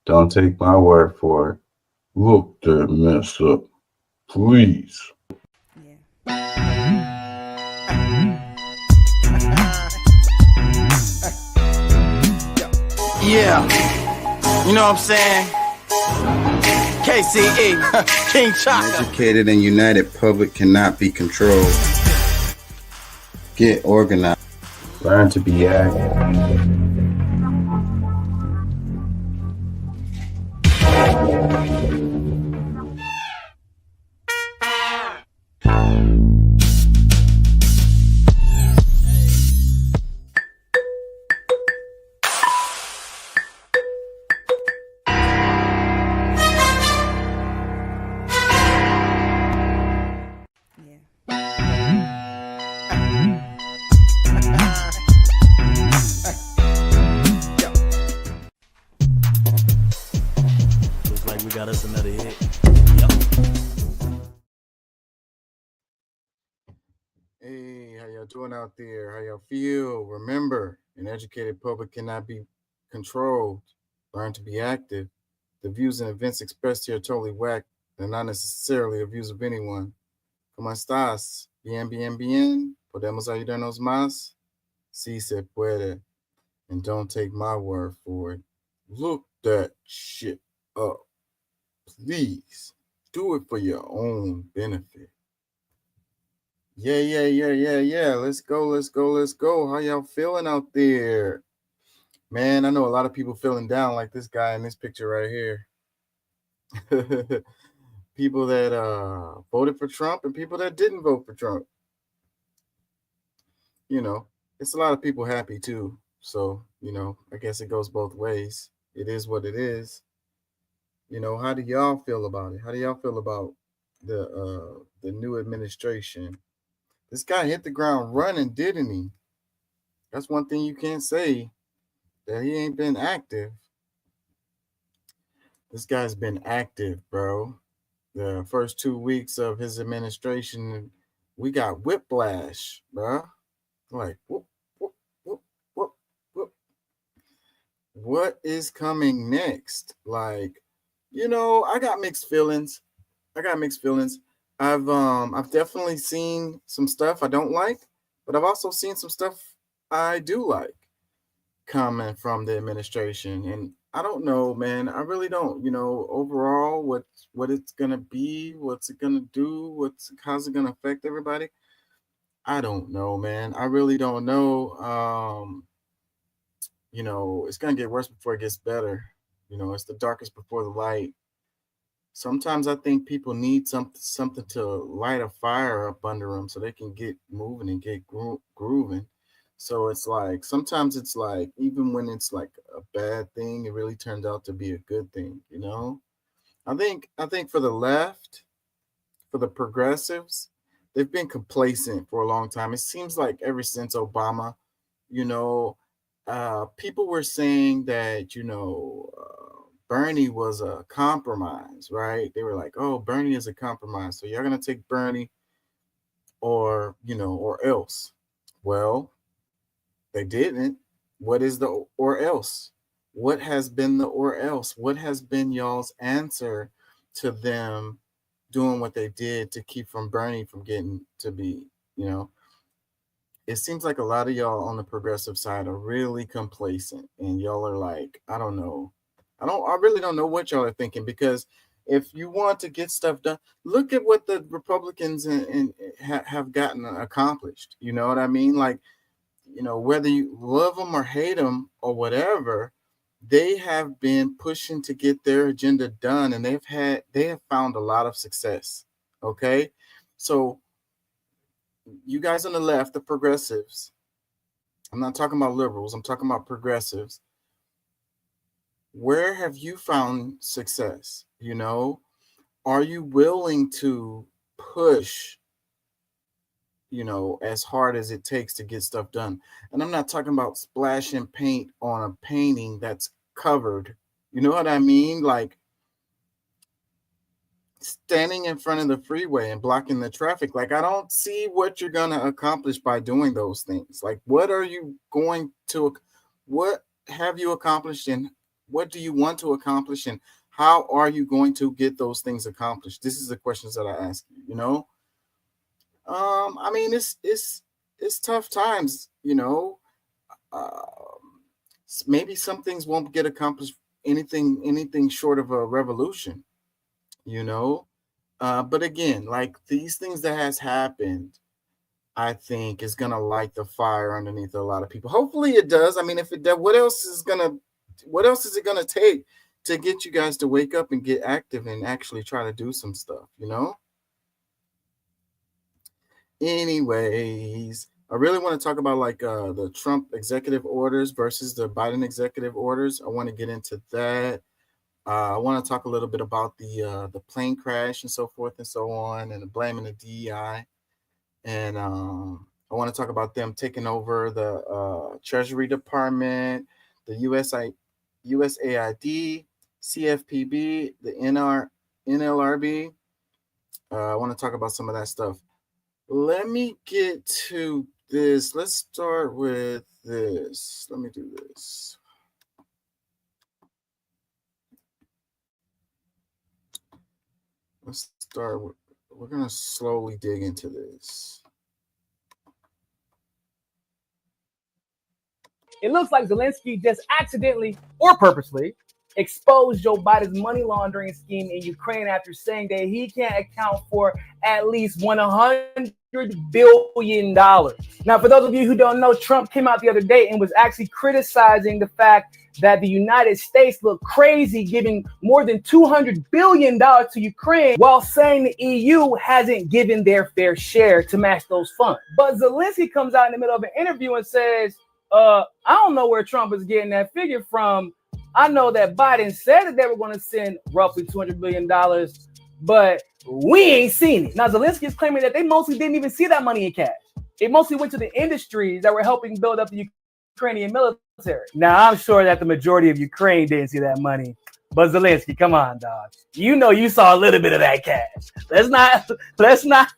Don't take my word for it. Look that mess up, please. Yeah. Yeah, you know what I'm saying? KCE, King Chaka. An educated and united public cannot be controlled. Get organized. Learn to be active. Looks like we got us another hit. Yep. Hey, how y'all doing out there? How y'all feel? Remember, an educated public cannot be controlled. Learn to be active. The views and events expressed here are totally whack and not necessarily the views of anyone. ¿Cómo estás? Bien, bien, bien. ¿Podemos ayudarnos más? Sí se puede. And don't take my word for it. Look that shit up. Please. Do it for your own benefit. Yeah. Let's go, let's go, let's go. How y'all feeling out there? Man, I know a lot of people feeling down like this guy in this picture right here. People that voted for Trump and people that didn't vote for Trump. You know, it's a lot of people happy too. So, I guess it goes both ways. It is what it is. How do y'all feel about it? How do y'all feel about the new administration? This guy hit the ground running, didn't he? That's one thing you can't say, that he ain't been active. This guy's been active, bro. The first 2 weeks of his administration, we got whiplash, bro. Like, whoop, whoop, whoop, whoop, whoop. What is coming next? Like, I got mixed feelings. I've definitely seen some stuff I don't like, but I've also seen some stuff I do like coming from the administration. And I don't know, man. I really don't. Overall, what it's gonna be, what's it gonna do, how's it gonna affect everybody? I don't know, man. I really don't know. It's gonna get worse before it gets better. It's the darkest before the light. Sometimes I think people need something to light a fire up under them so they can get moving and get grooving. So it's like sometimes it's like even when it's like a bad thing, it really turns out to be a good thing. I think for the left, for the progressives, they've been complacent for a long time. It seems like ever since Obama, you know, people were saying that Bernie was a compromise, right? They were like, "Oh, Bernie is a compromise, so you're gonna take Bernie, or else." Well, they didn't. What is the or else? What has been the or else? What has been y'all's answer to them doing what they did to keep from Bernie from getting to be, you know? It seems like a lot of y'all on the progressive side are really complacent and y'all are like, I don't know. I really don't know what y'all are thinking, because if you want to get stuff done, look at what the Republicans have gotten accomplished. You know what I mean? Like, whether you love them or hate them or whatever, they have been pushing to get their agenda done, and they have found a lot of success. Okay, so you guys on the left, the progressives, I'm not talking about liberals, I'm talking about progressives. Where have you found success? Are you willing to push, as hard as it takes to get stuff done? And I'm not talking about splashing paint on a painting that's covered. You know what I mean? Like standing in front of the freeway and blocking the traffic. Like, I don't see what you're going to accomplish by doing those things. Like, what have you accomplished, and What do you want to accomplish, and how are you going to get those things accomplished? This is the questions that I ask you. You know, I mean, it's tough times. You know, maybe some things won't get accomplished. Anything short of a revolution. You know, but again, like these things that has happened, I think is gonna light the fire underneath a lot of people. Hopefully it does. I mean, if it does, what else is it gonna take to get you guys to wake up and get active and actually try to do some stuff, you know? Anyways, I really want to talk about like the Trump executive orders versus the Biden executive orders. I want to get into that. I want to talk a little bit about the plane crash and so forth and so on, and blaming the DEI. And I want to talk about them taking over the Treasury Department, the USAID, CFPB, the NLRB. I want to talk about some of that stuff. Let me get to this. Let's start with this. Let me do this. Let's start with, we're going to slowly dig into this. It looks like Zelensky just accidentally or purposely exposed Joe Biden's money laundering scheme in Ukraine after saying that he can't account for at least $100 billion. Now, for those of you who don't know, Trump came out the other day and was actually criticizing the fact that the United States looked crazy giving more than $200 billion to Ukraine, while saying the EU hasn't given their fair share to match those funds. But Zelensky comes out in the middle of an interview and says, I don't know where Trump is getting that figure from. I know that Biden said that they were going to send roughly $200 billion, but we ain't seen it. Now, Zelensky is claiming that they mostly didn't even see that money in cash. It mostly went to the industries that were helping build up the Ukrainian military. Now, I'm sure that the majority of Ukraine didn't see that money, but Zelensky, come on, dog. You know you saw a little bit of that cash. Let's not.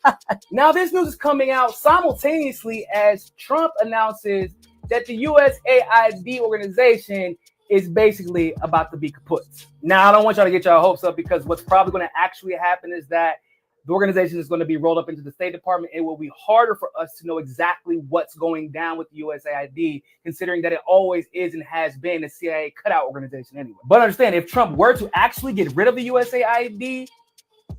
Now, this news is coming out simultaneously as Trump announces that the USAID organization is basically about to be kaput. Now, I don't want y'all to get y'all hopes up, because what's probably going to actually happen is that the organization is going to be rolled up into the State Department. It will be harder for us to know exactly what's going down with the USAID, considering that it always is and has been a CIA cutout organization anyway. But understand, if Trump were to actually get rid of the USAID,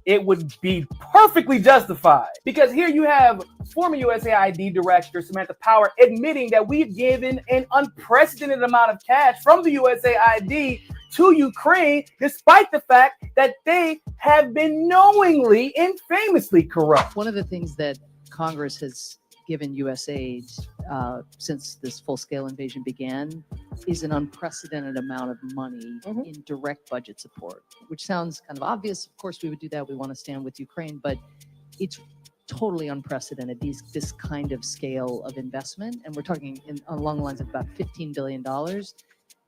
it would be perfectly justified, because here you have former USAID director Samantha Power admitting that we've given an unprecedented amount of cash from the USAID to Ukraine, despite the fact that they have been knowingly and famously corrupt. One of the things that Congress has given USAID since this full-scale invasion began is an unprecedented amount of money in direct budget support, which sounds kind of obvious. Of course, we would do that. We want to stand with Ukraine, but it's totally unprecedented, this kind of scale of investment. And we're talking along the lines of about $15 billion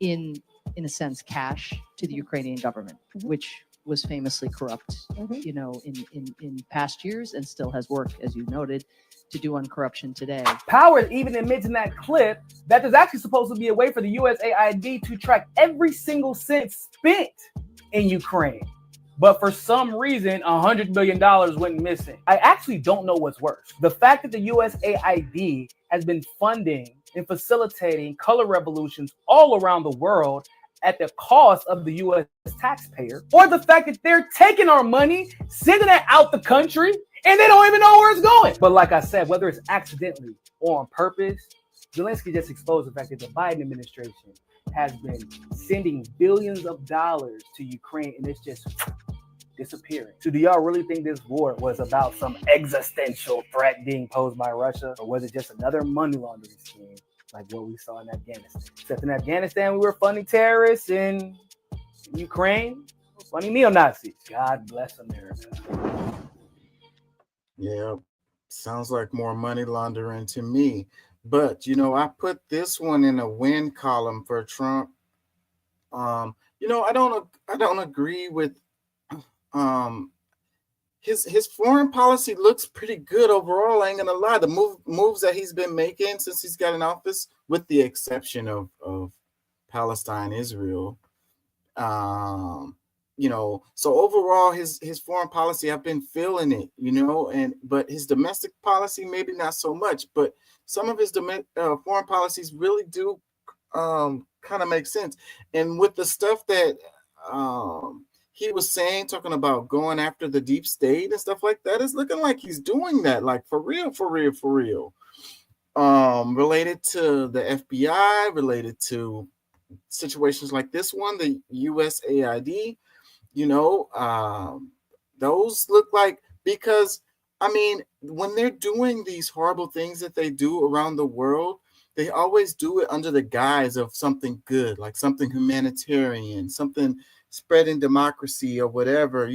in a sense, cash to the Ukrainian government, which was famously corrupt, you know, in past years, and still has work, as you noted, to do on corruption today. Power even admits in that clip that there's actually supposed to be a way for the USAID to track every single cent spent in Ukraine. But for some reason, $100 million went missing. I actually don't know what's worse. The fact that the USAID has been funding and facilitating color revolutions all around the world at the cost of the U.S. taxpayer, or the fact that they're taking our money, sending it out the country, and they don't even know where it's going. But like I said, whether it's accidentally or on purpose, Zelensky just exposed the fact that the Biden administration has been sending billions of dollars to Ukraine, and it's just disappearing. So do y'all really think this war was about some existential threat being posed by Russia, or was it just another money laundering scheme like what we saw in Afghanistan? Except in Afghanistan, we were funding terrorists. In Ukraine, funding neo-Nazis. God bless America. Yeah, sounds like more money laundering to me. But, you know, I put this one in a win column for Trump. You know, I don't agree with his foreign policy looks pretty good overall. I ain't gonna lie. The moves that he's been making since he's got in office, with the exception of Palestine, Israel, So overall, his foreign policy, I've been feeling it, but his domestic policy, maybe not so much, but some of his foreign policies really do kind of make sense. And with the stuff that he was saying, talking about going after the deep state and stuff like that, it's looking like he's doing that, like for real, for real, for real. Related to the FBI, related to situations like this one, the USAID, those look like, because when they're doing these horrible things that they do around the world, they always do it under the guise of something good, like something humanitarian, something spreading democracy or whatever,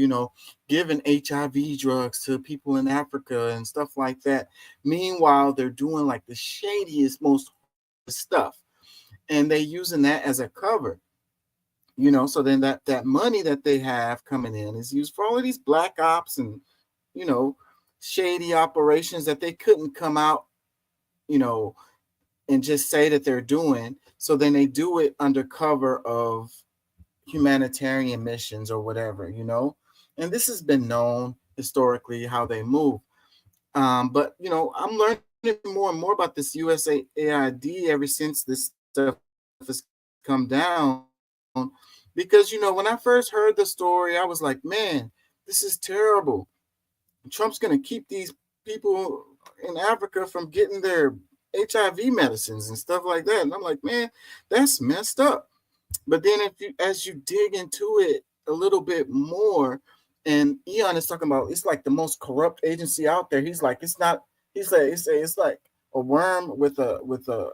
giving HIV drugs to people in Africa and stuff like that. Meanwhile, they're doing like the shadiest, most stuff, and they're using that as a cover. So then that money that they have coming in is used for all of these black ops and, shady operations that they couldn't come out, and just say that they're doing. So then they do it under cover of humanitarian missions or whatever, and this has been known historically how they move. But, I'm learning more and more about this USAID ever since this stuff has come down. Because, when I first heard the story, I was like, man, this is terrible. Trump's going to keep these people in Africa from getting their HIV medicines and stuff like that. And I'm like, man, that's messed up. But then as you dig into it a little bit more, and Eon is talking about, it's like the most corrupt agency out there. He's like, it's like a worm with a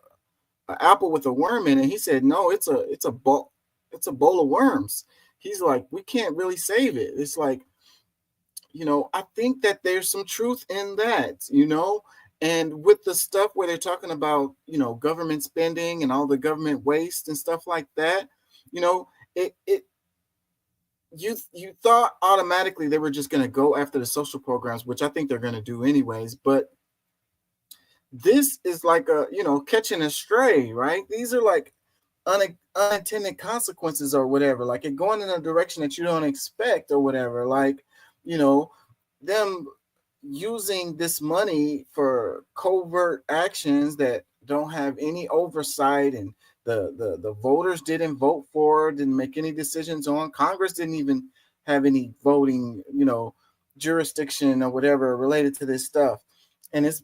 apple with a worm in it. He said, no, it's a bowl of worms. He's like, we can't really save it. It's like, I think that there's some truth in that, and with the stuff where they're talking about, government spending and all the government waste and stuff like that, you thought automatically they were just going to go after the social programs, which I think they're going to do anyways. But this is like catching a stray, right? These are like unintended consequences or whatever, like it going in a direction that you don't expect or whatever, like, them using this money for covert actions that don't have any oversight, and the voters didn't vote for, didn't make any decisions on. Congress didn't even have any voting, jurisdiction or whatever related to this stuff. And it's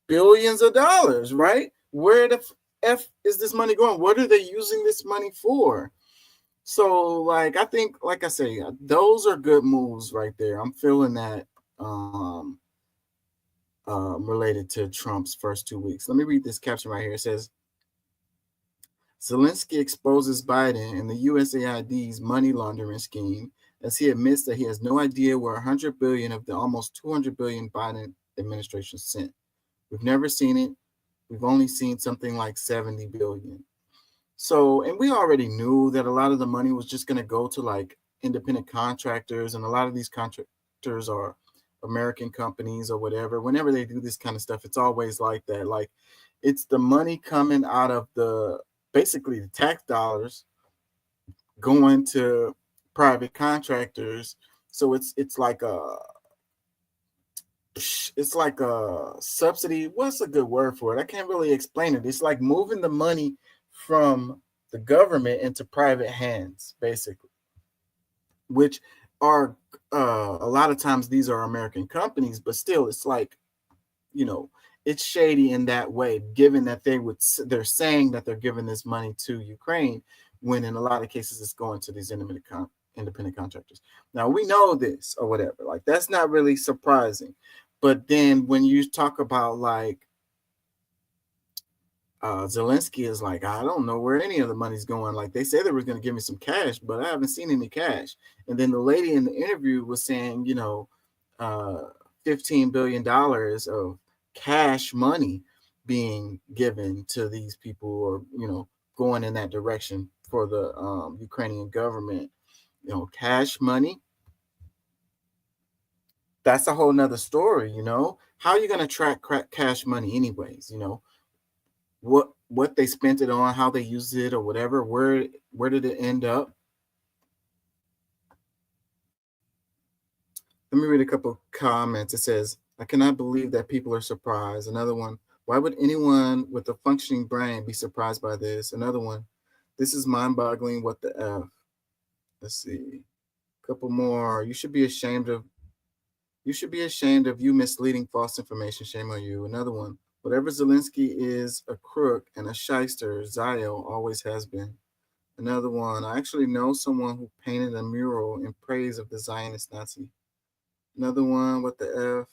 billions of dollars, right? Where the F is this money going? What are they using this money for? So, like, I think, like I say, those are good moves right there. I'm feeling that related to Trump's first 2 weeks. Let me read this caption right here. It says, Zelensky exposes Biden and the USAID's money laundering scheme as he admits that he has no idea where 100 billion of the almost 200 billion Biden administration sent. We've never seen it. We've only seen something like 70 billion. So, and we already knew that a lot of the money was just going to go to like independent contractors, and a lot of these contractors are American companies or whatever. Whenever they do this kind of stuff, it's always like that. Like, it's the money coming out of basically the tax dollars going to private contractors. So it's like a subsidy. What's a good word for it? I can't really explain it. It's like moving the money from the government into private hands, basically, which are a lot of times these are American companies, but still it's like, it's shady in that way, given that they're saying that they're giving this money to Ukraine, when in a lot of cases it's going to these independent contractors. Now, we know this or whatever, like that's not really surprising. But then when you talk about like Zelensky is like, I don't know where any of the money's going. Like, they said they were going to give me some cash, but I haven't seen any cash. And then the lady in the interview was saying, $15 billion of cash money being given to these people, or, going in that direction for the Ukrainian government, cash money. That's a whole nother story, How are you going to track cash money anyways, what they spent it on, how they used it or whatever, where did it end up? Let me read a couple comments. It says, I cannot believe that people are surprised. Another one, why would anyone with a functioning brain be surprised by this? Another one, this is mind boggling. What the F? Let's see. A couple more. You should be ashamed of you misleading false information. Shame on you. Another one. Whatever Zelensky is a crook and a shyster, Zio always has been. Another one. I actually know someone who painted a mural in praise of the Zionist Nazi. Another one. What the F?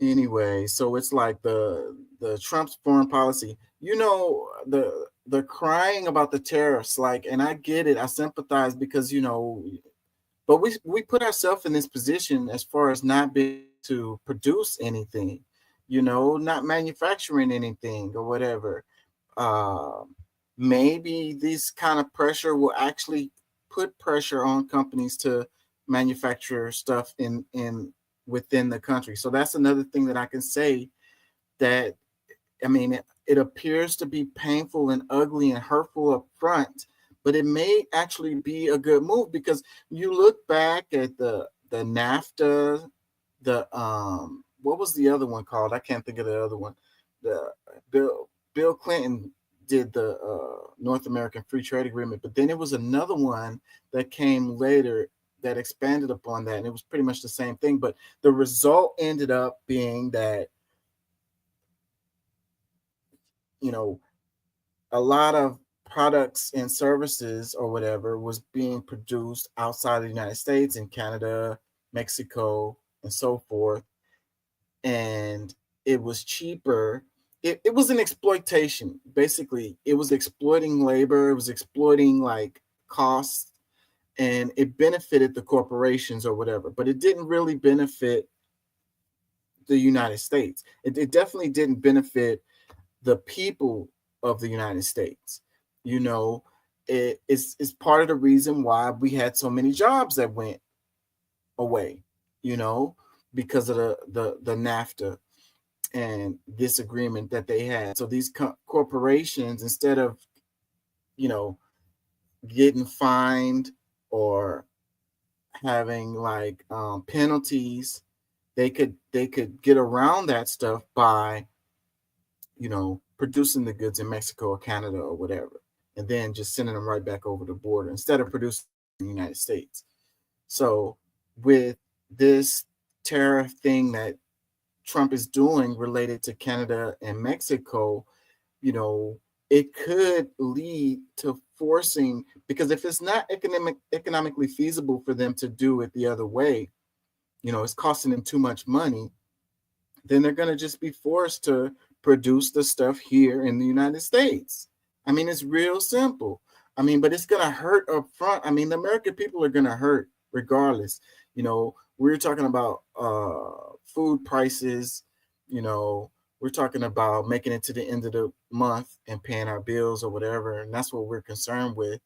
Anyway, so it's like the Trump's foreign policy. The crying about the tariffs, like, and I get it. I sympathize because but we put ourselves in this position as far as not being to produce anything, not manufacturing anything or whatever. Maybe this kind of pressure will actually put pressure on companies to manufacture stuff in within the country. So that's another thing that I can say that, I mean, it appears to be painful and ugly and hurtful up front, but it may actually be a good move because you look back at the NAFTA, what was the other one called? I can't think of the other one. The Bill Clinton did the North American Free Trade Agreement, but then it was another one that came later that expanded upon that, and it was pretty much the same thing. But the result ended up being that a lot of products and services or whatever was being produced outside of the United States, in Canada, Mexico, and so forth, and it was cheaper. It was an exploitation. Basically, it was exploiting labor. It was exploiting like costs, and it benefited the corporations or whatever, but it didn't really benefit the United States. It definitely didn't benefit the people of the United States. It's part of the reason why we had so many jobs that went away, because of the NAFTA and this agreement that they had. So these corporations, instead of, getting fined or having like penalties, they could get around that stuff by producing the goods in Mexico or Canada or whatever, and then just sending them right back over the border instead of producing in the United States. So with this tariff thing that Trump is doing related to Canada and Mexico, it could lead to forcing, because if it's not economically feasible for them to do it the other way, it's costing them too much money, then they're going to just be forced to produce the stuff here in the United States. I mean, it's real simple. I mean, but it's going to hurt up front. I mean, the American people are going to hurt regardless. We're talking about food prices, we're talking about making it to the end of the month and paying our bills or whatever. And that's what we're concerned with.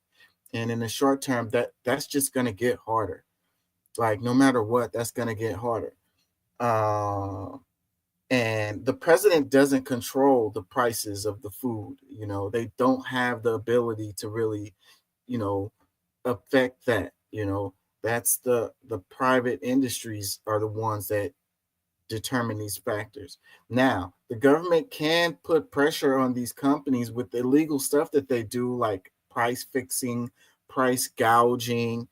And in the short term, that's just going to get harder. Like, no matter what, that's going to get harder. And the president doesn't control the prices of the food. They don't have the ability to really, affect that. That's the private industries are the ones that determine these factors. Now, the government can put pressure on these companies with illegal stuff that they do, like price fixing, price gouging,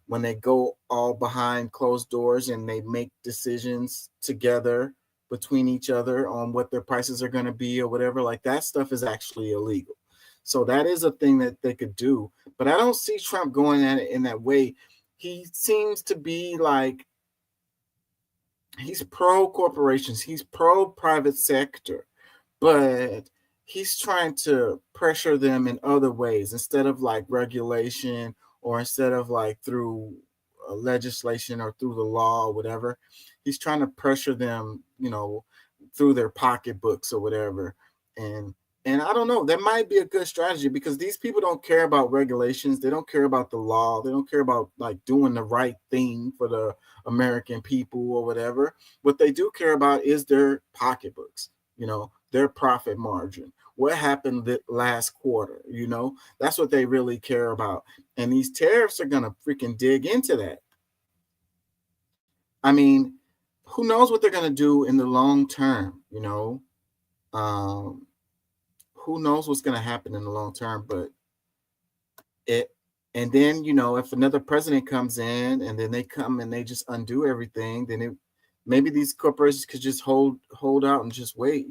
when they go all behind closed doors and they make decisions together between each other on what their prices are going to be or whatever, like that stuff is actually illegal. So that is a thing that they could do. But I don't see Trump going at it in that way. He seems to be like, he's pro corporations, he's pro private sector, but he's trying to pressure them in other ways instead of like regulation, or instead of like through legislation or through the law or whatever. He's trying to pressure them, through their pocketbooks or whatever. And I don't know, that might be a good strategy, because these people don't care about regulations. They don't care about the law. They don't care about like doing the right thing for the American people or whatever. What they do care about is their pocketbooks. their profit margin. What happened last quarter? That's what they really care about. And these tariffs are going to freaking dig into that. I mean, who knows what they're going to do in the long term, who knows what's going to happen in the long term, but and then, if another president comes in and then they come and they just undo everything, then maybe these corporations could just hold out and just wait,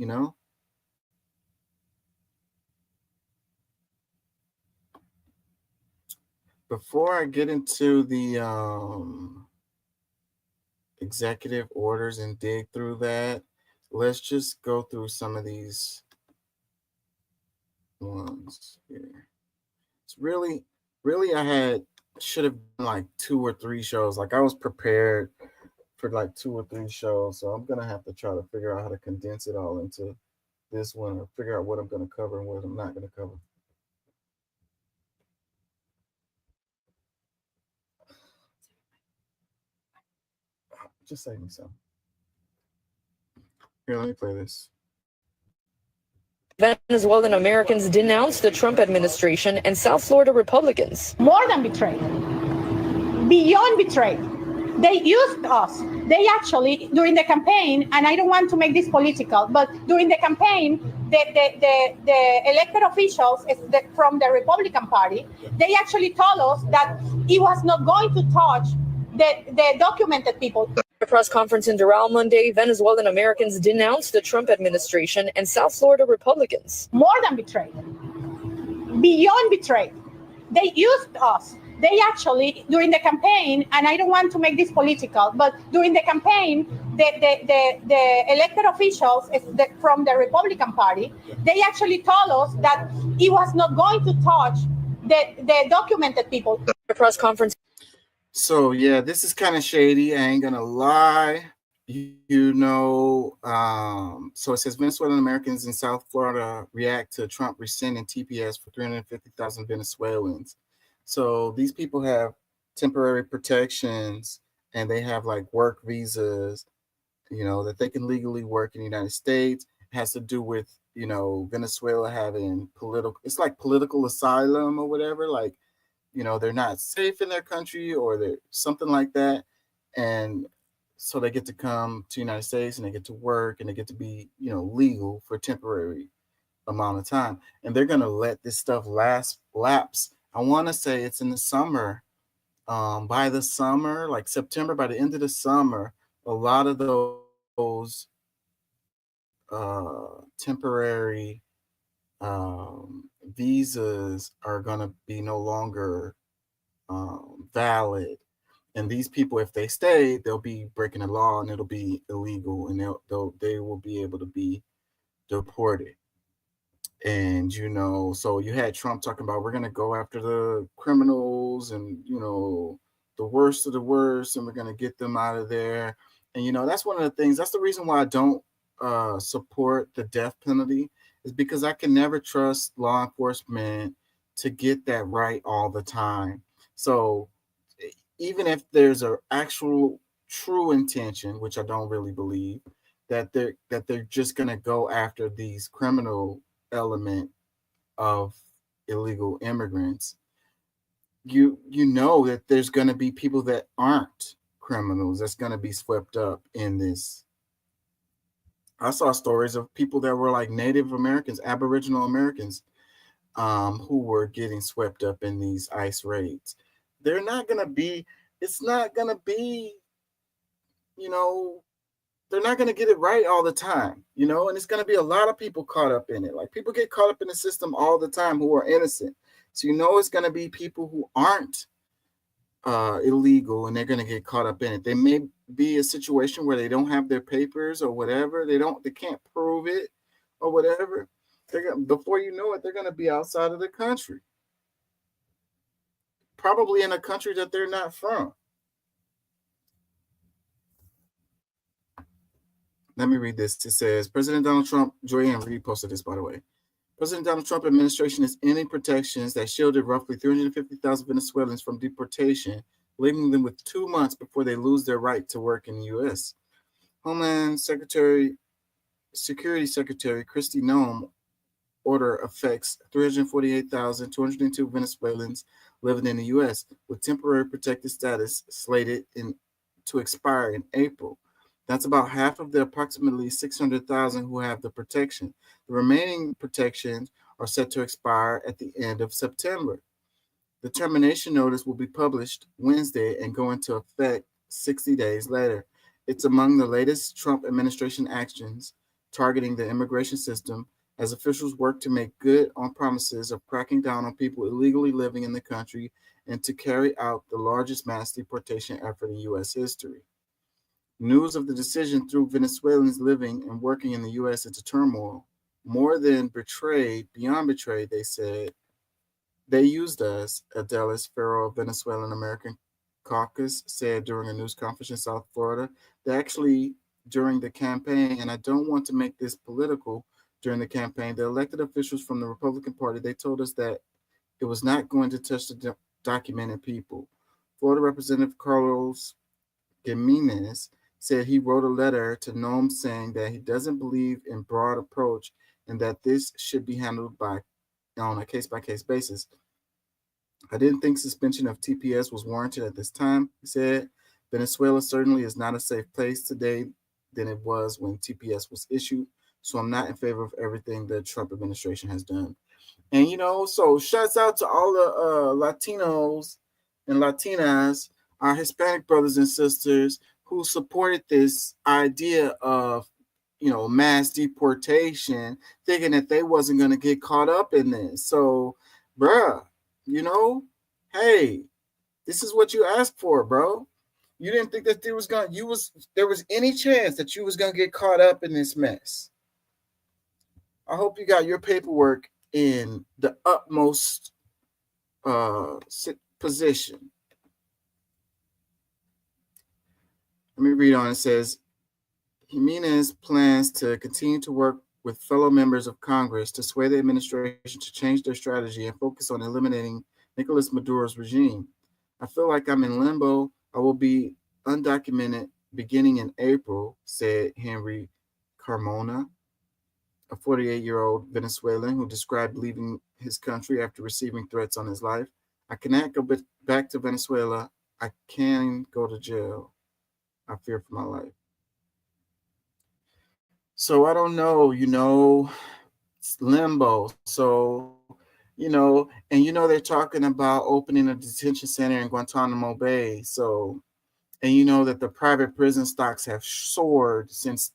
Before I get into the executive orders and dig through that, let's just go through some of these ones here. It's really I should have done like 2 or 3 shows. Like I was prepared for like 2 or 3 shows, so I'm gonna have to try to figure out how to condense it all into this one, or figure out what I'm going to cover and what I'm not going to cover. Just save me some. Here, let me play this. Venezuelan Americans denounce the Trump administration and South Florida Republicans. More than betrayed, beyond betrayed. They used us. They actually, during the campaign, and I don't want to make this political, but during the campaign, the elected officials from the Republican Party, they actually told us that it was not going to touch the documented people. At a press conference in Doral Monday, Venezuelan Americans denounced the Trump administration and South Florida Republicans. More than betrayed, beyond betrayed. They used us. They actually, during the campaign, and I don't want to make this political, but during the campaign, the elected officials from the Republican Party, they actually told us that it was not going to touch the documented people. At a press conference. So, yeah, this is kind of shady. I ain't going to lie. So it says Venezuelan Americans in South Florida react to Trump rescinding TPS for 350,000 Venezuelans. So these people have temporary protections and they have like work visas, that they can legally work in the United States. It has to do with, Venezuela having it's like political asylum or whatever. Like, they're not safe in their country or they're something like that. And so they get to come to the United States and they get to work and they get to be, legal for a temporary amount of time. And they're going to let this stuff lapse. I want to say it's in the summer. By the summer, like September, by the end of the summer, a lot of those temporary visas are going to be no longer valid. And these people, if they stay, they'll be breaking the law and it'll be illegal and they will be able to be deported. And, so you had Trump talking about we're going to go after the criminals and, the worst of the worst, and we're going to get them out of there. And, that's one of the things. That's the reason why I don't support the death penalty, is because I can never trust law enforcement to get that right all the time. So even if there's an actual true intention, which I don't really believe, that they're just going to go after these criminal element of illegal immigrants, you know that there's going to be people that aren't criminals that's going to be swept up in this. I saw stories of people that were like Native Americans, Aboriginal Americans, who were getting swept up in these ICE raids. It's not going to be, they're not going to get it right all the time, and it's going to be a lot of people caught up in it. Like people get caught up in the system all the time who are innocent. So, it's going to be people who aren't illegal and they're going to get caught up in it. They may be a situation where they don't have their papers or whatever. They can't prove it or whatever. Before you know it, they're going to be outside of the country. Probably in a country that they're not from. Let me read this. It says, President Donald Trump, Joanne Reed posted this, by the way. President Donald Trump administration is ending protections that shielded roughly 350,000 Venezuelans from deportation, leaving them with 2 months before they lose their right to work in the U.S. Homeland Secretary Security Secretary Kristi Noem order affects 348,202 Venezuelans living in the U.S. with temporary protected status slated to expire in April. That's about half of the approximately 600,000 who have the protection. The remaining protections are set to expire at the end of September. The termination notice will be published Wednesday and go into effect 60 days later. It's among the latest Trump administration actions targeting the immigration system as officials work to make good on promises of cracking down on people illegally living in the country and to carry out the largest mass deportation effort in U.S. history. News of the decision threw Venezuelans living and working in the U.S. into turmoil. More than betrayed, beyond betrayed, they said. They used us, Adelis Farrell, Venezuelan American Caucus, said during a news conference in South Florida. They actually, during the campaign, and I don't want to make this political, during the campaign, the elected officials from the Republican Party, they told us that it was not going to touch the documented people. Florida Representative Carlos Gimenez said he wrote a letter to Noem saying that he doesn't believe in broad approach and that this should be handled on a case-by-case basis. I didn't think suspension of TPS was warranted at this time, he said. Venezuela certainly is not a safe place today than it was when TPS was issued, so I'm not in favor of everything the Trump administration has done. And, so shouts out to all the Latinos and Latinas, our Hispanic brothers and sisters who supported this idea of, mass deportation, thinking that they wasn't going to get caught up in this. So, bruh, hey, this is what you asked for, bro. You didn't think that there was any chance that you was going to get caught up in this mess. I hope you got your paperwork in the utmost position. Let me read on. It says, Jimenez plans to continue to work with fellow members of Congress to sway the administration to change their strategy and focus on eliminating Nicolas Maduro's regime. I feel like I'm in limbo. I will be undocumented beginning in April, said Henry Carmona, a 48-year-old Venezuelan who described leaving his country after receiving threats on his life. I cannot go back to Venezuela. I can go to jail. I fear for my life. So I don't know, it's limbo. So, and they're talking about opening a detention center in Guantanamo Bay. So, and that the private prison stocks have soared since,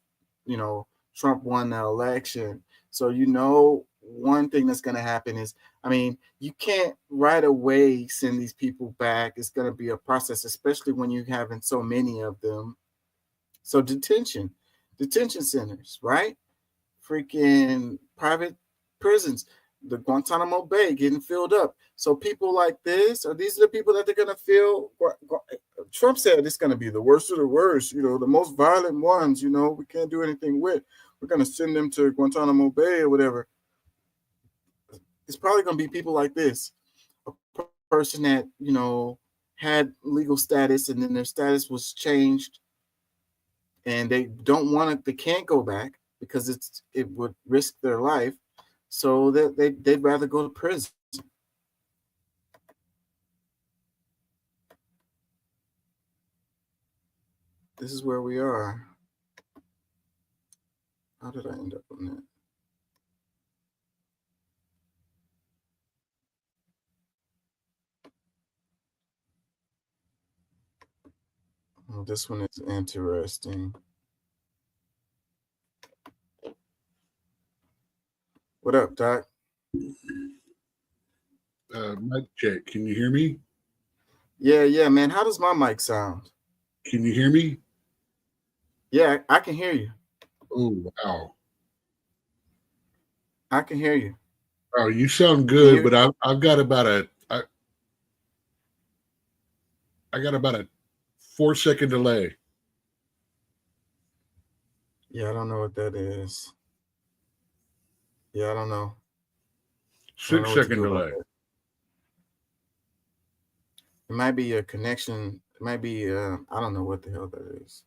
Trump won the election. So, one thing that's going to happen is, you can't right away send these people back. It's going to be a process, especially when you're having so many of them. So detention centers, right? Freaking private prisons, the Guantanamo Bay getting filled up. So people like this, these are the people that they're going to feel. Trump said it's going to be the worst of the worst, the most violent ones, we can't do anything with. We're going to send them to Guantanamo Bay or whatever. It's probably going to be people like this, a person that, had legal status and then their status was changed and they they can't go back because it would risk their life. So that they'd rather go to prison. This is where we are. How did I end up on that? Oh, this one is interesting. What up, Doc? Mic check. Can you hear me? Yeah, man. How does my mic sound? Can you hear me? Yeah, I can hear you. Oh, wow. I can hear you. Oh, you sound good, but I've got about I got about a 4-second delay. Yeah, I don't know what that is. Yeah, I don't know. 6-second delay. It might be a connection. It might be, I don't know what the hell that is.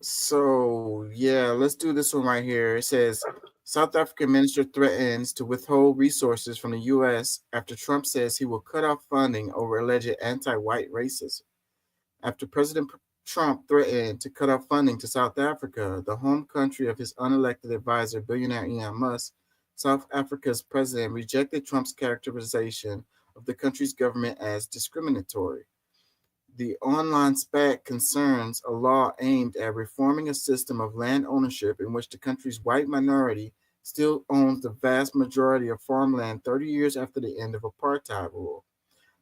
So yeah, let's do this one right here. It says South African minister threatens to withhold resources from the U.S. after Trump says he will cut off funding over alleged anti-white racism. After President Trump threatened to cut off funding to South Africa, the home country of his unelected advisor, billionaire Elon Musk, South Africa's president rejected Trump's characterization of the country's government as discriminatory. The online spat concerns a law aimed at reforming a system of land ownership in which the country's white minority still owns the vast majority of farmland 30 years after the end of apartheid rule.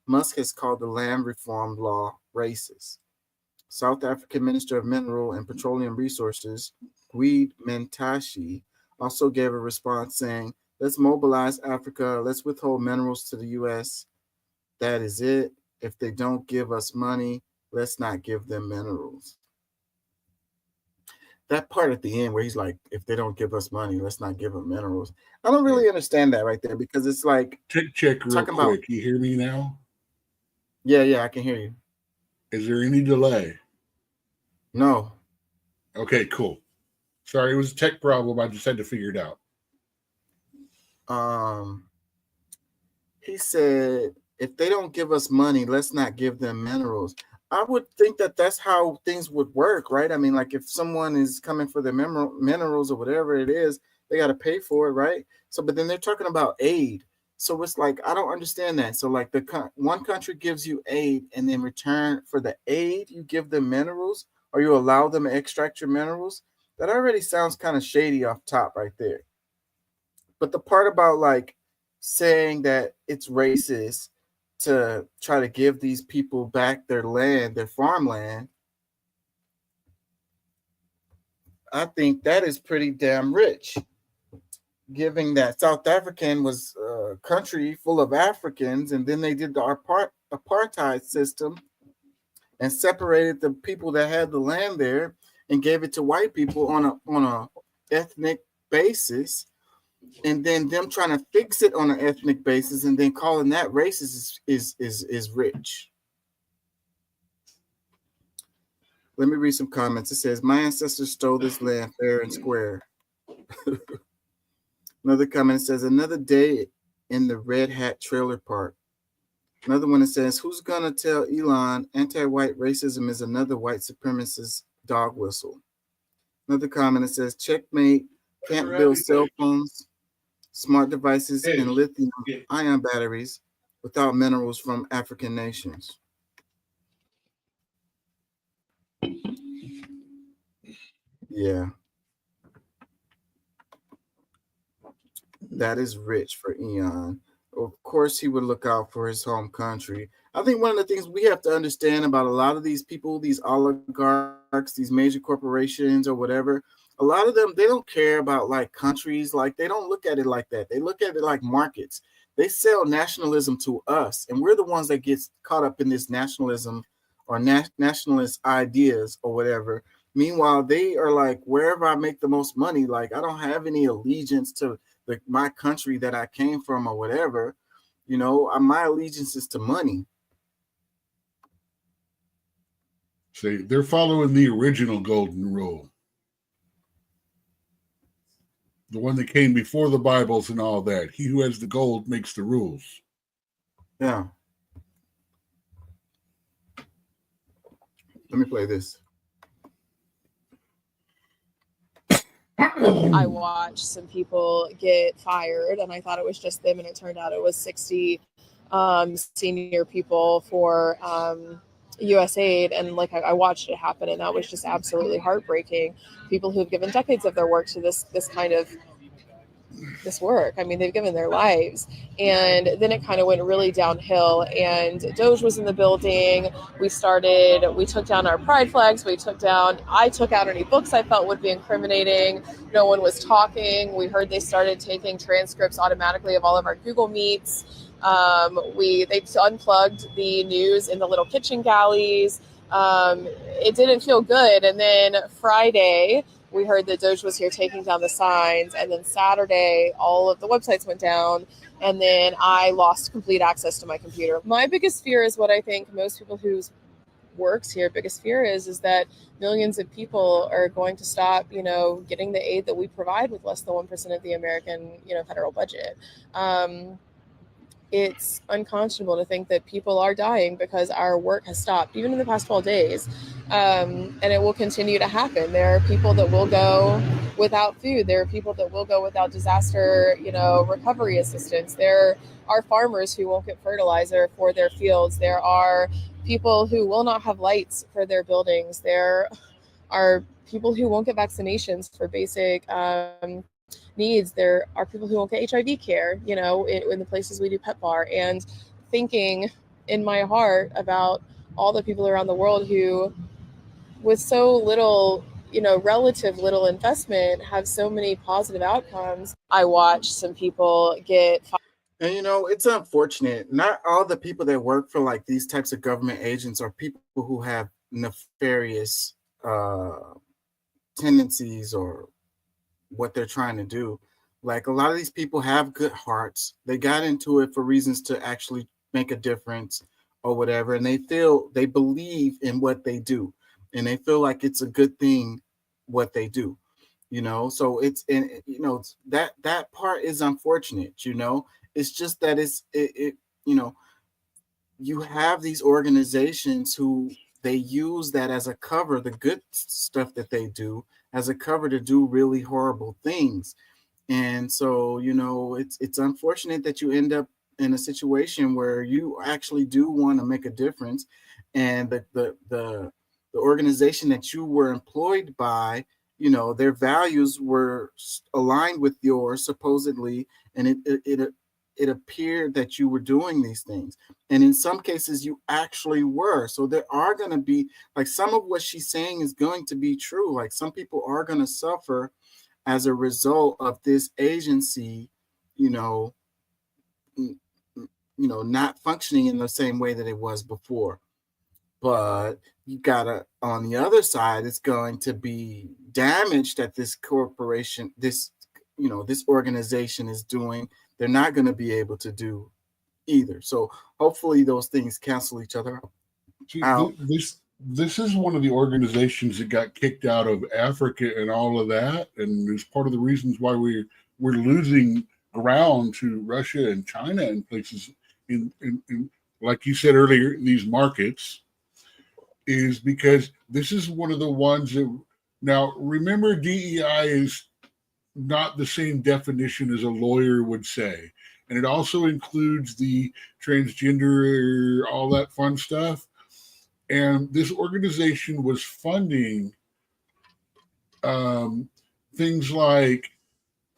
Musk has called the land reform law racist. South African Minister of Mineral and Petroleum Resources, Gwede Mantashe, also gave a response saying, "Let's mobilize Africa. Let's withhold minerals to the U.S. That is it. If they don't give us money, let's not give them minerals." That part at the end where he's like, if they don't give us money, let's not give them minerals. I don't really understand that right there because it's like Check real quick. about, You hear me now? Yeah, I can hear you. Is there any delay? No. Okay, cool. Sorry, it was a tech problem. I just had to figure it out. He said, if they don't give us money, let's not give them minerals. I would think that that's how things would work, right? I mean, like if someone is coming for their minerals or whatever it is, they got to pay for it, right? So, but then they're talking about aid. So it's like, I don't understand that. So like one country gives you aid and in return for the aid, you give them minerals or you allow them to extract your minerals. That already sounds kind of shady off top right there. But the part about like saying that it's racist to try to give these people back their land, their farmland, I think that is pretty damn rich. Given that South African was a country full of Africans, and then they did the apartheid system and separated the people that had the land there and gave it to white people on a ethnic basis. And then them trying to fix it on an ethnic basis and then calling that racist is rich. Let me read some comments. It says, my ancestors stole this land fair and square. Another comment says, another day in the Red Hat Trailer Park. Another one that says, who's going to tell Elon anti-white racism is another white supremacist dog whistle? Another comment that says, checkmate, can't build cell phones, smart devices, and lithium-ion batteries without minerals from African nations. Yeah. That is rich for Elon. Of course, he would look out for his home country. I think one of the things we have to understand about a lot of these people, these oligarchs, these major corporations or whatever, a lot of them, they don't care about like countries. Like they don't look at it like that. They look at it like markets. They sell nationalism to us, and we're the ones that gets caught up in this nationalism or nationalist ideas or whatever. Meanwhile, they are like, wherever I make the most money, like I don't have any allegiance to my country that I came from or whatever. You know, my allegiance is to money. See, they're following the original golden rule. The one that came before the Bibles and all that. He who has the gold makes the rules. Yeah. Let me play this. I watched some people get fired, and I thought it was just them, and it turned out it was 60 senior people for USAID, and like I watched it happen, and that was just absolutely heartbreaking. People who've given decades of their work to this kind of this work. I mean, they've given their lives, and then it kind of went really downhill. And Doge was in the building. We took down our pride flags. I took out any books I felt would be incriminating. No one was talking. We heard they started taking transcripts automatically of all of our Google Meets. They unplugged the news in the little kitchen galleys. It didn't feel good. And then Friday, we heard that Doge was here taking down the signs, and then Saturday all of the websites went down, and then I lost complete access to my computer. My biggest fear is what I think most people whose works here biggest fear is that millions of people are going to stop, getting the aid that we provide with less than 1% of the American, federal budget. It's unconscionable to think that people are dying because our work has stopped, even in the past 12 days. And it will continue to happen. There are people that will go without food. There are people that will go without disaster, recovery assistance. There are farmers who won't get fertilizer for their fields. There are people who will not have lights for their buildings. There are people who won't get vaccinations for basic needs. There are people who won't get HIV care, in the places we do PEPFAR. And thinking in my heart about all the people around the world who, with so little, relative little investment, have so many positive outcomes. I watched some people get. And it's unfortunate. Not all the people that work for like these types of government agents are people who have nefarious tendencies or what they're trying to do. Like a lot of these people have good hearts. They got into it for reasons to actually make a difference or whatever, and they believe in what they do, and they feel like it's a good thing what they do. So it's that part is unfortunate. It's just that you have these organizations who they use that as a cover, the good stuff that they do as a cover to do really horrible things. And so, it's unfortunate that you end up in a situation where you actually do want to make a difference, and the organization that you were employed by, their values were aligned with yours supposedly, and it appeared that you were doing these things. And in some cases you actually were. So there are going to be, like, some of what she's saying is going to be true. Like, some people are going to suffer as a result of this agency, not functioning in the same way that it was before. But you gotta, on the other side, it's going to be damage that this corporation, this organization is doing. They're not going to be able to do either. So hopefully those things cancel each other out. This is one of the organizations that got kicked out of Africa and all of that, and is part of the reasons why we're losing ground to Russia and China and places in like you said earlier, in these markets, is because this is one of the ones that, now remember, DEI is not the same definition as a lawyer would say. And it also includes the transgender, all that fun stuff. And this organization was funding things like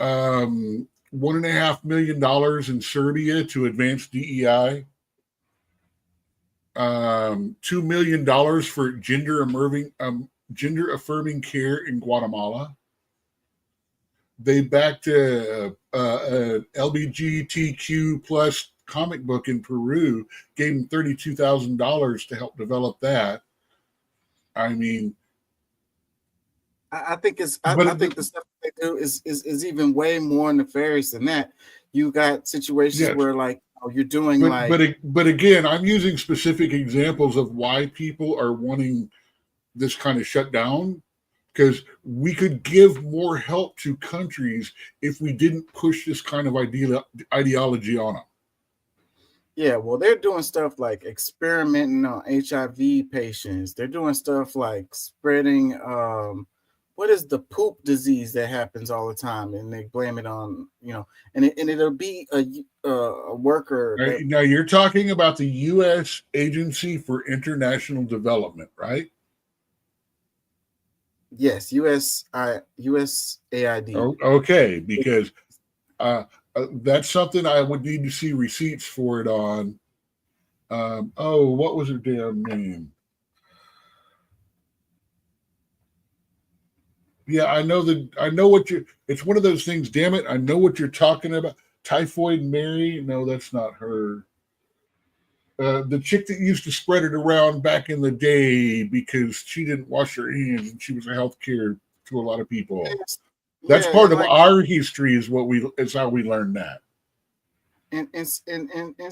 $1.5 million in Serbia to advance DEI, $2 million for gender affirming care in Guatemala. They backed a LGBTQ plus comic book in Peru, gave them $32,000 to help develop that. I mean, I think the stuff they do is even way more nefarious than that. You got situations where, like, you're doing but again, I'm using specific examples of why people are wanting this kind of shutdown, because we could give more help to countries if we didn't push this kind of ideology on them. Yeah, well, they're doing stuff like experimenting on HIV patients. They're doing stuff like spreading, what is the poop disease that happens all the time, and they blame it on, and it'll be a worker. Now you're talking about the U.S. Agency for International Development, right? Yes, USAID. Okay, because that's something I would need to see receipts for it on. What was her damn name? Yeah, I know what it's one of those things, damn it. I know what you're talking about. Typhoid Mary? No, that's not her. The chick that used to spread it around back in the day because she didn't wash her hands and she was a healthcare to a lot of people. Yes. That's Yeah, part and of like, our history. Is how we learned that. and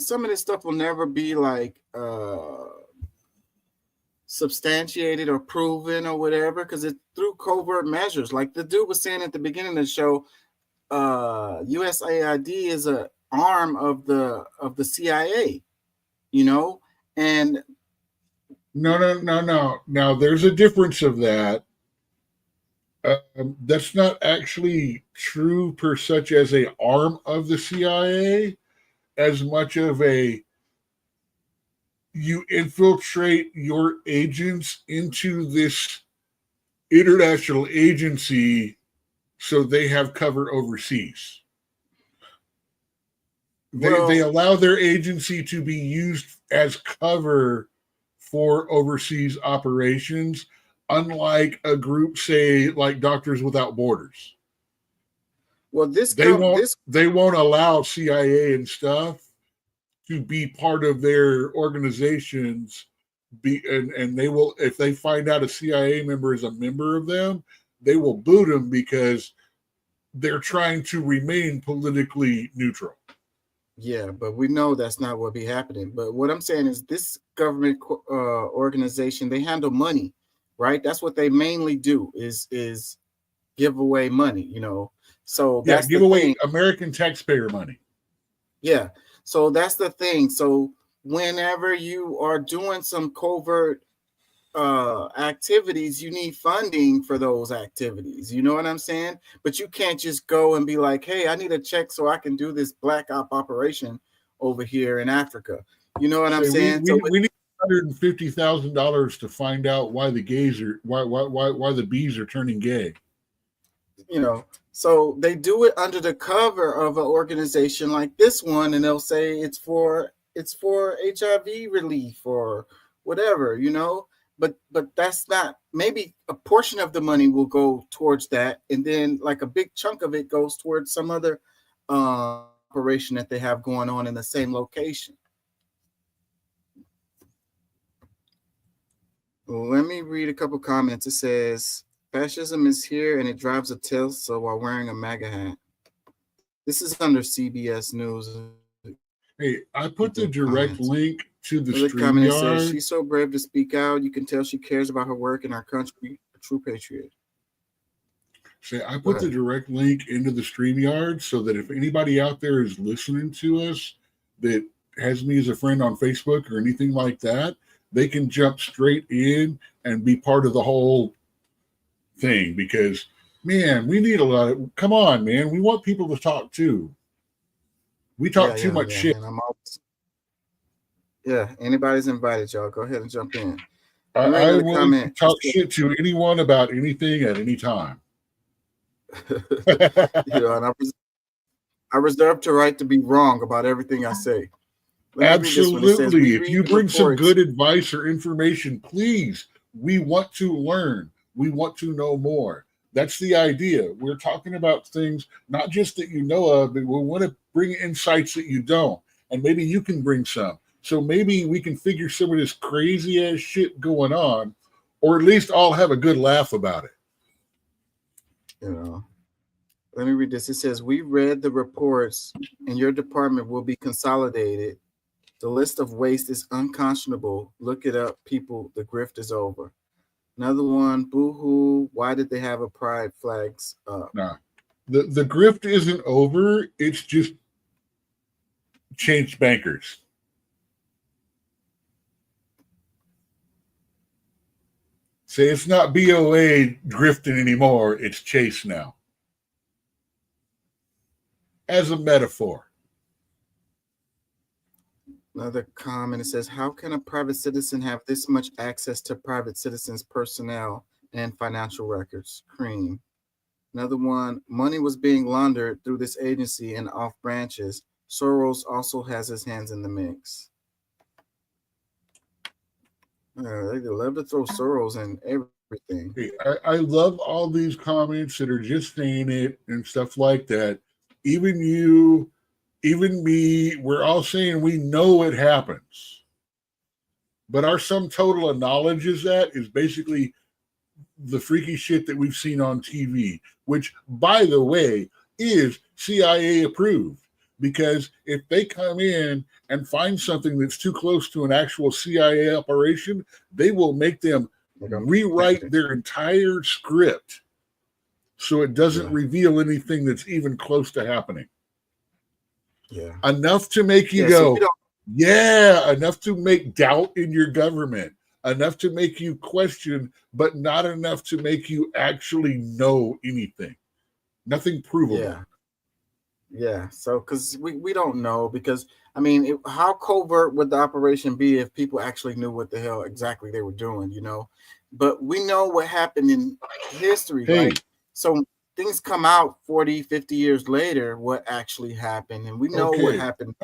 some of this stuff will never be like substantiated or proven or whatever, because it's through covert measures. Like the dude was saying at the beginning of the show, USAID is a arm of the CIA, you know, and No. Now there's a difference of that. That's not actually true per such as a arm of the CIA, as much of a you infiltrate your agents into this international agency so they have cover overseas. They allow their agency to be used as cover for overseas operations, unlike a group, say, like Doctors Without Borders. Well, they won't allow CIA and stuff to be part of their organizations. And they will, if they find out a CIA member is a member of them, they will boot them because they're trying to remain politically neutral. Yeah, but we know that's not what be happening. But what I'm saying is this government organization, they handle money, right? That's what they mainly do is give away money, you know. So that's give away American taxpayer money. Yeah. So that's the thing. So whenever you are doing some covert activities, you need funding for those activities. You know what I'm saying? But you can't just go and be like, hey, I need a check so I can do this black op operation over here in Africa. You know what I'm saying? We need $150,000 to find out why the gays are why the bees are turning gay. You know, so they do it under the cover of an organization like this one, and they'll say it's for HIV relief or whatever, you know. But that's not, maybe a portion of the money will go towards that, and then like a big chunk of it goes towards some other operation that they have going on in the same location. Let me read a couple comments. It says, fascism is here and it drives a Tesla while wearing a MAGA hat. This is under CBS News. Hey, I put the direct link to the StreamYard. StreamYard. She's so brave to speak out. You can tell she cares about her work and our country. A true patriot. Say, I put the direct link into the StreamYard so that if anybody out there is listening to us that has me as a friend on Facebook or anything like that, they can jump straight in and be part of the whole thing. Because, man, we need a lot of, come on, man. We want people to talk too. We talk too much shit. Man, anybody's invited, y'all. Go ahead and jump in. I will talk shit to anyone about anything at any time. You know, and I reserve the right to be wrong about everything I say. Absolutely. If you bring some good advice or information, please, we want to learn. We want to know more. That's the idea. We're talking about things, not just that you know of, but we want to bring insights that you don't. And maybe you can bring some. So maybe we can figure some of this crazy ass shit going on, or at least all have a good laugh about it. You know, let me read this. It says, we read the reports and your department will be consolidated. The list of waste is unconscionable. Look it up, people. The grift is over. Another one, boo-hoo. Why did they have a pride flags up? Nah, the grift isn't over. It's just changed bankers. Say it's not BOA drifting anymore. It's Chase now. As a metaphor. Another comment, it says, how can a private citizen have this much access to private citizens' personnel and financial records? Cream. Another one, money was being laundered through this agency and off branches. Soros also has his hands in the mix. They love to throw Soros in everything. Hey, I love all these comments that are just saying it and stuff like that. Even you, even me, we're all saying we know it happens. But our sum total of knowledge is basically the freaky shit that we've seen on TV, which, by the way, is CIA approved. Because if they come in and find something that's too close to an actual CIA operation, they will make them rewrite their entire script so it doesn't reveal anything that's even close to happening. Yeah. Enough to make you go, yeah, enough to make doubt in your government, enough to make you question, but not enough to make you actually know anything. Nothing provable. Yeah. Yeah. So, because we don't know, because, I mean, how covert would the operation be if people actually knew what the hell exactly they were doing, you know? But we know what happened in history, right? So things come out 40, 50 years later, what actually happened, and we know what happened.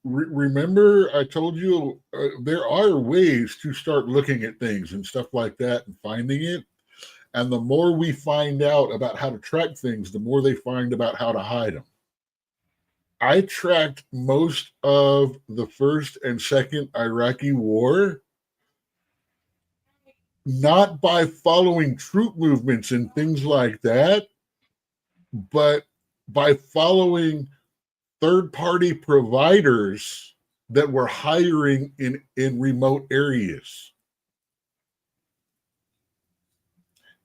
Remember, I told you there are ways to start looking at things and stuff like that and finding it. And the more we find out about how to track things, the more they find about how to hide them. I tracked most of the first and second Iraqi war, not by following troop movements and things like that, but by following third-party providers that were hiring in remote areas.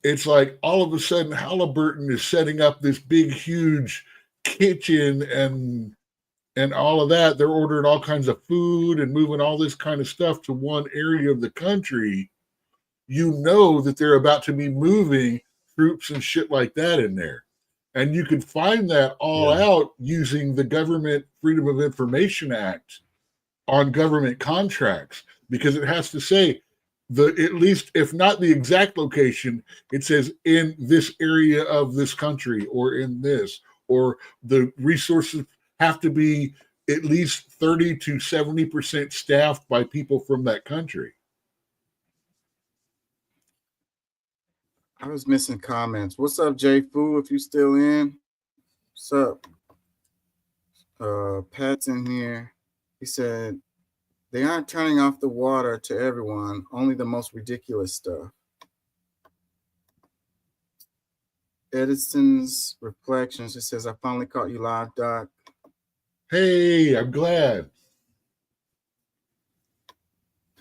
It's like all of a sudden Halliburton is setting up this big, huge kitchen and all of that. They're ordering all kinds of food and moving all this kind of stuff to one area of the country. You know that they're about to be moving troops and shit like that in there. And you can find that all out using the Government Freedom of Information Act on government contracts, because it has to say, at least, if not the exact location, it says in this area of this country or in this, or the resources have to be at least 30 to 70% staffed by people from that country. I was missing comments. What's up, Jay Fu, if you still in? What's up? Pat's in here. He said, they aren't turning off the water to everyone, only the most ridiculous stuff. Edison's Reflections, it says, I finally caught you live, Doc. Hey, I'm glad.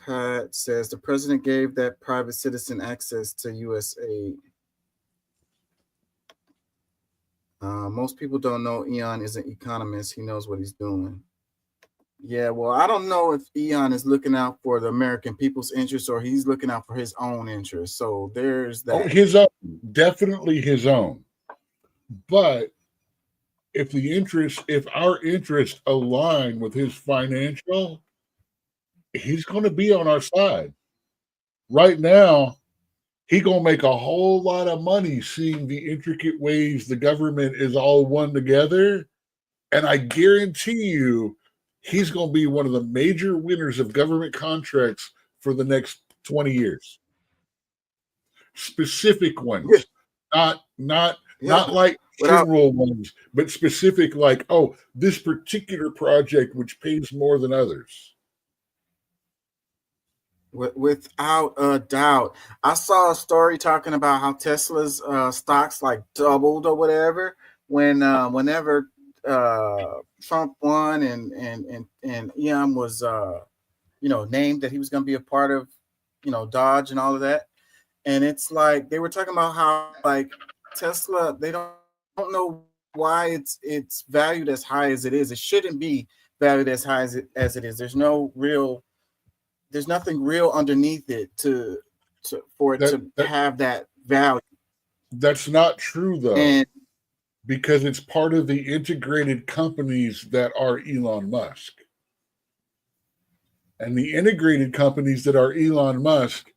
Pat says, the president gave that private citizen access to U.S. aid. Most people don't know Eon is an economist. He knows what he's doing. Yeah, well, I don't know if Eon is looking out for the American people's interests or he's looking out for his own interests. So there's that. Oh, his own, definitely his own. But if our interests align with his financial, he's going to be on our side. Right now, he's going to make a whole lot of money seeing the intricate ways the government is all one together. And I guarantee you, he's going to be one of the major winners of government contracts for the next 20 years. Specific ones, not like general ones, but specific, like, oh, this particular project which pays more than others. Without a doubt. I saw a story talking about how Tesla's stocks like doubled or whatever whenever Trump won and Elon was named that he was going to be a part of Dodge and all of that. And it's like they were talking about how like Tesla, they don't know why it's valued as high as it is. It shouldn't be valued as high as it is. There's nothing real underneath it for it to have that value. That's not true though. Because it's part of the integrated companies that are Elon Musk. And the integrated companies that are Elon Musk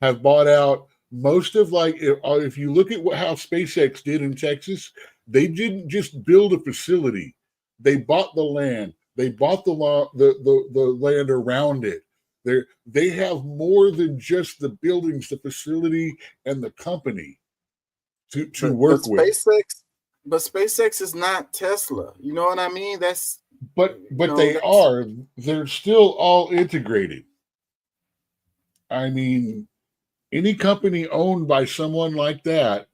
have bought out most of, like, if you look at how SpaceX did in Texas, they didn't just build a facility. They bought the land. They bought the land around it. They have more than just the buildings, the facility, and the company to work with. But SpaceX is not Tesla. You know what I mean? But they are. They're still all integrated. I mean, Any company owned by someone like that,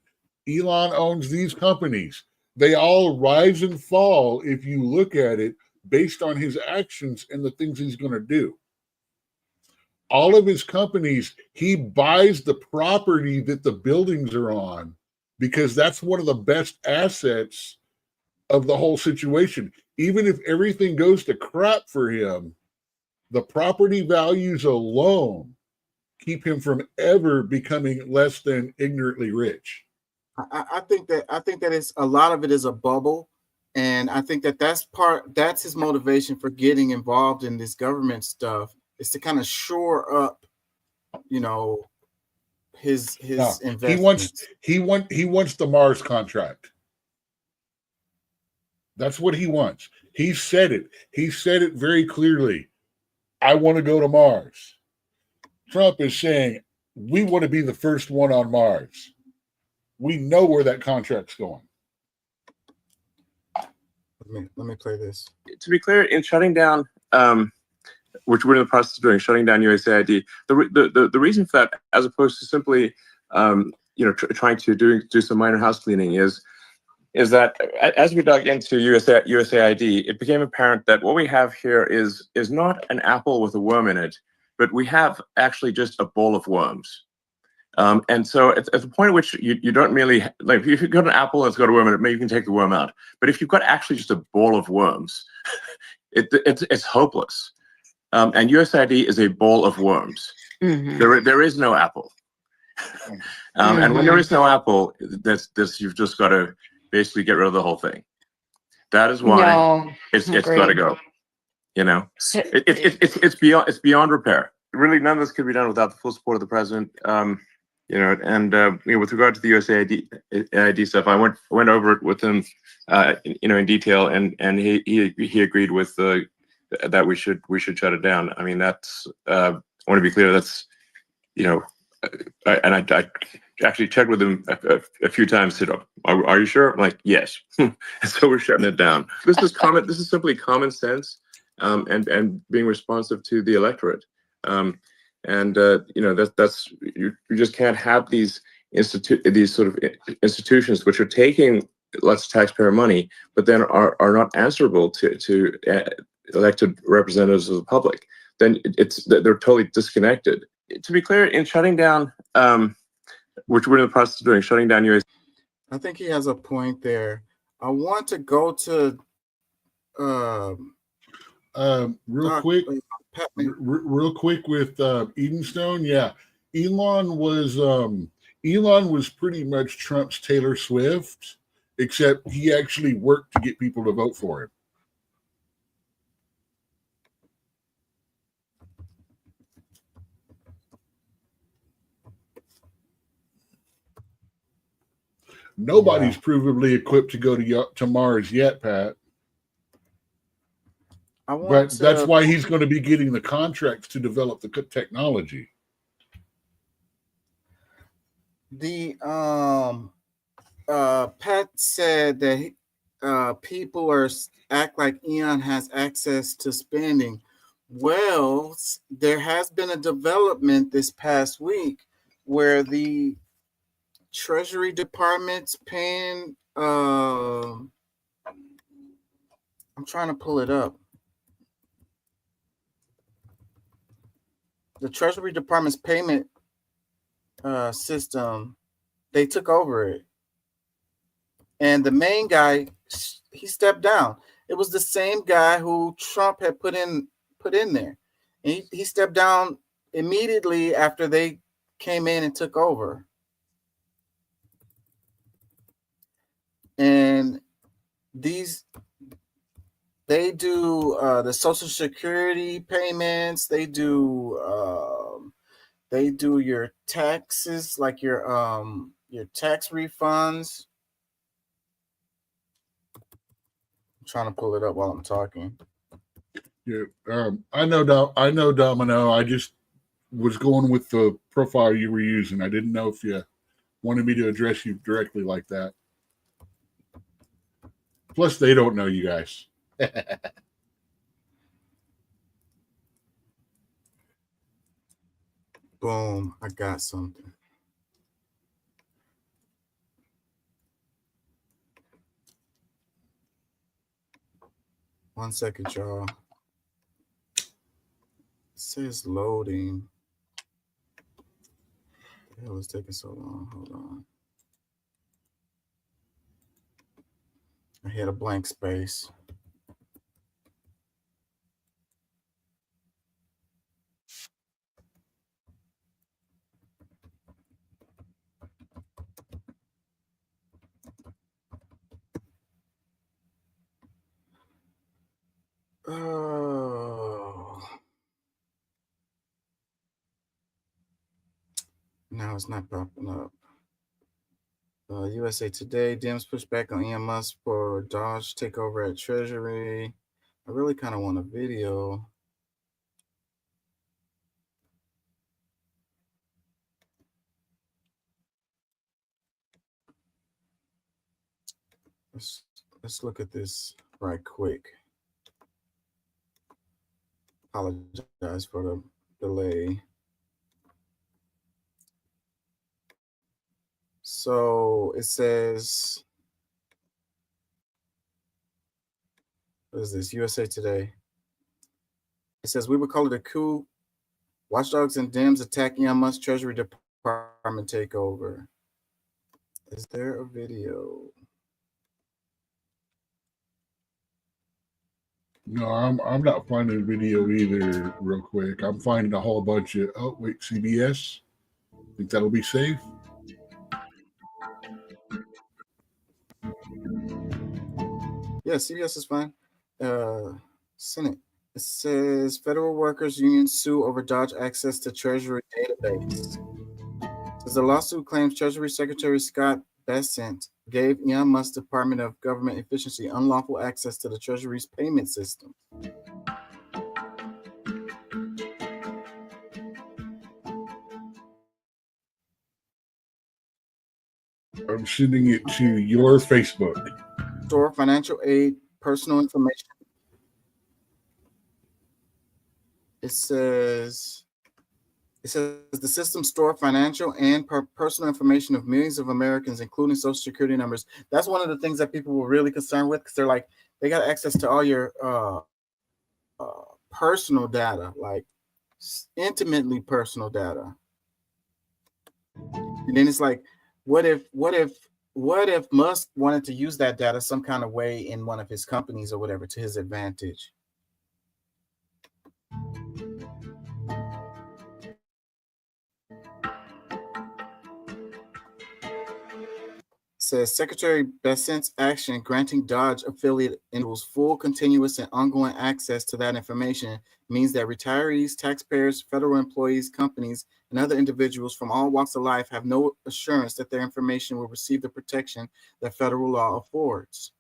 Elon owns these companies. They all rise and fall if you look at it based on his actions and the things he's going to do. All of his companies, he buys the property that the buildings are on because that's one of the best assets of the whole situation. Even if everything goes to crap for him, the property values alone keep him from ever becoming less than ignorantly rich. I think that it's a lot of it is a bubble, and I think that's his motivation for getting involved in this government stuff, is to kind of shore up, his investments. He wants the Mars contract. That's what he wants. He said it. He said it very clearly. I want to go to Mars. Trump is saying, we want to be the first one on Mars. We know where that contract's going. Let me play this. To be clear, in shutting down, which we're in the process of doing, shutting down USAID, the reason for that, as opposed to simply, trying to do some minor house cleaning, is that as we dug into USAID, it became apparent that what we have here is not an apple with a worm in it, but we have actually just a bowl of worms. And so at the point at which you don't merely, like, if you've got an apple and it's got a worm in it, maybe you can take the worm out. But if you've got actually just a bowl of worms, it's hopeless. And USAID is a bowl of worms. Mm-hmm. There is no apple. And when there is no apple, you've just got to basically get rid of the whole thing. That is why it's got to go. It's beyond repair. Really, none of this could be done without the full support of the president. With regard to the USAID stuff, I went over it with him, in detail, and he agreed with that we should shut it down. I mean, that's I want to be clear. That's I actually checked with him a few times. Said, "Are you sure?" I'm like, "Yes." And so we're shutting it down. This is simply common sense, and being responsive to the electorate. That's you just can't have these sort of institutions which are taking lots of taxpayer money, but then are not answerable to elected representatives of the public. Then they're totally disconnected. To be clear, in shutting down, which we're in the process of doing, shutting down US. I think he has a point there. I want to go to real quick with Edenstone. Yeah, Elon was pretty much Trump's Taylor Swift, except he actually worked to get people to vote for him. Nobody's provably equipped to go to Mars yet, Pat. But that's why he's going to be getting the contracts to develop the technology. The Pat said that people act like Elon has access to spending. Well, there has been a development this past week where the Treasury Department's paying. I'm trying to pull it up. The Treasury Department's payment system, they took over it, and the main guy, he stepped down. It was the same guy who Trump had put in there, and he stepped down immediately after they came in and took over. And they do the Social Security payments. They do your taxes, like your tax refunds. I'm trying to pull it up while I'm talking. Yeah, I know Domino. I just was going with the profile you were using. I didn't know if you wanted me to address you directly like that. Plus, they don't know you guys. Boom, I got something. One second, y'all. It says loading. The hell is taking so long? Hold on. I hit a blank space. Oh. Now it's not popping up. USA Today, Dems push back on Elon Musk for Dodge takeover at Treasury. I really kind of want a video. Let's look at this right quick. Apologize for the delay. So it says, what is this? USA Today. It says, we would call it a coup. Watchdogs and Dems attack Elon Musk Treasury Department takeover. Is there a video? No, I'm not finding a video either. Real quick, I'm finding a whole bunch of. Oh wait, CBS. Think that'll be safe? Yeah, CBS is fine. Senate. It says federal workers union sue over Dodge access to Treasury database. It says the lawsuit claims Treasury Secretary Scott Bessent gave Elon Musk's Department of Government Efficiency unlawful access to the Treasury's payment system. I'm sending it to your Facebook. Store financial aid, personal information. It says the system store financial and personal information of millions of Americans, including Social Security numbers. That's one of the things that people were really concerned with, because they're like, they got access to all your personal data, like intimately personal data. And then it's like, what if Musk wanted to use that data some kind of way in one of his companies or whatever to his advantage? Says Secretary Bessent's action granting Dodge affiliate individuals full, continuous, and ongoing access to that information means that retirees, taxpayers, federal employees, companies, and other individuals from all walks of life have no assurance that their information will receive the protection that federal law affords.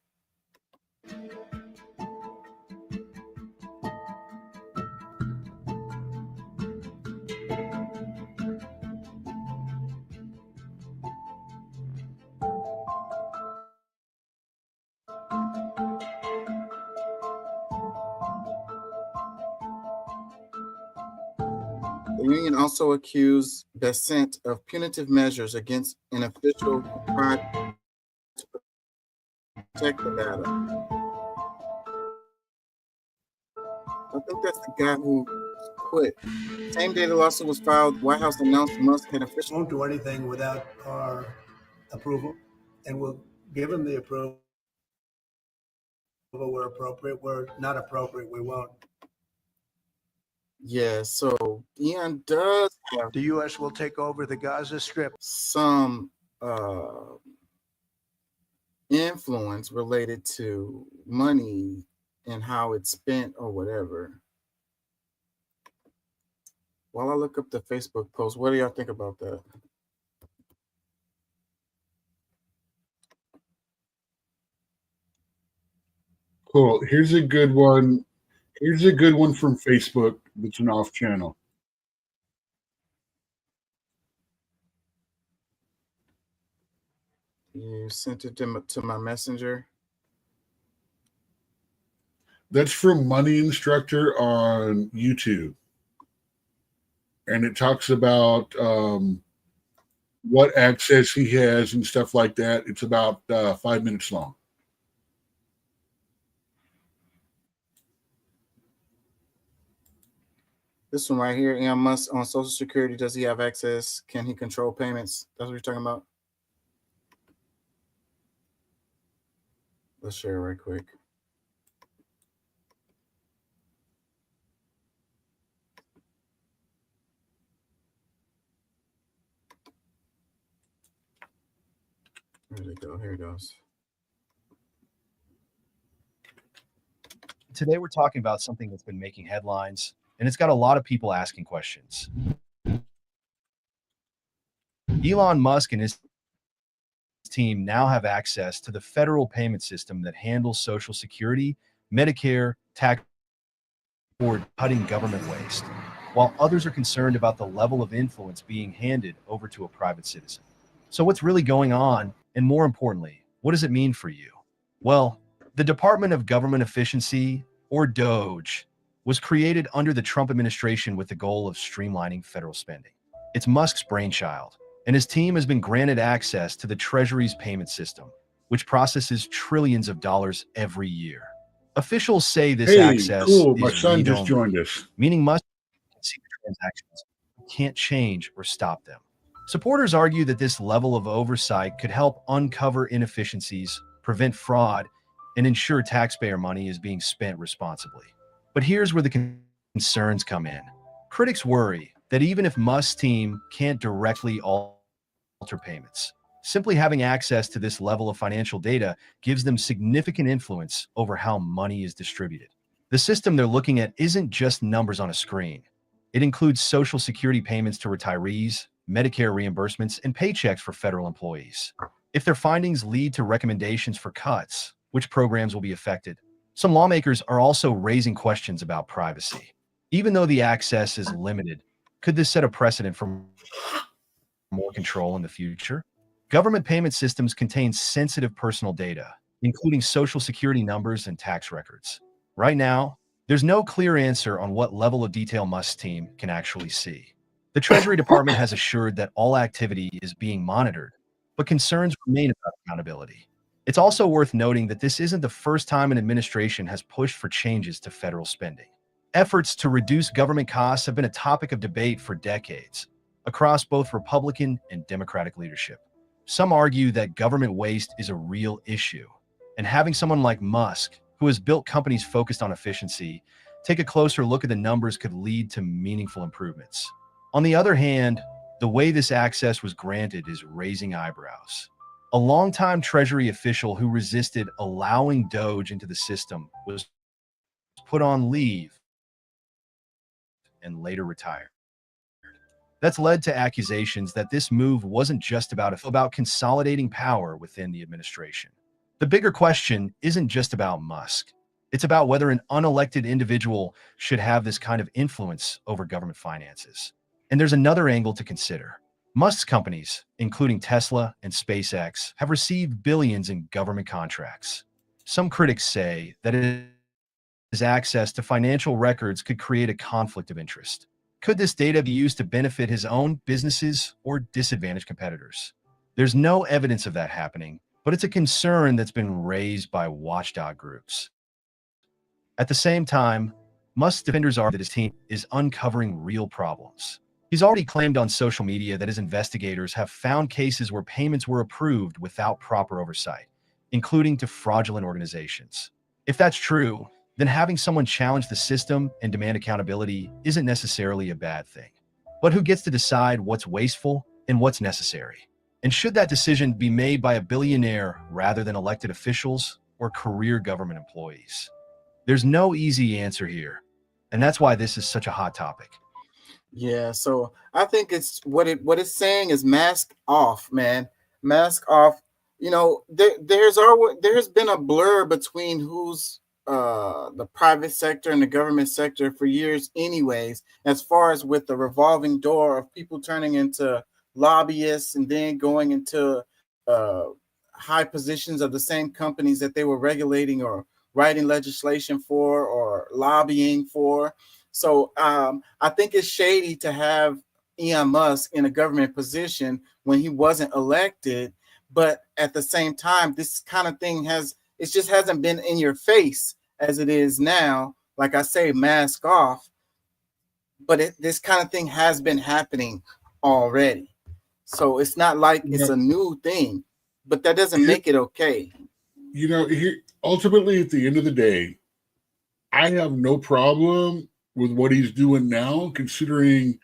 The union also accused Bessent of punitive measures against an official who tried to protect the data. I think that's the guy who quit. Same day the lawsuit was filed, White House announced Musk had officially won't do anything without our approval, and we'll give them the approval where appropriate. Where not appropriate, we won't. Yeah, so Elon does have The U.S. will take over the Gaza Strip. some influence related to money and how it's spent or whatever. While I look up the Facebook post, what do y'all think about that? Cool. Here's a good one. Here's a good one from Facebook that's an off channel. You sent it to my messenger. That's from Money Instructor on YouTube. and it talks about what access he has and stuff like that. It's about 5 minutes long. This one right here, Elon Musk on Social Security. Does he have access? Can he control payments? That's what you're talking about. Let's share it right quick. Where did it go? Here it goes. Today we're talking about something that's been making headlines, and it's got a lot of people asking questions. Elon Musk and his team now have access to the federal payment system that handles Social Security, Medicare, tax, or cutting government waste, while others are concerned about the level of influence being handed over to a private citizen. So what's really going on? And more importantly, what does it mean for you? Well, the Department of Government Efficiency, or DOGE, was created under the Trump administration with the goal of streamlining federal spending. It's Musk's brainchild, and his team has been granted access to the Treasury's payment system, which processes trillions of dollars every year. Officials say this access cool. My is son just read-only, joined us. meaning Musk can see the transactions, can't change or stop them. Supporters argue that this level of oversight could help uncover inefficiencies, prevent fraud, and ensure taxpayer money is being spent responsibly. But here's where the concerns come in. Critics worry that even if Musk's team can't directly alter payments, simply having access to this level of financial data gives them significant influence over how money is distributed. The system they're looking at isn't just numbers on a screen. It includes Social Security payments to retirees, Medicare reimbursements, and paychecks for federal employees. If their findings lead to recommendations for cuts, which programs will be affected? Some lawmakers are also raising questions about privacy. Even though the access is limited, could this set a precedent for more control in the future? Government payment systems contain sensitive personal data, including Social Security numbers and tax records. Right now, there's no clear answer on what level of detail Musk's team can actually see. The Treasury Department has assured that all activity is being monitored, but concerns remain about accountability. It's also worth noting that this isn't the first time an administration has pushed for changes to federal spending. Efforts to reduce government costs have been a topic of debate for decades across both Republican and Democratic leadership. Some argue that government waste is a real issue, and having someone like Musk, who has built companies focused on efficiency, take a closer look at the numbers could lead to meaningful improvements. On the other hand, the way this access was granted is raising eyebrows. A longtime Treasury official who resisted allowing DOGE into the system was put on leave and later retired. That's led to accusations that this move wasn't just about consolidating power within the administration. The bigger question isn't just about Musk. It's about whether an unelected individual should have this kind of influence over government finances. And there's another angle to consider. Musk's companies, including Tesla and SpaceX, have received billions in government contracts. Some critics say that his access to financial records could create a conflict of interest. Could this data be used to benefit his own businesses or disadvantage competitors? There's no evidence of that happening, but it's a concern that's been raised by watchdog groups. At the same time, Musk's defenders argue that his team is uncovering real problems. He's already claimed on social media that his investigators have found cases where payments were approved without proper oversight, including to fraudulent organizations. If that's true, then having someone challenge the system and demand accountability isn't necessarily a bad thing. But who gets to decide what's wasteful and what's necessary? And should that decision be made by a billionaire rather than elected officials or career government employees? There's no easy answer here, and that's why this is such a hot topic. Yeah, so I think it's what it's saying is mask off, man. Mask off. You know, there's been a blur between who's the private sector and the government sector for years anyways, as far as with the revolving door of people turning into lobbyists and then going into high positions of the same companies that they were regulating or writing legislation for or lobbying for. So I think it's shady to have Elon Musk in a government position when he wasn't elected. But at the same time, this kind of thing it just hasn't been in your face as it is now. Like I say, mask off. But this kind of thing has been happening already. So it's not like it's a new thing, but that doesn't make it okay. You know, here ultimately at the end of the day, I have no problem with what he's doing now, considering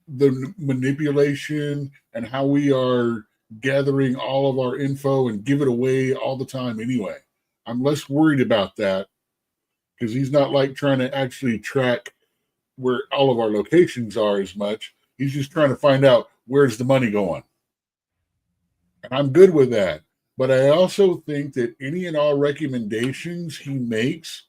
the manipulation and how we are gathering all of our info and give it away all the time anyway. I'm less worried about that because he's not like trying to actually track where all of our locations are as much. He's just trying to find out where's the money going. And I'm good with that. But I also think that any and all recommendations he makes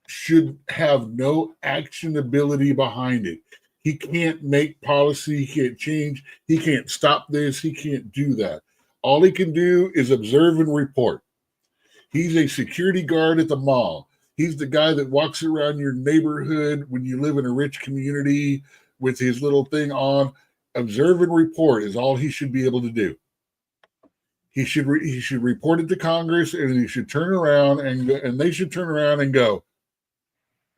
should have no actionability behind it. He can't make policy, he can't change, he can't stop this, he can't do that. All he can do is observe and report. He's a security guard at the mall. He's the guy that walks around your neighborhood when you live in a rich community with his little thing on. Observe and report is all he should be able to do. He should report it to Congress, and he should turn around and they should turn around and go.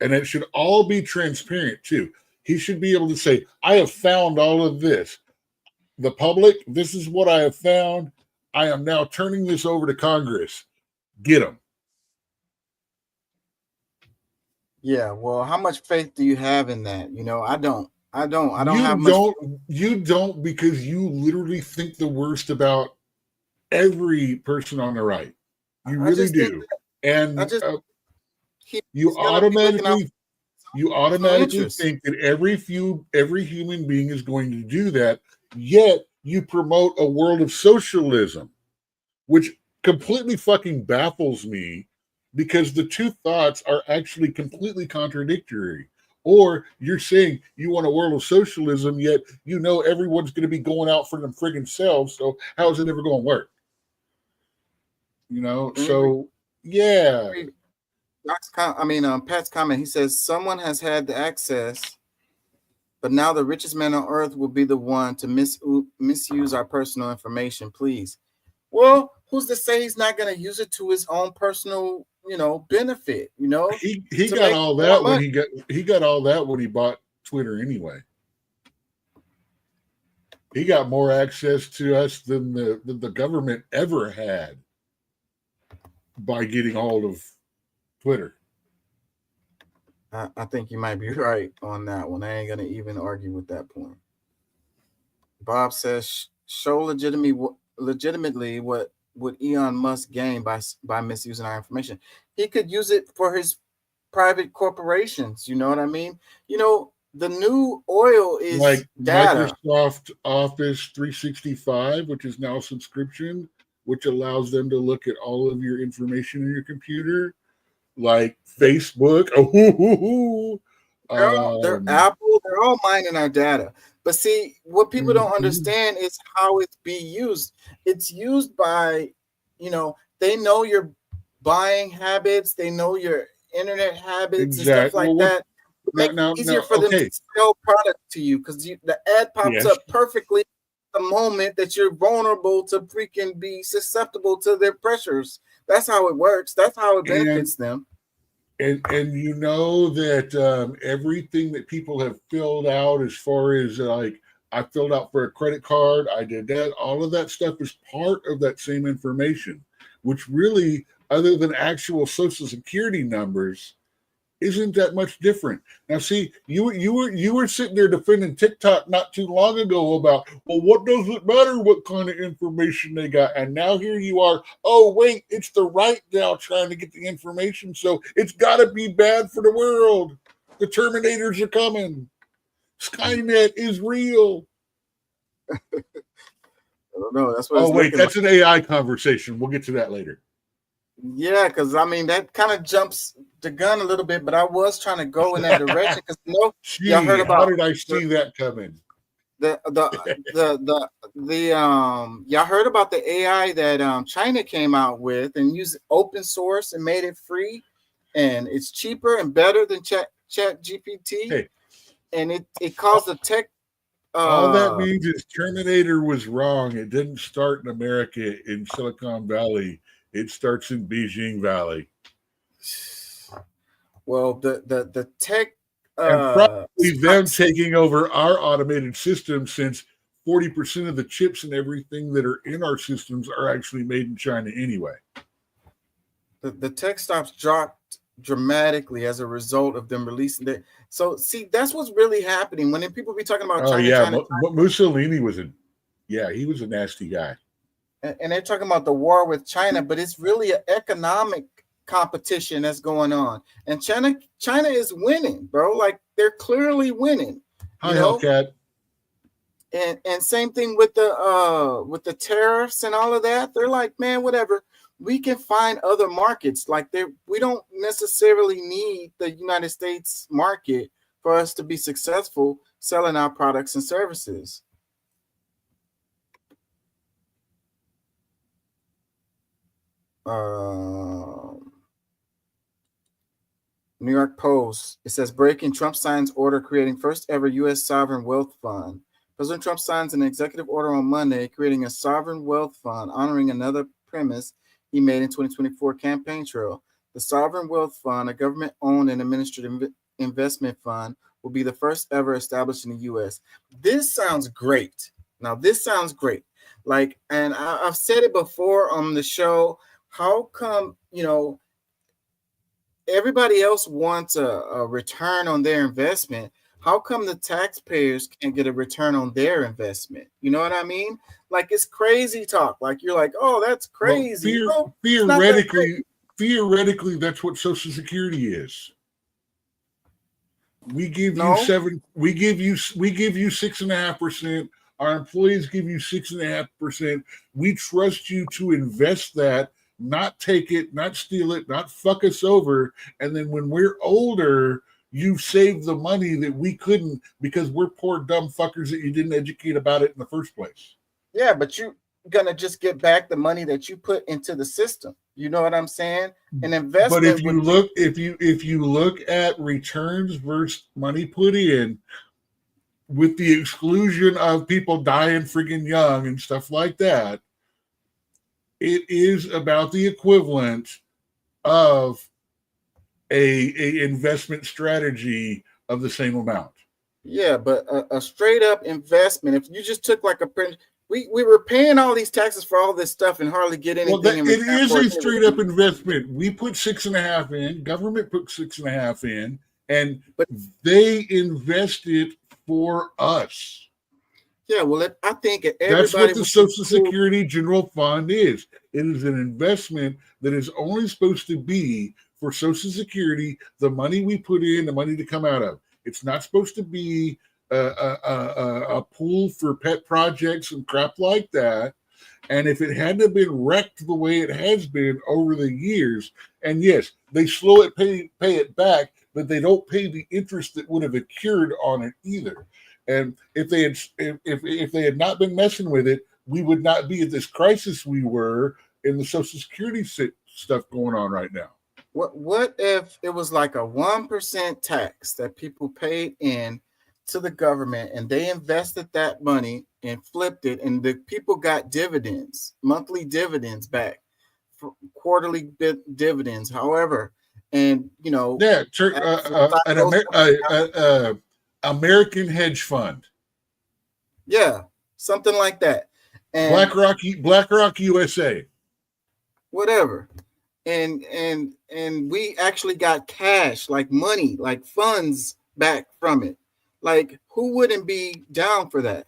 And it should all be transparent too. He should be able to say, I have found all of this. The public, this is what I have found. I am now turning this over to Congress. Get them. Yeah, well, how much faith do you have in that? You know, I don't You have much. You don't, because you literally think the worst about every person on the right. You really do. And you automatically think that every human being is going to do that, yet you promote a world of socialism, which completely fucking baffles me, because the two thoughts are actually completely contradictory. Or you're saying you want a world of socialism, yet you know everyone's going to be going out for them friggin' selves, so how is it ever going to work? You know, so yeah. Pat's comment, he says, someone has had the access, but now the richest man on earth will be the one to misuse our personal information, please. Well, who's to say he's not going to use it to his own personal, benefit? He got all that when he got all that when he bought Twitter anyway. He got more access to us than the government ever had by getting hold of Twitter. I think you might be right on that one. I ain't gonna even argue with that point. Bob says, show legitimately what would Elon Musk gain by misusing our information. He could use it for his private corporations. You know what I mean? The new oil is like data. Microsoft Office 365, which is now a subscription, which allows them to look at all of your information in your computer, like Facebook. They're Apple. They're all mining our data. But see, what people don't understand is how it's being used. It's used by, they know your buying habits. They know your internet habits and stuff like that. It makes it easier for them to sell product to you, because the ad pops up perfectly the moment that you're vulnerable to freaking be susceptible to their pressures. That's how it works. That's how it benefits them. And you know that everything that people have filled out, as far as like, I filled out for a credit card, I did that, all of that stuff is part of that same information, which really, other than actual social security numbers, isn't that much different. Now, see, you were sitting there defending TikTok not too long ago about, well, what does it matter what kind of information they got? And now here you are. Oh, wait, it's the right now trying to get the information, so it's got to be bad for the world. The Terminators are coming. Skynet is real. I don't know. That's what. Oh, wait, that's an AI conversation. We'll get to that later. Yeah, because that kind of jumps the gun a little bit, but I was trying to go in that direction because y'all heard about. How did I see that coming? Y'all heard about the AI that China came out with and used open source and made it free, and it's cheaper and better than Chat GPT, Hey. and it caused the tech. All that means is Terminator was wrong. It didn't start in America in Silicon Valley. It starts in Beijing Valley. Well, the tech and probably them taking over our automated system, since 40% of the chips and everything that are in our systems are actually made in China anyway. The tech stocks dropped dramatically as a result of them releasing it. So see, that's what's really happening when people be talking about China. China, Mussolini was he was a nasty guy. And they're talking about the war with China, but it's really an economic competition that's going on. And China is winning, bro. Like, they're clearly winning. Hi, Hellcat. And same thing with the tariffs and all of that. They're like, man, whatever. We can find other markets. Like, we don't necessarily need the United States market for us to be successful selling our products and services. New York Post. It says, breaking: Trump signs order creating first ever U.S. sovereign wealth fund. President Trump signs an executive order on Monday creating a sovereign wealth fund, honoring another premise he made in 2024 campaign trail. The Sovereign Wealth Fund, a government-owned and administered investment fund, will be the first ever established in the U.S. This sounds great. Now, this sounds great. Like, and I've said it before on the show. How come, everybody else wants a return on their investment? How come the taxpayers can't get a return on their investment? You know what I mean? Like, it's crazy talk. Like, you're like, oh, that's crazy. Well, theoretically, that's what Social Security is. We give you 6.5%. Our employees give you 6.5%. We trust you to invest that, not take it, not steal it, not fuck us over. And then when we're older, you saved the money that we couldn't because we're poor dumb fuckers that you didn't educate about it in the first place. Yeah, but you're gonna just get back the money that you put into the system. You know what I'm saying? An investment. But if you look at returns versus money put in, with the exclusion of people dying friggin' young and stuff like that, it is about the equivalent of a investment strategy of the same amount. Yeah, but a straight up investment, if you just took like we were paying all these taxes for all this stuff and hardly get anything. It is a straight up investment. We put 6.5 in, government put 6.5 in, and they invested for us. Yeah, well, I think that's what the Social Security General Fund is. It is an investment that is only supposed to be for Social Security, the money we put in, the money to come out of. It's not supposed to be a pool for pet projects and crap like that. And if it hadn't been wrecked the way it has been over the years, and yes, they slow it, pay it back, but they don't pay the interest that would have accrued on it either. And if they had not been messing with it, we would not be at this crisis we were in the Social Security stuff going on right now. What if it was like a 1% tax that people paid in to the government and they invested that money and flipped it, and the people got dividends, monthly dividends back, quarterly dividends, however, and American hedge fund. Yeah, something like that. And BlackRock USA. Whatever. And we actually got cash, like money, like funds back from it. Like, who wouldn't be down for that?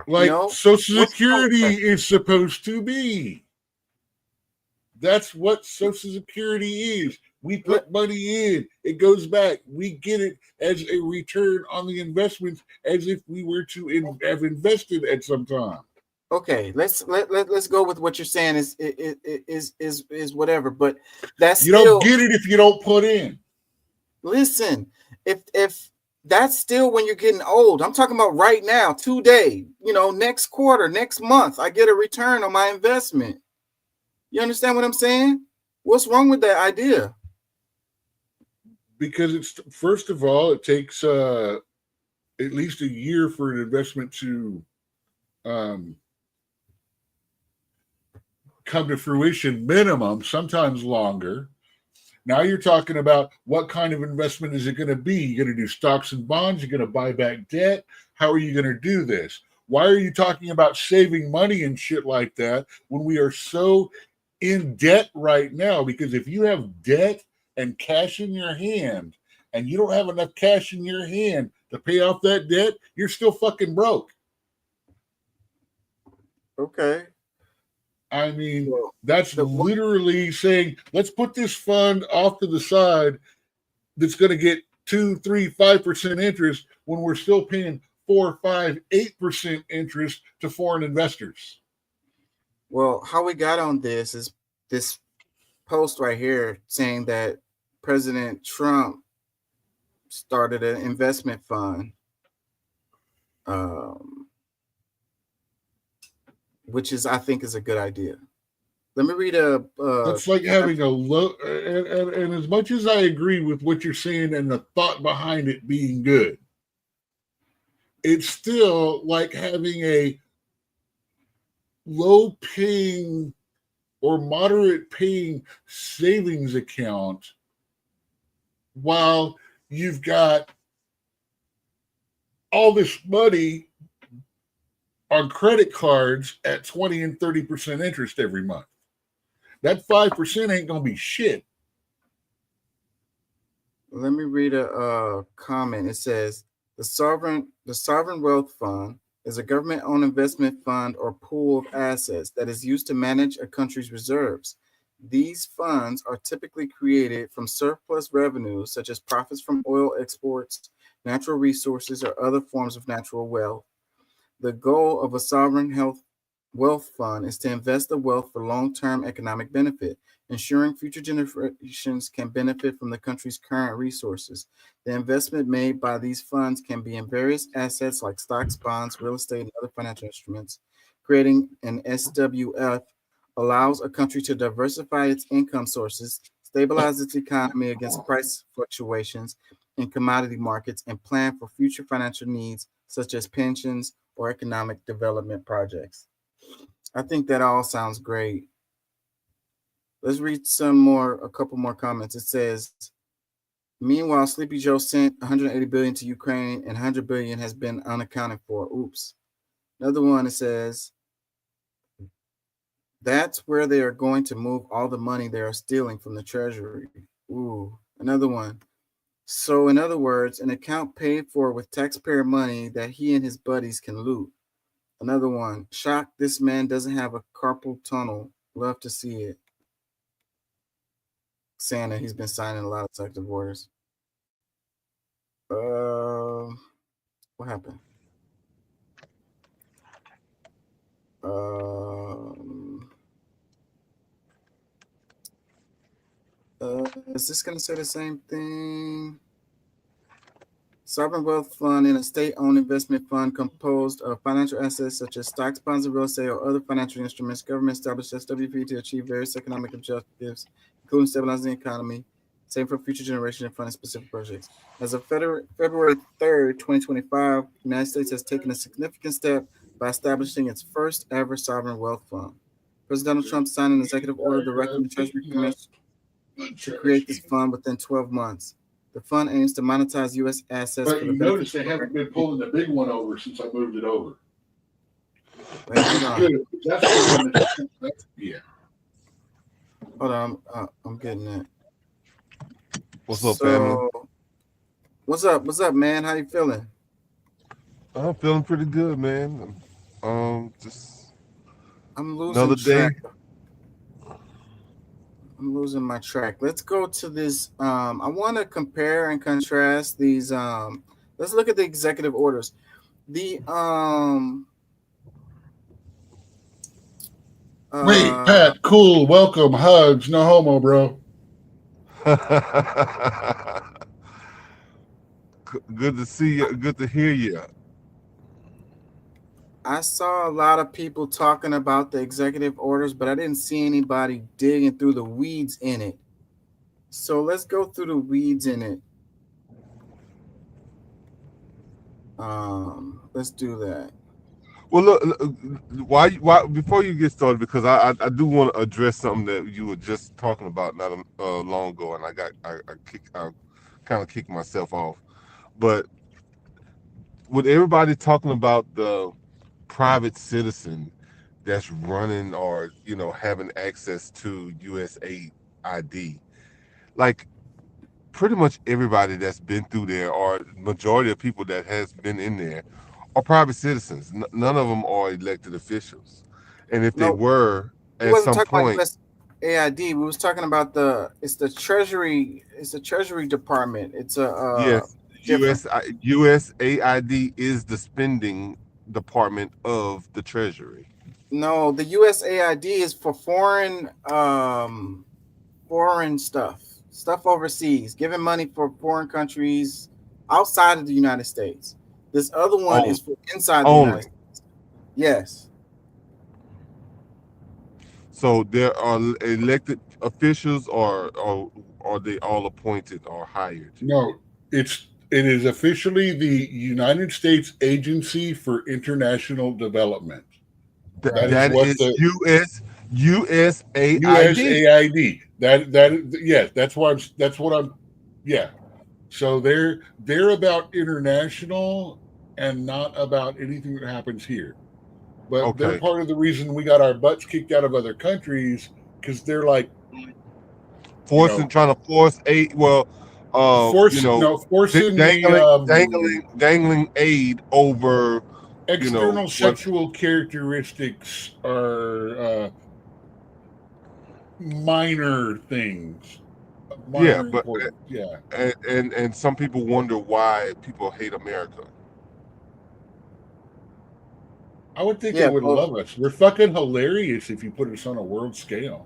Like, Social Security is supposed to be. That's what Social Security is. We put money in, it goes back. We get it as a return on the investments, as if we were to have invested at some time. Okay, let's go with what you're saying is whatever, but that's you don't get it if you don't put in. Listen, if that's still when you're getting old. I'm talking about right now, today, next quarter, next month, I get a return on my investment. You understand what I'm saying? What's wrong with that idea? Because it's first of all, it takes at least a year for an investment to come to fruition, minimum, sometimes longer. Now you're talking about what kind of investment is it going to be? You're going to do stocks and bonds? You're going to buy back debt? How are you going to do this? Why are you talking about saving money and shit like that when we are so in debt right now? Because if you have debt and cash in your hand and you don't have enough cash in your hand to pay off that debt, you're still fucking broke. Okay. I mean, that's literally saying, let's put this fund off to the side that's going to get 2, 3, 5% interest when we're still paying 4, 5, 8% interest to foreign investors. Well, how we got on this is this post right here saying that President Trump started an investment fund, which is, I think, is a good idea. Let me read a. It's like having a low, and as much as I agree with what you're saying and the thought behind it being good, it's still like having a low paying or moderate paying savings account while you've got all this money on credit cards at 20 and 30% interest every month. That 5% ain't gonna be shit. Let me read a comment. It says the sovereign wealth fund is a government-owned investment fund or pool of assets that is used to manage a country's reserves. These funds are typically created from surplus revenues, such as profits from oil exports, natural resources, or other forms of natural wealth. The goal of a sovereign wealth fund is to invest the wealth for long-term economic benefit, ensuring future generations can benefit from the country's current resources. The investment made by these funds can be in various assets like stocks, bonds, real estate, and other financial instruments. Creating an SWF allows a country to diversify its income sources, stabilize its economy against price fluctuations in commodity markets, and plan for future financial needs such as pensions or economic development projects. I think that all sounds great. Let's read a couple more comments. It says, meanwhile, Sleepy Joe sent $180 billion to Ukraine and $100 billion has been unaccounted for. Oops. Another one, it says, that's where they are going to move all the money they are stealing from the treasury. Ooh. Another one. So in other words, an account paid for with taxpayer money that he and his buddies can loot. Another one. Shocked this man doesn't have a carpal tunnel. Love to see it. Saying that he's been signing a lot of executive orders. What happened? Is this going to say the same thing? Sovereign wealth fund in a state-owned investment fund composed of financial assets such as stocks, bonds, and real estate or other financial instruments. Government established SWP to achieve various economic objectives, including stabilizing the economy, saving for future generations, and funding specific projects. As of February 3rd, 2025, the United States has taken a significant step by establishing its first ever sovereign wealth fund. President Donald Trump signed an executive order directing the Treasury Commission to create this fund within 12 months. The fund aims to monetize U.S. assets. But you notice they haven't been pulling the big one over since I moved it over. Yeah. Hold on, I'm getting that. What's up, family? What's up, man? How you feeling? I'm feeling pretty good, man. I'm losing another day. I'm losing my track. Let's go to this. I want to compare and contrast these. Let's look at the executive orders. Wait, Pat, cool, welcome, hugs, no homo, bro. Good to see you. Good to hear you. I saw a lot of people talking about the executive orders, but I didn't see anybody digging through the weeds in it. So let's go through the weeds in it. Let's do that. Well, look, why before you get started, because I do want to address something that you were just talking about not long ago, and I kind of kicked myself off. But with everybody talking about the private citizen that's running or having access to USAID, like pretty much everybody that's been through there, or majority of people that has been in there, are private citizens. None of them are elected officials, and if they No, were we at wasn't some talking point, about USAID. We was talking about the Treasury. It's the Treasury Department. It's a yes, different. USAID is the spending department of the Treasury. No, the USAID is for foreign stuff overseas, giving money for foreign countries outside of the United States. This other one is for inside the United States. Yes. So there are elected officials, or are they all appointed or hired? No, it is officially the United States Agency for International Development. That is USAID. USAID. Yes, that's what I'm. Yeah. So they're about international and not about anything that happens here. But they're part of the reason we got our butts kicked out of other countries, because they're like trying to force aid. Well, forcing dangling aid over external sexual characteristics are minor things. And some people wonder why people hate America. I would think they would love us. We're fucking hilarious if you put us on a world scale.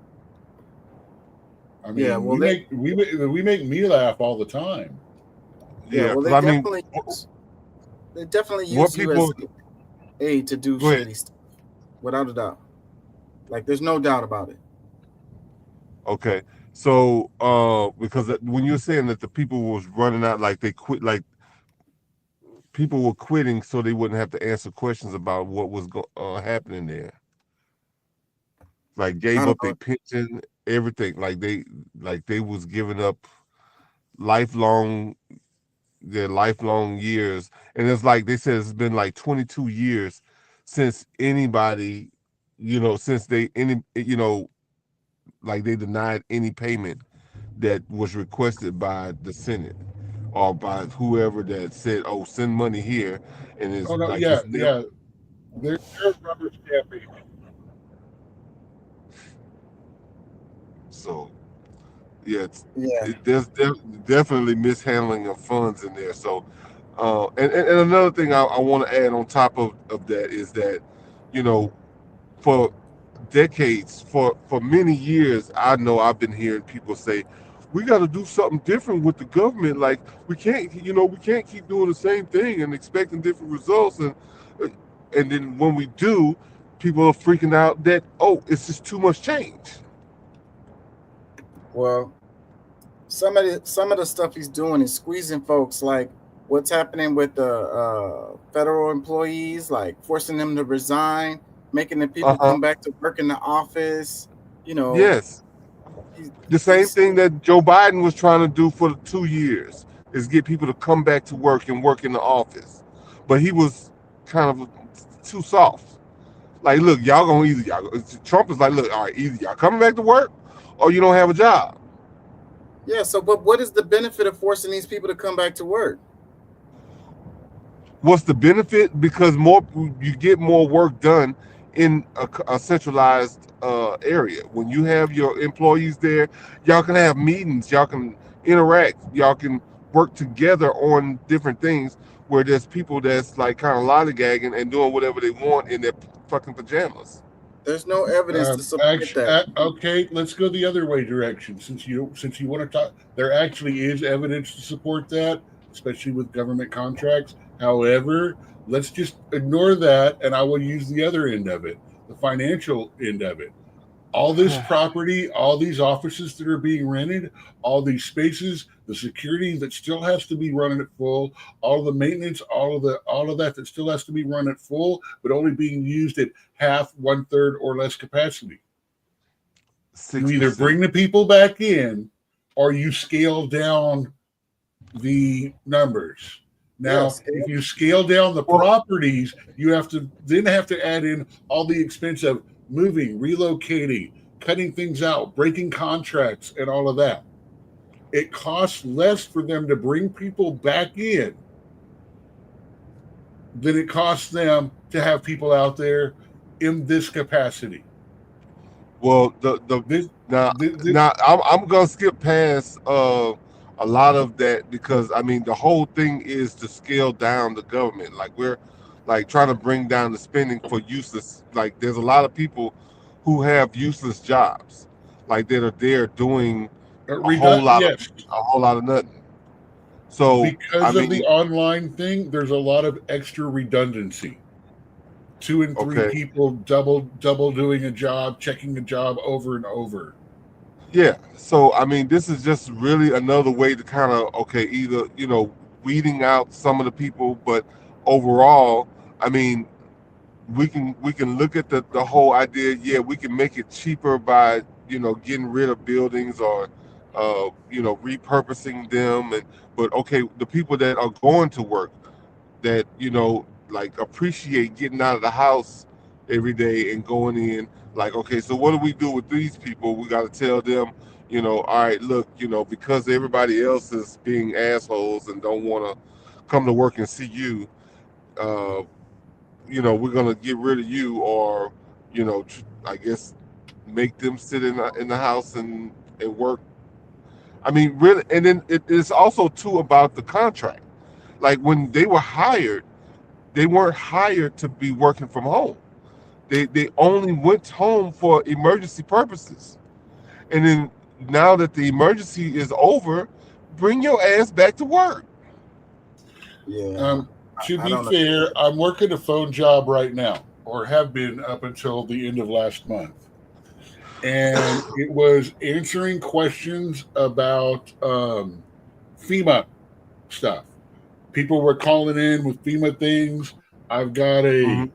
I mean, we make me laugh all the time. Yeah, well, they definitely use USAID to do shitty stuff, without a doubt. Like, there's no doubt about it. Okay, so because when you're saying that the people was running out, like they quit, like people were quitting so they wouldn't have to answer questions about what was happening there. Like gave up their pension, everything. Like they was giving up their lifelong years, and it's like they said it's been like 22 years since anybody, since they like they denied any payment that was requested by the Senate or by whoever that said, "Oh, send money here," and it's they're rubber stamping. So, there's definitely mishandling of funds in there. So, and another thing I want to add on top of that is that, for decades, for many years, I know I've been hearing people say, we got to do something different with the government. Like we can't keep doing the same thing and expecting different results. And then when we do, people are freaking out that, it's just too much change. Well, some of the stuff he's doing is squeezing folks, like what's happening with the federal employees, like forcing them to resign, making the people come back to work in the office. Yes. The same thing that Joe Biden was trying to do for 2 years is get people to come back to work and work in the office. But he was kind of too soft. Like, look, Trump is like, look, all right, either y'all coming back to work or you don't have a job. Yeah, so but what is the benefit of forcing these people to come back to work? What's the benefit? Because you get more work done in a centralized area. When you have your employees there, y'all can have meetings, y'all can interact, y'all can work together on different things, where there's people that's like kind of lollygagging and doing whatever they want in their fucking pajamas. There's no evidence to support that. Okay, let's go the other way direction. Since you want to talk, there actually is evidence to support that, especially with government contracts. However, let's just ignore that, and I will use the other end of it, the financial end of it. all this property, all these offices that are being rented, all these spaces, the security that still has to be running at full, all the maintenance, all of that still has to be run at full, but only being used at half, 1/3, or less capacity. You either bring the people back in or you scale down the numbers. Now, if you scale down the properties, you have to add in all the expense of moving, relocating, cutting things out, breaking contracts, and all of that. It costs less for them to bring people back in than it costs them to have people out there in this capacity. Well, now I'm gonna skip past a lot of that because I mean the whole thing is to scale down the government. Like we're like trying to bring down the spending for useless. Like there's a lot of people who have useless jobs, like that are there doing a whole lot of nothing. So because of the online thing, there's a lot of extra redundancy. 2 and 3 people double doing a job, checking a job over and over. Yeah. So I mean, this is just really another way to kind of either weeding out some of the people, but overall, I mean, we can look at the whole idea. Yeah, we can make it cheaper by getting rid of buildings or repurposing them, but the people that are going to work that like appreciate getting out of the house every day and going in, like, okay, so what do we do with these people? We got to tell them, all right, look, because everybody else is being assholes and don't want to come to work and see you, we're gonna get rid of you, or I guess make them sit in the house and work. I mean, really, and then it's also too about the contract. Like when they were hired, they weren't hired to be working from home. They only went home for emergency purposes. And then now that the emergency is over, bring your ass back to work. Yeah. To be fair, I'm working a phone job right now, or have been up until the end of last month. And it was answering questions about FEMA stuff. People were calling in with FEMA things. I've got a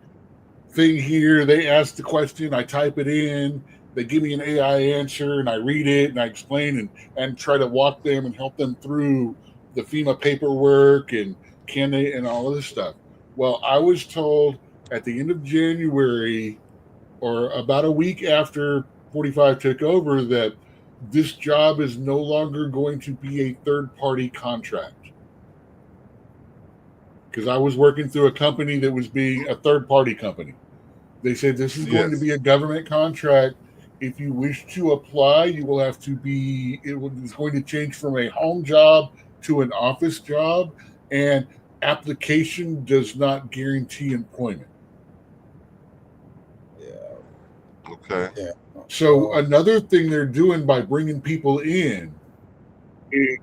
thing here. They ask the question, I type it in, they give me an AI answer, and I read it, and I explain and try to walk them and help them through the FEMA paperwork and all of this stuff. Well, I was told at the end of January, or about a week after 45 took over, that this job is no longer going to be a third-party contract. Because I was working through a company that was being a third-party company. They said this is going to be a government contract. If you wish to apply, you will have to be, it's going to change from a home job to an office job, and application does not guarantee employment. Okay. Yeah. So another thing they're doing by bringing people in is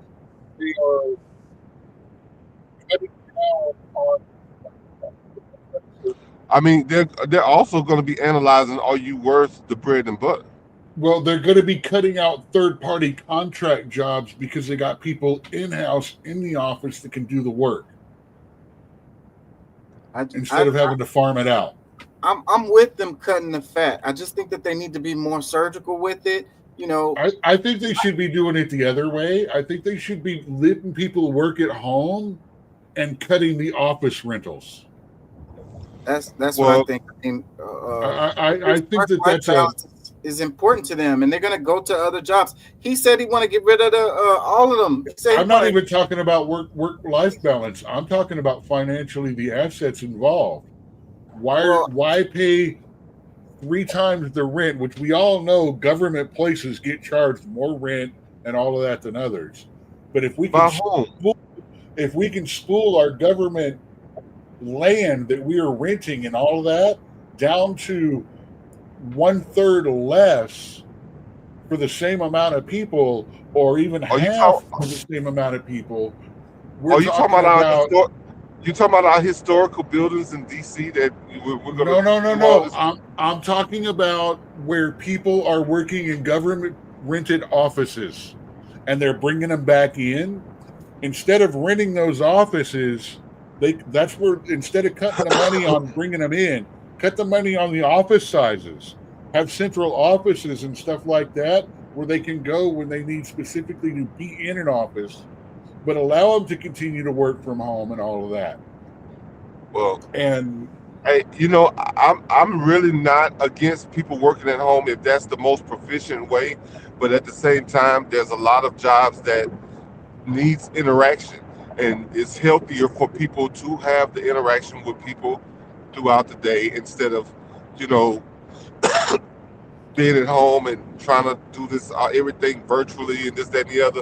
they are cutting down on. I mean, they're also going to be analyzing, are you worth the bread and butter? Well, they're going to be cutting out third-party contract jobs because they got people in-house in the office that can do the work instead of having to farm it out. I'm with them cutting the fat. I just think that they need to be more surgical with it. I think they should be doing it the other way. I think they should be letting people work at home and cutting the office rentals. That's what I think. I think that's is important to them, and they're going to go to other jobs. He said he want to get rid of all of them. I'm not even talking about work-life balance. I'm talking about financially the assets involved. Why pay 3 times the rent, which we all know government places get charged more rent and all of that than others. But if we can spool our government land that we are renting and all of that down to 1/3 less for the same amount of people, or even half for the same amount of people, Are you talking about You talking about our historical buildings in DC that we're gonna No. I'm talking about where people are working in government rented offices, and they're bringing them back in. Instead of renting those offices, that's where, instead of cutting the money on bringing them in, cut the money on the office sizes. Have central offices and stuff like that where they can go when they need specifically to be in an office, but allow them to continue to work from home and all of that. Well, and hey, I'm really not against people working at home if that's the most proficient way, but at the same time, there's a lot of jobs that needs interaction, and it's healthier for people to have the interaction with people throughout the day instead of, being at home and trying to do this everything virtually and this, that, and the other.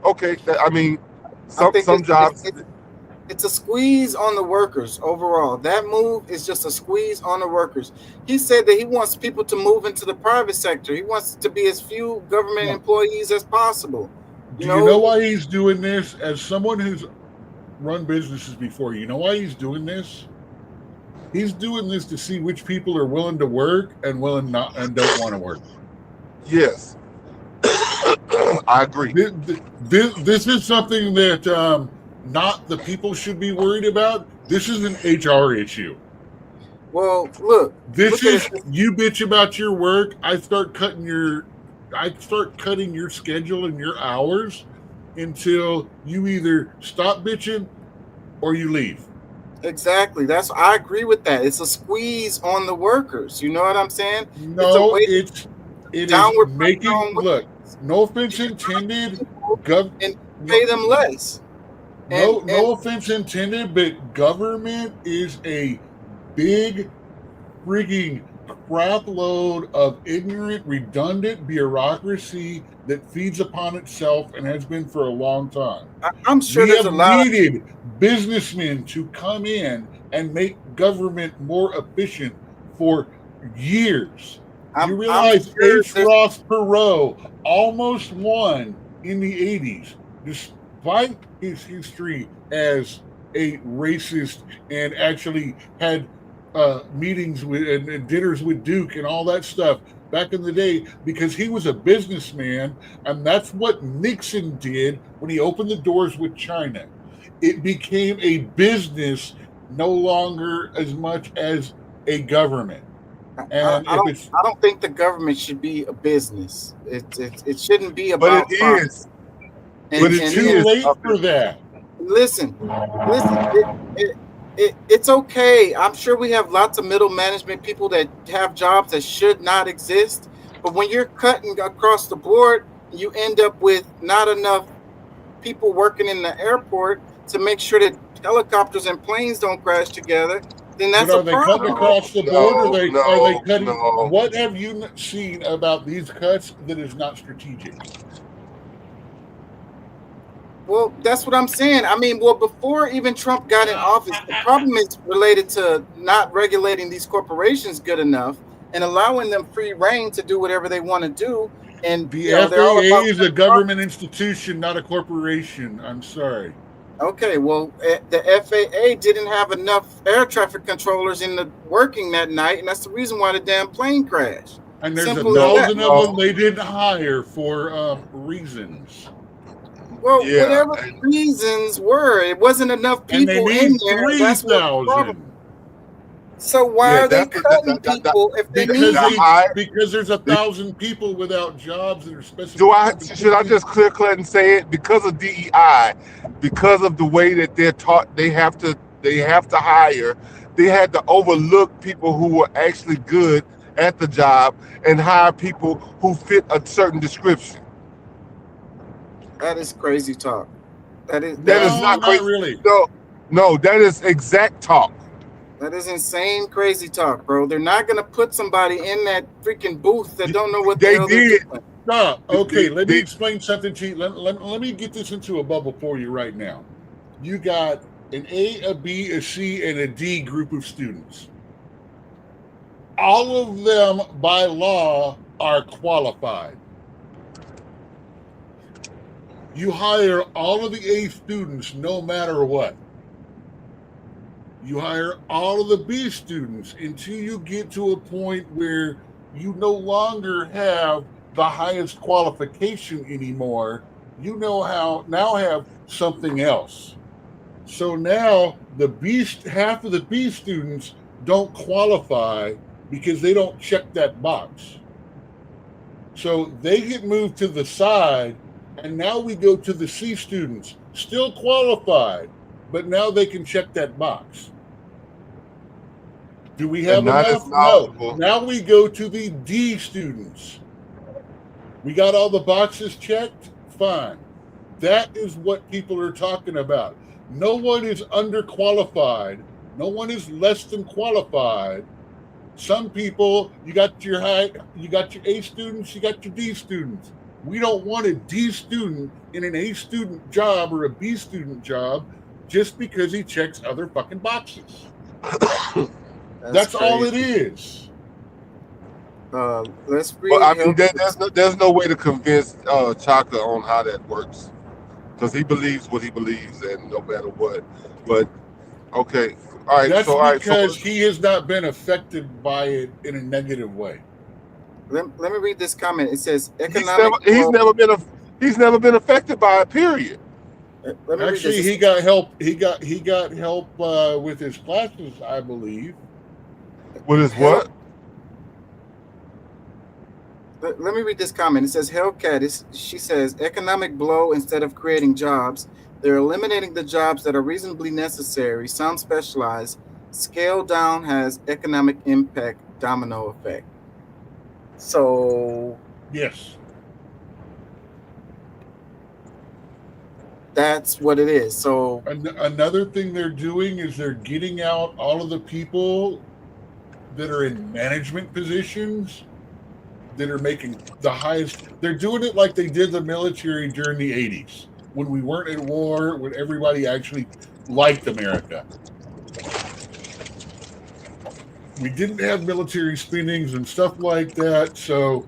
Okay, some jobs. It's a squeeze on the workers overall. That move is just a squeeze on the workers. He said that he wants people to move into the private sector. He wants to be as few government employees as possible. Do you know why he's doing this? As someone who's run businesses before, you know why he's doing this? He's doing this to see which people are willing to work and don't want to work. Yes, I agree. This is something that not the people should be worried about. This is an HR issue. Well, look. You bitch about your work. I start cutting your schedule and your hours until you either stop bitching or you leave. Exactly. I agree with that. It's a squeeze on the workers. You know what I'm saying? No, it is making, look, no offense intended, and pay them less. No offense intended, but government is a big frigging crap load of ignorant, redundant bureaucracy that feeds upon itself and has been for a long time. I'm sure we have needed businessmen to come in and make government more efficient for years. You realize H. Ross Perot almost won in the 80s, despite his history as a racist and actually had meetings with and dinners with Duke and all that stuff back in the day, because he was a businessman, and that's what Nixon did when he opened the doors with China. It became a business, no longer as much as a government. And I don't think the government should be a business. It shouldn't be about. But it is. But it's too late for that. Listen. It's okay. I'm sure we have lots of middle management people that have jobs that should not exist. But when you're cutting across the board, you end up with not enough people working in the airport to make sure that helicopters and planes don't crash together. Then that's a problem. Are they cutting across the board? Are they cutting? What have you seen about these cuts that is not strategic? Well, that's what I'm saying. I mean, before even Trump got in office, the problem is related to not regulating these corporations good enough and allowing them free reign to do whatever they want to do. And the FAA is a government institution, not a corporation. I'm sorry. Okay, well, the FAA didn't have enough air traffic controllers working that night, and that's the reason why the damn plane crashed. And there's 1,000 of them they didn't hire for reasons. Well, whatever the reasons were, it wasn't enough people in there. 3,000. So why are they cutting people if they need? Because there's 1,000 people without jobs that are specific. Should I just clear cut and say it? Because of DEI, because of the way that they're taught, they have to hire. They had to overlook people who were actually good at the job and hire people who fit a certain description. That is crazy talk. That is not crazy. Really. No, that is exact talk. That is insane crazy talk, bro. They're not gonna put somebody in that freaking booth that don't know what the hell they're doing. Stop. Okay, let me explain something to you. Let me get this into a bubble for you right now. You got an A, a B, a C, and a D group of students. All of them, by law, are qualified. You hire all of the A students no matter what. You hire all of the B students until you get to a point where you no longer have the highest qualification anymore. You now have something else. So now half of the B students don't qualify because they don't check that box. So they get moved to the side, and now we go to the C students, still qualified, but now they can check that box. Do we have enough? No. Now we go to the D students. We got all the boxes checked? Fine. That is what people are talking about. No one is underqualified. No one is less than qualified. Some people, you got your A students, you got your D students. We don't want a D student in an A student job or a B student job just because he checks other fucking boxes. That's all it is. Let's read. Well, I mean, there's no way to convince Chaka on how that works, because he believes what he believes, and no matter what. But okay, all right. That's so because he has not been affected by it in a negative way. Let me read this comment. It says he's never been affected by it. Period. Actually, he got help. He got help with his classes, I believe. With his what? Let me read this comment. It says, Hellcat, she says, economic blow instead of creating jobs. They're eliminating the jobs that are reasonably necessary, some specialized. Scale down has economic impact, domino effect. So, yes. That's what it is. So another thing they're doing is they're getting out all of the people that are in management positions that are making the highest. They're doing it like they did the military during the 80s when we weren't at war, when everybody actually liked America. We didn't have military spendings and stuff like that, so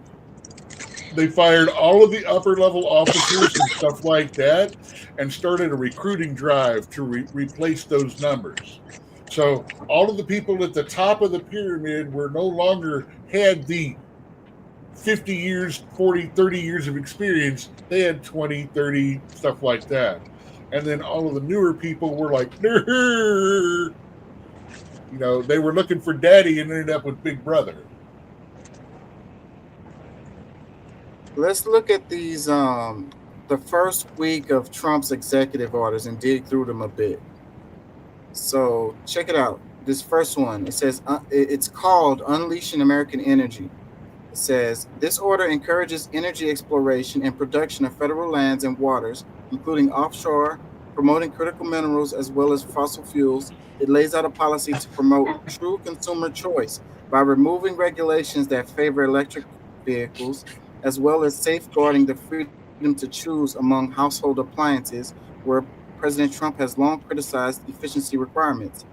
they fired all of the upper level officers and stuff like that and started a recruiting drive to replace those numbers. So all of the people at the top of the pyramid were no longer had the 50 years, 40, 30 years of experience. They had 20, 30, stuff like that. And then all of the newer people were like, you know, they were looking for daddy and ended up with Big Brother. Let's look at these, the first week of Trump's executive orders and dig through them a bit. So check it out. This first one, it says, it's called Unleashing American Energy. It says, this order encourages energy exploration and production of federal lands and waters, including offshore, promoting critical minerals as well as fossil fuels. It lays out a policy to promote true consumer choice by removing regulations that favor electric vehicles, as well as safeguarding the freedom to choose among household appliances, where President Trump has long criticized efficiency requirements.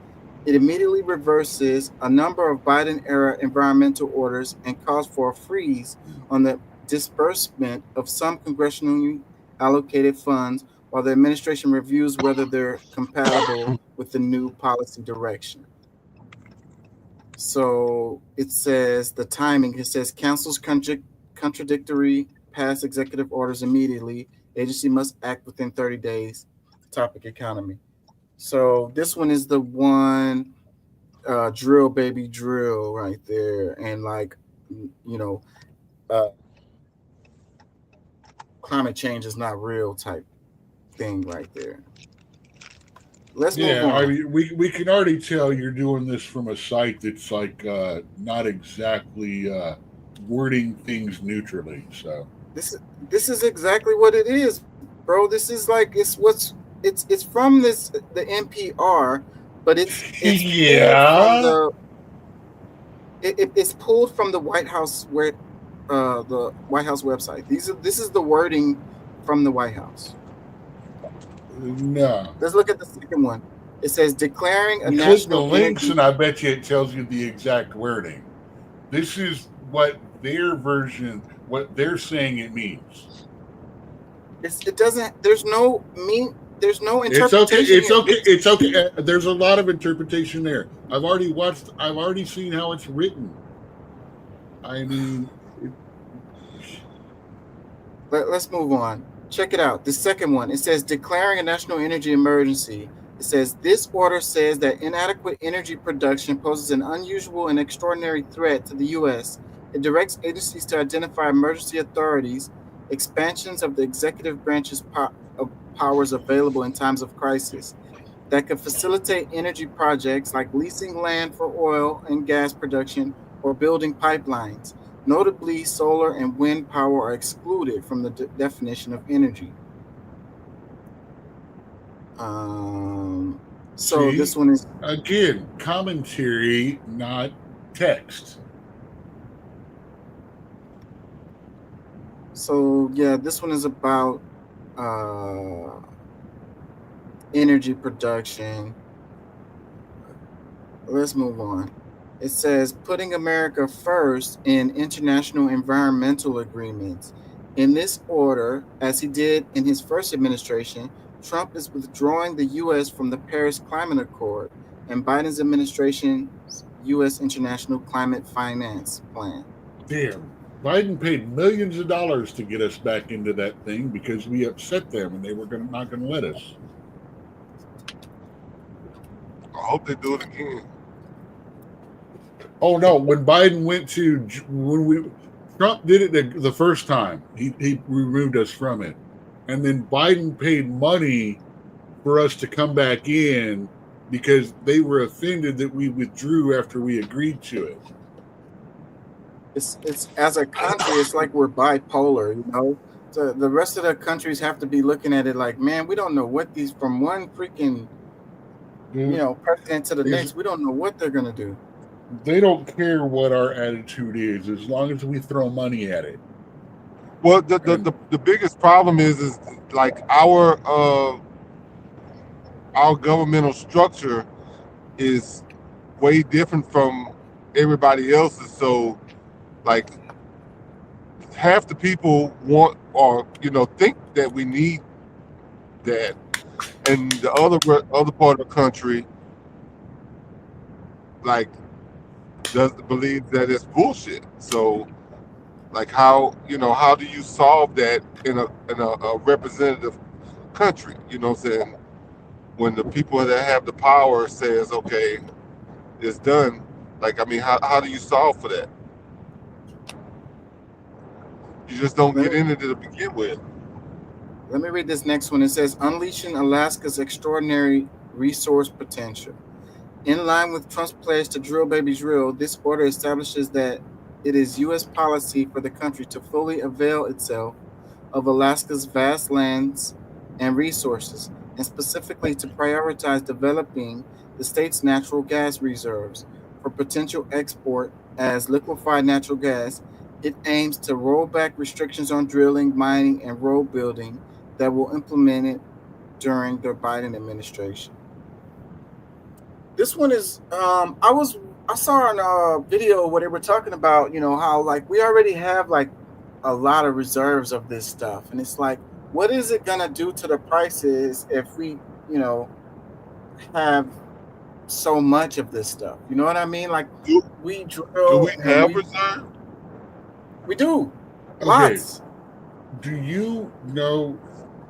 It immediately reverses a number of Biden-era environmental orders and calls for a freeze on the disbursement of some congressionally allocated funds while the administration reviews whether they're compatible with the new policy direction. So it says the timing, it says cancels contradictory past executive orders immediately. Agency must act within 30 days. Topic economy. So this one is the one, drill baby drill right there. And like, you know, climate change is not real type thing right there. Let's move on. I mean, we can already tell you're doing this from a site that's like not exactly wording things neutrally. So this is exactly what it is, bro. This is like it's from the NPR, but it's yeah. It's pulled from the White House the White House website. This is the wording from the White House. No. Let's look at the second one. It says declaring a click national the links, energy. and I bet you it tells you the exact wording. This is what their version, what they're saying it means. It doesn't. There's no mean. There's no It's okay. interpretation. It's okay. It's okay. There's a lot of interpretation there. I've already seen how it's written. I mean, Let's move on. Check it out. The second one, it says declaring a national energy emergency. It says this order says that inadequate energy production poses an unusual and extraordinary threat to the U.S. It directs agencies to identify emergency authorities, expansions of the executive branch's powers available in times of crisis that could facilitate energy projects like leasing land for oil and gas production or building pipelines. Notably, solar and wind power are excluded from the definition of energy. So see, this one is again commentary, not text. So yeah, this one is about energy production. Let's move on. It says putting America first in international environmental agreements. In this order, as he did in his first administration, Trump is withdrawing the U.S. from the Paris Climate Accord and Biden's administration's U.S. International Climate Finance Plan. Damn. Biden paid millions of dollars to get us back into that thing because we upset them and they were not going to let us. I hope they do it again. Oh no! When Trump did it the first time, he removed us from it, and then Biden paid money for us to come back in because they were offended that we withdrew after we agreed to it. It's as a country, it's like we're bipolar, you know. So the rest of the countries have to be looking at it like, man, we don't know what these from one freaking president to the next. We don't know what they're gonna do. They don't care what our attitude is as long as we throw money at it. Well, the biggest problem is like our governmental structure is way different from everybody else's. So, like, half the people want or think that we need that, and the other part of the country like doesn't believe that it's bullshit. So, like, how do you solve that in a representative country? You know what I'm saying? When the people that have the power says, okay, it's done. Like, I mean, how do you solve for that? You just don't get into it to begin with. Let me read this next one. It says, unleashing Alaska's extraordinary resource potential. In line with Trump's pledge to drill, baby, drill, this order establishes that it is U.S. policy for the country to fully avail itself of Alaska's vast lands and resources, and specifically to prioritize developing the state's natural gas reserves for potential export as liquefied natural gas. It aims to roll back restrictions on drilling, mining, and road building that were implemented during the Biden administration. This one is, I saw on a video where they were talking about, how like we already have like a lot of reserves of this stuff. And it's like, what is it going to do to the prices if we, have so much of this stuff? You know what I mean? Like we drill. Do we have reserve? We do. Okay. Lots. Do you know,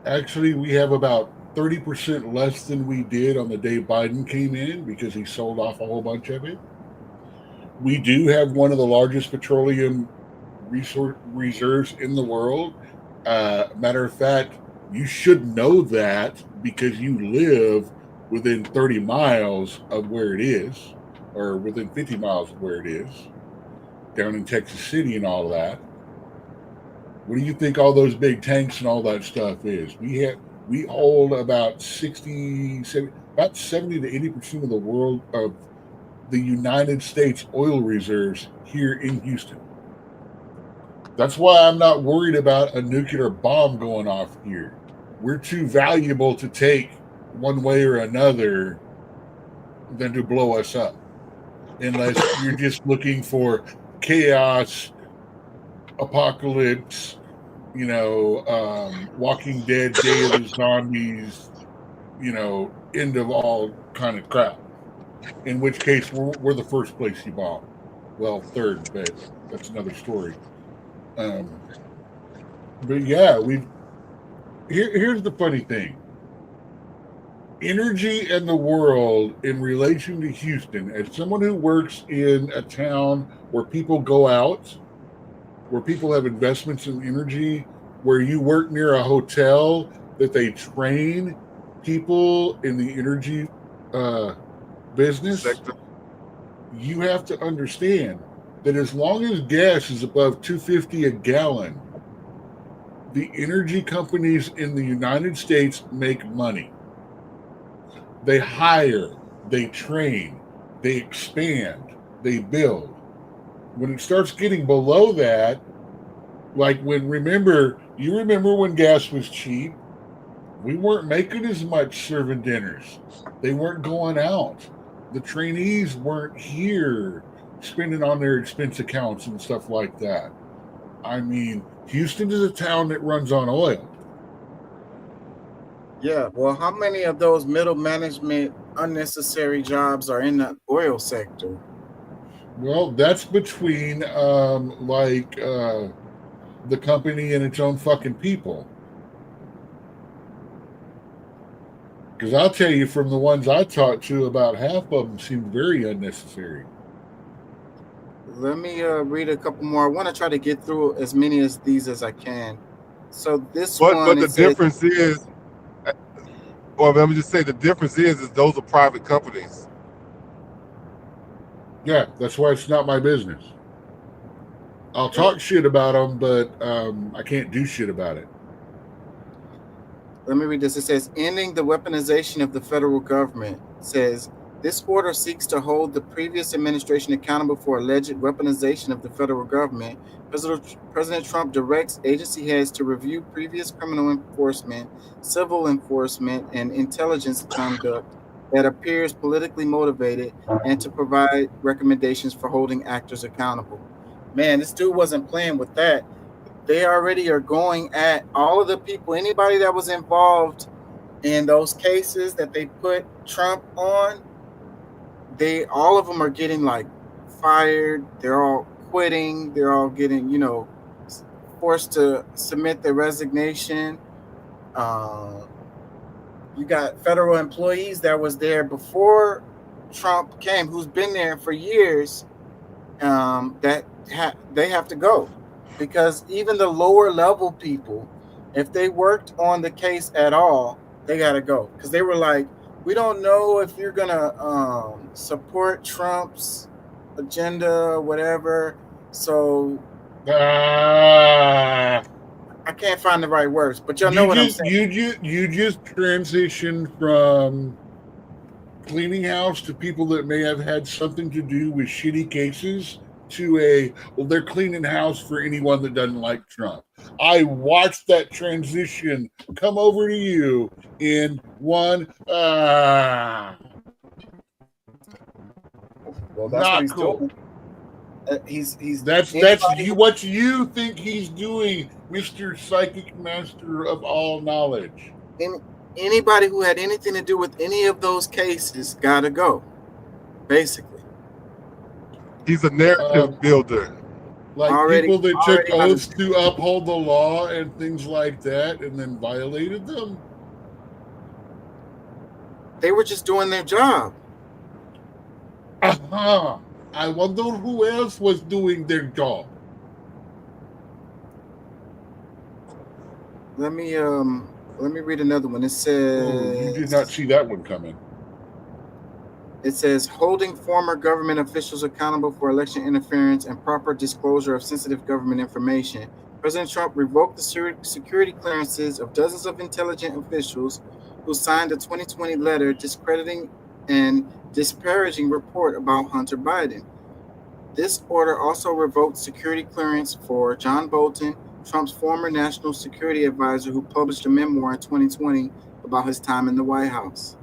actually, we have about 30% less than we did on the day Biden came in because he sold off a whole bunch of it. We do have one of the largest petroleum reserves in the world. Matter of fact, you should know that because you live within 30 miles of where it is, or within 50 miles of where it is, down in Texas City and all of that. What do you think all those big tanks and all that stuff is? We hold about 70 to 80% of the world of the United States oil reserves here in Houston. That's why I'm not worried about a nuclear bomb going off here. We're too valuable to take one way or another than to blow us up. Unless you're just looking for chaos, apocalypse, Walking Dead, Day of the Zombies, end of all kind of crap. In which case, we're the first place you bomb. Well, third, but that's another story. But yeah, here's the funny thing. Energy and the world in relation to Houston, as someone who works in a town where people go out, where people have investments in energy, where you work near a hotel that they train people in the energy business sector, you have to understand that as long as gas is above $2.50 a gallon, the energy companies in the United States make money. They hire, they train, they expand, they build. When it starts getting below that, like you remember when gas was cheap? We weren't making as much serving dinners. They weren't going out. The trainees weren't here spending on their expense accounts and stuff like that. I mean, Houston is a town that runs on oil. Yeah, well, how many of those middle management unnecessary jobs are in the oil sector? Well, that's between the company and its own fucking people. Because I'll tell you, from the ones I talked to, about half of them seem very unnecessary. Let me read a couple more. I want to try to get through as many of these as I can. So this one, but the difference is, well, let me just say the difference is those are private companies. Yeah, that's why it's not my business. I'll talk shit about them, but I can't do shit about it. Let me read this. It says, ending the weaponization of the federal government. It says, this order seeks to hold the previous administration accountable for alleged weaponization of the federal government. President Trump directs agency heads to review previous criminal enforcement, civil enforcement, and intelligence conduct that appears politically motivated, and to provide recommendations for holding actors accountable. Man, this dude wasn't playing with that. They already are going at all of the people, anybody that was involved in those cases that they put Trump on. All of them are getting like fired. They're all quitting. They're all getting, forced to submit their resignation. You got federal employees that was there before Trump came, who's been there for years, they have to go. Because even the lower level people, if they worked on the case at all, they got to go. Because they were like, we don't know if you're going to support Trump's agenda, whatever. So I can't find the right words, but y'all know what I'm saying. You just transitioned from cleaning house to people that may have had something to do with shitty cases to they're cleaning house for anyone that doesn't like Trump. I watched that transition come over to you in one. Well, that's not what he's cool. doing. He's that's what you think he's doing, Mr. Psychic Master of all knowledge. Anybody who had anything to do with any of those cases gotta go, basically. He's a narrative builder. Like people that took oaths to uphold the law and things like that and then violated them. They were just doing their job. Uh-huh. I wonder who else was doing their job. Let me read another one. It says, you did not see that one coming. It says, holding former government officials accountable for election interference and proper disclosure of sensitive government information. President Trump revoked the security clearances of dozens of intelligence officials who signed a 2020 letter discrediting and disparaging report about Hunter Biden. This order also revoked security clearance for John Bolton, Trump's former national security advisor, who published a memoir in 2020 about his time in the White House.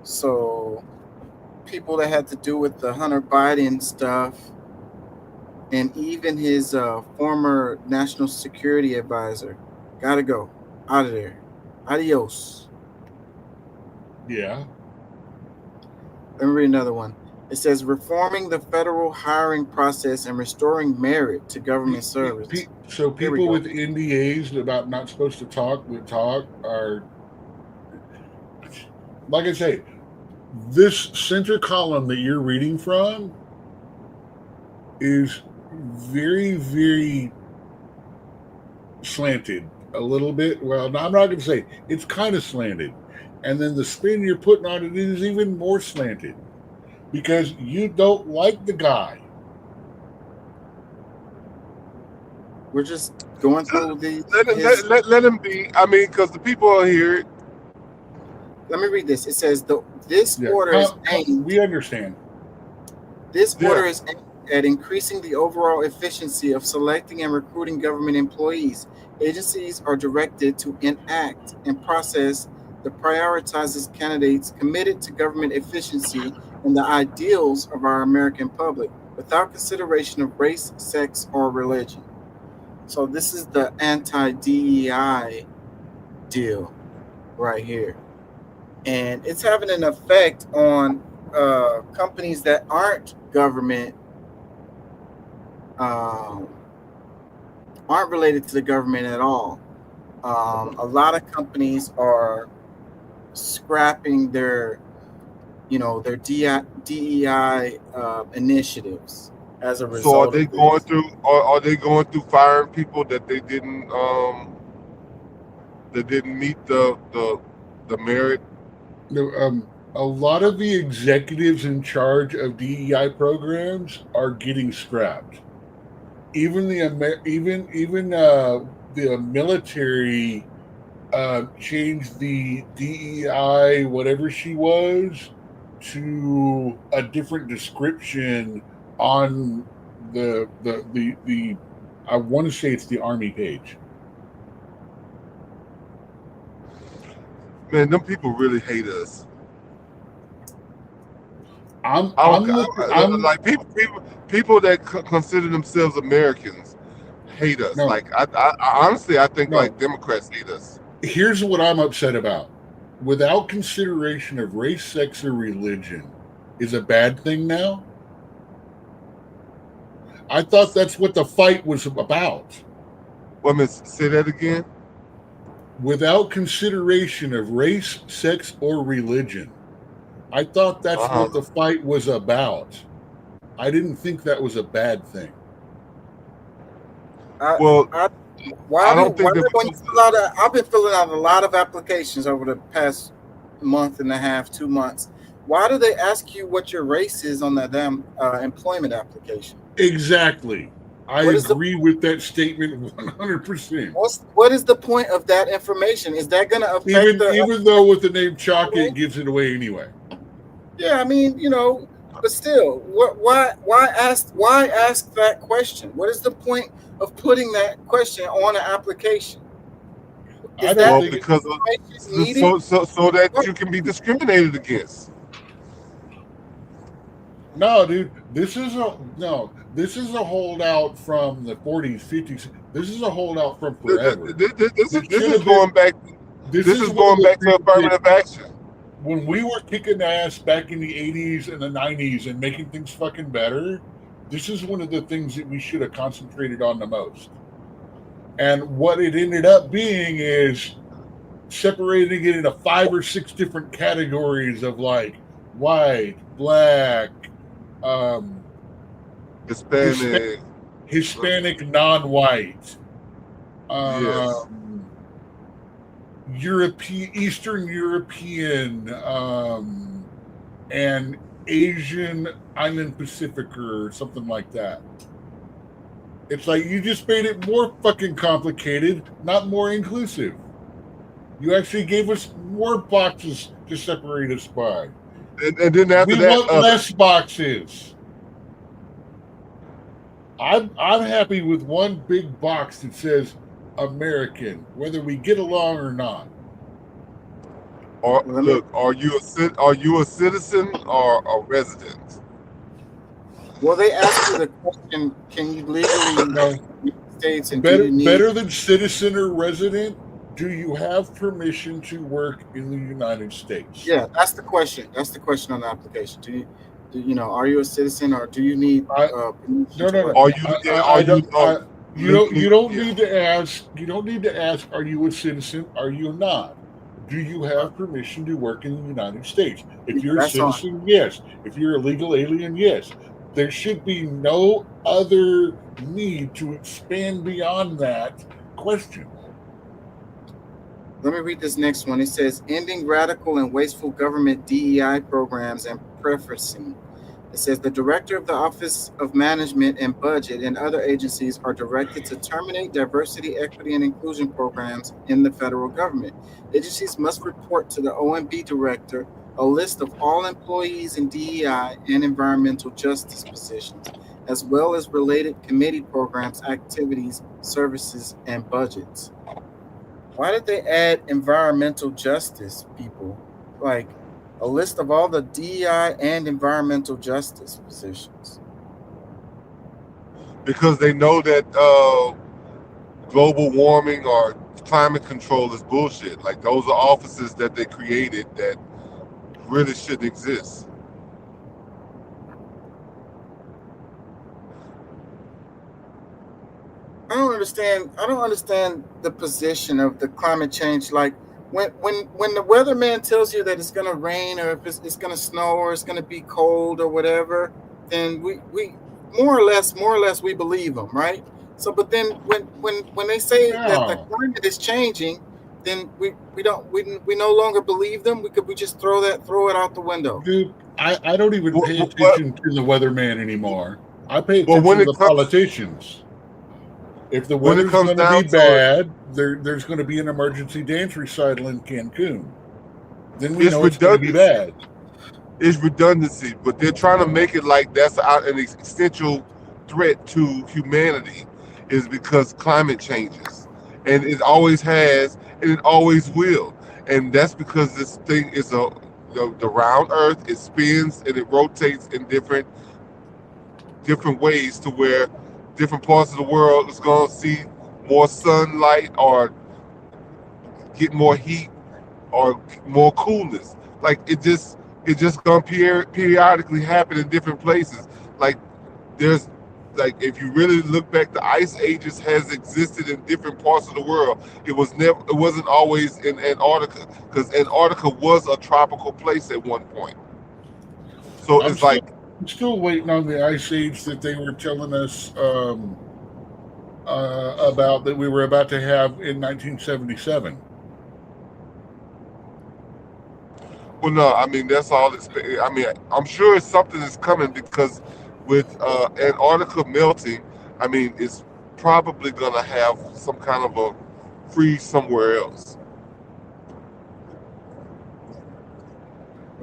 So people that had to do with the Hunter Biden stuff, and even his former national security advisor, gotta go out of there. Adios. Yeah. Let me read another one. It says reforming the federal hiring process and restoring merit to government service. So Here we people go. with NDAs about not supposed to talk that talk are, like I say, this center column that you're reading from is very, very slanted a little bit. Well, no, I'm not going to say it's kind of slanted. And then the spin you're putting on it is even more slanted because you don't like the guy. We're just going through these. Let him be. I mean, because the people are here. Let me read this. It says this order is aimed. We understand. This order is aimed at increasing the overall efficiency of selecting and recruiting government employees. Agencies are directed to enact and process that prioritizes candidates committed to government efficiency and the ideals of our American public without consideration of race, sex, or religion. So this is the anti-DEI deal right here. And it's having an effect on companies that aren't government, aren't related to the government at all. A lot of companies are scrapping their DEI initiatives as a result. So are they going through? Are they going through firing people that they didn't meet the merit? No, a lot of the executives in charge of DEI programs are getting scrapped. Even the military changed the DEI, whatever she was, to a different description on the I want to say it's the Army page. Man, them people really hate us. I'm like people that consider themselves Americans hate us. No. Like I honestly, I think No. like Democrats hate us. Here's what I'm upset about. Without consideration of race, sex, or religion is a bad thing now. I thought that's what the fight was about. Let me say that again. Without consideration of race, sex, or religion. I thought that's what the fight was about. I didn't think that was a bad thing. I've been filling out a lot of applications over the past month and a half, 2 months. Why do they ask you what your race is on that damn employment application? Exactly. I agree with that statement 100%. What is the point of that information? Is that going to affect even though with the name Chaka, it gives it away anyway. Yeah, I mean, but still, why ask that question? What is the point of putting that question on an application? So that you can be discriminated against. No, dude, this is a holdout from the 40s, 50s. This is a holdout from forever. This is going back to affirmative action. When we were kicking ass back in the 80s and the 90s and making things fucking better, this is one of the things that we should have concentrated on the most. And what it ended up being is separating it into 5 or 6 different categories of like white, black, Hispanic, non-white, Eastern European, and Asian Island Pacificer or something like that. It's like you just made it more fucking complicated, not more inclusive. You actually gave us more boxes to separate us by. And then after we that, want less boxes. I'm happy with one big box that says American, whether we get along or not. Or look, are you a citizen or a resident? Well, they ask you the question: can you legally in the States? And Better than citizen or resident do you have permission to work in the United States? Yeah, that's the question. That's the question on the application. Are you a citizen, or do you need permission to work? You don't need to ask. You don't need to ask. Are you a citizen? Are you not? Do you have permission to work in the United States? If you're a citizen, yes. If you're a legal alien, yes. There should be no other need to expand beyond that question. Let me read this next one. It says, ending radical and wasteful government DEI programs and preferencing. It says, the director of the Office of Management and Budget and other agencies are directed to terminate diversity, equity, and inclusion programs in the federal government. Agencies must report to the OMB director a list of all employees in DEI and environmental justice positions, as well as related committee programs, activities, services, and budgets. Why did they add environmental justice people? Like a list of all the DEI and environmental justice positions. Because they know that global warming or climate control is bullshit. Like those are offices that they created that really shouldn't exist. I don't understand the position of the climate change. Like when the weatherman tells you that it's gonna rain, or if it's gonna snow, or it's gonna be cold or whatever, then we more or less we believe them, right? So, but then when they say that the climate is changing, then we no longer believe them. We just throw it out the window. Dude, I don't even pay attention to the weatherman anymore. I pay attention to the politicians. If the weather's going to be bad, there's going to be an emergency dance recital in Cancun. Then we know it's going to be bad. It's redundancy, but they're trying to make it like that's an existential threat to humanity, is because climate changes, and it always has, and it always will, and that's because this thing is the round Earth. It spins and it rotates in different ways to where different parts of the world is going to see more sunlight or get more heat or more coolness. Like it just going to periodically happen in different places. Like if you really look back, the ice ages has existed in different parts of the world. It wasn't always in Antarctica, because Antarctica was a tropical place at one point. So I'm still waiting on the ice age that they were telling us about, that we were about to have in 1977. Well, no, I mean, that's all. I mean, I'm sure something is coming, because with Antarctica melting, I mean, it's probably going to have some kind of a freeze somewhere else.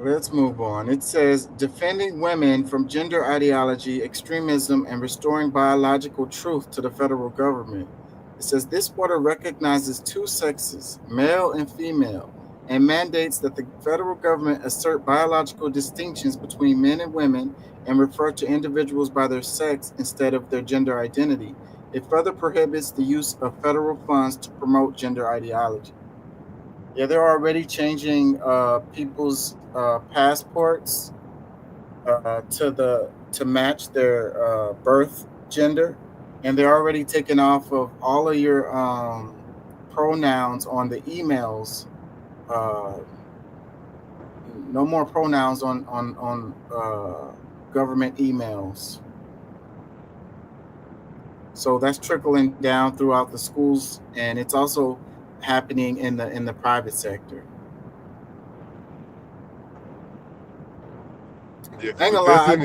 Let's move on. It says, defending women from gender ideology, extremism, and restoring biological truth to the federal government. It says, this order recognizes two sexes, male and female, and mandates that the federal government assert biological distinctions between men and women and refer to individuals by their sex instead of their gender identity. It further prohibits the use of federal funds to promote gender ideology. Yeah, they're already changing people's passports to match their birth gender, and they're already taking off of all of your pronouns on the emails. No more pronouns on government emails. So that's trickling down throughout the schools, and it's also happening in the private sector. Yeah, I ain't gonna lie,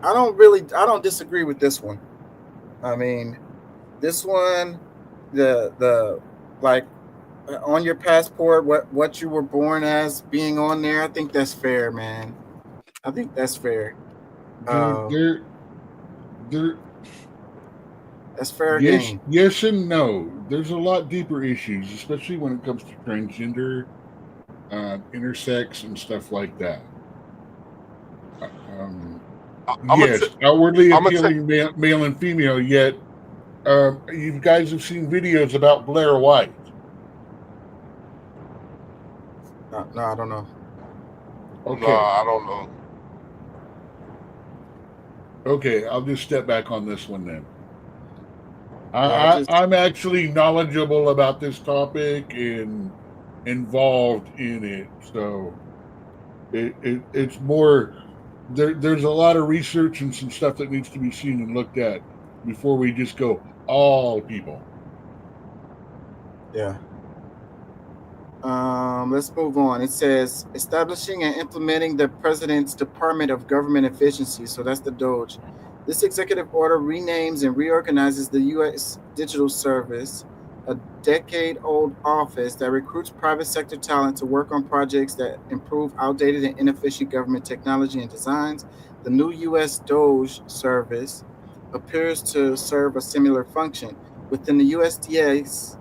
I don't disagree with this one. I mean, this one, the like on your passport, what you were born as being on there, I think that's fair, man. I think that's fair. That's fair game. Yes and no. There's a lot deeper issues, especially when it comes to transgender, intersex, and stuff like that. Yes, outwardly appealing male and female, yet You guys have seen videos about Blair White. No, I don't know. Okay. No, I don't know. Okay, I'll just step back on this one then. Yeah, I'm actually knowledgeable about this topic and involved in it, so it's more. There's a lot of research and some stuff that needs to be seen and looked at before we just go all people. Yeah. Let's move on. It says establishing and implementing the President's Department of Government Efficiency. So that's the DOGE. This executive order renames and reorganizes the U.S. Digital Service, a decade-old office that recruits private sector talent to work on projects that improve outdated and inefficient government technology and designs. The new U.S. DOGE service appears to serve a similar function. Within the USDA,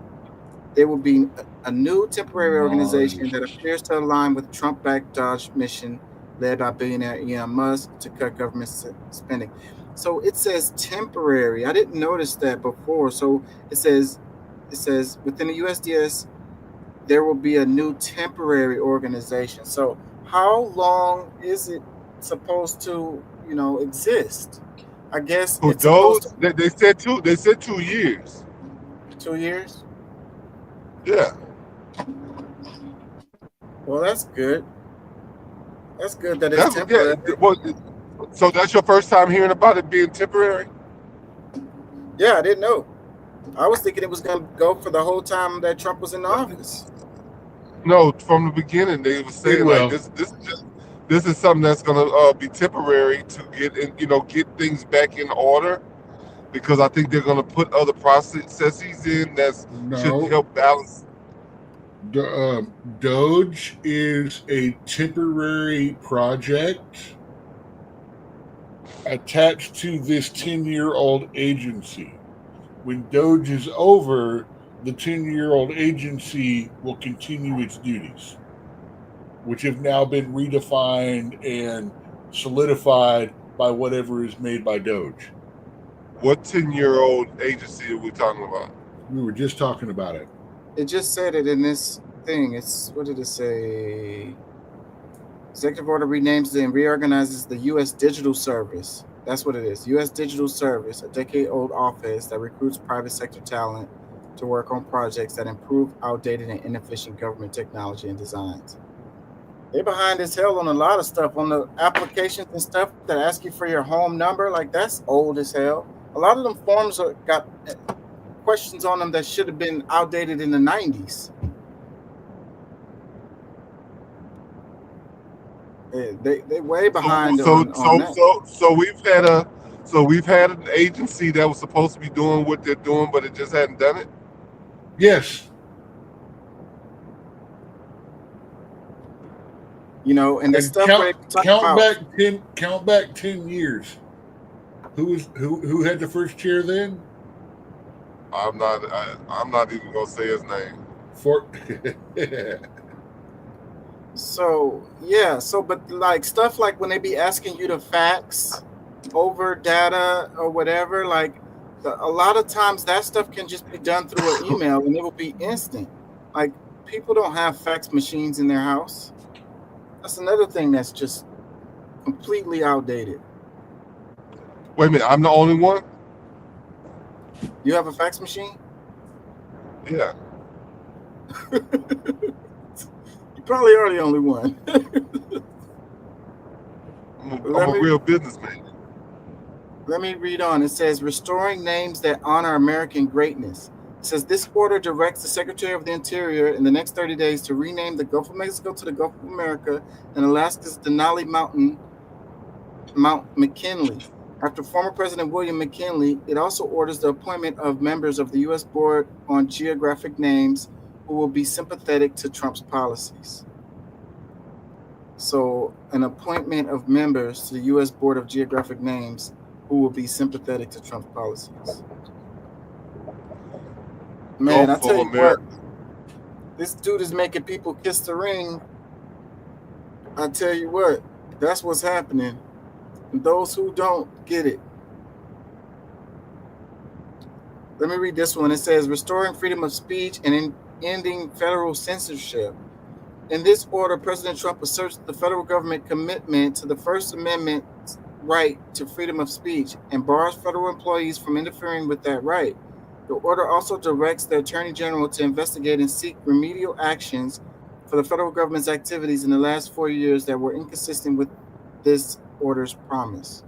there will be a new temporary organization that appears to align with Trump-backed DOGE mission led by billionaire Elon Musk to cut government spending. So it says temporary. I didn't notice that before. So it says within the USDS, there will be a new temporary organization. So how long is it supposed to, exist? I guess it's those they said 2. They said 2 years. 2 years. Yeah. Well, that's good. That's good that it's temporary. So that's your first time hearing about it being temporary? Yeah, I didn't know. I was thinking it was going to go for the whole time that Trump was in office. No, from the beginning they were saying like this is something that's going to be temporary to get things back in order, because I think they're going to put other processes in that should help balance. Doge is a temporary project attached to this 10-year-old agency. When Doge is over, the 10-year-old agency will continue its duties, which have now been redefined and solidified by whatever is made by Doge. What 10-year-old agency are we talking about? We were just talking about it. It just said it in this thing. What did it say? Executive order renames and reorganizes the U.S. Digital Service. That's what it is. U.S. Digital Service, a decade-old office that recruits private sector talent to work on projects that improve outdated and inefficient government technology and designs. They're behind as hell on a lot of stuff, on the applications and stuff that ask you for your home number. Like, that's old as hell. A lot of them forms got questions on them that should have been outdated in the 90s. They way behind. So we've had an agency that was supposed to be doing what they're doing, but it just hadn't done it. Yes. And the stuff count back 10 years. Who had the first chair then? I'm not even gonna say his name. But like stuff like when they be asking you to fax over data or whatever, like a lot of times that stuff can just be done through an email and it will be instant. Like, people don't have fax machines in their house. That's another thing that's just completely outdated. Wait a minute, I'm the only one? You have a fax machine? Yeah. You probably are the only one. I'm a real businessman. Let me read on. It says, restoring names that honor American greatness. It says, this order directs the Secretary of the Interior in the next 30 days to rename the Gulf of Mexico to the Gulf of America and Alaska's Denali Mountain, Mount McKinley. After former President William McKinley, it also orders the appointment of members of the U.S. Board on Geographic Names who will be sympathetic to Trump's policies. So, an appointment of members to the U.S. Board of Geographic Names who will be sympathetic to Trump's policies. Man, I tell you what, this dude is making people kiss the ring. I tell you what, that's what's happening. And those who don't get it. Let me read this one. It says restoring freedom of speech and ending federal censorship. In this order, President Trump asserts the federal government commitment to the First Amendment's right to freedom of speech and bars federal employees from interfering with that right. The order also directs the Attorney General to investigate and seek remedial actions for the federal government's activities in the last 4 years that were inconsistent with this order's promise.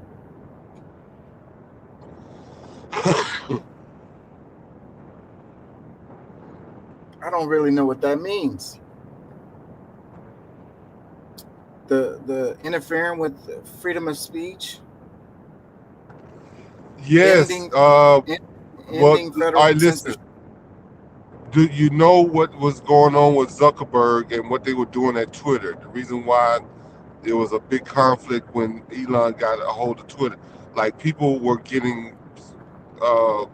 I don't really know what that means. The interfering with freedom of speech. Yes. Ending Well, federal all right, listen. Do you know what was going on with Zuckerberg and what they were doing at Twitter? The reason why there was a big conflict when Elon got a hold of Twitter, like people were getting, they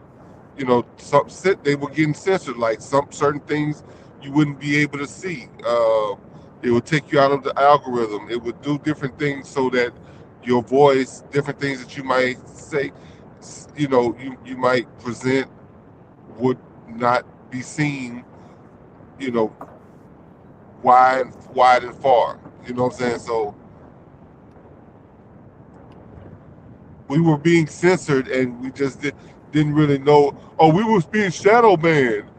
were getting censored. Like some certain things you wouldn't be able to see. It would take you out of the algorithm. It would do different things so that your voice, different things that you might say, you might present would not be seen, wide and far. You know what I'm saying? So we were being censored and we just didn't really know. Oh, we was being shadow banned.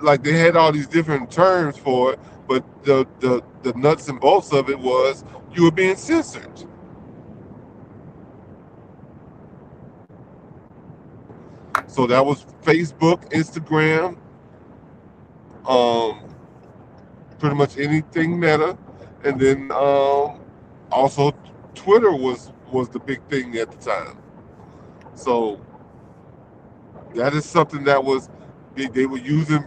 Like they had all these different terms for it, but the nuts and bolts of it was you were being censored. So that was Facebook, Instagram, pretty much anything Meta, and then also Twitter was the big thing at the time. So that is something that was they were using,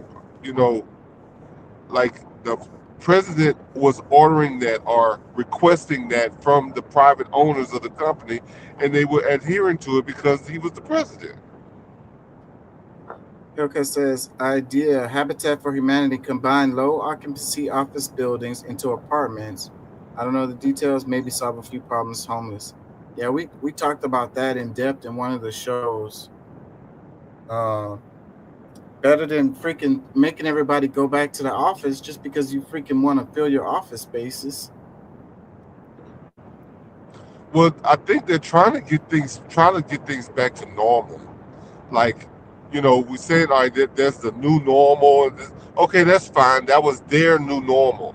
like the president was ordering that or requesting that from the private owners of the company, and they were adhering to it because he was the president. Hillcat says, idea, Habitat for Humanity combined low occupancy office buildings into apartments. I don't know the details, maybe solve a few problems homeless. Yeah, we talked about that in depth in one of the shows. Better than freaking making everybody go back to the office just because you freaking want to fill your office spaces. Well, I think they're trying to get things back to normal. Like, we said, all right, there's the new normal. Okay, that's fine. That was their new normal.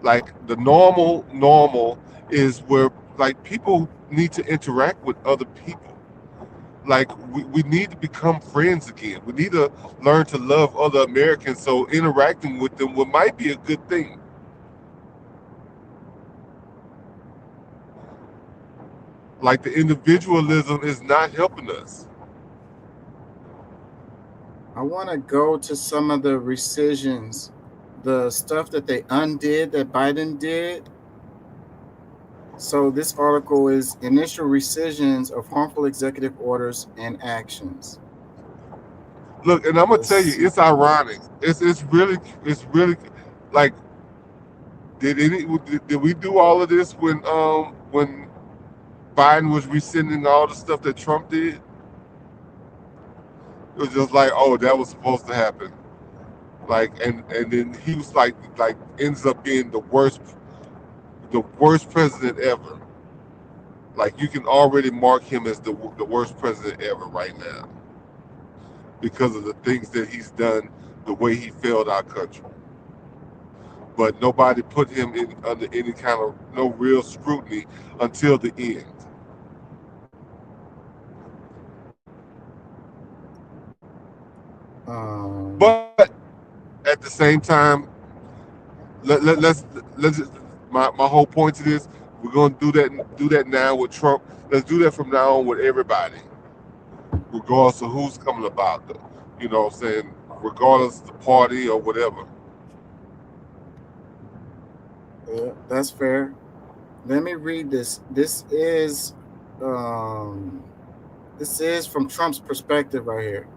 Like the normal is where like people need to interact with other people. Like we need to become friends again. We need to learn to love other Americans. So interacting with them might be a good thing. Like the individualism is not helping us. I want to go to some of the rescissions, the stuff that they undid that Biden did. So this article is initial rescissions of harmful executive orders and actions. Look, and I'm gonna tell you, it's ironic. It's really like, did we do all of this when Biden was rescinding all the stuff that Trump did? It was just like, oh, that was supposed to happen. Like, and then he was like ends up being the worst president ever. Like, you can already mark him as the worst president ever right now because of the things that he's done, the way he failed our country. But nobody put him under any kind of no real scrutiny until the end. But at the same time, let's my whole point to this, we're gonna do that now with Trump. Let's do that from now on with everybody, regardless of who's coming about them. You know what I'm saying? Regardless of the party or whatever. Yeah, that's fair. Let me read this. This is from Trump's perspective right here.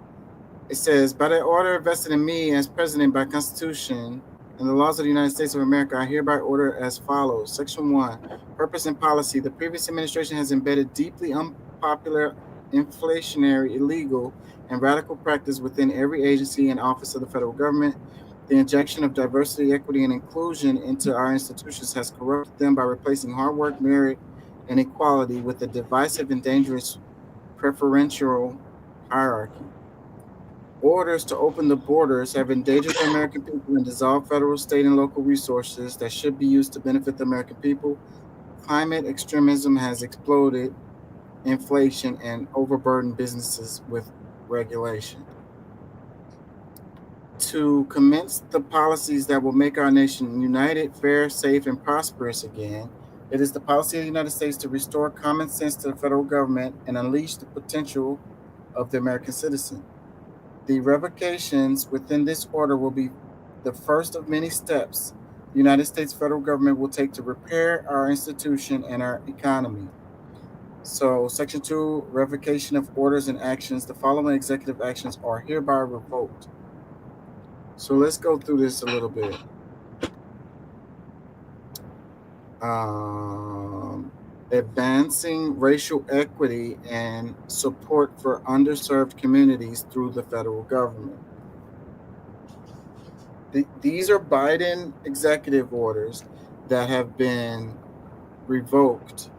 It says, by the order vested in me as president by Constitution and the laws of the United States of America, I hereby order as follows. Section 1, purpose and policy. The previous administration has embedded deeply unpopular inflationary, illegal, and radical practice within every agency and office of the federal government. The injection of diversity, equity, and inclusion into our institutions has corrupted them by replacing hard work, merit, and equality with a divisive and dangerous preferential hierarchy. Orders to open the borders have endangered the American people and dissolved federal, state, and local resources that should be used to benefit the American people. Climate extremism has exploded inflation and overburdened businesses with regulation. To commence the policies that will make our nation united, fair, safe, and prosperous again, it is the policy of the United States to restore common sense to the federal government and unleash the potential of the American citizen. The revocations within this order will be the first of many steps the United States federal government will take to repair our institution and our economy. So, Section 2, revocation of orders and actions. The following executive actions are hereby revoked. So, let's go through this a little bit. Advancing racial equity and support for underserved communities through the federal government. These are Biden executive orders that have been revoked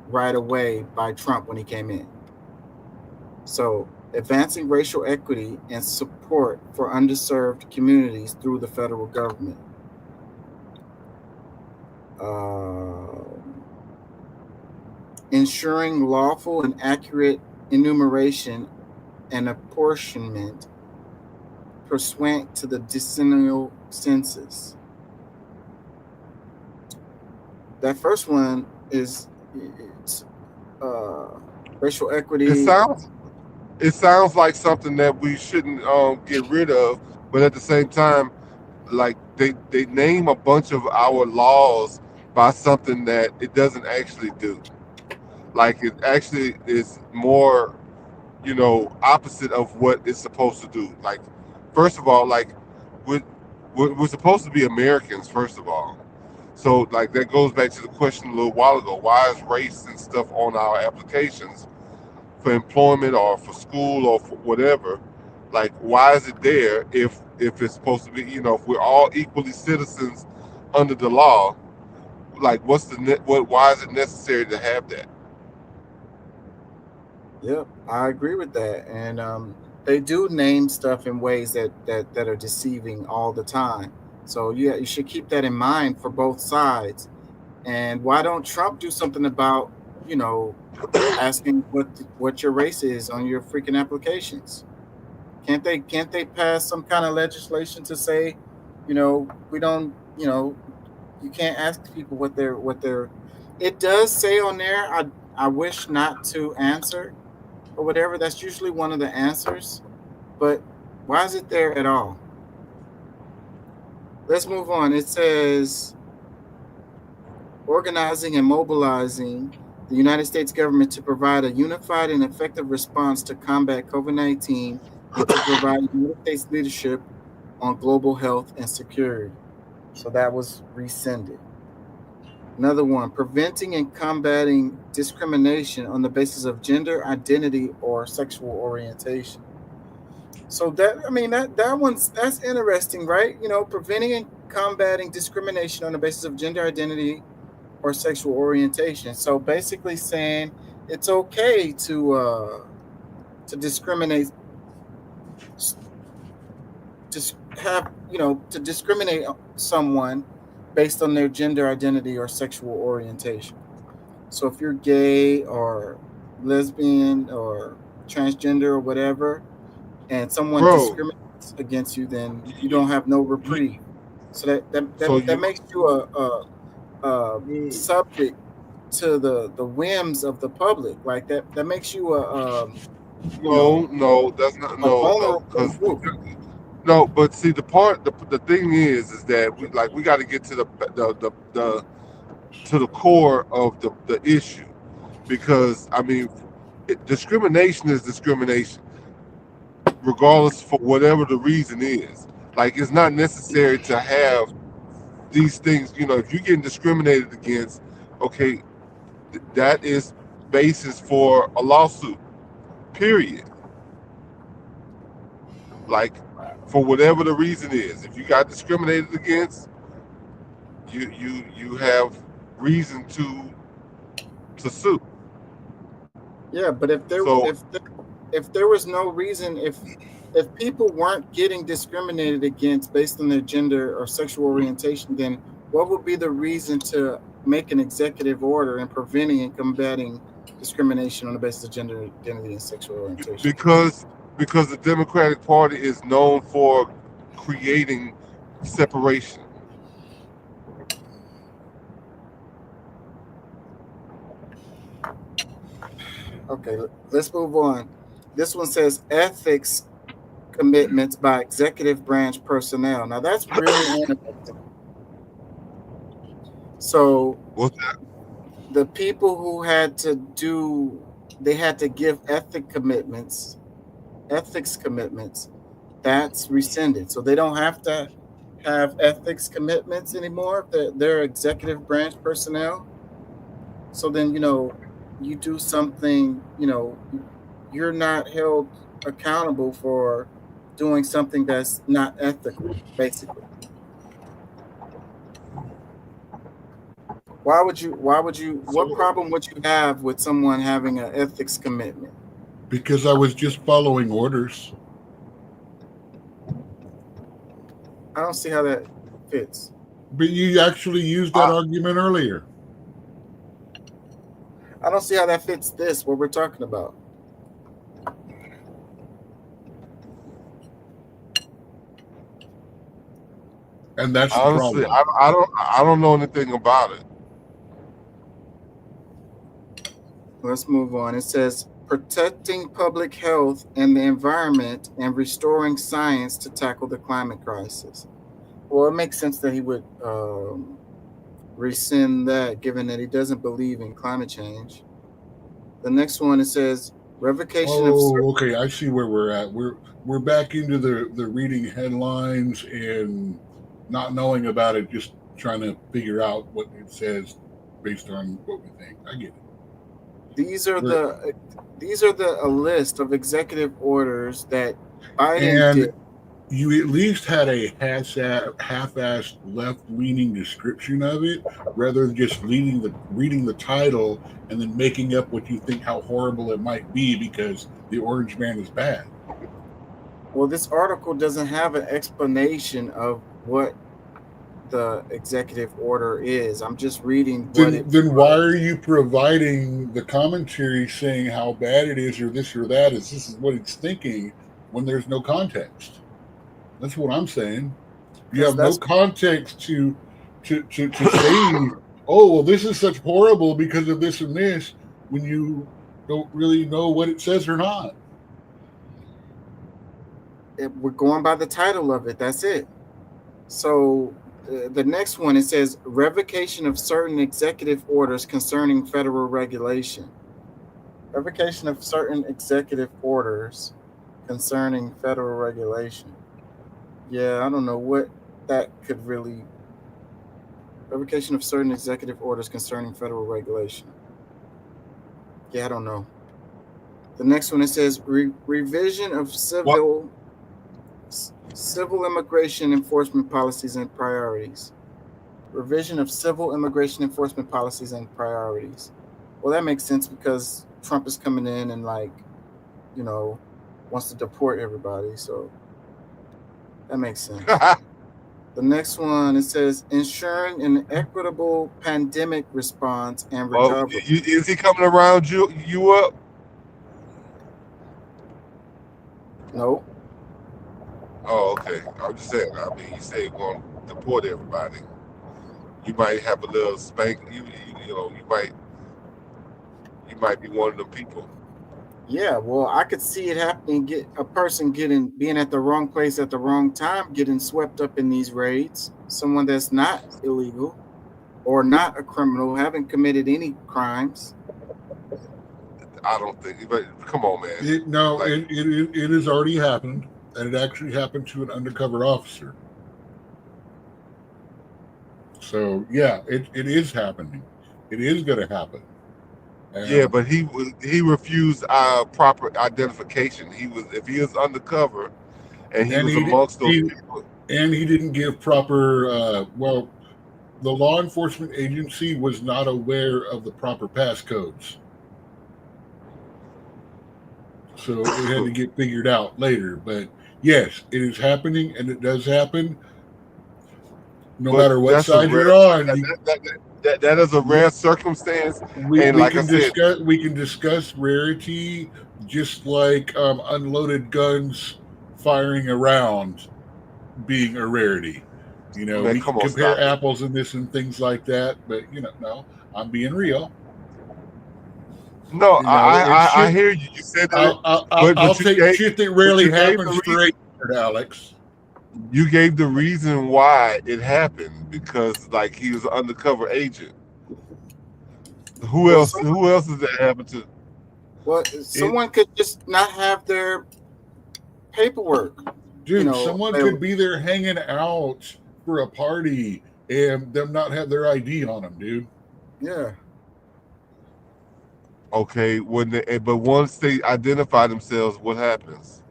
right away by Trump when he came in. So, advancing racial equity and support for underserved communities through the federal government. Ensuring lawful and accurate enumeration and apportionment pursuant to the decennial census. That first one is racial equity. It sounds like something that we shouldn't get rid of, but at the same time, like they name a bunch of our laws by something that it doesn't actually do. Like it actually is more, opposite of what it's supposed to do. Like, first of all, like we're supposed to be Americans, first of all. So like that goes back to the question a little while ago. Why is race and stuff on our applications for employment or for school or for whatever? Like, why is it there if it's supposed to be, if we're all equally citizens under the law? Like, why is it necessary to have that? Yep, I agree with that. And they do name stuff in ways that are deceiving all the time. So yeah, you should keep that in mind for both sides. And why don't Trump do something about, asking what your race is on your freaking applications? Can't they pass some kind of legislation to say, we don't, you can't ask people what they're. It does say on there, I wish not to answer or whatever. That's usually one of the answers, but why is it there at all? Let's move on. It says organizing and mobilizing the United States government to provide a unified and effective response to combat COVID-19 and to provide United States leadership on global health and security. So that was rescinded. Another one, preventing and combating discrimination on the basis of gender identity or sexual orientation. So that's interesting, right? Preventing and combating discrimination on the basis of gender identity or sexual orientation. So basically saying it's okay to discriminate, to discriminate someone based on their gender identity or sexual orientation. So if you're gay or lesbian or transgender or whatever, and someone discriminates against you, then you don't have no reprieve. So that makes you a subject to the whims of the public. Like that makes you a no, that's not no. But see, the thing is that we got to get to the core of the issue, because discrimination is discrimination, regardless for whatever the reason is. Like, it's not necessary to have these things. If you're getting discriminated against, okay, that is basis for a lawsuit. Period. Like, for whatever the reason is, if you got discriminated against, you have reason to sue. Yeah, but if there was no reason, if people weren't getting discriminated against based on their gender or sexual orientation, then what would be the reason to make an executive order in preventing and combating discrimination on the basis of gender identity and sexual orientation? Because the Democratic Party is known for creating separation. Okay, let's move on. This one says ethics commitments by executive branch personnel. Now that's really interesting. So what's that? The people who had to give ethics commitments, that's rescinded. So they don't have to have ethics commitments anymore. They're executive branch personnel. So then, you do something, you're not held accountable for doing something that's not ethical, basically. What problem would you have with someone having an ethics commitment? Because I was just following orders. I don't see how that fits. But you actually used that argument earlier. I don't see how that fits what we're talking about. And that's honestly, the problem. I don't know anything about it. Let's move on. It says protecting public health and the environment and restoring science to tackle the climate crisis. Well, it makes sense that he would rescind that, given that he doesn't believe in climate change. The next one, it says revocation of. Okay, I see where we're at. We're back into the reading headlines and not knowing about it, just trying to figure out what it says based on what we think. I get it. These are a list of executive orders that Biden did. You at least had a half-assed left-leaning description of it, rather than just reading the title and then making up what you think how horrible it might be because the orange man is bad. Well, this article doesn't have an explanation of what the executive order is. I'm just reading Then why are you providing the commentary saying how bad it is or this or that? This is what it's thinking when there's no context. That's what I'm saying. You have no context to say, oh, well, this is such horrible because of this and this, when you don't really know what it says or not. We're going by the title of it. That's it. So the next one, it says revocation of certain executive orders concerning federal regulation. Revocation of certain executive orders concerning federal regulation. Yeah, I don't know what that could really. Revocation of certain executive orders concerning federal regulation. Yeah, I don't know. The next one, it says revision of civil immigration enforcement policies and priorities. Revision of civil immigration enforcement policies and priorities. Well, that makes sense because Trump is coming in and wants to deport everybody. So that makes sense. The next one, it says ensuring an equitable pandemic response and recovery. Is he coming around you up? No. Oh, okay. I'm just saying. I mean, he said he's going to deport everybody. You might have a little spank. You might be one of them people. Yeah, well, I could see it happening. A person being at the wrong place at the wrong time, getting swept up in these raids. Someone that's not illegal or not a criminal, haven't committed any crimes. I don't think. But come on, man. It has already happened, and it actually happened to an undercover officer. So yeah, it is happening. It is going to happen, Yeah, but he refused proper identification. If he was undercover and he was amongst those people. And he didn't give proper. Well, the law enforcement agency was not aware of the proper passcodes, so it had to get figured out later. But yes, it is happening, and it does happen. No matter what side you're on, that is a rare circumstance. We can discuss rarity, just like unloaded guns firing around being a rarity. You know, we can compare apples and this and things like that. But no, I'm being real. No, I hear you. You said that. I'll take shit that rarely happens straight, Alex. You gave the reason why it happened because, he was an undercover agent. Who else does that happen to? Well, someone could just not have their paperwork. Dude, someone could be there hanging out for a party and them not have their ID on them, dude. Yeah. Okay, but once they identify themselves, what happens?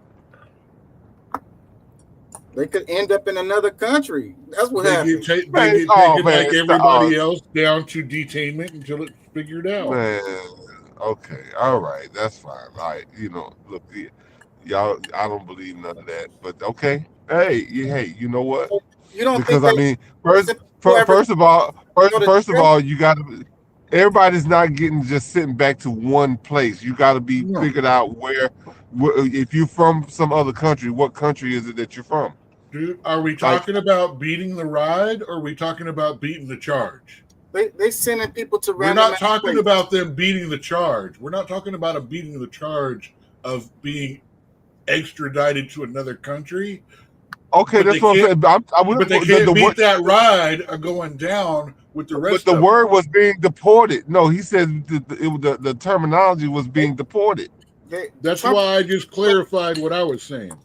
They could end up in another country. That's what happens. They get taken like everybody else down to detainment until it's figured out. Man, okay, all right, that's fine. Look, y'all, I don't believe none of that, but okay. Hey, you know what? You don't because think first of all, you got to. Everybody's not getting just sitting back to one place. You got to be figured out where. If you're from some other country, what country is it that you're from? Dude, are we talking about beating the ride, or are we talking about beating the charge? They sending people to. We're not talking about them beating the charge. We're not talking about them beating the charge of being extradited to another country. Okay, that's what I'm saying. But they can't beat that ride of going down with the rest. But the word was being deported. No, he said the terminology was being deported. That's why I just clarified what I was saying.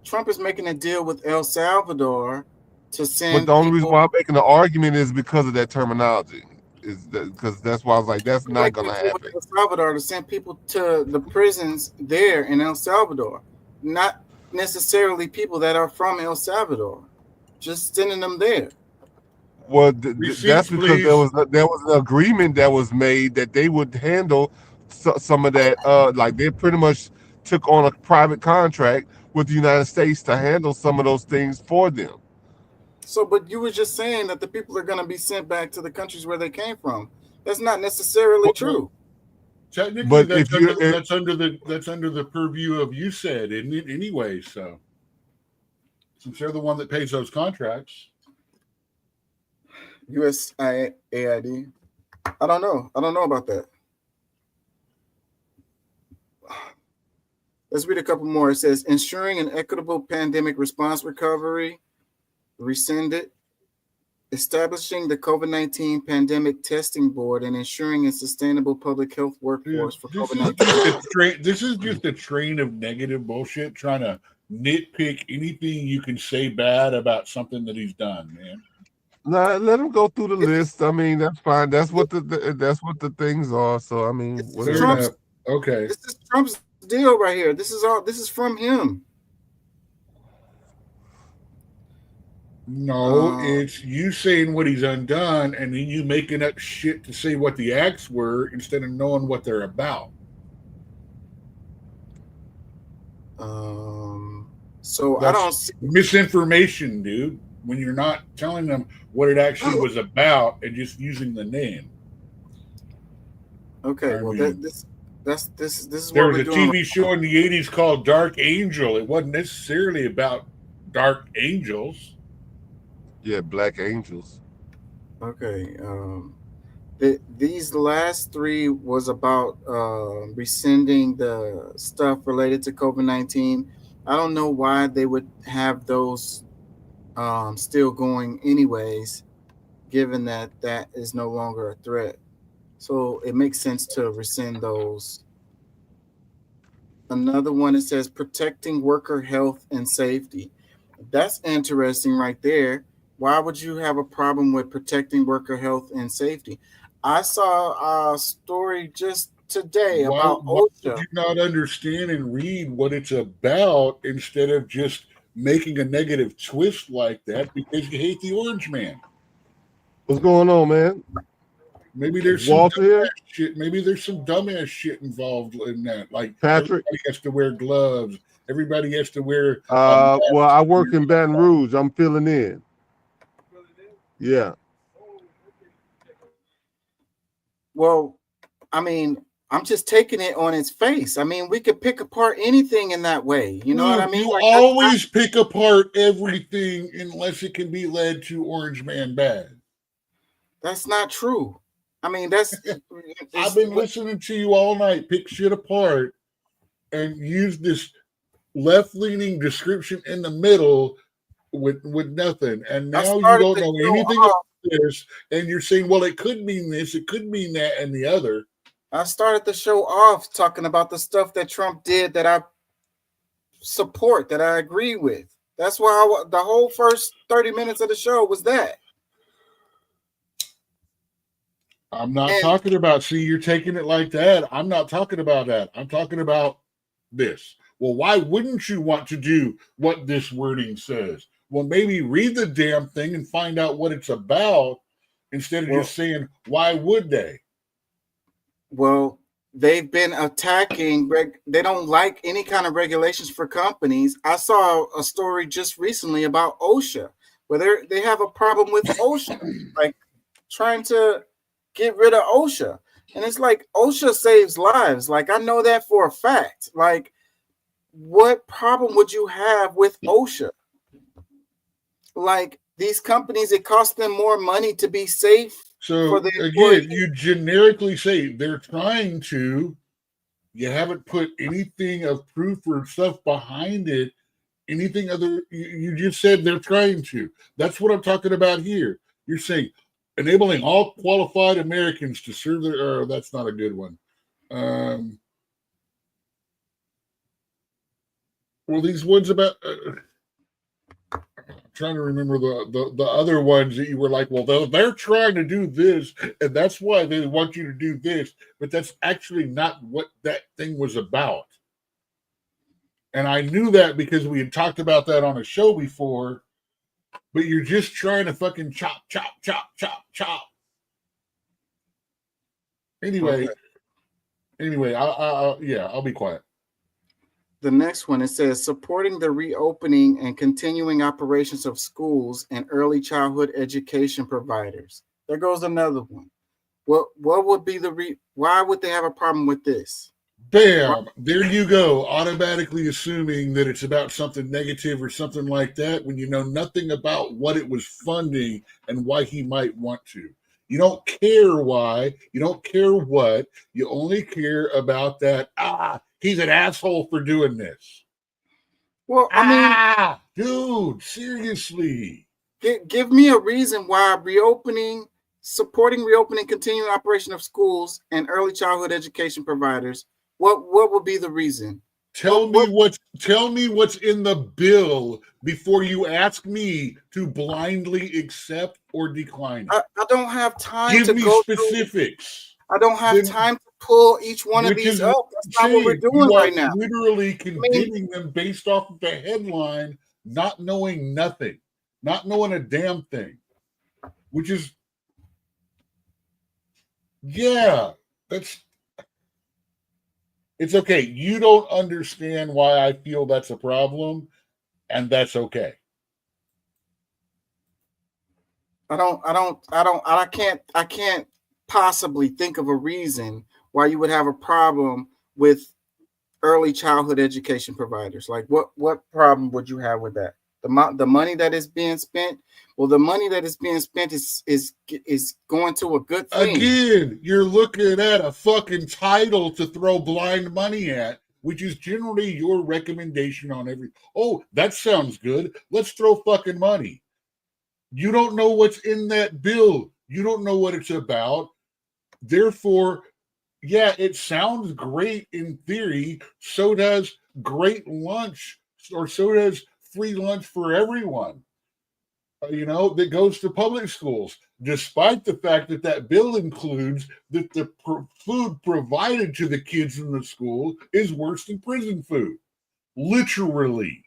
Trump is making a deal with El Salvador to send. But the only reason why I'm making the argument is because of that terminology. Because that's why I was like, that's not going to happen. El Salvador to send people to the prisons there in El Salvador, not necessarily people that are from El Salvador, just sending them there. Well, that's because there was an agreement that was made that they would handle some of that. They pretty much took on a private contract with the United States to handle some of those things for them. So, but you were just saying that the people are going to be sent back to the countries where they came from. That's not necessarily true. Technically, but that's under the purview of USAID, isn't it? Anyway, so since they're the one that pays those contracts, USAID. I don't know about that. Let's read a couple more. It says, ensuring an equitable pandemic response recovery, rescinded, establishing the COVID-19 pandemic testing board, and ensuring a sustainable public health workforce for COVID-19. This is just a train of negative bullshit trying to nitpick anything you can say bad about something that he's done, man. Let him go through the list. I mean, that's fine. That's what the things are. So I mean, okay. This is Trump's deal right here. This is from him. No, it's you saying what he's undone, and then you making up shit to say what the acts were instead of knowing what they're about. So that's I don't see misinformation, dude. When you're not telling them what it actually was about and just using the name. Okay, this is there what was we're a doing. TV show in the 80s called Dark Angel. It wasn't necessarily about dark angels. Yeah, black angels. Okay. These last three was about rescinding the stuff related to COVID-19. I don't know why they would have those still going anyways, given that is no longer a threat. So it makes sense to rescind those. Another one, it says protecting worker health and safety. That's interesting right there. Why would you have a problem with protecting worker health and safety? I saw a story just today Why about would OSHA. you not understand and read what it's about instead of just making a negative twist like that because you hate the Orange Man? What's going on, man? Maybe there's Is some Walter here? dumbass shit. Maybe there's some dumbass shit involved in that. Like Patrick? everybody has to wear gloves. Everybody has to wear. Well, I work in Baton Rouge. I'm filling in. Yeah. Well, I mean, I'm just taking it on its face. I mean, we could pick apart anything in that way. You know what I mean? You Like, always pick apart everything unless it can be led to Orange Man bad. that's not true. I mean, that's. I've been listening to you all night pick shit apart and use this left-leaning description in the middle with nothing. And now you don't know anything about this, and you're saying, well, it could mean this, it could mean that, and the other. I started the show off talking about the stuff that Trump did that I support, that I agree with. That's why the whole first 30 minutes of the show was that. I'm not talking about, see, you're taking it like that. I'm not talking about that. I'm talking about this. Well, why wouldn't you want to do what this wording says? Well, maybe read the damn thing and find out what it's about instead of just saying, why would they? Well, they've been attacking, they don't like any kind of regulations for companies. I saw a story just recently about OSHA, where they have a problem with OSHA, like trying to get rid of OSHA. And it's like, OSHA saves lives. Like, I know that for a fact. Like, what problem would you have with OSHA? Like, these companies, it costs them more money to be safe. So again, you generically say they're trying to, you haven't put anything of proof or stuff behind it, anything other, you just said they're trying to. That's what I'm talking about here. You're saying enabling all qualified Americans to serve their, that's not a good one. Well, these ones about, trying to remember the other ones that you were like, well, they're trying to do this, and that's why they want you to do this, but that's actually not what that thing was about. And I knew that because we had talked about that on a show before, but you're just trying to fucking chop. Anyway, I'll be quiet. The next one, it says supporting the reopening and continuing operations of schools and early childhood education providers. There goes another one. What would be why would they have a problem with this? Bam! There you go. Automatically assuming that it's about something negative or something like that when you know nothing about what it was funding and why he might want to. You don't care why. You don't care what. You only care about that. He's an asshole for doing this. Well, I mean, dude, seriously. Give me a reason why supporting reopening, continuing operation of schools and early childhood education providers. What would be the reason? Tell me what's in the bill before you ask me to blindly accept or decline it. I don't have time Give to me go specifics. I don't have time to pull each one of these up. That's not what we're doing right now. Literally condemning them based off of the headline, not knowing nothing, not knowing a damn thing, which is, it's okay. You don't understand why I feel that's a problem, and that's okay. I can't possibly think of a reason why you would have a problem with early childhood education providers. Like what problem would you have with that? The money that is being spent. Well, the money that is being spent is going to a good thing. Again, you're looking at a fucking title to throw blind money at, which is generally your recommendation on every. Oh, that sounds good. Let's throw fucking money. You don't know what's in that bill. You don't know what it's about. Therefore, yeah, it sounds great in theory. So does great lunch, or so does free lunch for everyone. that goes to public schools, despite the fact that that bill includes that the food provided to the kids in the school is worse than prison food, literally.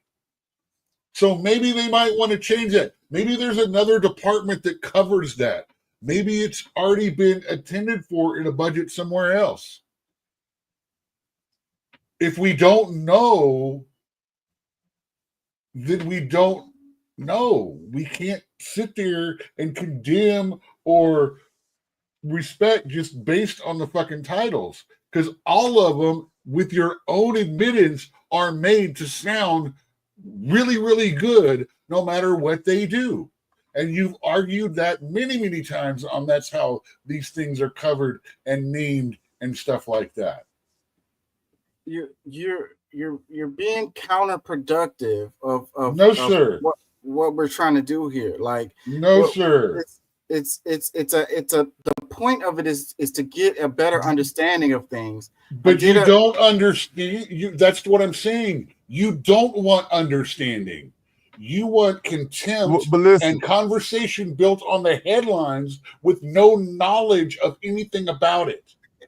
So maybe they might want to change that. Maybe there's another department that covers that. Maybe it's already been attended for in a budget somewhere else. If we don't know, then we don't know. We can't sit there and condemn or respect just based on the fucking titles, because all of them, with your own admittance, are made to sound really, really good no matter what they do. And you've argued that many, many times on that's how these things are covered and named and stuff like that. You're being counterproductive of No, sir. What we're trying to do here. Like, no, sir. The point of it is to get a better understanding of things. But you don't understand. That's what I'm saying. You don't want understanding. You want contempt and conversation built on the headlines with no knowledge of anything about it.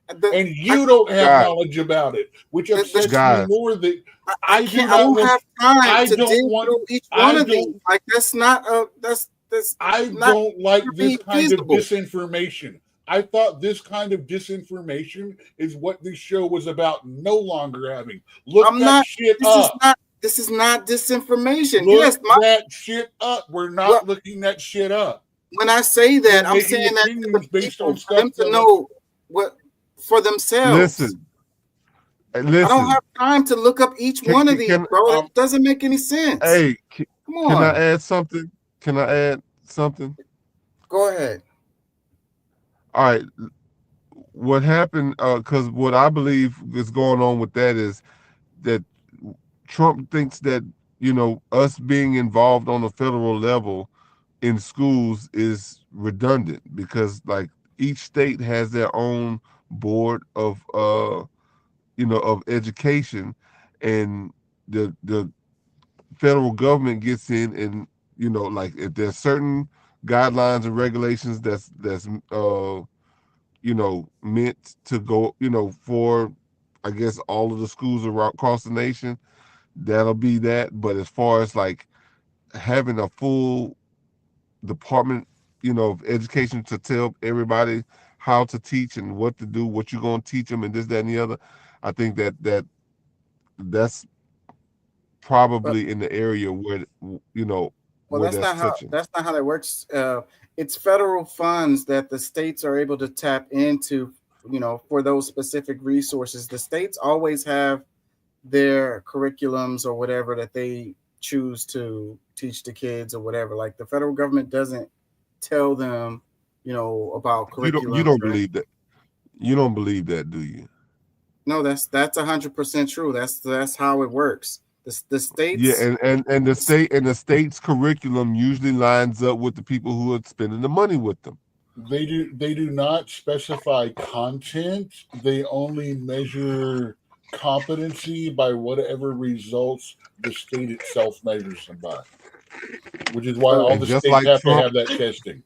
And you don't have knowledge about it, which upsets me more that I don't have time to dig through each one of these. Like, that's not I don't like this kind of disinformation. I thought this kind of disinformation is what this show was about no longer having. Look that shit up. This is not disinformation. Look that shit up. We're not looking that shit up. When I say that, I'm saying that to the people, for them to know what for themselves. Listen. I don't have time to look up each one of these, bro. It doesn't make any sense. Hey, come on. Can I add something? Go ahead. All right. What happened, because what I believe is going on with that is that Trump thinks that, us being involved on a federal level in schools is redundant because, like, each state has their own board of, of education, and the federal government gets in and, like, if there's certain guidelines and regulations that's meant to go, for, I guess, all of the schools across the nation, that'll be that. But as far as like having a full department, of education to tell everybody how to teach and what to do, what you're going to teach them, and this, that, and the other, I think that's probably in the area where, Well, where that's not how that works. It's federal funds that the states are able to tap into, for those specific resources. The states always have their curriculums or whatever that they choose to teach the kids or whatever. Like, the federal government doesn't tell them, about curriculum. You don't believe that. You don't believe that, do you? No, that's 100% true. That's how it works. The states, and the state's curriculum usually lines up with the people who are spending the money with them. They do not specify content. They only measure competency by whatever results the state itself measures them by, which is why all the states have to have that testing.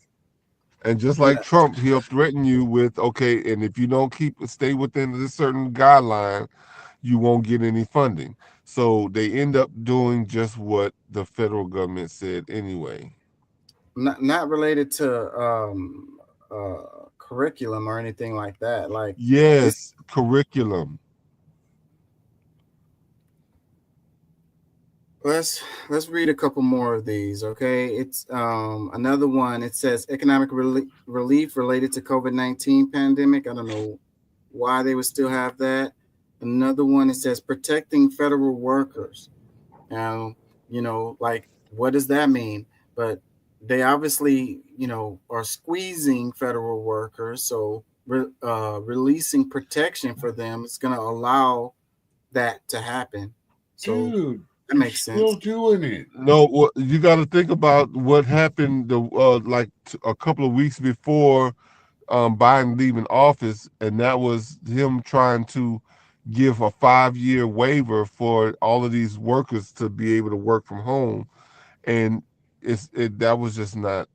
And just like Trump, he'll threaten you with, okay, and if you don't stay within this certain guideline, you won't get any funding. So they end up doing just what the federal government said anyway. Not related to curriculum or anything like that. Like, yes, curriculum. Let's read a couple more of these, okay? It's another one. It says economic relief related to COVID-19 pandemic. I don't know why they would still have that. Another one, it says protecting federal workers. Now, like, what does that mean? But they obviously, are squeezing federal workers. So releasing protection for them is going to allow that to happen. So, dude, that makes sense. Still doing it. No, you got to think about what happened a couple of weeks before Biden leaving office, and that was him trying to give a 5-year waiver for all of these workers to be able to work from home. And that was just not,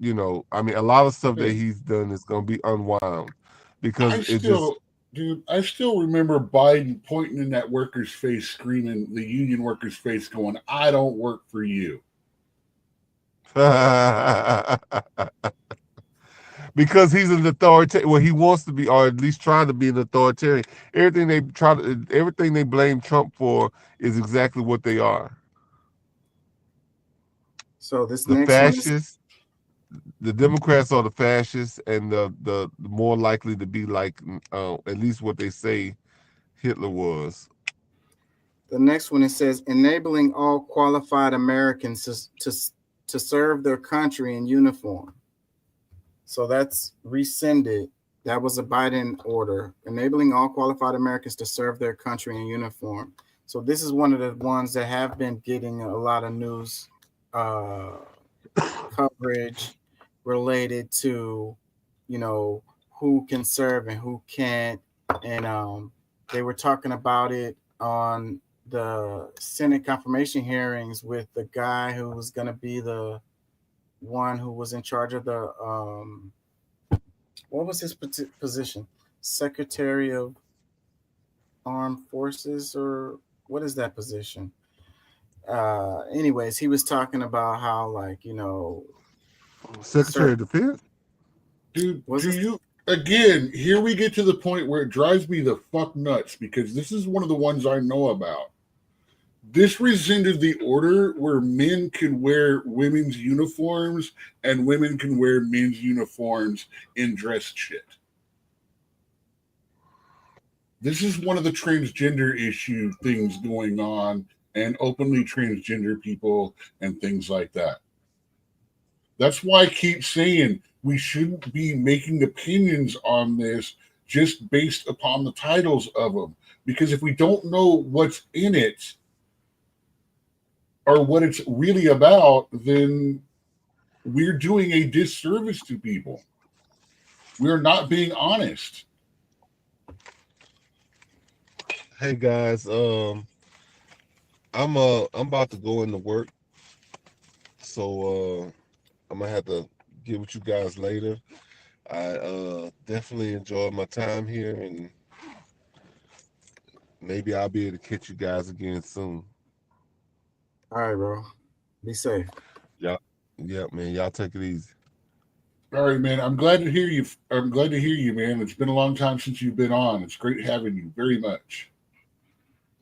I mean, a lot of stuff that Hey. he's done is going to be unwound because I it just still, dude, I still remember Biden pointing in that worker's face, screaming, the union worker's face, going, "I don't work for you." because he's an authoritarian. Well, he wants to be, or at least trying to be an authoritarian. Everything they blame Trump for is exactly what they are. So this The next one is fascists, the Democrats are the fascists, and the more likely to be like at least what they say Hitler was. the next one. It says enabling all qualified Americans to serve their country in uniform. So that's rescinded. That was a Biden order, enabling all qualified Americans to serve their country in uniform. So this is one of the ones that have been getting a lot of news coverage related to, who can serve and who can't. And they were talking about it on the Senate confirmation hearings with the guy who was going to be the one who was in charge of the what was his position? Secretary of Armed Forces, or what is that position? Anyways, he was talking about how, Secretary of Defense. Dude, again, here we get to the point where it drives me the fuck nuts, because this is one of the ones I know about. This rescinded the order where men can wear women's uniforms and women can wear men's uniforms in dress shit. This is one of the transgender issue things going on, and openly transgender people and things like that. That's why I keep saying we shouldn't be making opinions on this just based upon the titles of them. Because if we don't know what's in it, or what it's really about, then we're doing a disservice to people. We're not being honest. Hey guys, I'm about to go into work, so I'm gonna have to get with you guys later. I definitely enjoyed my time here, and maybe I'll be able to catch you guys again soon. All right, bro. Be safe. Yeah, man. Y'all take it easy. All right, man. I'm glad to hear you. I'm glad to hear you, man. It's been a long time since you've been on. It's great having you very much.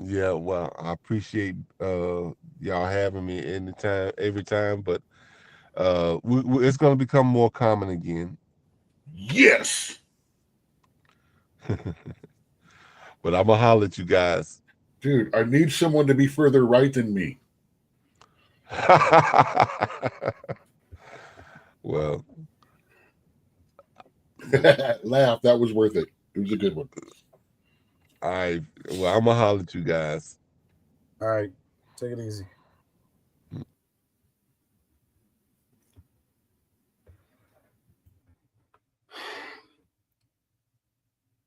Yeah, well, I appreciate y'all having me anytime, every time, but it's going to become more common again. Yes. But I'm gonna holler at you guys. Dude, I need someone to be further right than me. Well, laugh. That was worth it. It was a good one. All right. Well, I'm gonna holler at you guys. All right. Take it easy.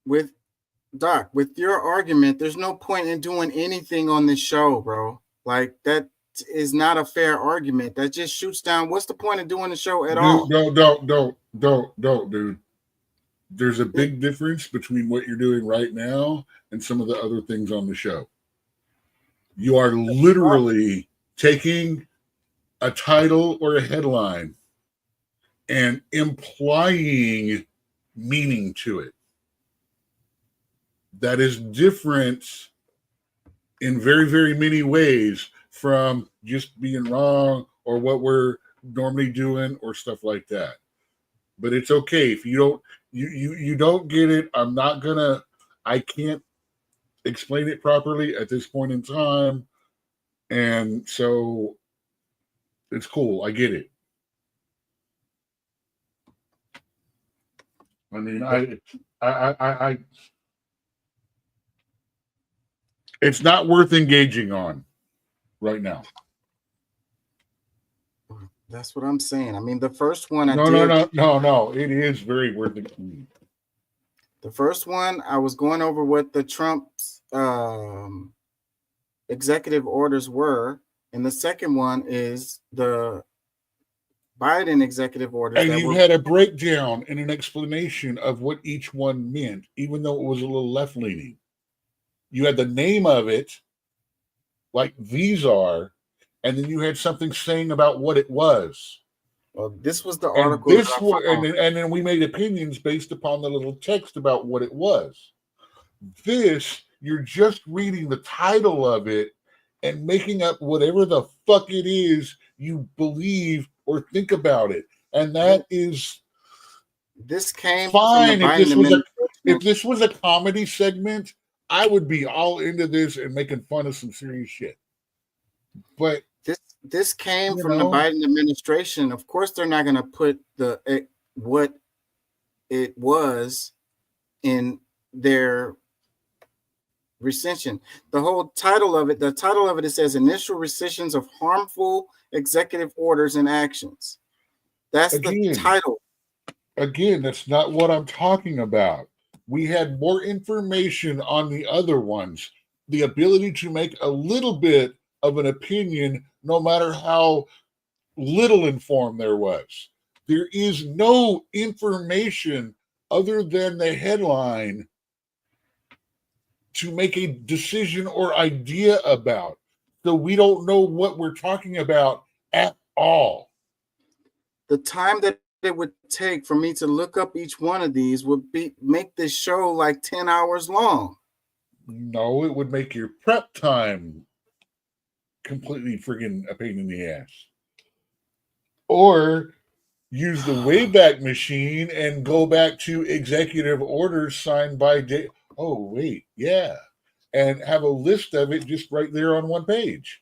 With Doc, with your argument, there's no point in doing anything on this show, bro. Like, that is not a fair argument. That just shoots down. What's the point of doing the show at all? Don't, dude. There's a big difference between what you're doing right now and some of the other things on the show. You are literally taking a title or a headline and implying meaning to it. That is different in very, very many ways from just being wrong or what we're normally doing or stuff like that. But it's okay if you don't you don't get it. I can't explain it properly at this point in time, and so it's cool. I get it. I mean, I it's not worth engaging on right now. That's what I'm saying. I mean, the first one No. It is very worth it. The first one, I was going over what the Trump's executive orders were, and the second one is the Biden executive orders. And that you were- had a breakdown and an explanation of what each one meant, even though it was a little left leaning. You had the name of it, like these are, and then you had something saying about what it was. Well, this was the And article. this that I was, found. and then we made opinions based upon the little text about what it was. This, you're just reading the title of it and making up whatever the fuck it is you believe or think about it. And that is This came fine. from the If Biden this was a administration. if this was a comedy segment, I would be all into this and making fun of some serious shit. But This came You from know? the Biden administration. Of course, they're not going to put what it was in their rescission. The title of it, it says initial rescissions of harmful executive orders and actions. That's the Again. title. again, that's not what I'm talking about. We had more information on the other ones, the ability to make a little bit of an opinion, no matter how little informed there was. There is no information other than the headline to make a decision or idea about. So we don't know what we're talking about at all. The time that it would take for me to look up each one of these would make this show like 10 hours long. No, it would make your prep time completely friggin' a pain in the ass. Or use the Wayback Machine and go back to executive orders signed by and have a list of it just right there on one page.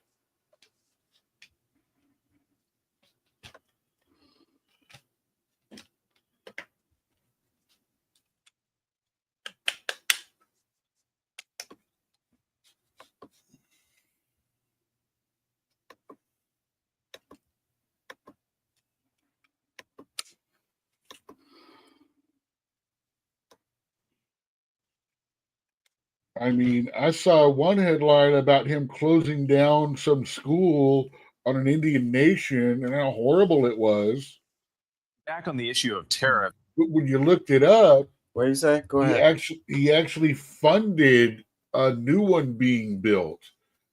I mean, I saw one headline about him closing down some school on an Indian nation and how horrible it was. Back on the issue of tariff. But when you looked it up, what do you say? Go ahead. He actually funded a new one being built,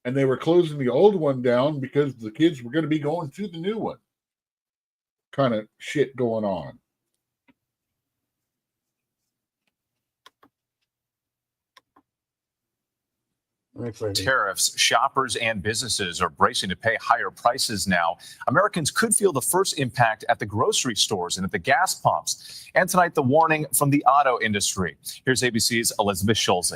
and they were closing the old one down because the kids were going to be going to the new one. Kind of shit going on. Tariffs, shoppers and businesses are bracing to pay higher prices now. Americans could feel the first impact at the grocery stores and at the gas pumps. And tonight, the warning from the auto industry. Here's ABC's Elizabeth Schulze.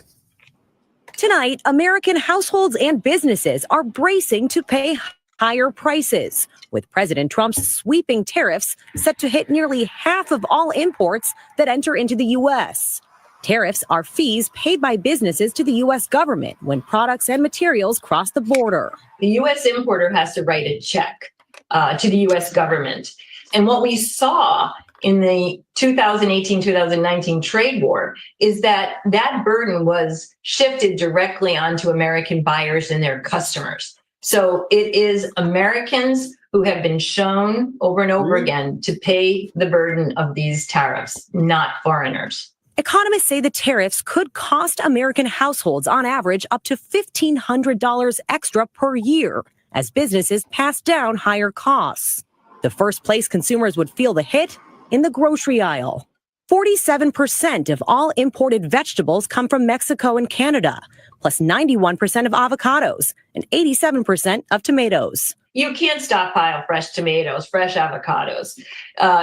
Tonight, American households and businesses are bracing to pay higher prices, with President Trump's sweeping tariffs set to hit nearly half of all imports that enter into the U.S. Tariffs are fees paid by businesses to the U.S. government when products and materials cross the border. The U.S. importer has to write a check to the U.S. government. And what we saw in the 2018-2019 trade war is that that burden was shifted directly onto American buyers and their customers. So it is Americans who have been shown over and over again to pay the burden of these tariffs, not foreigners. Economists say the tariffs could cost American households on average up to $1,500 extra per year as businesses pass down higher costs. The first place consumers would feel the hit in the grocery aisle. 47% of all imported vegetables come from Mexico and Canada, plus 91% of avocados and 87% of tomatoes. You can't stockpile fresh tomatoes, fresh avocados.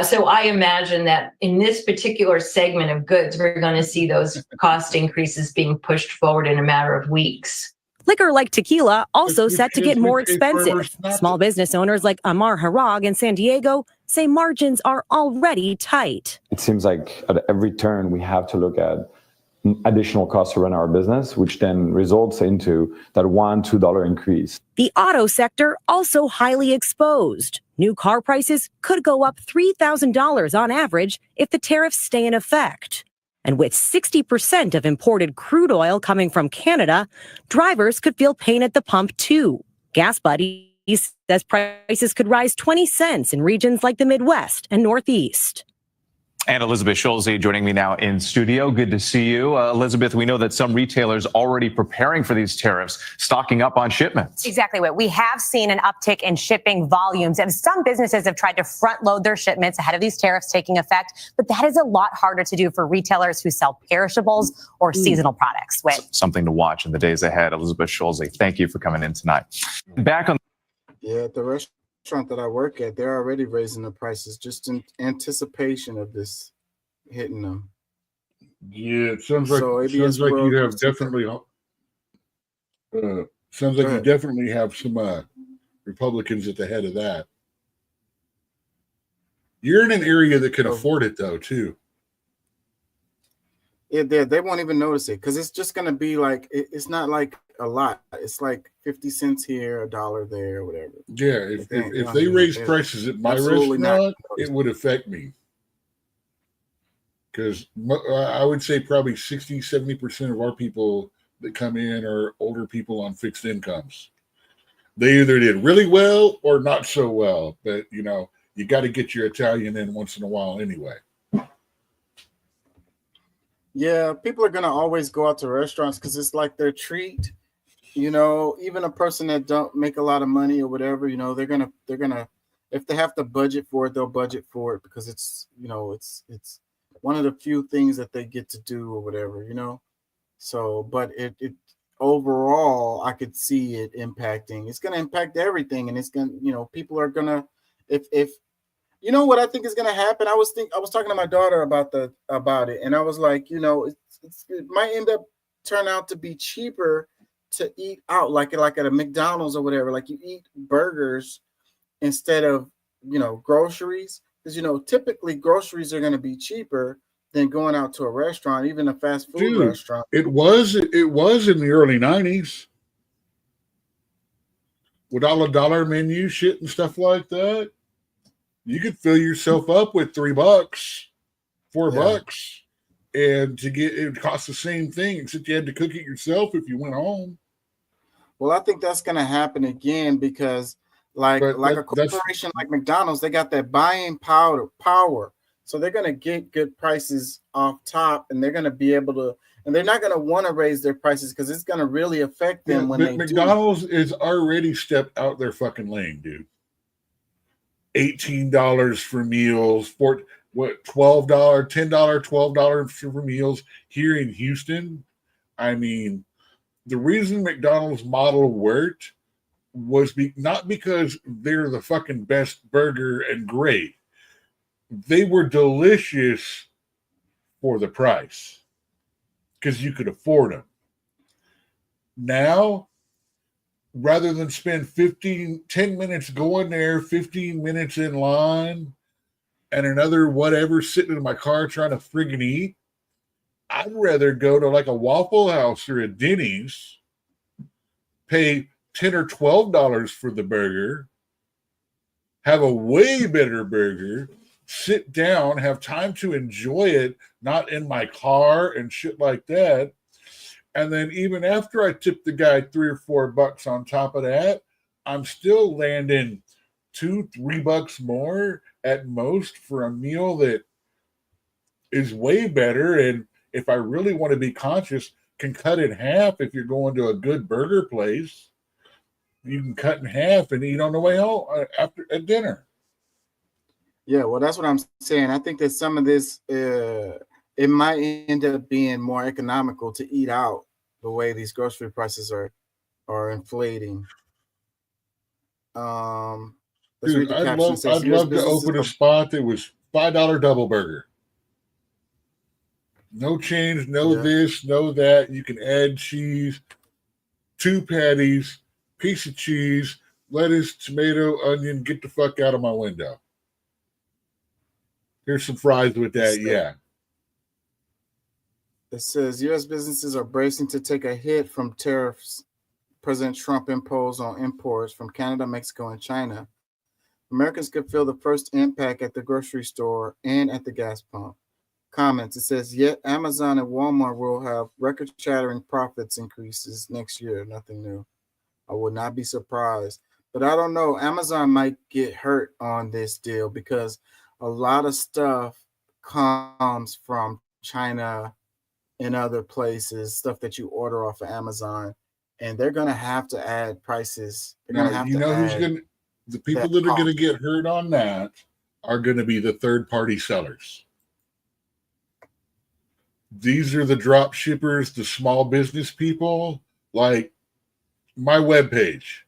So I imagine that in this particular segment of goods, we're going to see those cost increases being pushed forward in a matter of weeks. Liquor like tequila also set to get more expensive. Small business owners like Amar Harag in San Diego say margins are already tight. It seems like at every turn we have to look at additional costs to run our business, which then results into that $1-2 increase. The auto sector also highly exposed. New car prices could go up $3,000 on average if the tariffs stay in effect. And with 60% of imported crude oil coming from Canada, drivers could feel pain at the pump too. Gas Buddy says prices could rise 20 cents in regions like the Midwest and Northeast. And Elizabeth Schulze joining me now in studio. Good to see you. Elizabeth, we know that some retailers already preparing for these tariffs, stocking up on shipments. Exactly what we have seen an uptick in shipping volumes, and some businesses have tried to front load their shipments ahead of these tariffs taking effect. But that is a lot harder to do for retailers who sell perishables or seasonal products. Something to watch in the days ahead. Elizabeth Schulze, thank you for coming in tonight. Back on. Yeah, at the restaurant that I work at, they're already raising the prices just in anticipation of this hitting them. Yeah, it sounds like So sounds ABS like World you have was- definitely sounds like you definitely have some Republicans at the head of that. You're in an area that can afford it though, too. Yeah, they won't even notice it because it's just gonna be like it's not like a lot. It's like 50 cents here, $1 there, whatever. Yeah, if they raise prices at my absolutely not restaurant, it would affect me. Because I would say probably 60-70% of our people that come in are older people on fixed incomes. They either did really well or not so well, but you got to get your Italian in once in a while anyway. Yeah, people are gonna always go out to restaurants because it's like their treat. Even a person that don't make a lot of money or whatever, they're gonna if they have to budget for it, they'll budget for it because it's one of the few things that they get to do or whatever, So, but it overall, I could see it impacting. It's going to impact everything, and it's going to, people are going to, if what I think is going to happen. I was talking to my daughter about it, and I was like, it might end up turn out to be cheaper to eat out, like at a McDonald's or whatever. Like you eat burgers instead of groceries. Because typically groceries are going to be cheaper than going out to a restaurant, even a fast food restaurant. It was in the early 90s with all the dollar menu shit and stuff like that. You could fill yourself up with $3, $4, and it cost the same thing, except you had to cook it yourself if you went home. Well, I think that's going to happen again because a corporation like McDonald's, they got that buying power. So they're going to get good prices off top, and they're going to be able to, and they're not going to want to raise their prices because it's going to really affect them when they McDonald's is already stepped out their fucking lane, dude. $18 for meals, $12, $10, $12 for meals here in Houston. I mean, the reason McDonald's model worked was not because they're the fucking best burger and great. They were delicious for the price because you could afford them. Now, rather than spend 10 minutes going there, 15 minutes in line, and another whatever sitting in my car trying to friggin' eat, I'd rather go to like a Waffle House or a Denny's, pay $10 or $12 for the burger, have a way better burger, sit down, have time to enjoy it, not in my car and shit like that. And then even after I tip the guy $3 or $4 on top of that, I'm still landing $2-3 more at most for a meal that is way better. And if I really want to be conscious, can cut in half. If you're going to a good burger place, you can cut in half and eat on the way home at dinner. Yeah, well, that's what I'm saying. I think that some of this, it might end up being more economical to eat out the way these grocery prices are inflating. Dude, I'd love to open a spot that was $5 double burger. No change, no this, no that. You can add cheese, 2 patties, piece of cheese, lettuce, tomato, onion. Get the fuck out of my window. Here's some fries with that, yeah. It says U.S. businesses are bracing to take a hit from tariffs President Trump imposed on imports from Canada, Mexico, and China. Americans could feel the first impact at the grocery store and at the gas pump. Comments, it says, yet Amazon and Walmart will have record-shattering profits increases next year. Nothing new. I would not be surprised. But I don't know. Amazon might get hurt on this deal because a lot of stuff comes from China and other places, stuff that you order off of Amazon, and they're going to have to add prices. They're going to Now, have you to know who's add going to, the people that that are going to cost. get hurt on that are going to be the third party sellers. These are the drop shippers, the small business people, like my webpage.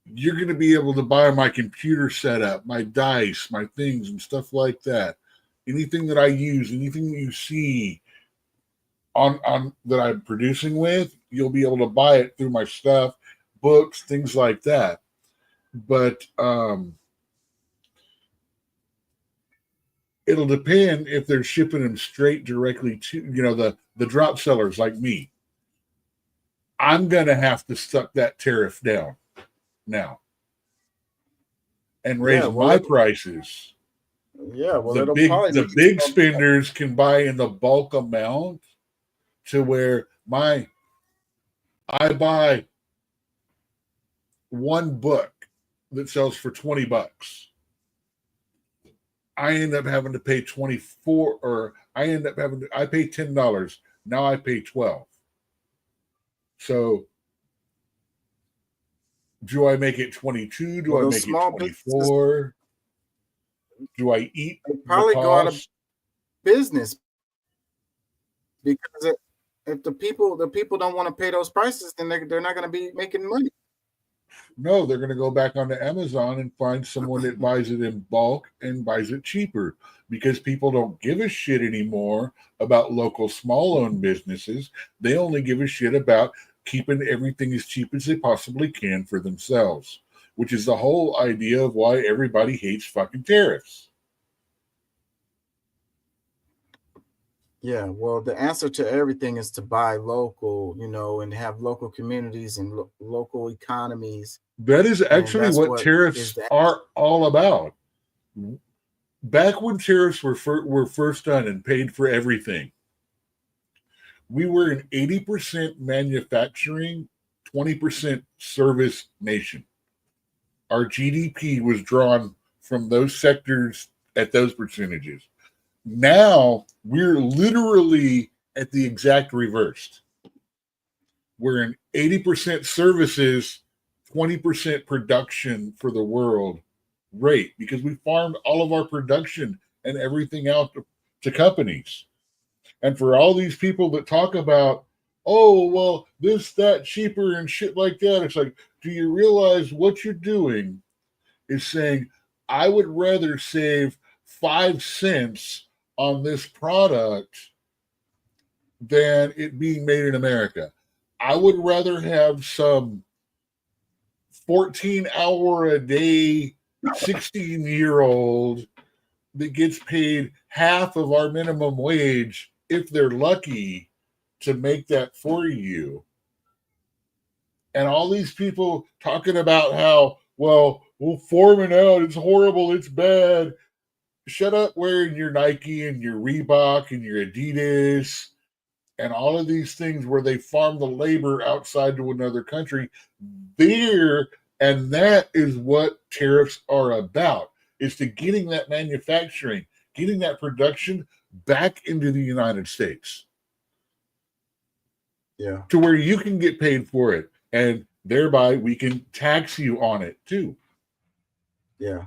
You're going to be able to buy my computer setup, my dice, my things, and stuff like that. Anything that I use, anything that you see on that I'm producing with, you'll be able to buy it through my stuff, books, things like that. But it'll depend if they're shipping them straight directly to, the drop sellers like me. I'm going to have to suck that tariff down now and raise my prices. Yeah, well, The it'll big probably the make big it- spenders can buy in the bulk amount to where I buy one book that sells for $20. I end up having to pay 24, or I pay $10. Now I pay 12. So do I make it 22? Do Well, I those make small it 24? Do I eat They probably the go out of cost? business because if the people don't want to pay those prices, then they're not going to be making money. No, they're going to go back onto Amazon and find someone that buys it in bulk and buys it cheaper, because people don't give a shit anymore about local small-owned businesses. They only give a shit about keeping everything as cheap as they possibly can for themselves, which is the whole idea of why everybody hates fucking tariffs. Yeah, well, the answer to everything is to buy local, and have local communities and local economies. That is And actually that's what is tariffs the are all about. Back when tariffs were first done and paid for everything, we were an 80% manufacturing, 20% service nation. Our GDP was drawn from those sectors at those percentages. Now we're literally at the exact reverse. We're an 80% services, 20% production for the world rate, because we farmed all of our production and everything out to companies. And for all these people that talk about, oh, well, this, that, cheaper and shit like that, it's like, do you realize what you're doing is saying, I would rather save 5 cents on this product than it being made in America. I would rather have some 14-hour-a-day, 16-year-old that gets paid half of our minimum wage, if they're lucky, to make that for you. And all these people talking about how, well, farming out, it's horrible, it's bad. Shut up wearing your Nike and your Reebok and your Adidas and all of these things where they farm the labor outside to another country. And that is what tariffs are about, is to getting that manufacturing, getting that production back into the United States. Yeah. To where you can get paid for it, and thereby we can tax you on it too. Yeah,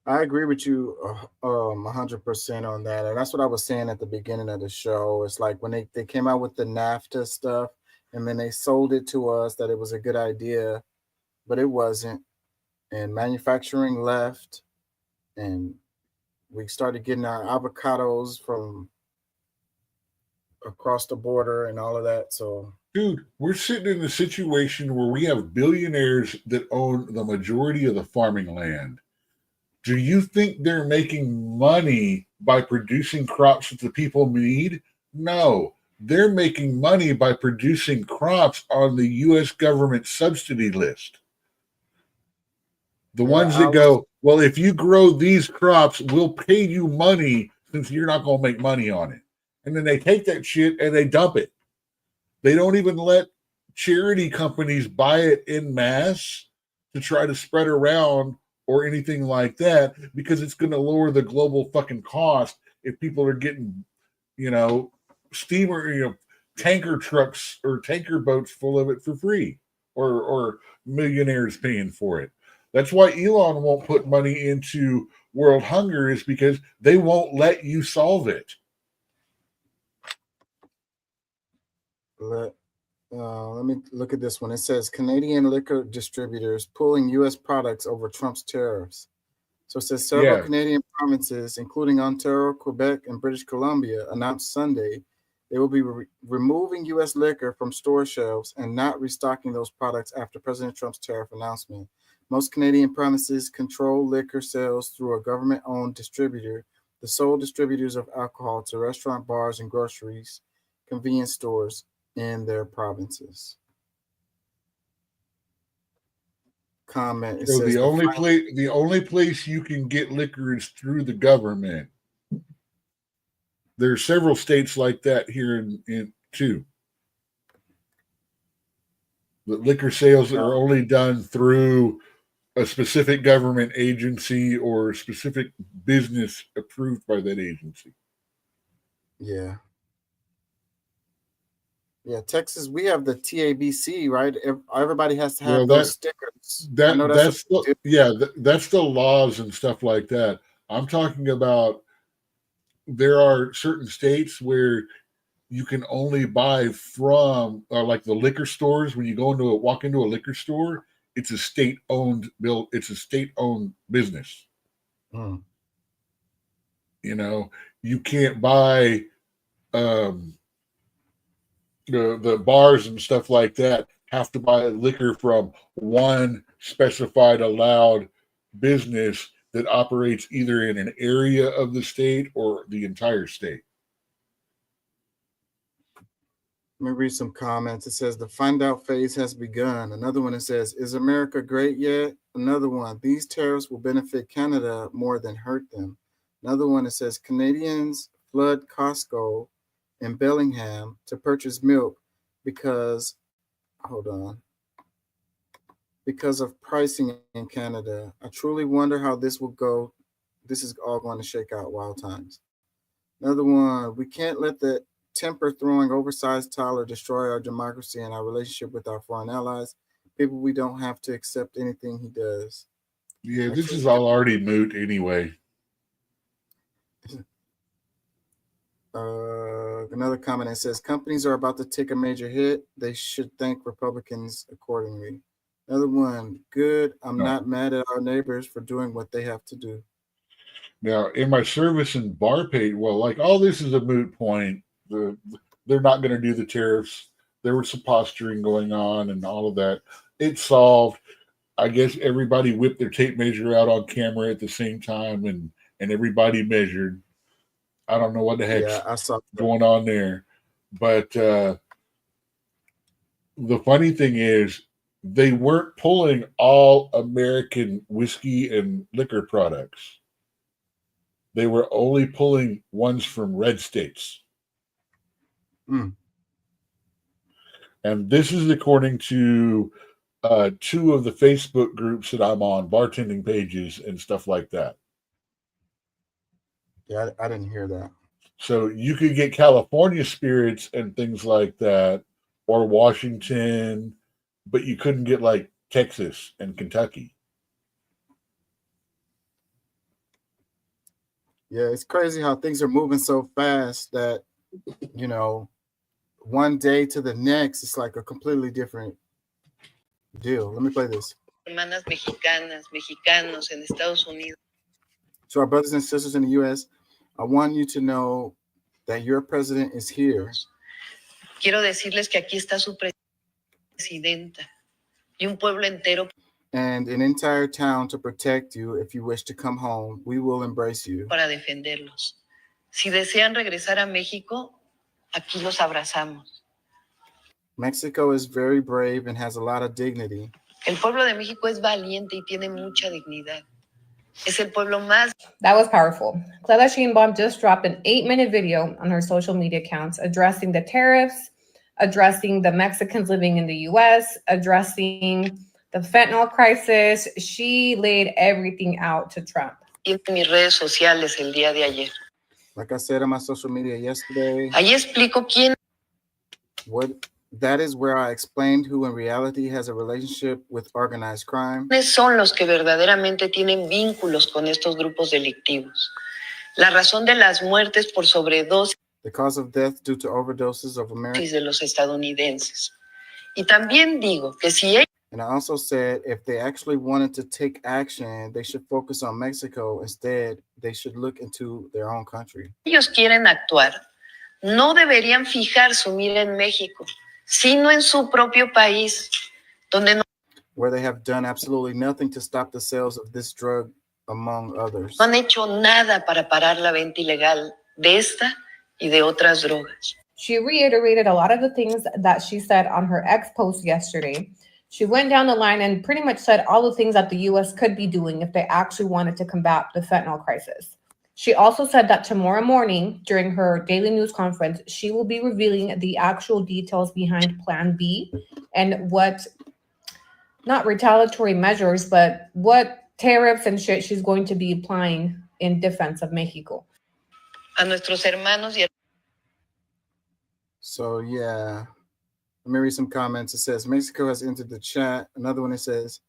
I agree with you 100% on that. And that's what I was saying at the beginning of the show. It's like when they came out with the NAFTA stuff, and then they sold it to us that it was a good idea, but it wasn't. And manufacturing left, and we started getting our avocados from across the border and all of that. So, dude, we're sitting in a situation where we have billionaires that own the majority of the farming land. Do you think they're making money by producing crops that the people need? No, they're making money by producing crops on the U.S. government subsidy list. The ones that go, well, if you grow these crops, we'll pay you money since you're not going to make money on it. And then they take that shit and they dump it. They don't even let charity companies buy it en masse to try to spread around or anything like that, because it's going to lower the global fucking cost if people are getting, steamer, tanker trucks or tanker boats full of it for free, or millionaires paying for it. That's why Elon won't put money into world hunger, is because they won't let you solve it. Let me look at this one. It says Canadian liquor distributors pulling U.S. products over Trump's tariffs. So it says several Canadian provinces, including Ontario, Quebec, and British Columbia, announced Sunday they will be removing U.S. liquor from store shelves and not restocking those products after President Trump's tariff announcement. Most Canadian provinces control liquor sales through a government-owned distributor, the sole distributors of alcohol to restaurant, bars, and groceries, convenience stores in their provinces. Comment. So the only place you can get liquor is through the government. There are several states like that here in too. The liquor sales are only done through a specific government agency or specific business approved by that agency. Yeah. Yeah, Texas, we have the TABC, right? Everybody has to have those stickers. That's the laws and stuff like that. I'm talking about, there are certain states where you can only buy from, like the liquor stores. When you walk into a liquor store, it's a state-owned business. You can't buy the bars and stuff like that have to buy liquor from one specified allowed business that operates either in an area of the state or the entire state. Let me read some comments. It says the find out phase has begun. Another one, it says, is America great yet? Another one, these tariffs will benefit Canada more than hurt them. Another one, it says Canadians flood Costco in Bellingham to purchase milk because of pricing in Canada. I truly wonder how this will go. This is all going to shake out. Wild times. Another one, we can't let the temper throwing oversized Tyler destroy our democracy and our relationship with our foreign allies. People, we don't have to accept anything he does. Yeah, this is all already moot anyway. Another comment that says companies are about to take a major hit. They should thank Republicans accordingly. Another one, good. I'm not mad at our neighbors for doing what they have to do. Now, in my service in Barbade, all this is a moot point. They're not going to do the tariffs. There was some posturing going on and all of that. It's solved. I guess everybody whipped their tape measure out on camera at the same time, and everybody measured. I don't know what the heck's going on there. But the funny thing is, they weren't pulling all American whiskey and liquor products. They were only pulling ones from red states. And this is according to two of the Facebook groups that I'm on, bartending pages and stuff like that. Yeah, I didn't hear that. So you could get California spirits and things like that, or Washington, but you couldn't get like Texas and Kentucky. Yeah, it's crazy how things are moving so fast that, one day to the next, it's like a completely different deal. Let me play this. Hermanas mexicanas, mexicanos en Estados Unidos. So our brothers and sisters in the U.S., I want you to know that your president is here. Quiero decirles que aquí está su presidenta y un pueblo entero. And an entire town to protect you if you wish to come home. We will embrace you. Para defenderlos. Si desean regresar a México, aquí los abrazamos. Mexico is very brave and has a lot of dignity. El pueblo de México es valiente y tiene mucha dignidad. Es el pueblo más. That was powerful. Clella Sheinbaum just dropped an 8-minute video on her social media accounts addressing the tariffs, addressing the Mexicans living in the U.S., addressing the fentanyl crisis. She laid everything out to Trump. En mis redes sociales el día de ayer. Like I said on my social media yesterday, Ahí explico quién that is where I explained who in reality has a relationship with organized crime. son los que verdaderamente tienen vínculos con estos grupos delictivos. La razón de las muertes por sobredosis The cause of death due to overdoses of Americans. de los estadounidenses. Y también digo que si And I also said if they actually wanted to take action, they should focus on Mexico. Instead, they should look into their own country. ellos quieren actuar, no deberían fijar su mira en México, sino en su propio país, donde no Where they have done absolutely nothing to stop the sales of this drug, among others. han hecho nada para parar la venta ilegal de esta y de otras drogas. She reiterated a lot of the things that she said on her X post yesterday. She went down the line and pretty much said all the things that the U.S. could be doing if they actually wanted to combat the fentanyl crisis. She also said that tomorrow morning, during her daily news conference, she will be revealing the actual details behind Plan B and what, not retaliatory measures, but what tariffs and shit she's going to be applying in defense of Mexico. A nuestros hermanos y So yeah, let me read some comments. It says Mexico has entered the chat. Another one, it says,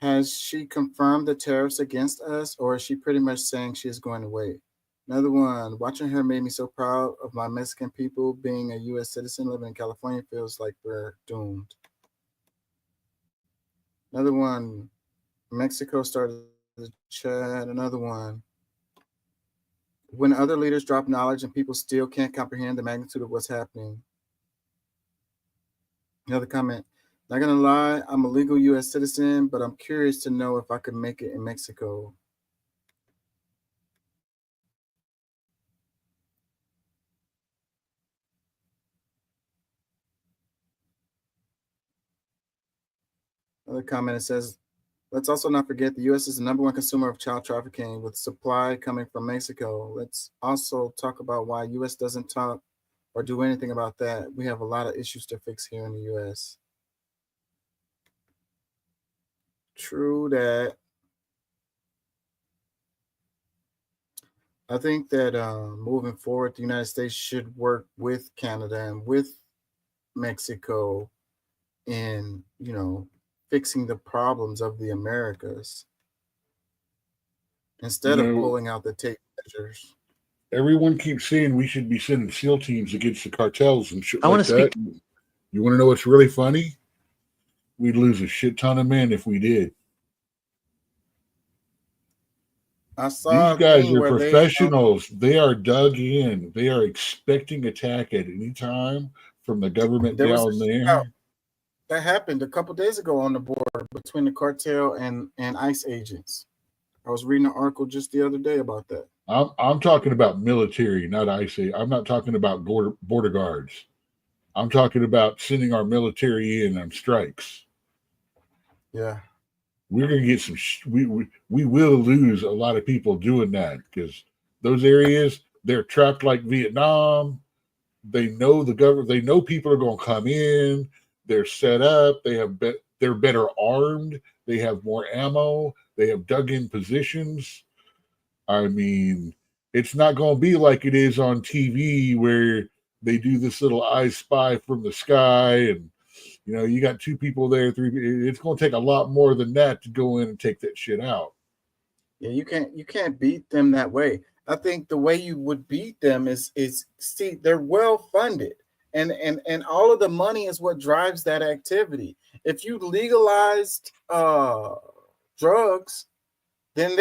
has she confirmed the tariffs against us, or is she pretty much saying she is going to wait? Another one, watching her made me so proud of my Mexican people. Being a U.S. citizen living in California feels like we're doomed. Another one, Mexico started the chat. Another one, when other leaders drop knowledge and people still can't comprehend the magnitude of what's happening. Another comment, not gonna lie, I'm a legal U.S. citizen, but I'm curious to know if I could make it in Mexico. Another comment, it says, let's also not forget the U.S. is the #1 consumer of child trafficking, with supply coming from Mexico. Let's also talk about why U.S. doesn't talk or do anything about that. We have a lot of issues to fix here in the U.S. True that. I think that moving forward, the United States should work with Canada and with Mexico in, fixing the problems of the Americas instead of pulling out the tape measures. Everyone keeps saying we should be sending SEAL teams against the cartels and shit I like wanna that. You want to know what's really funny? We'd lose a shit ton of men if we did. I saw These guys thing are where professionals. They are dug in. They are expecting attack at any time from the government there was down a there. shootout that happened a couple days ago on the border between the cartel and ICE agents. I was reading an article just the other day about that. I'm talking about military, not ICE. I'm not talking about border guards. I'm talking about sending our military in on strikes. Yeah. We're gonna get some. We will lose a lot of people doing that because those areas, they're trapped like Vietnam. They know the government. They know people are going to come in. They're set up. They're better armed. They have more ammo. They have dug in positions. I mean, it's not going to be like it is on TV where they do this little I spy from the sky and you got 2 people there, 3. It's going to take a lot more than that to go in and take that shit out. Yeah, you can't beat them that way. I think the way you would beat them is see, they're well funded, and all of the money is what drives that activity. If you legalized drugs, then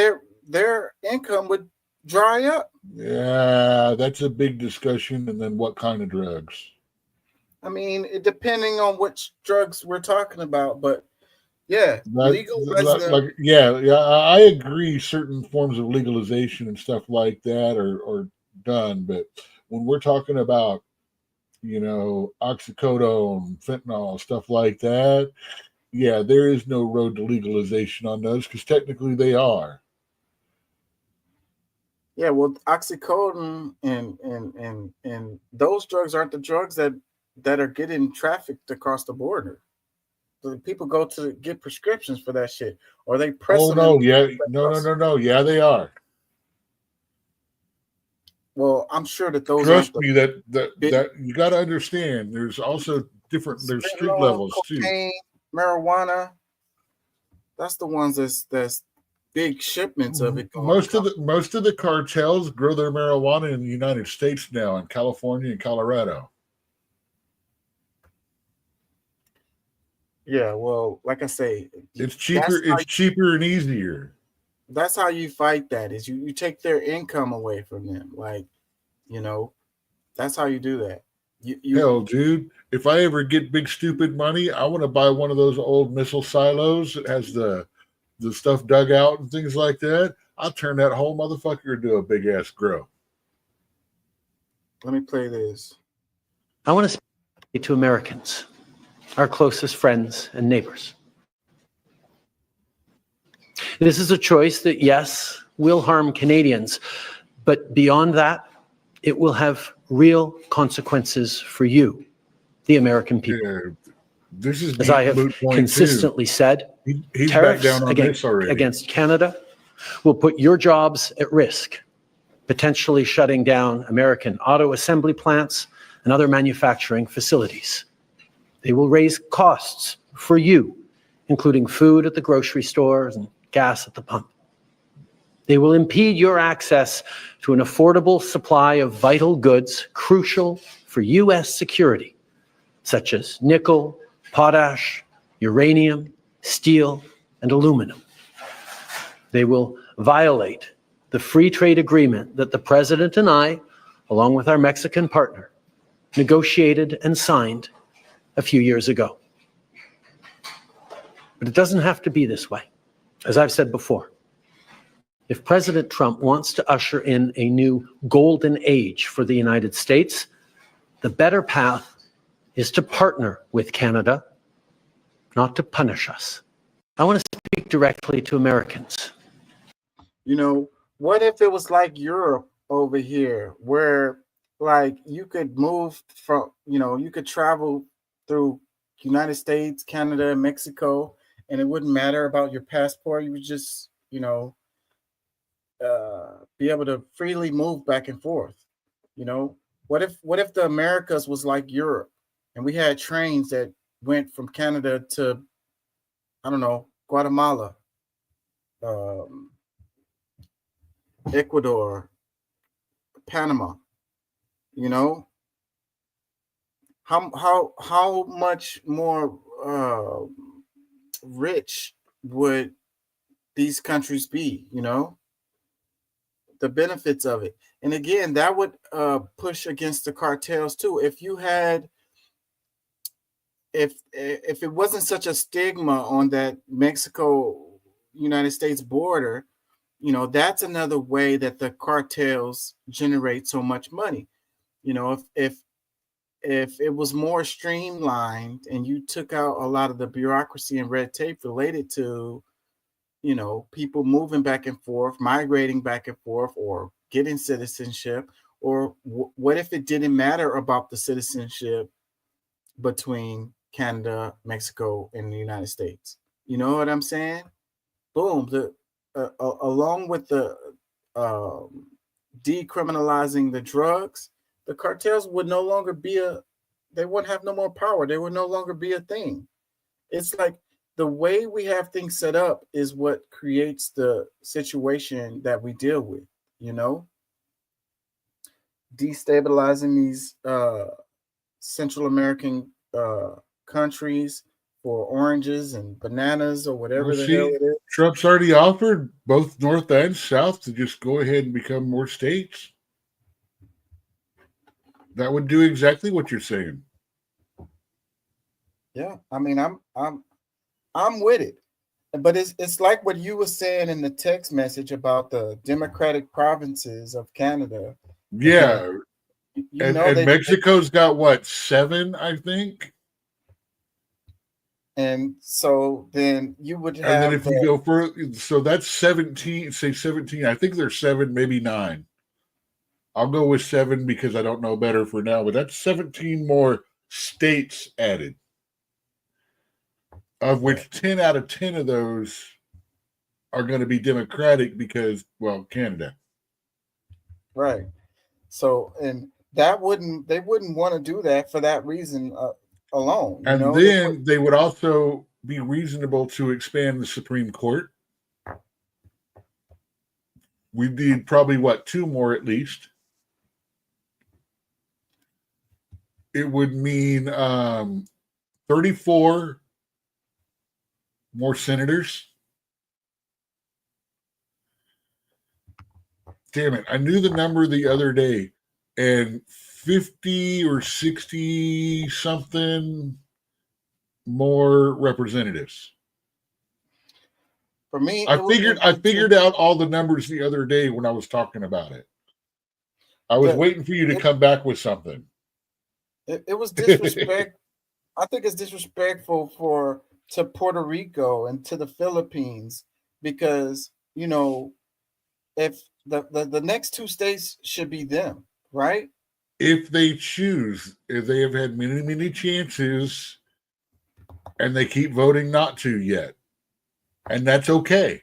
their income would dry up. Yeah, that's a big discussion. And then what kind of drugs? I mean, depending on which drugs we're talking about, but yeah, legalize them. I agree. Certain forms of legalization and stuff like that are done, but when we're talking about, oxycodone, fentanyl, stuff like that, yeah, there is no road to legalization on those because technically they are. Yeah, well, oxycodone and those drugs aren't the drugs that are getting trafficked across the border. The people go to get prescriptions for that shit, or they press Oh them. no, yeah, no. Yeah, they are. Well, I'm sure that those Trust aren't the me, that you got to understand. There's also different. There's street fentanyl, levels too. cocaine, marijuana. That's the ones that's big shipments of it going. Most of the cartels grow their marijuana in the United States now, in California and Colorado. Yeah, well, like I say, It's cheaper. It's cheaper and easier. That's how you fight that. Is you take their income away from them. Like, that's how you do that. Hell, dude, if I ever get big stupid money, I want to buy one of those old missile silos that has the stuff dug out and things like that. I'll turn that whole motherfucker into a big ass grow. Let me play this. I want to speak to Americans, our closest friends and neighbors. This is a choice that, yes, will harm Canadians, but beyond that, it will have real consequences for you, the American people. Yeah, this is as I have consistently said, he's tariffs back down on this already. against Canada will put your jobs at risk, potentially shutting down American auto assembly plants and other manufacturing facilities. They will raise costs for you, including food at the grocery stores and gas at the pump. They will impede your access to an affordable supply of vital goods crucial for U.S. security, such as nickel, potash, uranium, steel, and aluminum. They will violate the free trade agreement that the President and I, along with our Mexican partner, negotiated and signed a few years ago. But it doesn't have to be this way. As I've said before, if President Trump wants to usher in a new golden age for the United States, the better path is to partner with Canada, not to punish us. I want to speak directly to Americans. What if it was like Europe over here, where like you could move from, you could travel through United States, Canada, and Mexico, and it wouldn't matter about your passport. You would just, be able to freely move back and forth. What if the Americas was like Europe, and we had trains that went from Canada to, I don't know, Guatemala, Ecuador, Panama? How much more rich would these countries be? The benefits of it. And again, that would push against the cartels too. If it wasn't such a stigma on that Mexico-United States border, that's another way that the cartels generate so much money. If it was more streamlined and you took out a lot of the bureaucracy and red tape related to, people moving back and forth, migrating back and forth, or getting citizenship, or what if it didn't matter about the citizenship between Canada, Mexico, and the United States? You know what I'm saying? Boom. Along with the decriminalizing the drugs, the cartels would no longer they wouldn't have no more power. They would no longer be a thing. It's like the way we have things set up is what creates the situation that we deal with, destabilizing these Central American countries for oranges and bananas or whatever the hell it is. Trump's already offered both North and South to just go ahead and become more states. That would do exactly what you're saying. Yeah, I mean, I'm with it, but it's like what you were saying in the text message about the Democratic provinces of Canada. Yeah, and Mexico's got what, 7, I think. And so then you would have. And then if you go further, so that's 17. Say 17. I think there's 7, maybe 9. I'll go with 7 because I don't know better for now. But that's 17 more states added. of which 10 out of 10 of those are going to be Democratic because, well, Canada. Right. So, and they wouldn't want to do that for that reason alone. And then they would also be reasonable to expand the Supreme Court. We need probably, 2 more at least. It would mean 34 more senators. Damn it. I knew the number the other day, and 50 or 60 something more representatives. For me, I figured out all the numbers the other day when I was talking about it. I was waiting for you to come back with something. It was disrespect. I think it's disrespectful to Puerto Rico and to the Philippines because, you know, if the next 2 states should be them, right? If they choose, if they have had many, many chances and they keep voting not to yet. And that's okay.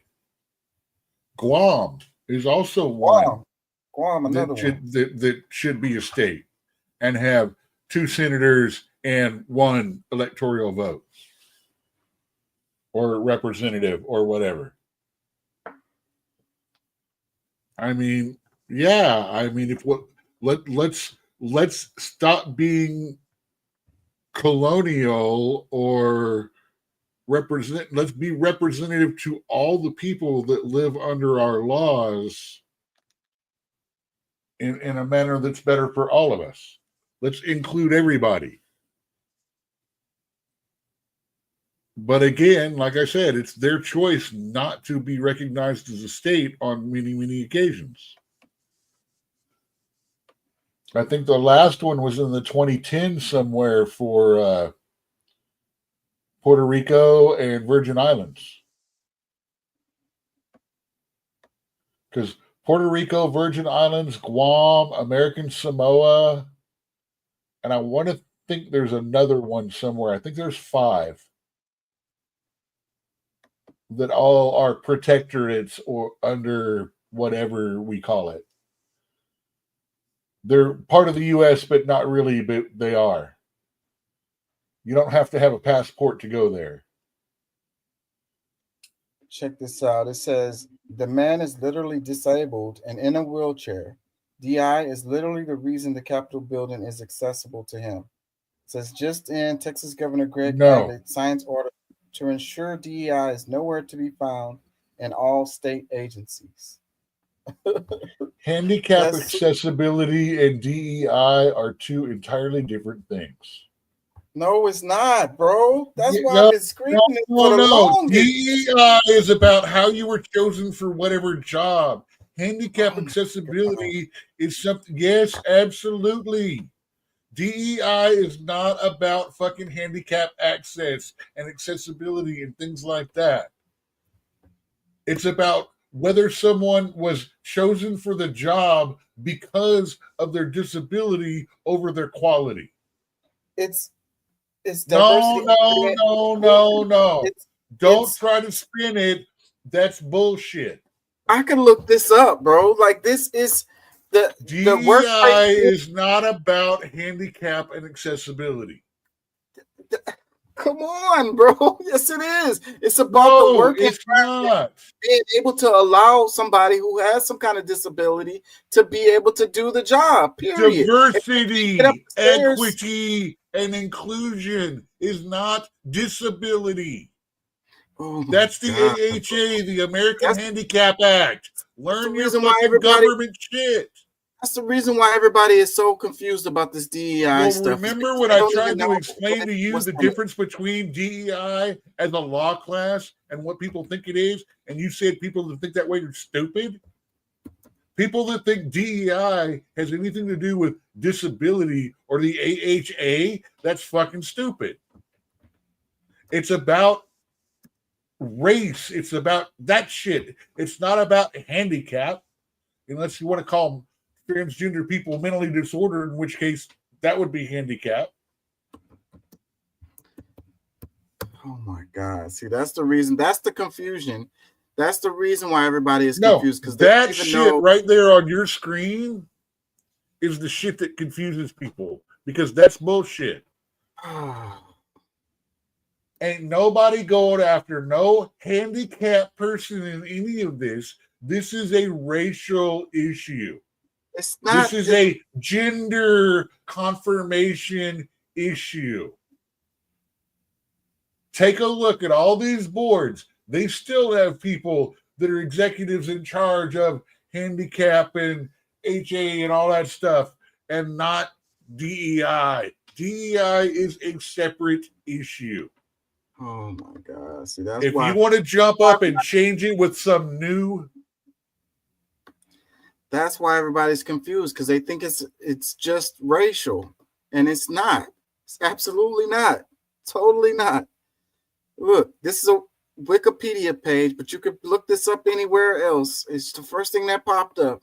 Guam is also one. Guam, another one. That should be a state and have 2 senators and 1 electoral vote or representative or whatever. I mean, yeah. I mean, let's stop being colonial or let's be representative to all the people that live under our laws in a manner that's better for all of us. Let's include everybody. But again, like I said, it's their choice not to be recognized as a state on many, many occasions. I think the last one was in the 2010 somewhere for Puerto Rico and Virgin Islands. Because Puerto Rico, Virgin Islands, Guam, American Samoa, and I want to think there's another one somewhere. I think there's 5 that all are protectorates or under whatever we call it. They're part of the U.S., but not really, but they are. You don't have to have a passport to go there. Check this out. It says, the man is literally disabled and in a wheelchair. DI is literally the reason the Capitol building is accessible to him. It says, just in, Texas Governor Greg Abbott signs order to ensure DEI is nowhere to be found in all state agencies. Handicap accessibility and DEI are 2 entirely different things. No, it's not, bro. That's why I've been screaming it for the longest. DEI is about how you were chosen for whatever job. Handicap accessibility is something, yes, absolutely. DEI is not about fucking handicap access and accessibility and things like that. It's about whether someone was chosen for the job because of their disability over their quality. It's diversity. No. Don't try to spin it. That's bullshit. I can look this up, bro. Like, this is the DEI is not about handicap and accessibility. Come on, bro. Yes, it is. It's about the work environment, being able to allow somebody who has some kind of disability to be able to do the job. Period. Diversity, equity, and inclusion is not disability. That's the AHA, the American Handicap Act. Learn your fucking government shit. That's the reason why everybody is so confused about this DEI stuff. Remember when I tried to explain to you the difference between DEI and the law class and what people think it is, and you said people that think that way are stupid? People that think DEI has anything to do with disability or the AHA, that's fucking stupid. It's about race. It's about that shit. It's not about handicap, unless you want to call them transgender people mentally disordered, in which case that would be handicap. Oh my God. See, that's the reason. That's the confusion. That's the reason why everybody is confused. Because that shit right there on your screen is the shit that confuses people, because that's bullshit. Ain't nobody going after no handicapped person in any of this. This is a racial issue. It's not. This is a gender confirmation issue. Take a look at all these boards. They still have people that are executives in charge of handicap and HA and all that stuff, and not DEI. DEI is a separate issue. Oh my God. See, that's if why. you want to jump up and change it with some new. That's why everybody's confused, because they think it's just racial, and it's not. It's absolutely not. Totally not. Look, this is a Wikipedia page, but you could look this up anywhere else. It's the first thing that popped up.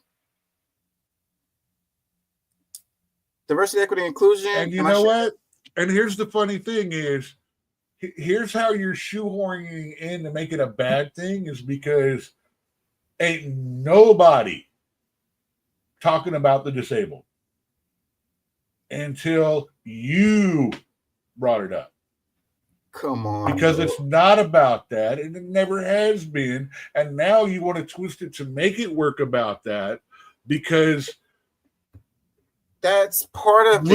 Diversity, equity, inclusion. And you know what? And here's the funny thing is, here's how you're shoehorning in to make it a bad thing, is because ain't nobody talking about the disabled until you brought it up. Come on. Because it's not about that, and it never has been. And now you want to twist it to make it work about that, because that's part of the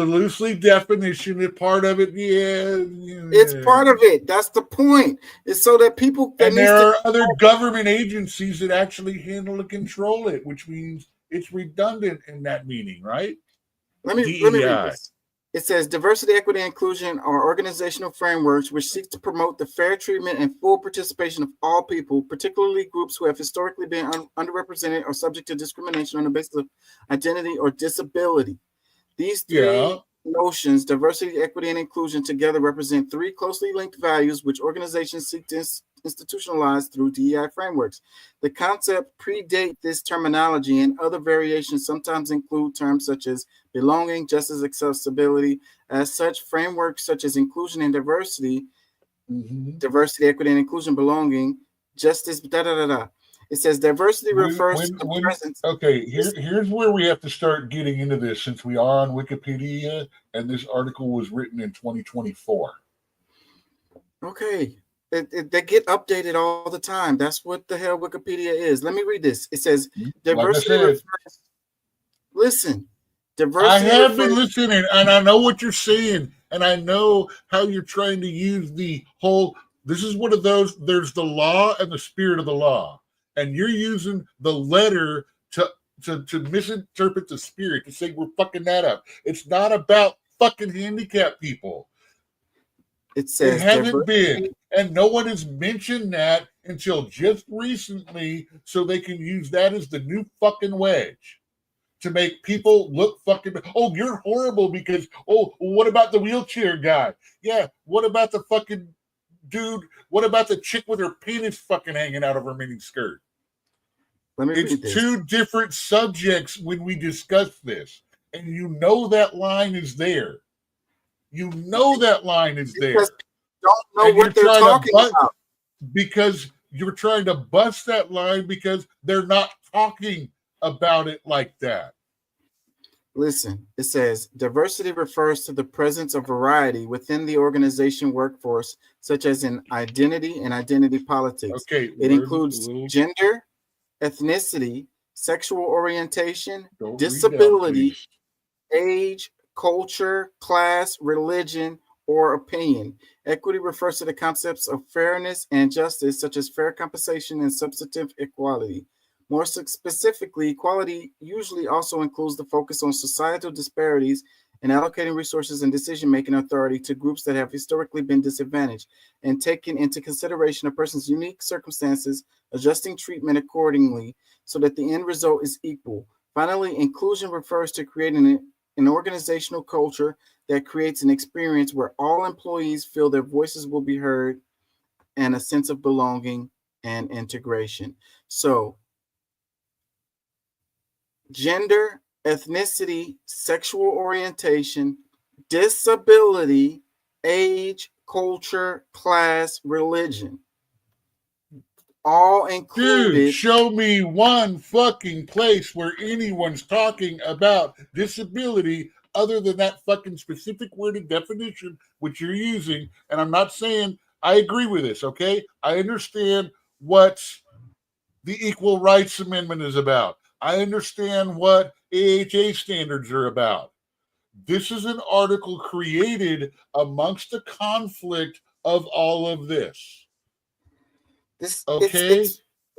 loosely definition is part of it. Yeah, it's part of it. That's the point. It's so that people. And there are other government agencies that actually handle and control it, which means it's redundant in that meaning, right? Let me read this. It says diversity, equity, and inclusion are organizational frameworks which seek to promote the fair treatment and full participation of all people, particularly groups who have historically been underrepresented or subject to discrimination on the basis of identity or disability. These three notions, diversity, equity, and inclusion, together represent three closely linked values which organizations seek to institutionalize through DEI frameworks. The concept predate this terminology, and other variations sometimes include terms such as belonging, justice, accessibility. As such, frameworks such as inclusion and diversity, diversity, equity, and inclusion, belonging, justice, It says diversity refers to the presence. Okay, here's where we have to start getting into this, since we are on Wikipedia and this article was written in 2024. Okay. They get updated all the time. That's what the hell Wikipedia is. Let me read this. It says diversity refers. Listen, diversity. I have been listening, and I know what you're saying, and I know how you're trying to use the whole. This is one of those. There's the law and the spirit of the law, and you're using the letter to misinterpret the spirit, to say we're fucking that up. It's not about fucking handicapped people. It says it hasn't been, and no one has mentioned that until just recently, so they can use that as the new fucking wedge to make people look fucking. Oh, you're horrible because. Oh, what about the wheelchair guy? Yeah, what about the fucking dude? What about the chick with her penis fucking hanging out of her mini skirt? It's two different subjects when we discuss this, and you know that line is there. You know that line is there. Because don't know what they're talking about. Because you're trying to bust that line because they're not talking about it like that. Listen, it says diversity refers to the presence of variety within the organization workforce, such as in identity and identity politics. Okay, it includes gender, ethnicity, sexual orientation, disability, age, culture, class, religion, or opinion. Equity refers to the concepts of fairness and justice, such as fair compensation and substantive equality. More specifically, equality usually also includes the focus on societal disparities and allocating resources and decision-making authority to groups that have historically been disadvantaged, and taking into consideration a person's unique circumstances, adjusting treatment accordingly so that the end result is equal. Finally, inclusion refers to creating an organizational culture that creates an experience where all employees feel their voices will be heard and a sense of belonging and integration. So, gender, ethnicity, sexual orientation, disability, age, culture, class, religion. All included. Dude, show me one fucking place where anyone's talking about disability other than that fucking specific worded definition which you're using. And I'm not saying I agree with this, okay? I understand what the Equal Rights Amendment is about. I understand what AHA standards are about. This is an article created amongst the conflict of all of this. Okay,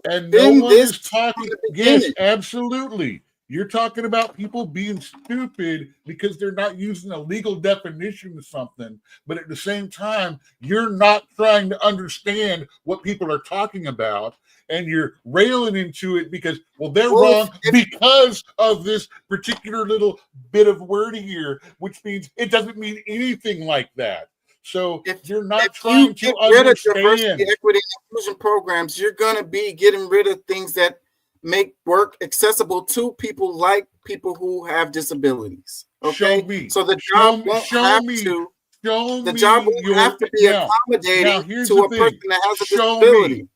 and no one is talking. Yes, absolutely. You're talking about people being stupid because they're not using a legal definition of something, but at the same time, you're not trying to understand what people are talking about, and you're railing into it because, well, they're wrong because of this particular little bit of word here, which means it doesn't mean anything like that. So if you're not trying to rid of understand diversity, equity, and inclusion programs, you're going to be getting rid of things that make work accessible to people like people who have disabilities. Okay, show me. So the job won't have to. The job won't have to be accommodating to a person that has a disability,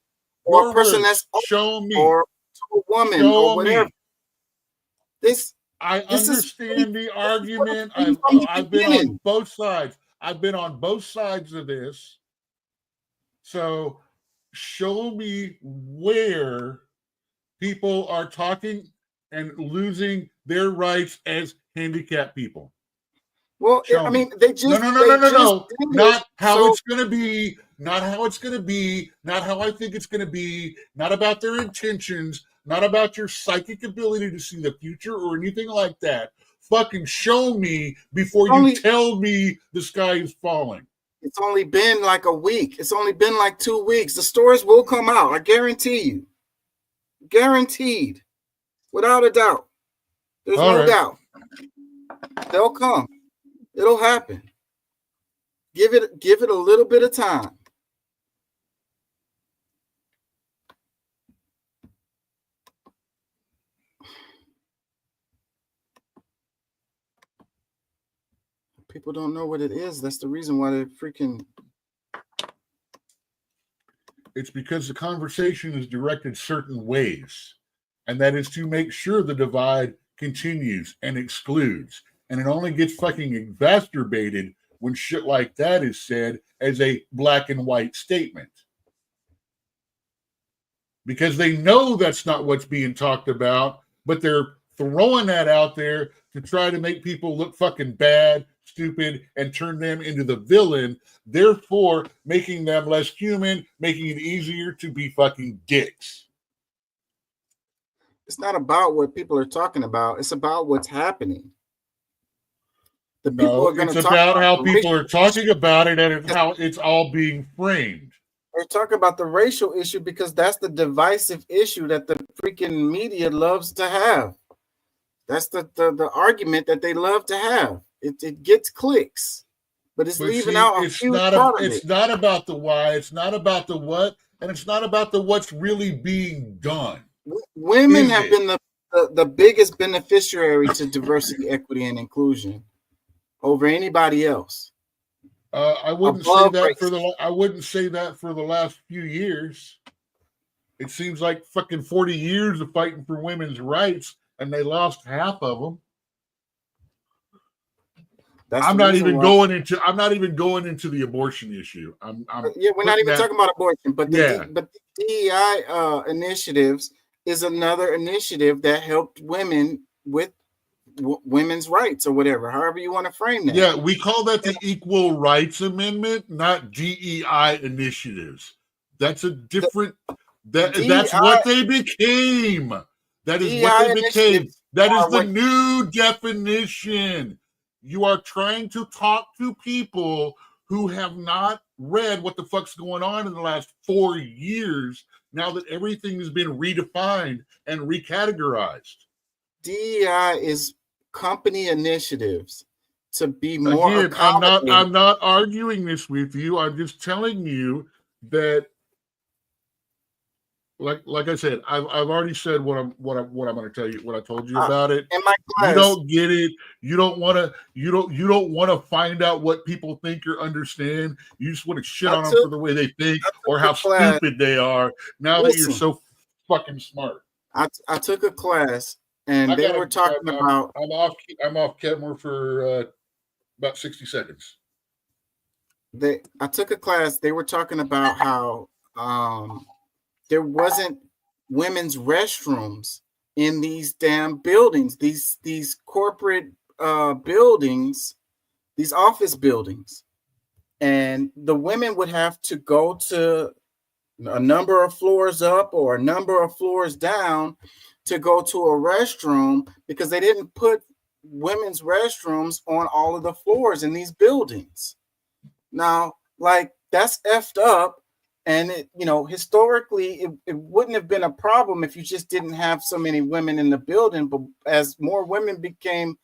or a person that's old, or to a woman, or whatever. I understand the argument. I've been on both sides. I've been on both sides of this. So show me where people are talking and losing their rights as handicapped people. Well, I mean, they just no. Not how it's going to be. Not how it's going to be. Not how I think it's going to be. Not about their intentions. Not about your psychic ability to see the future or anything like that. Fucking show me before you tell me the sky is falling. It's only been like a week. It's only been like 2 weeks. The stories will come out. I guarantee you. Guaranteed. Without a doubt. There's no doubt. They'll come. It'll happen. Give it a little bit of time. People don't know what it is. That's the reason why they're freaking. It's because the conversation is directed certain ways, and that is to make sure the divide continues and excludes. And it only gets fucking exacerbated when shit like that is said as a black and white statement. Because they know that's not what's being talked about, but they're throwing that out there to try to make people look fucking bad, stupid, and turn them into the villain, therefore making them less human, making it easier to be fucking dicks. It's not about what people are talking about. It's about what's happening. The people are going to talk about how people are talking about it and how it's all being framed. They're talking about the racial issue because that's the divisive issue that the freaking media loves to have. That's the argument that they love to have. It gets clicks, but it's leaving out a huge part of it. It's not about the why, it's not about the what, and it's not about the what's really being done. Women have been the biggest beneficiary to diversity, equity, and inclusion over anybody else. I wouldn't say that for the last few years. It seems like fucking 40 years of fighting for women's rights, and they lost half of them. I'm not even going into the abortion issue. We're not even talking about abortion, but the DEI initiatives is another initiative that helped women with women's rights or whatever, however you want to frame that. Yeah, we call that the Equal Rights Amendment, not DEI initiatives. That's a different. That's what they became. That is what they became. That is the new definition. You are trying to talk to people who have not read what the fuck's going on in the last 4 years now that everything has been redefined and recategorized. DEI is company initiatives to be more accommodating. I'm not arguing this with you. I'm just telling you that like I said, I've already said what I'm going to tell you. What I told you about it. In my class, You don't get it. You don't want to find out what people think or understand. You just want to shit on them for the way they think or how stupid they are. Now that you're so fucking smart. I took a class and they were talking about. I'm off camera for about 60 seconds. I took a class. They were talking about how there wasn't women's restrooms in these damn buildings, these corporate buildings, these office buildings, and the women would have to go to a number of floors up or a number of floors down to go to a restroom because they didn't put women's restrooms on all of the floors in these buildings. Now, like, that's effed up. And it, historically, it wouldn't have been a problem if you just didn't have so many women in the building. But as more women became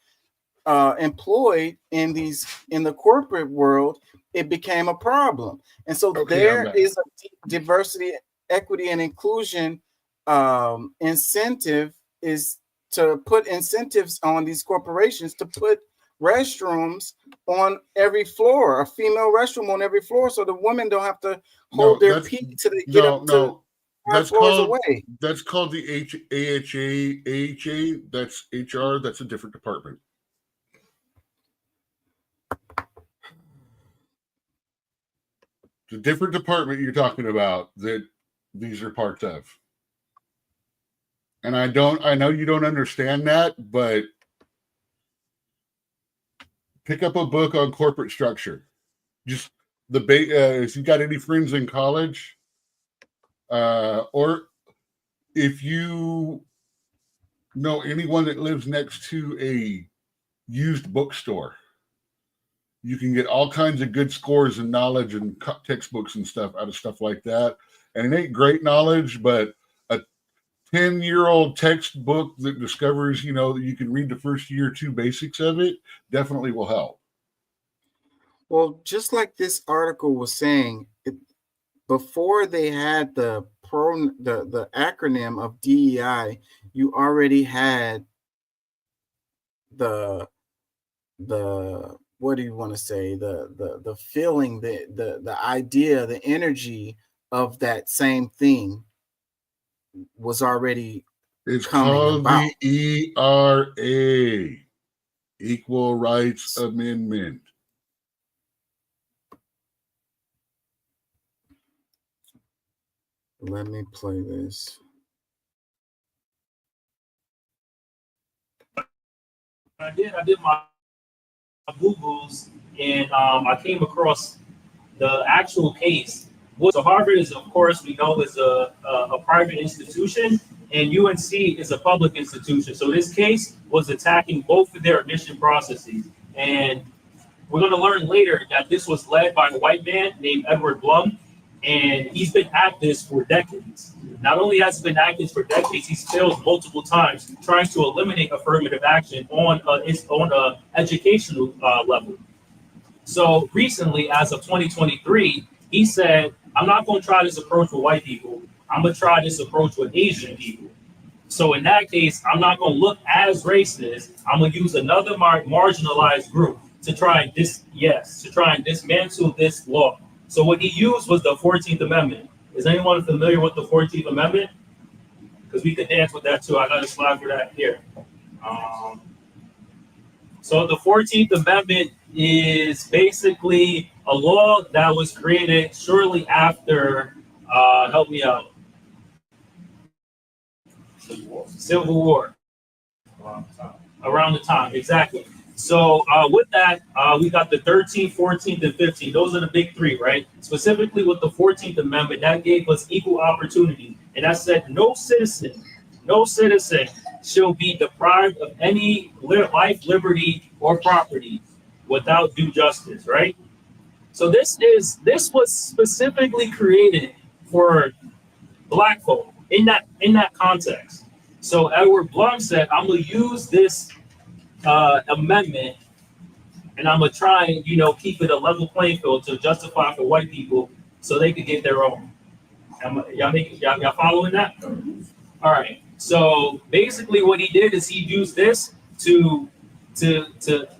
employed in the corporate world, it became a problem. And so there is a diversity, equity, and inclusion incentive is to put incentives on these corporations to put restrooms on every floor, a female restroom on every floor, so the women don't have to hold their pee till they get up to 5 floors away. That's called the AHA. That's HR. That's a different department. It's a different department you're talking about that these are parts of. And I know you don't understand that, but pick up a book on corporate structure. Just if you got any friends in college, or if you know anyone that lives next to a used bookstore, you can get all kinds of good scores and knowledge and textbooks and stuff out of stuff like that. And it ain't great knowledge, but a 10-year-old textbook that discovers, that you can read the first year or two basics of it definitely will help. Well, just like this article was saying, before they had the acronym of DEI, you already had the what do you want to say, the feeling, the idea, the energy of that same thing was already it's coming called about. The ERA, Equal Rights Amendment. Let me play this. I did my Googles, and I came across the actual case. So Harvard is, of course, we know is a private institution, and UNC is a public institution. So this case was attacking both of their admission processes. And we're going to learn later that this was led by a white man named Edward Blum, and he's been at this for decades. Not only has he been at this for decades, he's failed multiple times trying to eliminate affirmative action on a educational level. So recently, as of 2023, he said, I'm not going to try this approach with white people. I'm going to try this approach with Asian people. So in that case, I'm not going to look as racist. I'm going to use another marginalized group to try and dismantle this law. So what he used was the 14th Amendment. Is anyone familiar with the 14th Amendment? Because we could dance with that too. I got a slide for that here. So the 14th Amendment is basically a law that was created shortly after, help me out, Civil War. Around the time, exactly. So with that, we got the 13th, 14th, and 15th. Those are the big three, right? Specifically with the 14th Amendment, that gave us equal opportunity. And that said no citizen shall be deprived of any life, liberty, or property without due justice, right? So this was specifically created for Black folk in that context. So Edward Blum said, I'm gonna use this amendment, and I'm gonna try and keep it a level playing field to justify for white people so they could get their own. Y'all following that? All right. So basically, what he did is he used this to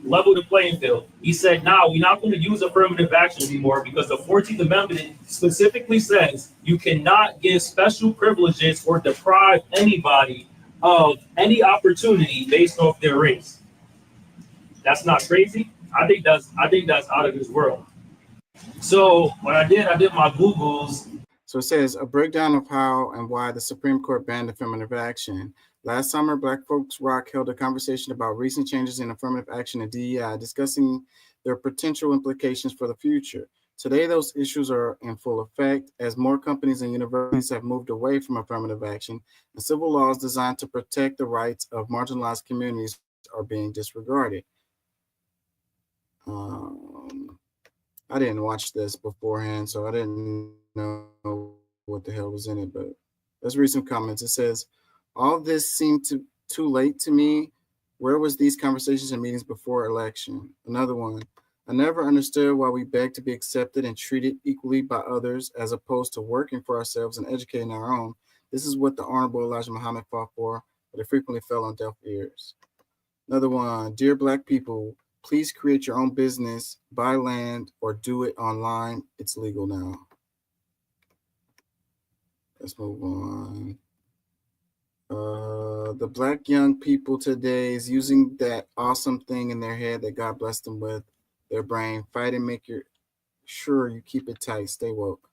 level the playing field. He said, "Now we're not going to use affirmative action anymore because the 14th Amendment specifically says you cannot give special privileges or deprive anybody of any opportunity based off their race." That's not crazy. I think that's out of this world. So what I did my Googles. So it says a breakdown of how and why the Supreme Court banned affirmative action. Last summer, Black Folks Rock held a conversation about recent changes in affirmative action and DEI, discussing their potential implications for the future. Today, those issues are in full effect as more companies and universities have moved away from affirmative action, and civil laws designed to protect the rights of marginalized communities are being disregarded. I didn't watch this beforehand, so I didn't know what the hell was in it, but let's read some comments. It says, all this seemed too late to me. Where was these conversations and meetings before election? Another one, I never understood why we beg to be accepted and treated equally by others as opposed to working for ourselves and educating our own. This is what the Honorable Elijah Muhammad fought for, but it frequently fell on deaf ears. Another one, dear Black people, please create your own business, buy land, or do it online. It's legal now. Let's move on. The Black young people today is using that awesome thing in their head that God blessed them with, their brain. Fight and make sure you keep it tight. Stay woke.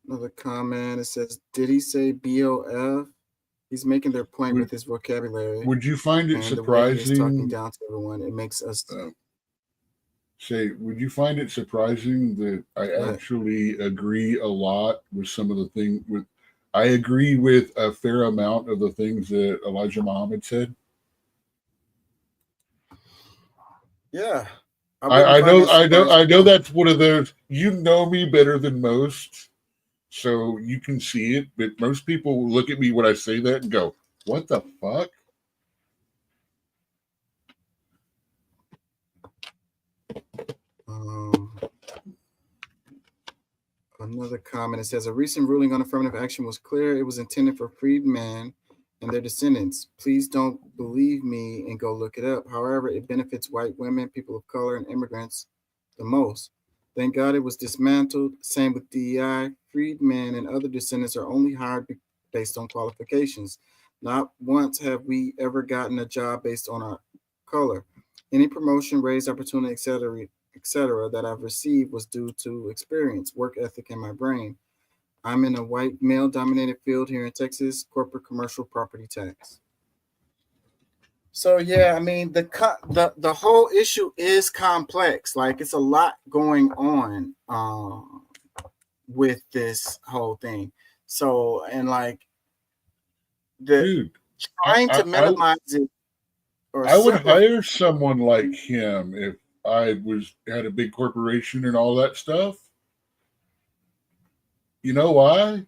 Another comment. It says, did he say BOF? He's making their point with his vocabulary. Would you find it and surprising? The way he is talking down to everyone. It makes us would you find it surprising that I actually agree a lot with some of the things I agree with a fair amount of the things that Elijah Muhammad said? Yeah. I know that's one of those, you know me better than most, so you can see it, but most people look at me when I say that and go, what the fuck? Another comment, it says, a recent ruling on affirmative action was clear. It was intended for freedmen and their descendants. Please don't believe me and go look it up. However, it benefits white women, people of color, and immigrants the most. Thank God it was dismantled. Same with DEI. Freedmen and other descendants are only hired based on qualifications. Not once have we ever gotten a job based on our color. Any promotion, raise, opportunity, etc., that I've received was due to experience, work ethic, and my brain. I'm in a white male-dominated field here in Texas, corporate commercial property tax. So yeah, I mean the whole issue is complex. Like it's a lot going on with this whole thing. So and like trying to minimize it. I would hire someone like him if I had a big corporation and all that stuff. You know why?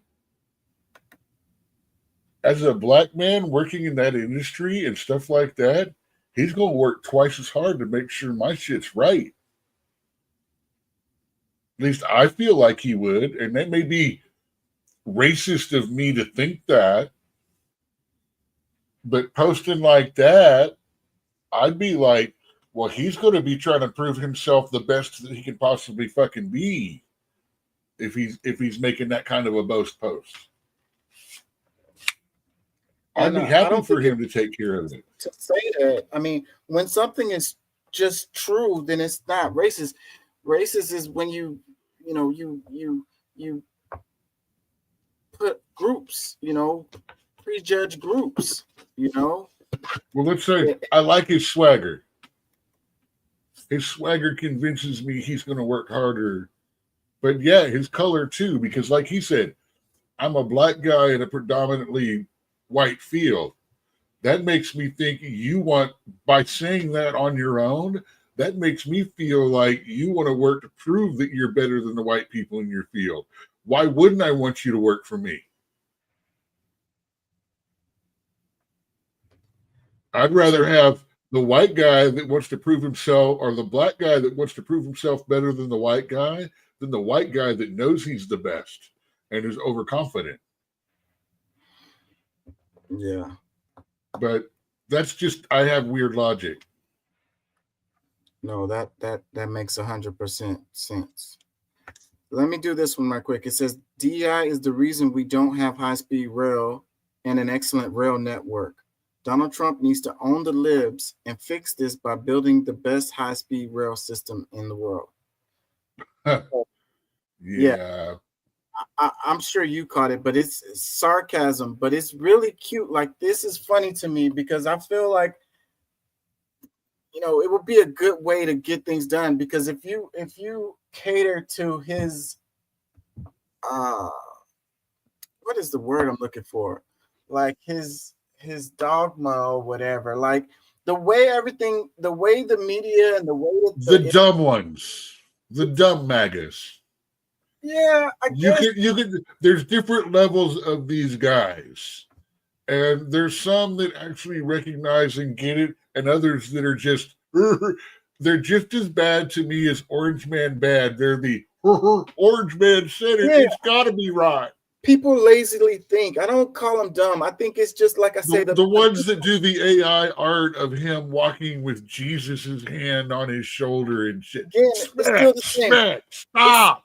As a Black man working in that industry and stuff like that, he's going to work twice as hard to make sure my shit's right. At least I feel like he would, and that may be racist of me to think that, but posting like that, I'd be like, well, he's going to be trying to prove himself the best that he can possibly fucking be if he's making that kind of a boast post. I'd be happy for him to take care of it. To say that, I mean, when something is just true, then it's not racist. Racist is when you put groups, prejudge groups, Well, let's say I like his swagger. His swagger convinces me he's going to work harder. But yeah, his color too, because like he said, I'm a Black guy in a predominantly white field. That makes me think by saying that on your own, that makes me feel like you want to work to prove that you're better than the white people in your field. Why wouldn't I want you to work for me? I'd rather have the white guy that wants to prove himself, or the black guy that wants to prove himself better than the white guy, than the white guy that knows he's the best and is overconfident. Yeah. But that's just, I have weird logic. No, that makes 100% sense. Let me do this one right quick. It says DEI is the reason we don't have high-speed rail and an excellent rail network. Donald Trump needs to own the libs and fix this by building the best high-speed rail system in the world. Yeah. I'm sure you caught it, but it's sarcasm, but it's really cute. Like, this is funny to me because I feel like, you know, it would be a good way to get things done, because if you cater to his what is the word I'm looking for? Like his dogma or whatever, like the way everything, the way the media and the way that The dumb ones, the dumb MAGAs. Yeah, I guess. You can there's different levels of these guys. And there's some that actually recognize and get it, and others that are just they're just as bad to me as Orange Man bad. They're the Orange Man said it, it's gotta be right. People lazily think. I don't call them dumb. I think it's just like I say, The ones that do the AI art of him walking with Jesus's hand on his shoulder and shit. Again, it's still the same. Stop.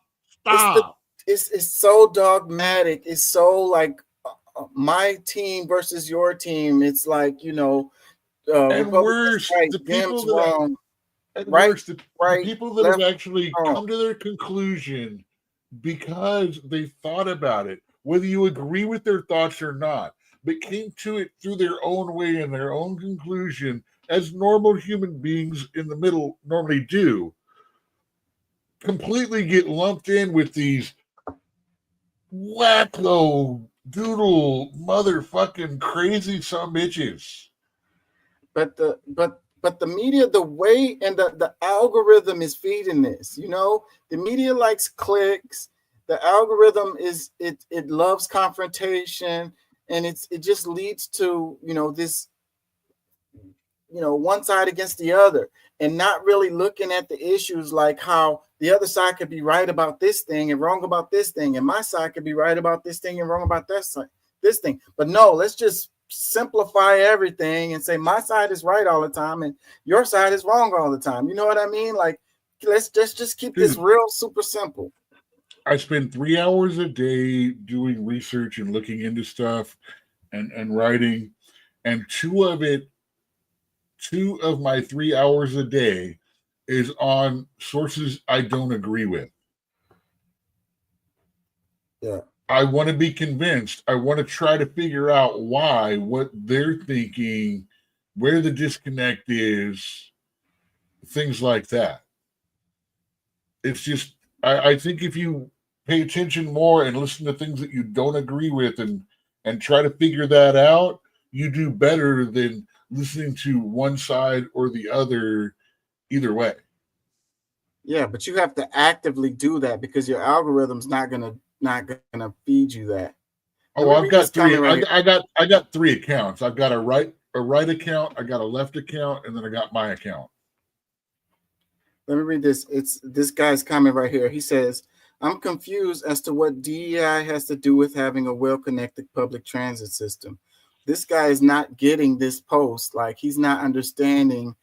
It's so dogmatic. It's so like my team versus your team. It's like, you know, and worse, right, the people that wrong, the people that left, have actually come to their conclusion because they thought about it, whether you agree with their thoughts or not, but came to it through their own way and their own conclusion, as normal human beings in the middle normally do, completely get lumped in with these wacko doodle motherfucking crazy bitches. But the media, the way and the algorithm is feeding this, you know, the media likes clicks. The algorithm it loves confrontation, and it just leads to, you know, this, you know, one side against the other, and not really looking at the issues, like how the other side could be right about this thing and wrong about this thing, and my side could be right about this thing and wrong about this thing. But no, let's just simplify everything and say my side is right all the time and your side is wrong all the time. You know what I mean? Like, let's just keep this real super simple. I spend 3 hours a day doing research and looking into stuff and writing, and two of my 3 hours a day is on sources I don't agree with. Yeah. I want to be convinced. I want to try to figure out why, what they're thinking, where the disconnect is, things like that. It's just, I think if you pay attention more and listen to things that you don't agree with and try to figure that out, you do better than listening to one side or the other either way. Yeah, but you have to actively do that because your algorithm's not gonna feed you that. Oh, I've got three. I got 3 accounts. I've got a right account, I got a left account, and then I got my account. Let me read this. It's this guy's comment right here. He says, "I'm confused as to what DEI has to do with having a well-connected public transit system." This guy is not getting this post. Like, he's not understanding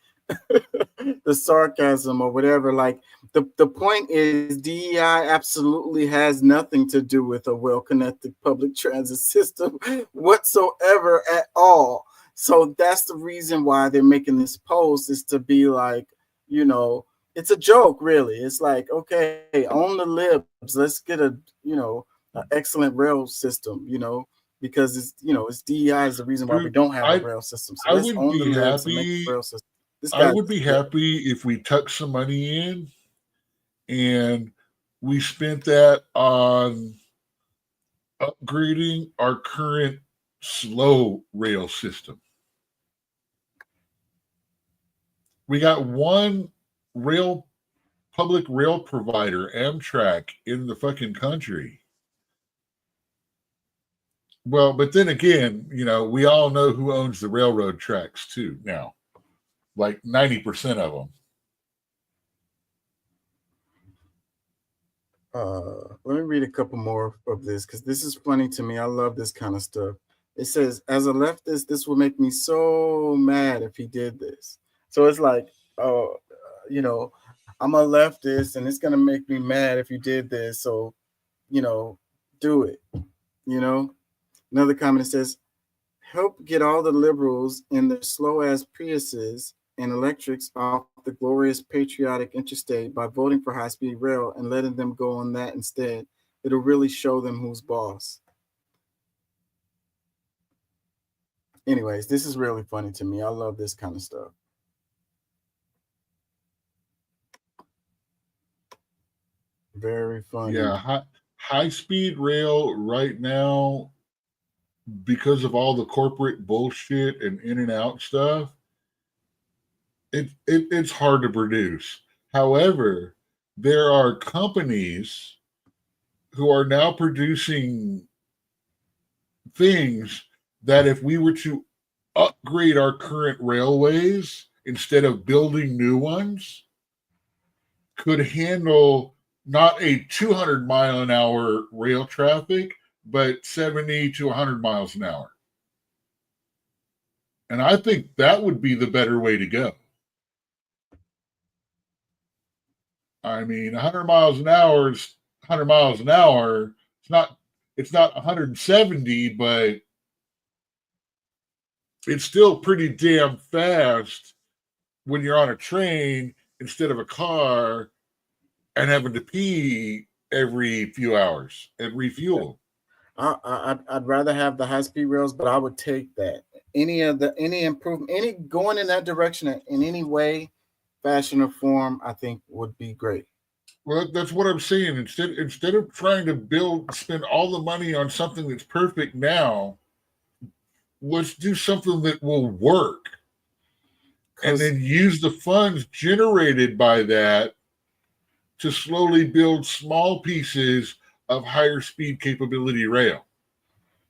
the sarcasm or whatever. Like, the point is DEI absolutely has nothing to do with a well-connected public transit system whatsoever at all. So that's the reason why they're making this post, is to be like, you know, it's a joke, really. It's like, okay, own the libs. Let's get a, you know, an excellent rail system, you know, because it's, you know, it's DEI is the reason why we don't have a rail system. So let's own the libs and make the rail system. I would be happy if we tucked some money in and we spent that on upgrading our current slow rail system. We got one public rail provider, Amtrak, in the fucking country. Well, but then again, you know, we all know who owns the railroad tracks too now. like 90% of them. Let me read a couple more of this because this is funny to me. I love this kind of stuff. It says, as a leftist, this will make me so mad if he did this. So it's like, oh, you know, I'm a leftist and it's going to make me mad if you did this. So, you know, do it. You know, another comment says, help get all the liberals in their slow ass Priuses and electrics off the glorious patriotic interstate by voting for high-speed rail and letting them go on that instead. It'll really show them who's boss. Anyways, this is really funny to me. I love this kind of stuff. Very funny. Yeah, high-speed rail right now, because of all the corporate bullshit and in and out stuff, it's hard to produce. However, there are companies who are now producing things that if we were to upgrade our current railways instead of building new ones, could handle not a 200 mile an hour rail traffic, but 70 to 100 miles an hour. And I think that would be the better way to go. I mean, 100 miles an hour is 100 miles an hour. It's not 170, but it's still pretty damn fast when you're on a train instead of a car and having to pee every few hours and refuel. I'd rather have the high-speed rails, but I would take that. Any improvement, any going in that direction in any way, fashion or form, I think would be great. Well, that's what I'm saying. Instead of trying to spend all the money on something that's perfect now, let's do something that will work, and then use the funds generated by that to slowly build small pieces of higher speed capability rail.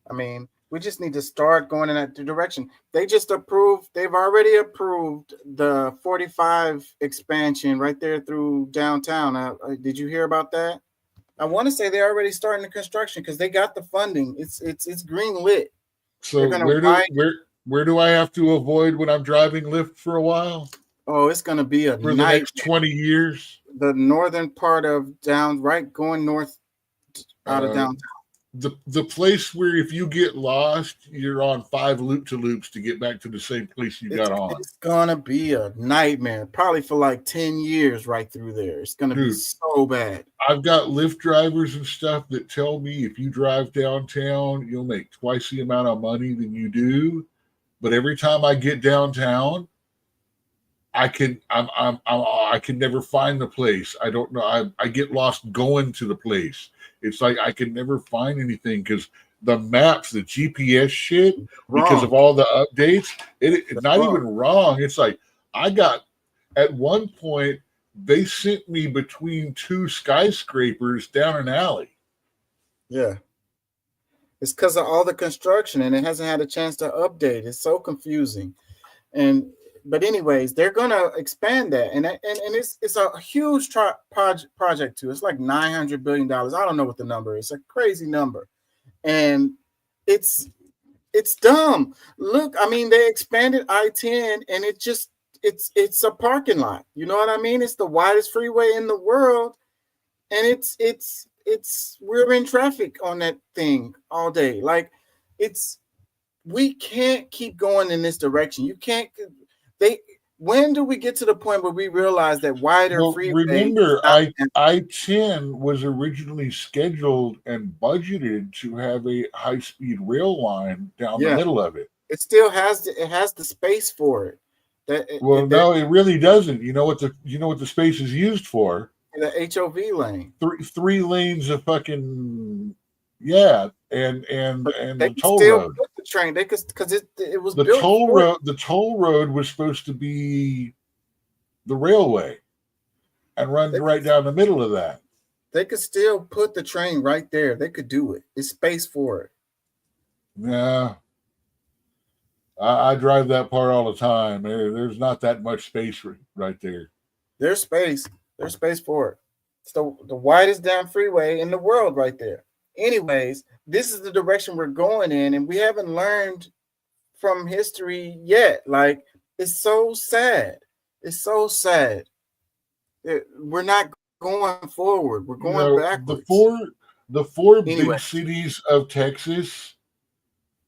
I mean, we just need to start going in that direction. They've already approved the 45 expansion right there through downtown. Did you hear about that? I want to say they're already starting the construction because they got the funding. It's green lit. So where do I have to avoid when I'm driving Lyft for a while? Oh, it's going to be a for the next 20 years. The northern part of going north out of downtown. The place where if you get lost, you're on 5 loop-to-loops to get back to the same place you got on. It's gonna be a nightmare, probably for like 10 years right through there. It's gonna be so bad. I've got Lyft drivers and stuff that tell me if you drive downtown, you'll make twice the amount of money than you do. But every time I get downtown, I can never find the place. I don't know. I get lost going to the place. It's like I can never find anything because the maps, the GPS shit, because of all the updates, it's not even wrong. It's like at one point, they sent me between 2 skyscrapers down an alley. Yeah. It's because of all the construction and it hasn't had a chance to update. It's so confusing. But anyways, they're gonna expand that, and it's a huge project too. It's like $900 billion. I don't know what the number is. It's a crazy number, and it's dumb. Look, I mean, they expanded I-10, and it's a parking lot. You know what I mean? It's the widest freeway in the world, and we're in traffic on that thing all day. Like we can't keep going in this direction. You can't. When do we get to the point where we realize that wider freeway? Remember, I-10 was originally scheduled and budgeted to have a high-speed rail line down the middle of it. It still has the space for it. No, it really doesn't. You know what the space is used for? The HOV lane. Three lanes of fucking and the toll road. Put the train because it was the built toll road. The toll road was supposed to be the railway and run right down the middle of that. They could still put the train right there. They could do it. It's space for it. Yeah. I drive that part all the time. There's not that much space right there. There's space. There's space for it. It's the widest damn freeway in the world right there. Anyways, this is the direction we're going in, and we haven't learned from history yet. Like, it's so sad. It's so sad. We're not going forward. We're going backwards. The four big cities of Texas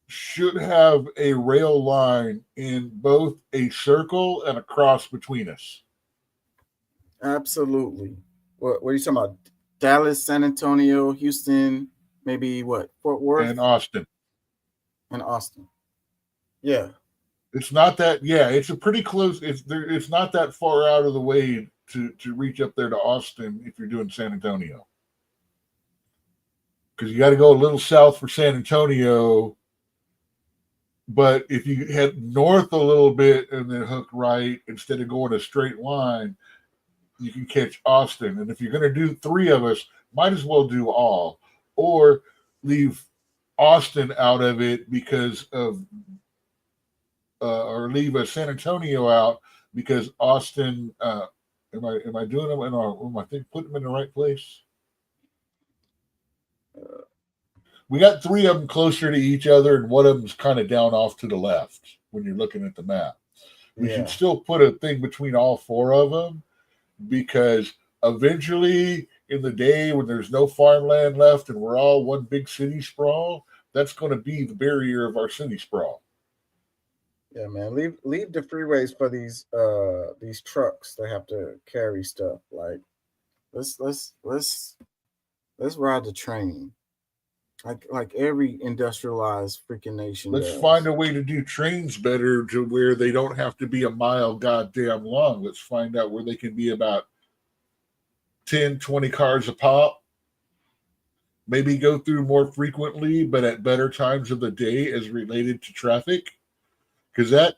should have a rail line in both a circle and a cross between us. Absolutely. What are you talking about? Dallas, San Antonio, Houston, maybe what? Fort Worth and Austin. And Austin. Yeah. It's not that. Yeah, it's a pretty close. It's not that far out of the way to reach up there to Austin if you're doing San Antonio, because you got to go a little south for San Antonio. But if you head north a little bit and then hook right instead of going a straight line, you can catch Austin. And if you're going to do three of us, might as well do all, or leave Austin out of it because of, or leave San Antonio out because Austin. Am I doing them in our? Am I putting them in the right place? We got three of them closer to each other, and one of them's kind of down off to the left when you're looking at the map. We should still put a thing between all four of them, because eventually, in the day when there's no farmland left and we're all one big city sprawl, that's going to be the barrier of our city sprawl. Yeah, man. Leave the freeways for these trucks that have to carry stuff. Like, let's ride the train. Like every industrialized freaking nation. Let's find a way to do trains better to where they don't have to be a mile goddamn long. Let's find out where they can be about 10, 20 cars a pop. Maybe go through more frequently, but at better times of the day as related to traffic. Because that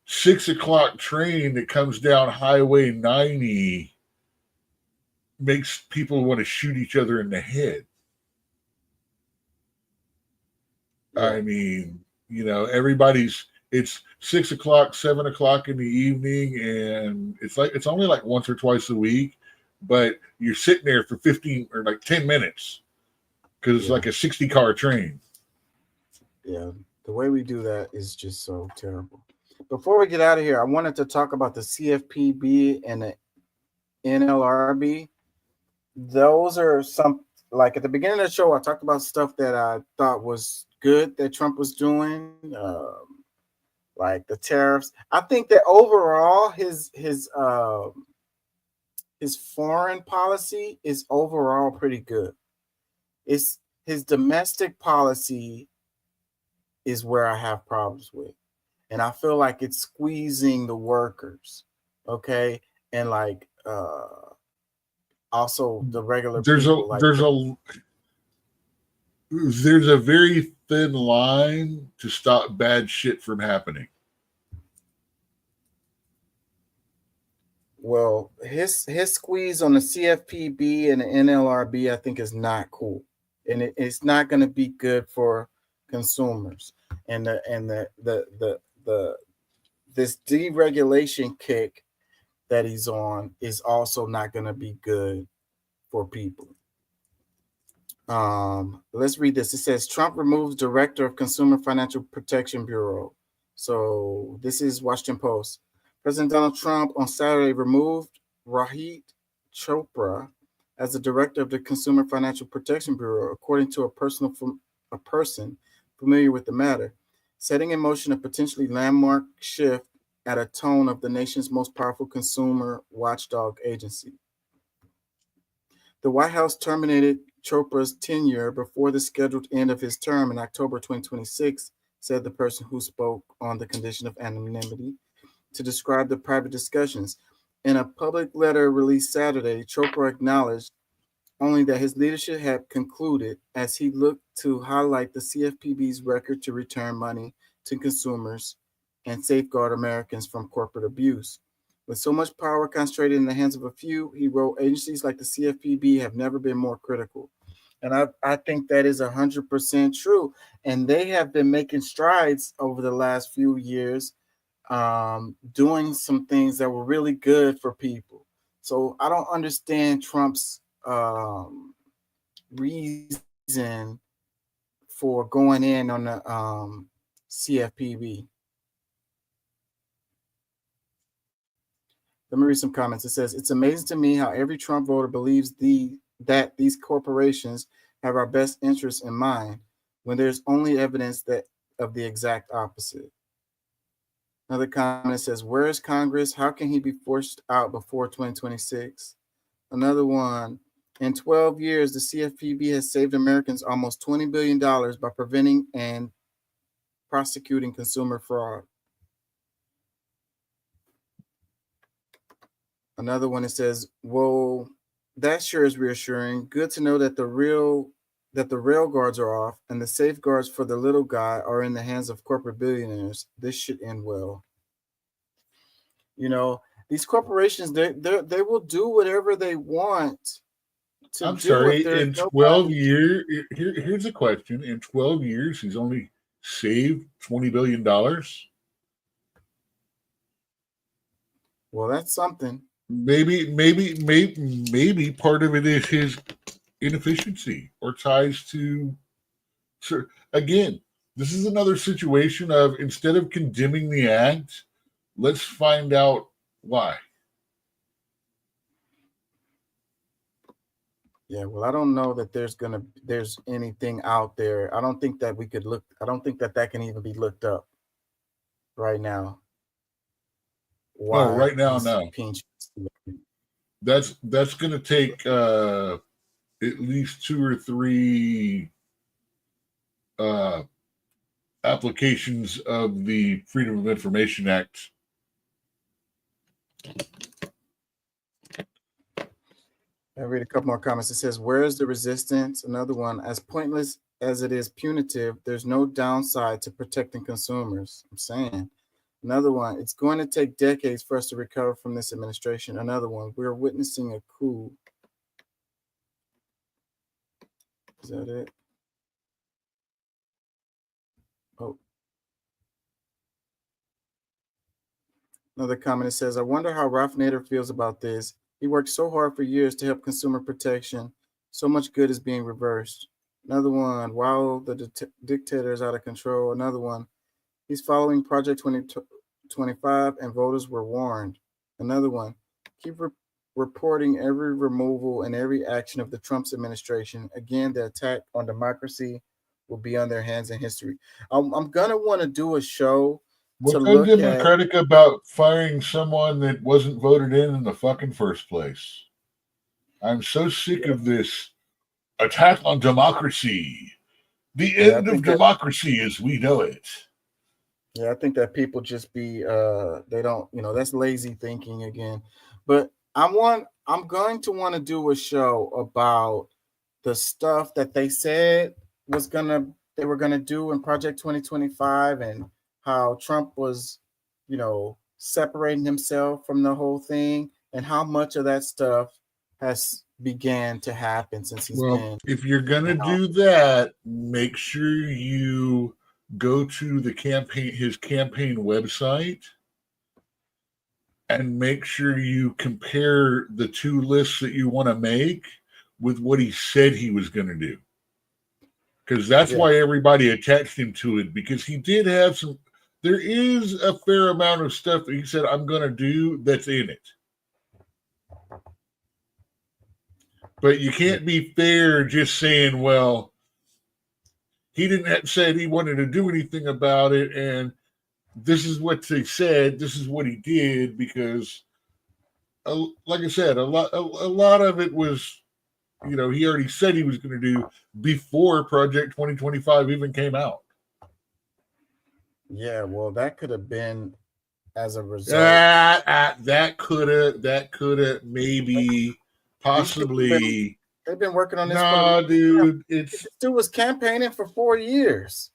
6 o'clock train that comes down Highway 90 makes people want to shoot each other in the head. I mean, it's 6 o'clock, 7 o'clock in the evening, and it's only like once or twice a week, but you're sitting there for 15 or like 10 minutes because it's like a 60-car train. Yeah. The way we do that is just so terrible. Before we get out of here, I wanted to talk about the CFPB and the NLRB. Those are some, like at the beginning of the show, I talked about stuff that I thought was good that Trump was doing, like the tariffs. I think that overall his foreign policy is overall pretty good. It's his domestic policy is where I have problems with. And I feel like it's squeezing the workers. Okay. And like also the regular there's people, there's a very thin line to stop bad shit from happening. Well, his squeeze on the CFPB and the NLRB, I think, is not cool. And it's not going to be good for consumers. And this deregulation kick that he's on is also not going to be good for people. Let's read this. It says Trump removes director of Consumer Financial Protection Bureau. So this is Washington Post. President Donald Trump on Saturday removed Rohit Chopra as the director of the Consumer Financial Protection Bureau, according to a person familiar with the matter, setting in motion a potentially landmark shift at a tone of the nation's most powerful consumer watchdog agency. The White House terminated Chopra's tenure before the scheduled end of his term in October 2026, said the person who spoke on the condition of anonymity to describe the private discussions. In a public letter released Saturday, Chopra acknowledged only that his leadership had concluded as he looked to highlight the CFPB's record to return money to consumers and safeguard Americans from corporate abuse. With so much power concentrated in the hands of a few, he wrote, agencies like the CFPB have never been more critical. And I think that is 100% true. And they have been making strides over the last few years, doing some things that were really good for people. So I don't understand Trump's reason for going in on the CFPB. Let me read some comments. It says, it's amazing to me how every Trump voter believes that these corporations have our best interests in mind when there's only evidence that of the exact opposite. Another comment says, where is Congress? How can he be forced out before 2026? Another one, in 12 years, the CFPB has saved Americans almost $20 billion by preventing and prosecuting consumer fraud. Another one, it says, well, that sure is reassuring. Good to know that the rail guards are off and the safeguards for the little guy are in the hands of corporate billionaires. This should end well. You know, these corporations, they will do whatever they want. I'm sorry, in 12 years, here's a question. In 12 years, he's only saved $20 billion. Well, that's something. Maybe part of it is his inefficiency or ties to. So again, this is another situation of, instead of condemning the act, let's find out why. Yeah, well, I don't know that there's anything out there. I don't think that we could look. I don't think that can even be looked up right now. Why? Oh, right now, no. That's going to take at least 2 or 3 applications of the Freedom of Information Act. I read a couple more comments. It says, where is the resistance? Another one, as pointless as it is punitive, there's no downside to protecting consumers. I'm saying. Another one, it's going to take decades for us to recover from this administration. Another one, we're witnessing a coup. Is that it? Oh. Another comment, it says, I wonder how Ralph Nader feels about this. He worked so hard for years to help consumer protection. So much good is being reversed. Another one, wow, the dictator is out of control. Another one, he's following Project 2025 and voters were warned. Another one, keep reporting every removal and every action of the Trump's administration. Again, the attack on democracy will be on their hands in history. I'm going to want to do a show. What's so democratic about firing someone that wasn't voted in the fucking first place? I'm so sick of this attack on democracy. The end of democracy as we know it. Yeah, I think that people just be they don't, that's lazy thinking again. But I'm going to want to do a show about the stuff that they said they were gonna do in Project 2025 and how Trump was, separating himself from the whole thing and how much of that stuff has began to happen since he's been. If you're gonna do that, make sure you go to his campaign website and make sure you compare the 2 lists that you want to make with what he said he was going to do. Because that's why everybody attached him to it, because he did have there is a fair amount of stuff that he said, I'm going to do that's in it. But you can't be fair just saying, well, he didn't say he wanted to do anything about it, and this is what they said, this is what he did, because, like I said, a lot of it was, he already said he was going to do before Project 2025 even came out. Yeah, well, that could have been as a result. That could have maybe possibly. They've been working on this. No, dude, this dude was campaigning for 4 years.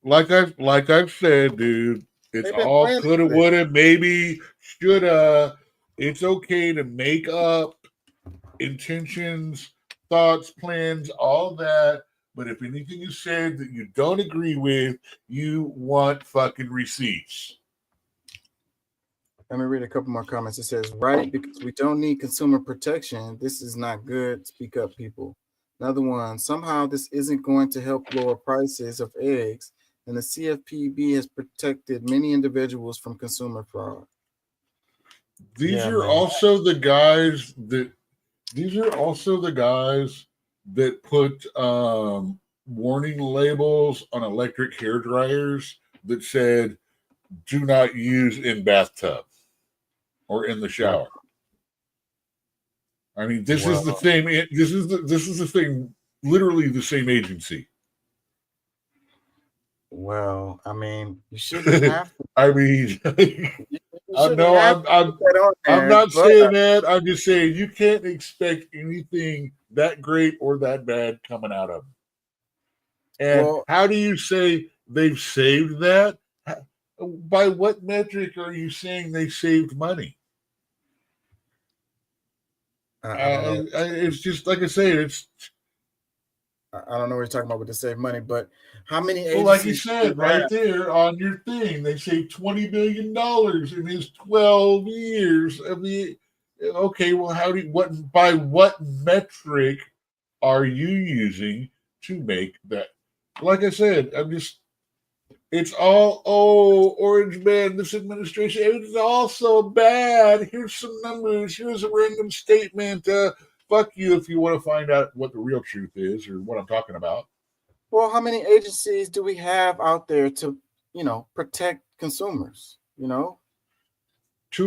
Like I've said, dude, it's all coulda, woulda, maybe, shoulda. It's okay to make up intentions thoughts, plans, all that. But if anything is said that you don't agree with, you want fucking receipts. Let me read a couple more comments. It says, right, because we don't need consumer protection. This is not good. Speak up, people. Another one, somehow this isn't going to help lower prices of eggs, and the CFPB has protected many individuals from consumer fraud. These are also the guys that put warning labels on electric hair dryers that said, do not use in bathtub or in the shower. I mean, this is the same. This is the thing. Literally the same agency. Well, I mean, you shouldn't have to. I mean, I'm not saying that. I'm just saying you can't expect anything that great or that bad coming out of them. And how do you say they've saved that? By what metric are you saying they saved money? It's just like I say, it's. I don't know what you're talking about with the save money, but how many agencies? Well, like you said, right there on your thing, they saved $20 billion in his 12 years. I mean, okay, well, by what metric are you using to make that? Like I said, it's all, Orange Man, this administration, it's all so bad. Here's some numbers. Here's a random statement. Fuck you if you want to find out what the real truth is or what I'm talking about. Well, how many agencies do we have out there to, protect consumers? 2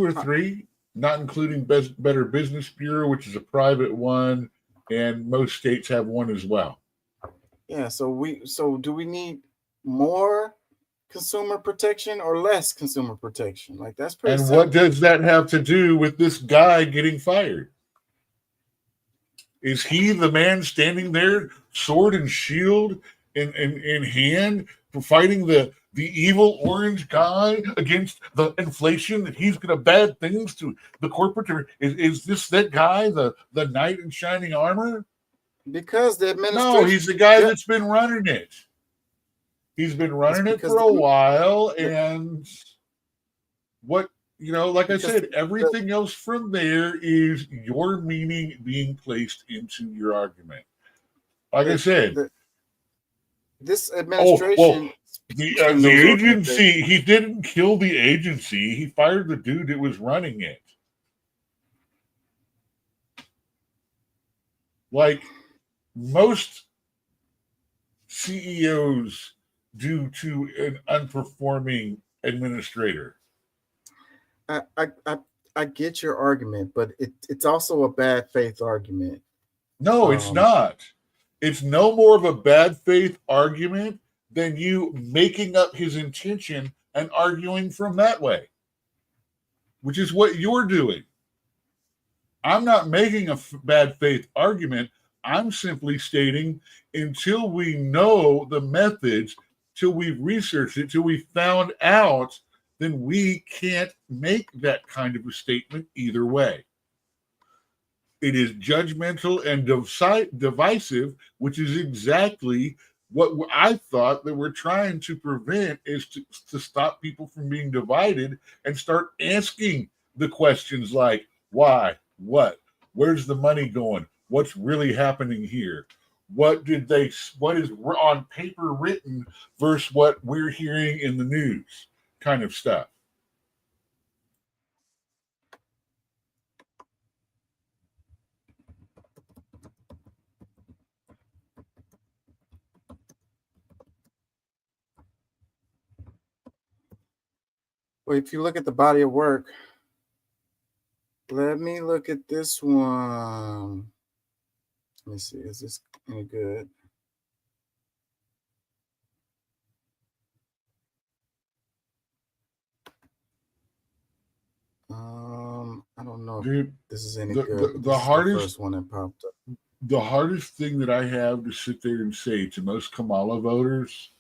or 3, not including Better Business Bureau, which is a private one, and most states have one as well. Yeah, so do we need more consumer protection or less consumer protection? Like, that's pretty And simple. what does that have to do with this guy getting fired? Is he the man standing there, sword and shield in hand, fighting the evil orange guy against the inflation that he's going to bad things to the corporate? Is this that guy, the knight in shining armor? Because the administration. No, he's the guy that's been running it. He's been running it for a while, and like I said, everything else from there is your meaning being placed into your argument. Like I said, this administration. The agency, he didn't kill the agency. He fired the dude that was running it. Like most CEOs do to an unperforming administrator. I get your argument, but it's also a bad faith argument. No, it's not. It's no more of a bad faith argument than you making up his intention and arguing from that way, which is what you're doing. I'm not making a bad faith argument. I'm simply stating until we know the methods, till we've researched it, till we found out, then we can't make that kind of a statement either way. It is judgmental and divisive, which is exactly what I thought that we're trying to prevent, is to stop people from being divided and start asking the questions like, why, what, where's the money going? What's really happening here? What is on paper written versus what we're hearing in the news kind of stuff. Well, if you look at the body of work, let me look at this one. Let me see, is this any good? I don't know if this is any good. The hardest first one that popped up. The hardest thing that I have to sit there and say to most Kamala voters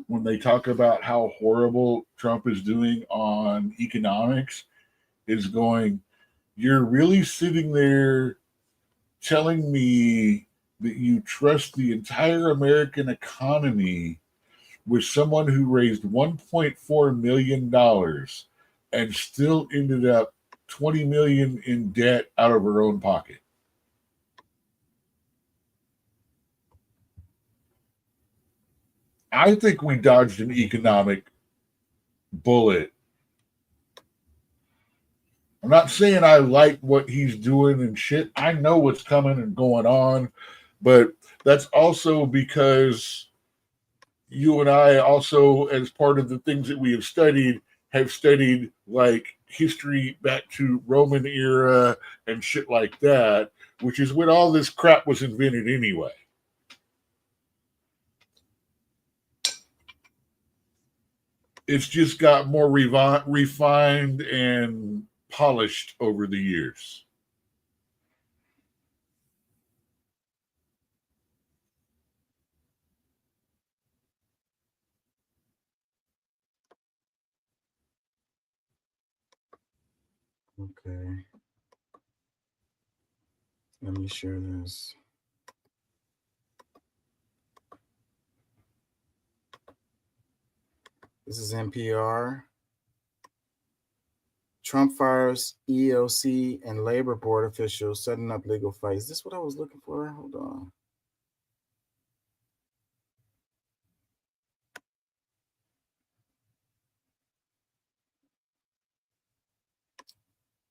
when they talk about how horrible Trump is doing on economics is going, you're really sitting there telling me that you trust the entire American economy with someone who raised $1.4 million and still ended up $20 million in debt out of her own pocket? I think we dodged an economic bullet. I'm not saying I like what he's doing and shit. I know what's coming and going on, but that's also because you and I also, as part of the things that we have studied like history back to Roman era and shit like that, which is when all this crap was invented anyway. It's just got more refined and polished over the years. Okay. Let me share this. This is NPR. Trump fires EEOC and labor board officials setting up legal fights. Is this what I was looking for? Hold on.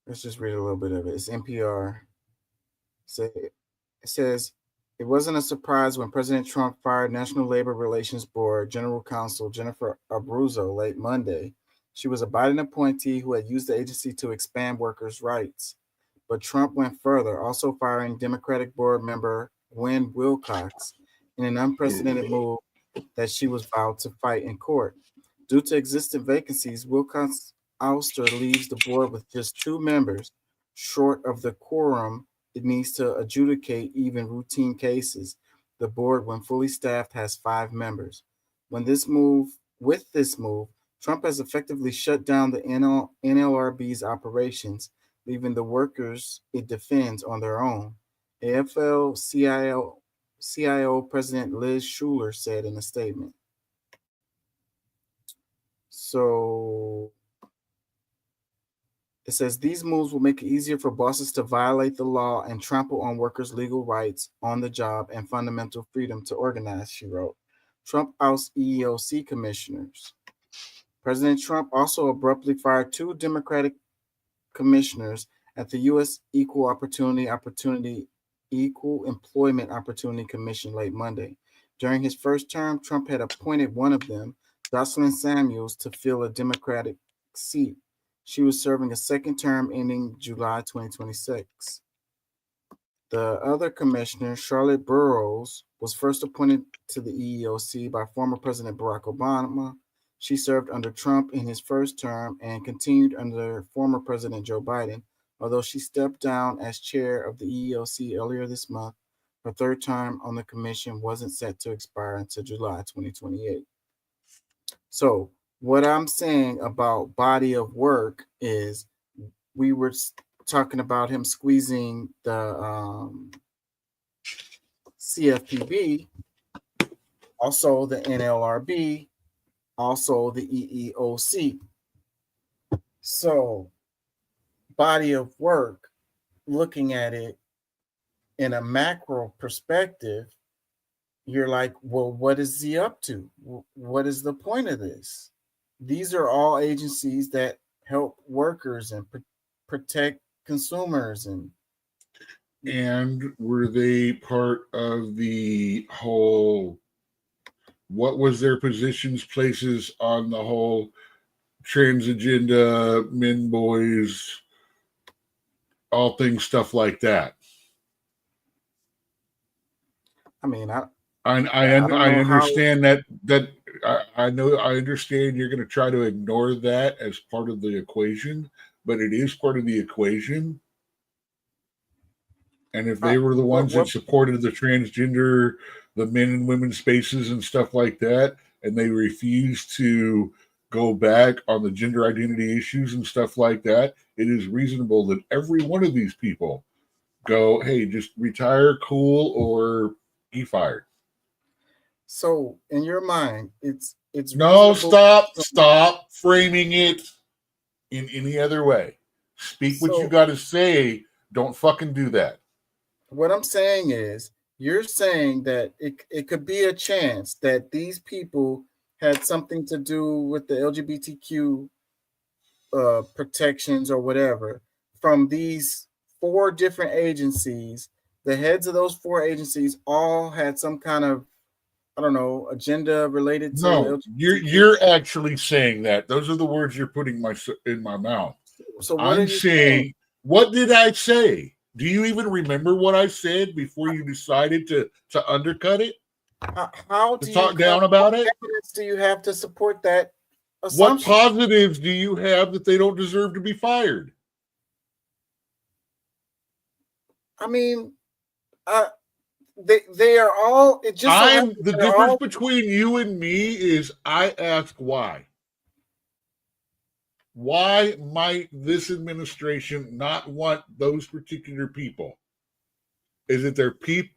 Let's just read a little bit of it. It's NPR. It says, it wasn't a surprise when President Trump fired National Labor Relations Board General Counsel Jennifer Abruzzo late Monday. She was a Biden appointee who had used the agency to expand workers' rights. But Trump went further, also firing Democratic board member Gwen Wilcox in an unprecedented move that she was vowed to fight in court. Due to existing vacancies, Wilcox's ouster leaves the board with just 2 members, short of the quorum it needs to adjudicate even routine cases. The board, when fully staffed, has 5 members. With this move, Trump has effectively shut down the NLRB's operations, leaving the workers it defends on their own. AFL-CIO President Liz Schuler said in a statement. So it says these moves will make it easier for bosses to violate the law and trample on workers' legal rights on the job and fundamental freedom to organize, she wrote. Trump ousts EEOC commissioners. President Trump also abruptly fired 2 Democratic commissioners at the U.S. Equal Employment Opportunity Commission late Monday. During his first term, Trump had appointed one of them, Jocelyn Samuels, to fill a Democratic seat. She was serving a second term ending July 2026. The other commissioner, Charlotte Burrows, was first appointed to the EEOC by former President Barack Obama. She served under Trump in his first term and continued under former President Joe Biden, although she stepped down as chair of the EEOC earlier this month. Her third term on the commission wasn't set to expire until July 2028. So what I'm saying about body of work is we were talking about him squeezing the CFPB, also the NLRB, also the EEOC. So body of work, looking at it in a macro perspective, you're like, well, what is he up to? What is the point of this? These are all agencies that help workers and protect consumers. And were they part of the whole, what was their positions, places on the whole trans agenda, men, boys, all things, stuff like that? I mean, I understand that I know, I understand you're going to try to ignore that as part of the equation, but it is part of the equation. And if they were the ones that supported the transgender, the men and women spaces and stuff like that, and they refused to go back on the gender identity issues and stuff like that, it is reasonable that every one of these people go, hey, just retire, cool, or be fired. So in your mind, it's No, reasonable- stop framing it in any other way. Speak what you So- got to say. Don't fucking do that. What I'm saying is, you're saying that it could be a chance that these people had something to do with the LGBTQ protections or whatever from these 4 different agencies. The heads of those 4 agencies all had some kind of, I don't know, agenda related to No, LGBTQ. you're actually saying that. Those are the words you're putting in my mouth. So what are I'm you saying, what did I say? Do you even remember what I said before you decided to undercut it? How To do talk you down what about it? evidence do you have to support that What assumption? positives do you have that they don't deserve to be fired? I mean, they are all. It just so happens The they're difference all- between you and me is I ask why. Why might this administration not want those particular people? Is it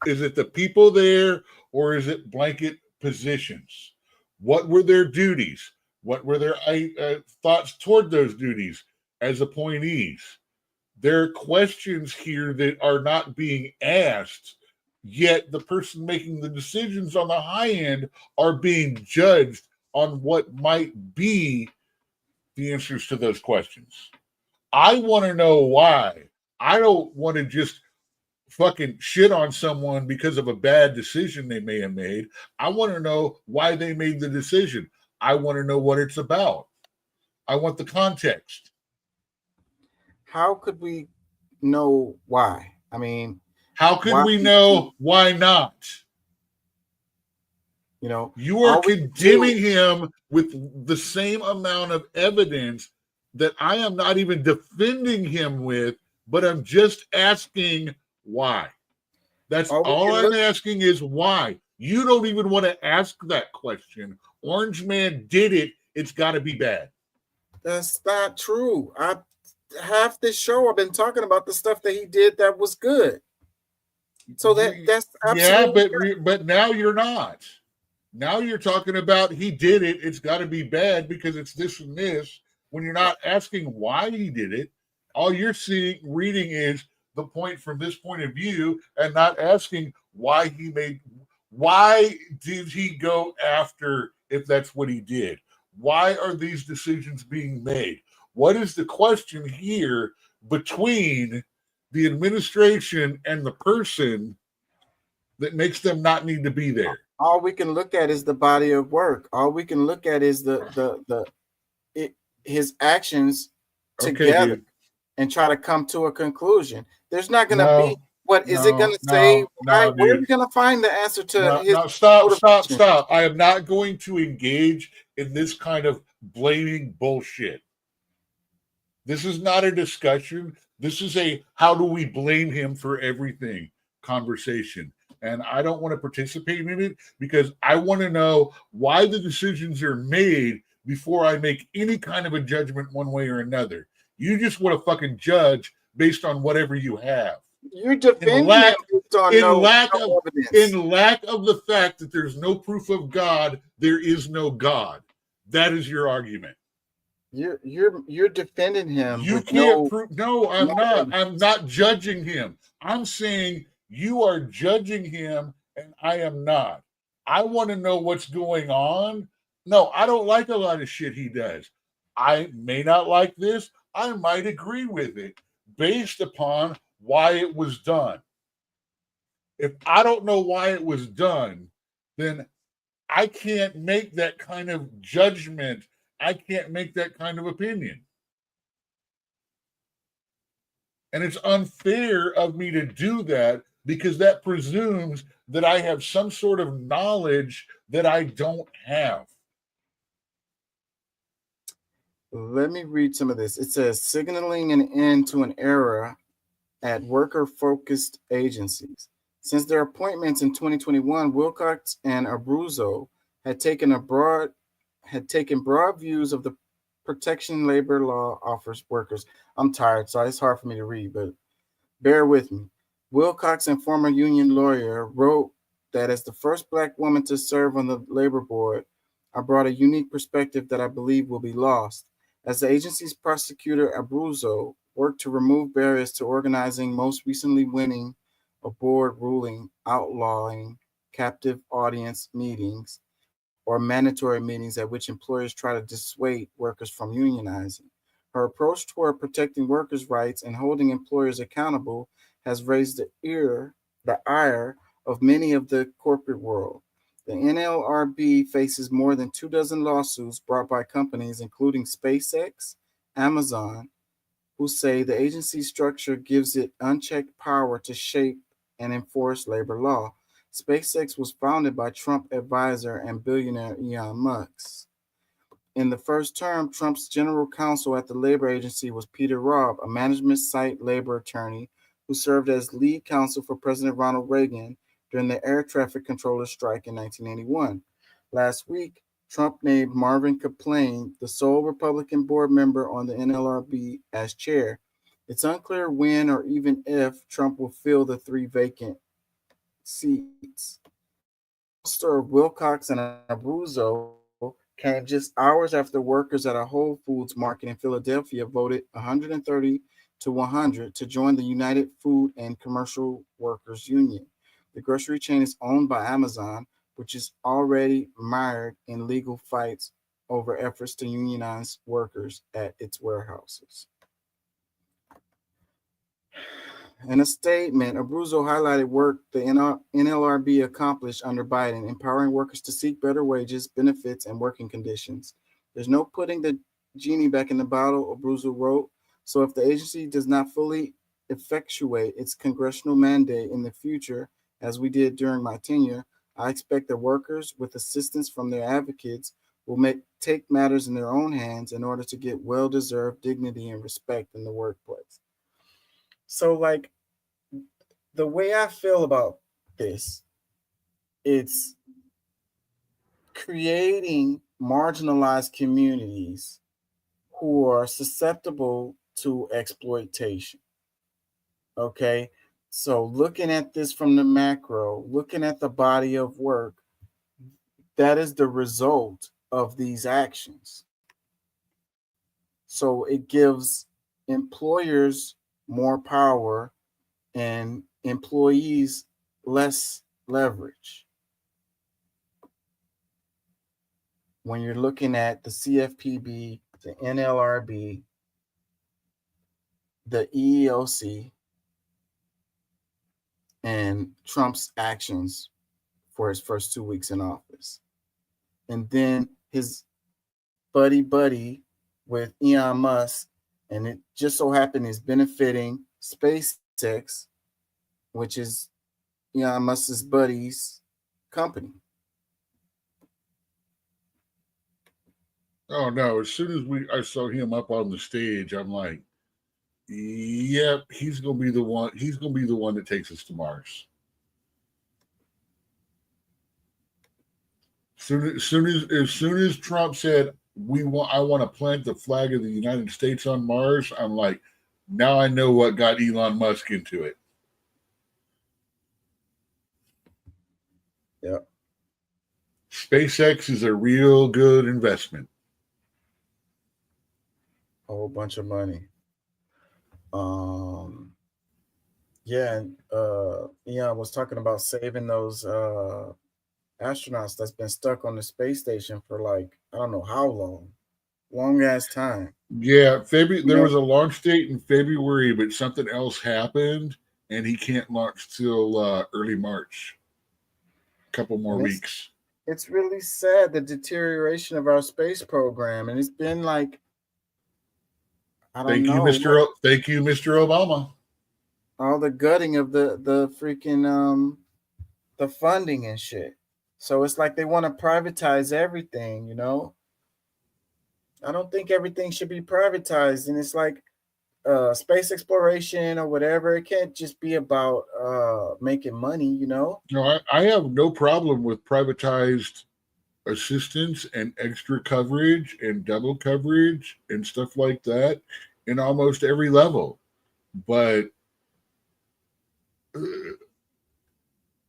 Is it the people there, or is it blanket positions? What were their duties? What were their thoughts toward those duties as appointees? There are questions here that are not being asked, yet the person making the decisions on the high end are being judged on what might be the answers to those questions. I want to know why. I don't want to just fucking shit on someone because of a bad decision they may have made. I want to know why they made the decision. I want to know what it's about. I want the context. How could we know why? I mean, how could why- we know why not? You know, you are all we condemning him with the same amount of evidence that I am not even defending him with, but I'm just asking why. That's all I'm asking is why. You don't even want to ask that question. Orange Man did it. It's got to be bad. That's not true. Half this show I've been talking about the stuff that he did that was good. So that's absolutely but now you're not. Now you're talking about he did it. It's got to be bad because it's this and this. When you're not asking why he did it, all you're reading is the point from this point of view, and not asking why did he go after if that's what he did? Why are these decisions being made? What is the question here between the administration and the person that makes them not need to be there? all we can look at is the body of work. All we can look at is his actions together and try to come to a conclusion. There's not going to be what is it going to say? Where are we going to find the answer to his? Stop. I am not going to engage in this kind of blaming bullshit. This is not a discussion. This is a how do we blame him for everything conversation. And I don't want to participate in it because I want to know why the decisions are made before I make any kind of a judgment one way or another. You just want to fucking judge based on whatever you have. You're defending him based on in lack of the fact that there's no proof of God, there is no God. That is your argument. You're defending him. You can't prove. No, I'm not. I'm not judging him. I'm saying you are judging him, and I am not. I want to know what's going on. No, I don't like a lot of shit he does. I may not like this. I might agree with it based upon why it was done. If I don't know why it was done, then I can't make that kind of judgment. I can't make that kind of opinion. And it's unfair of me to do that because that presumes that I have some sort of knowledge that I don't have. Let me read some of this. It says, signaling an end to an era at worker-focused agencies. Since their appointments in 2021, Wilcox and Abruzzo had taken broad views of the protection labor law offers workers. I'm tired, so it's hard for me to read, but bear with me. Wilcox, and former union lawyer, wrote that as the first Black woman to serve on the labor board, I brought a unique perspective that I believe will be lost. As the agency's prosecutor, Abruzzo, worked to remove barriers to organizing, most recently winning a board ruling outlawing captive audience meetings or mandatory meetings at which employers try to dissuade workers from unionizing. Her approach toward protecting workers' rights and holding employers accountable has raised the ire of many of the corporate world. The NLRB faces more than 24 lawsuits brought by companies including SpaceX, Amazon, who say the agency's structure gives it unchecked power to shape and enforce labor law. SpaceX was founded by Trump advisor and billionaire Elon Musk. In the first term, Trump's general counsel at the labor agency was Peter Robb, a management site labor attorney who served as lead counsel for President Ronald Reagan during the air traffic controller strike in 1981. Last week, Trump named Marvin Kaplan, the sole Republican board member on the NLRB, as chair. It's unclear when or even if Trump will fill the 3 vacant seats. Sir Wilcox and Abruzzo came just hours after workers at a Whole Foods market in Philadelphia voted 130 to 100 to join the United Food and Commercial Workers Union. The grocery chain is owned by Amazon, which is already mired in legal fights over efforts to unionize workers at its warehouses. In a statement, Abruzzo highlighted work the NLRB accomplished under Biden, empowering workers to seek better wages, benefits, and working conditions. There's no putting the genie back in the bottle, Abruzzo wrote. So if the agency does not fully effectuate its congressional mandate in the future, as we did during my tenure, I expect that workers, with assistance from their advocates, will take matters in their own hands in order to get well-deserved dignity and respect in the workplace. So, like, the way I feel about this, it's creating marginalized communities who are susceptible to exploitation. Okay? So, looking at this from the macro, looking at the body of work, that is the result of these actions. So, it gives employers more power and employees less leverage. When you're looking at the CFPB, the NLRB, the EEOC, and Trump's actions for his first 2 weeks in office. And then his buddy with Elon Musk, and it just so happened is benefiting SpaceX, which is Elon Musk's buddy's company. Oh no! As soon as I saw him up on the stage, I'm like, "Yep, he's gonna be the one. He's gonna be the one that takes us to Mars." As soon as Trump said, I want to plant the flag of the United States on Mars, I'm like, now I know what got Elon Musk into it. Yep. SpaceX is a real good investment. A whole bunch of money. Yeah, and Elon was talking about saving those astronauts that's been stuck on the space station for like, I don't know how long ass time. Yeah, there was a launch date in February, but something else happened, and he can't launch till early March. A couple more weeks. It's really sad, the deterioration of our space program, and it's been like, I don't know. Thank you, Mr. Obama. All the gutting of the freaking the funding and shit. So it's like they want to privatize everything, you know? I don't think everything should be privatized. And it's like space exploration or whatever. It can't just be about making money, you know? No, I have no problem with privatized assistance and extra coverage and double coverage and stuff like that in almost every level. But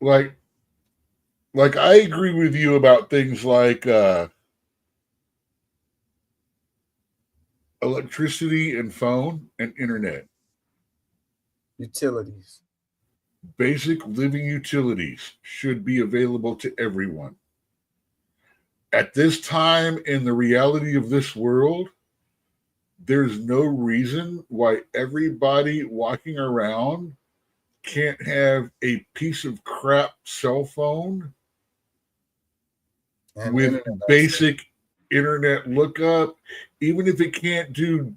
like I agree with you about things like electricity and phone and internet. Utilities. Basic living utilities should be available to everyone. At this time, in the reality of this world, there's no reason why everybody walking around can't have a piece of crap cell phone And with internet basic internet lookup, even if it can't do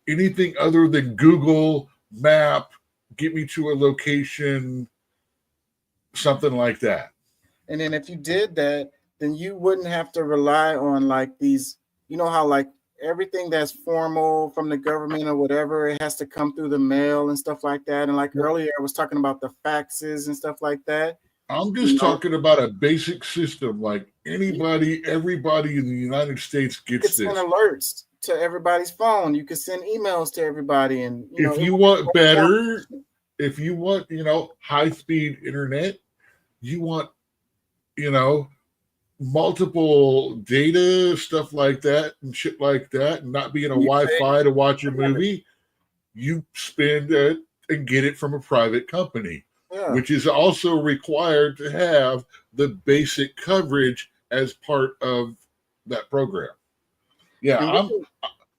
anything other than Google Map, get me to a location, something like that. And then if you did that, then you wouldn't have to rely on like these, you know how like everything that's formal from the government or whatever, it has to come through the mail and stuff like that. And like earlier, I was talking about the faxes and stuff like that. I'm just talking about a basic system like everybody in the United States You gets could this. send alerts to everybody's phone. You could send emails to everybody. And If you want better, if you want, high speed internet, you want, multiple data, stuff like that, and shit like that, and not being a Wi-Fi to watch a movie, you spend it and get it from a private company, which is also required to have the basic coverage as part of that program. Yeah,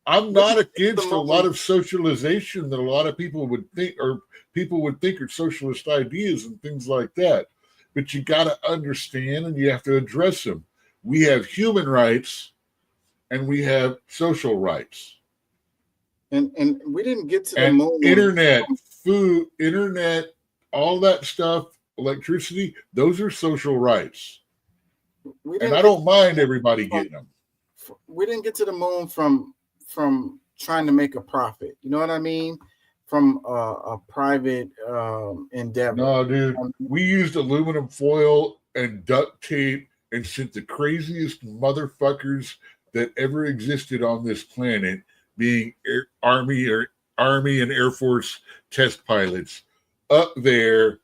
I'm not against a lot of socialization that a lot of people would think are socialist ideas and things like that. But you got to understand and you have to address them. We have human rights and we have social rights. And we didn't get to the And moon. internet, food, all that stuff, electricity, those are social rights. And I don't mind everybody getting them. We didn't get to the moon from trying to make a profit. You know what I mean? From a private endeavor. No, dude, we used aluminum foil and duct tape and sent the craziest motherfuckers that ever existed on this planet, being Army and Air Force test pilots, up there.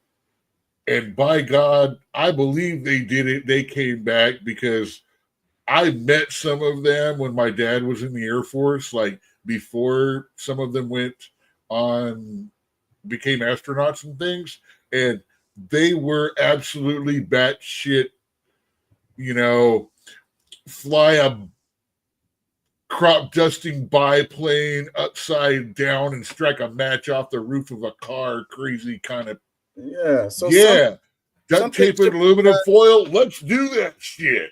And by God, I believe they did it. They came back because I met some of them when my dad was in the Air Force, like before some of them became astronauts and things, and they were absolutely batshit, fly a crop dusting biplane upside down and strike a match off the roof of a car, crazy kind of. Yeah. So duct tape and aluminum foil. Let's do that shit.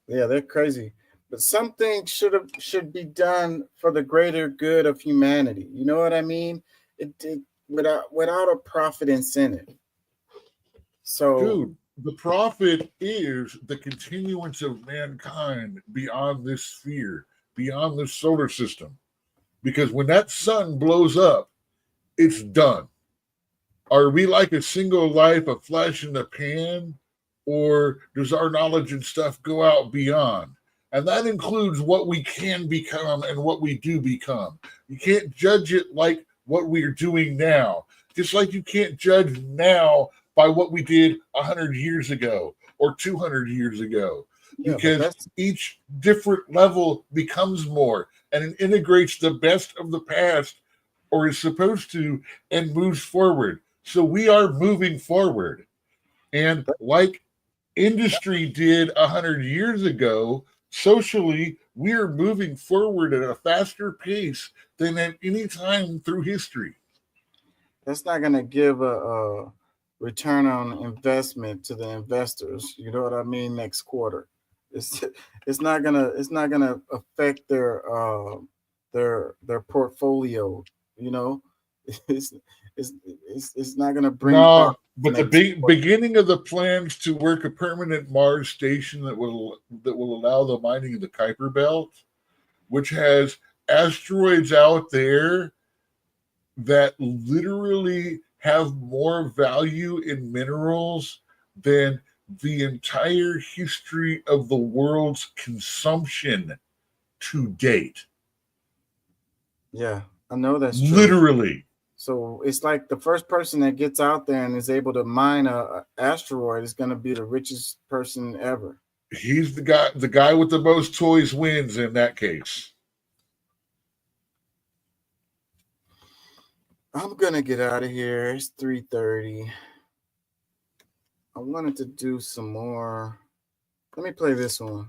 Yeah, they're crazy. But something should be done for the greater good of humanity. You know what I mean? It without a profit incentive. So, dude, the profit is the continuance of mankind beyond this sphere, beyond this solar system. Because when that sun blows up, it's done. Are we like a single life, a flash in the pan? Or does our knowledge and stuff go out beyond? And that includes what we can become and what we do become. You can't judge it like what we're doing now. Just like you can't judge now by what we did 100 years ago or 200 years ago. Because each different level becomes more and it integrates the best of the past, or is supposed to, and moves forward. So we are moving forward. And like industry did 100 years ago, socially, we are moving forward at a faster pace than at any time through history. That's not going to give a return on investment to the investors. You know what I mean? Next quarter, it's not gonna affect their portfolio. You know, it's not gonna bring. No, but the beginning of the plans to work a permanent Mars station that will allow the mining of the Kuiper Belt, which has asteroids out there that literally have more value in minerals than the entire history of the world's consumption to date. Yeah, I know that's true. Literally. So it's like the first person that gets out there and is able to mine a asteroid is going to be the richest person ever. He's the guy with the most toys wins in that case. I'm going to get out of here. It's 3:30. I wanted to do some more. Let me play this one.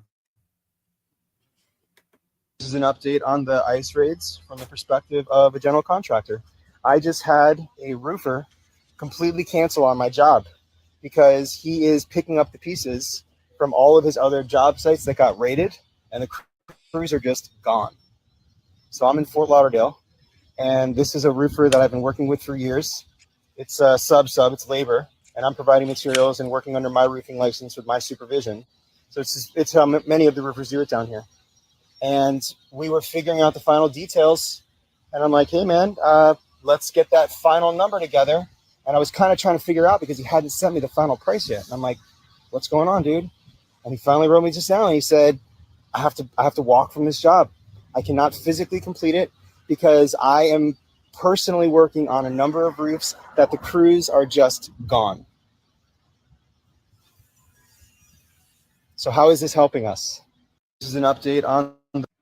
This is an update on the ICE raids from the perspective of a general contractor. I just had a roofer completely cancel on my job because he is picking up the pieces from all of his other job sites that got raided, and the crews are just gone. So I'm in Fort Lauderdale, and this is a roofer that I've been working with for years. It's a sub, it's labor, and I'm providing materials and working under my roofing license with my supervision. So it's how many of the roofers do it down here. And we were figuring out the final details, and I'm like, hey man, let's get that final number together. And I was kind of trying to figure out because he hadn't sent me the final price yet. And I'm like, what's going on, dude? And he finally wrote me just now, and he said, I have to walk from this job. I cannot physically complete it because I am personally working on a number of roofs that the crews are just gone. So how is this helping us? This is an update on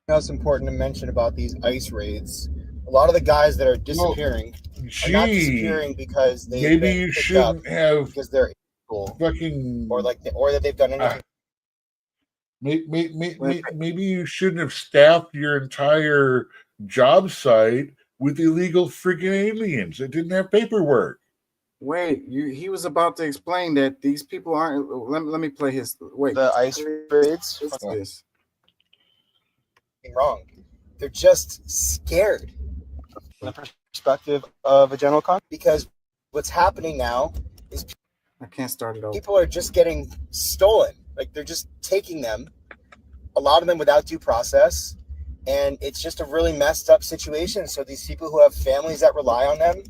that's important to mention about these ICE raids. A lot of the guys that are disappearing are not disappearing because they maybe you shouldn't have because they're fucking or that they've done anything. Maybe you shouldn't have staffed your entire job site with illegal freaking aliens that didn't have paperwork. Wait, he was about to explain that these people aren't. Let me play his. Wait, the ICE raids. What's this? Wrong. They're just scared from the perspective of a general contractor because what's happening now is I can't start it over. People are just getting stolen. Like they're just taking them, a lot of them without due process, and it's just a really messed up situation. So these people who have families that rely on them,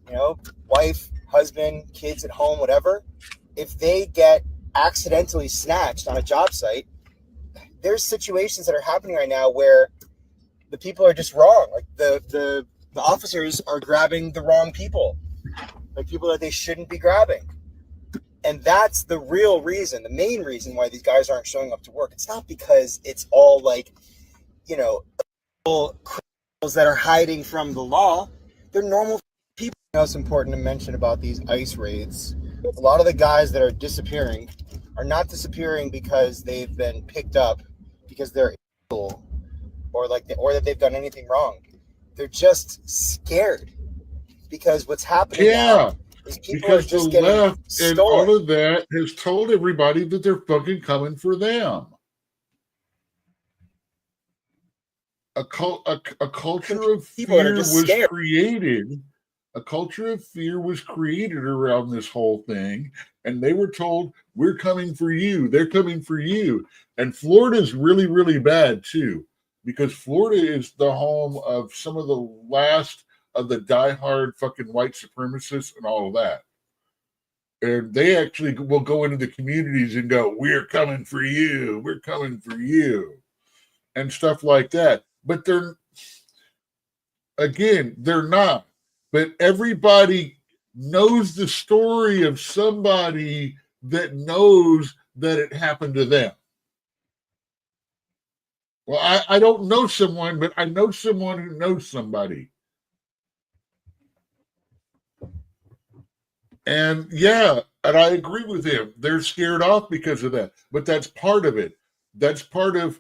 you know, wife, husband, kids at home, whatever, if they get accidentally snatched on a job site, there's situations that are happening right now where the people are just wrong. Like the officers are grabbing the wrong people, like people that they shouldn't be grabbing. And that's the real reason, the main reason why these guys aren't showing up to work. It's not because it's all like, you know, criminals that are hiding from the law. They're normal people. It's important to mention about these ICE raids. A lot of the guys that are disappearing are not disappearing because they've been picked up because they're illegal or that they've done anything wrong. They're just scared because what's happening now is people are just getting left stolen. And all of that has told everybody that they're fucking coming for them. A culture of fear was created. A culture of fear was created around this whole thing, and they were told, we're coming for you. They're coming for you. And Florida's really, really bad too, because Florida is the home of some of the last of the diehard fucking white supremacists and all of that. And they actually will go into the communities and go, we're coming for you. We're coming for you. And stuff like that. But they're not. But everybody knows the story of somebody that knows that it happened to them. Well, I don't know someone, but I know someone who knows somebody. And yeah, and I agree with him. They're scared off because of that. But that's part of it. That's part of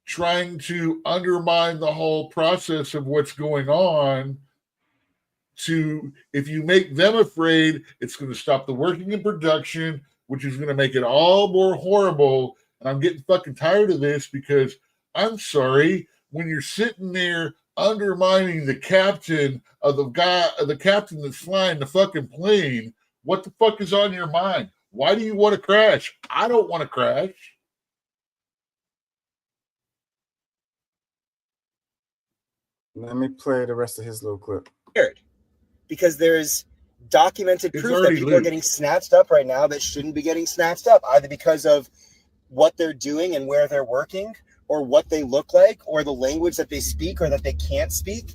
trying to undermine the whole process of what's going on. If you make them afraid, it's going to stop the working in production, which is going to make it all more horrible. And I'm getting fucking tired of this because I'm sorry, when you're sitting there undermining the captain of the captain that's flying the fucking plane, what the fuck is on your mind? Why do you want to crash? I don't want to crash. Let me play the rest of his little clip. Because there's documented It's proof that already people are loose. getting snatched up right now that shouldn't be getting snatched up, either because of what they're doing and where they're working, or what they look like, or the language that they speak or that they can't speak.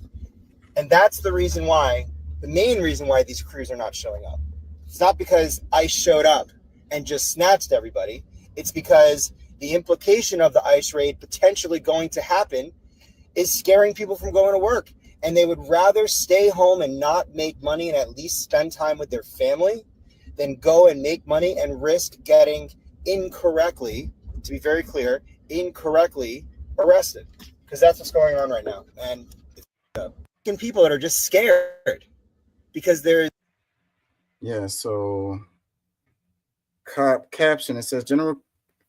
And that's the reason why, the main reason why these crews are not showing up. It's not because ICE showed up and just snatched everybody. It's because the implication of the ICE raid potentially going to happen is scaring people from going to work. And they would rather stay home and not make money and at least spend time with their family than go and make money and risk getting incorrectly, to be very clear, incorrectly arrested. Because that's what's going on right now. And it's people that are just scared because they're... Yeah, so caption, it says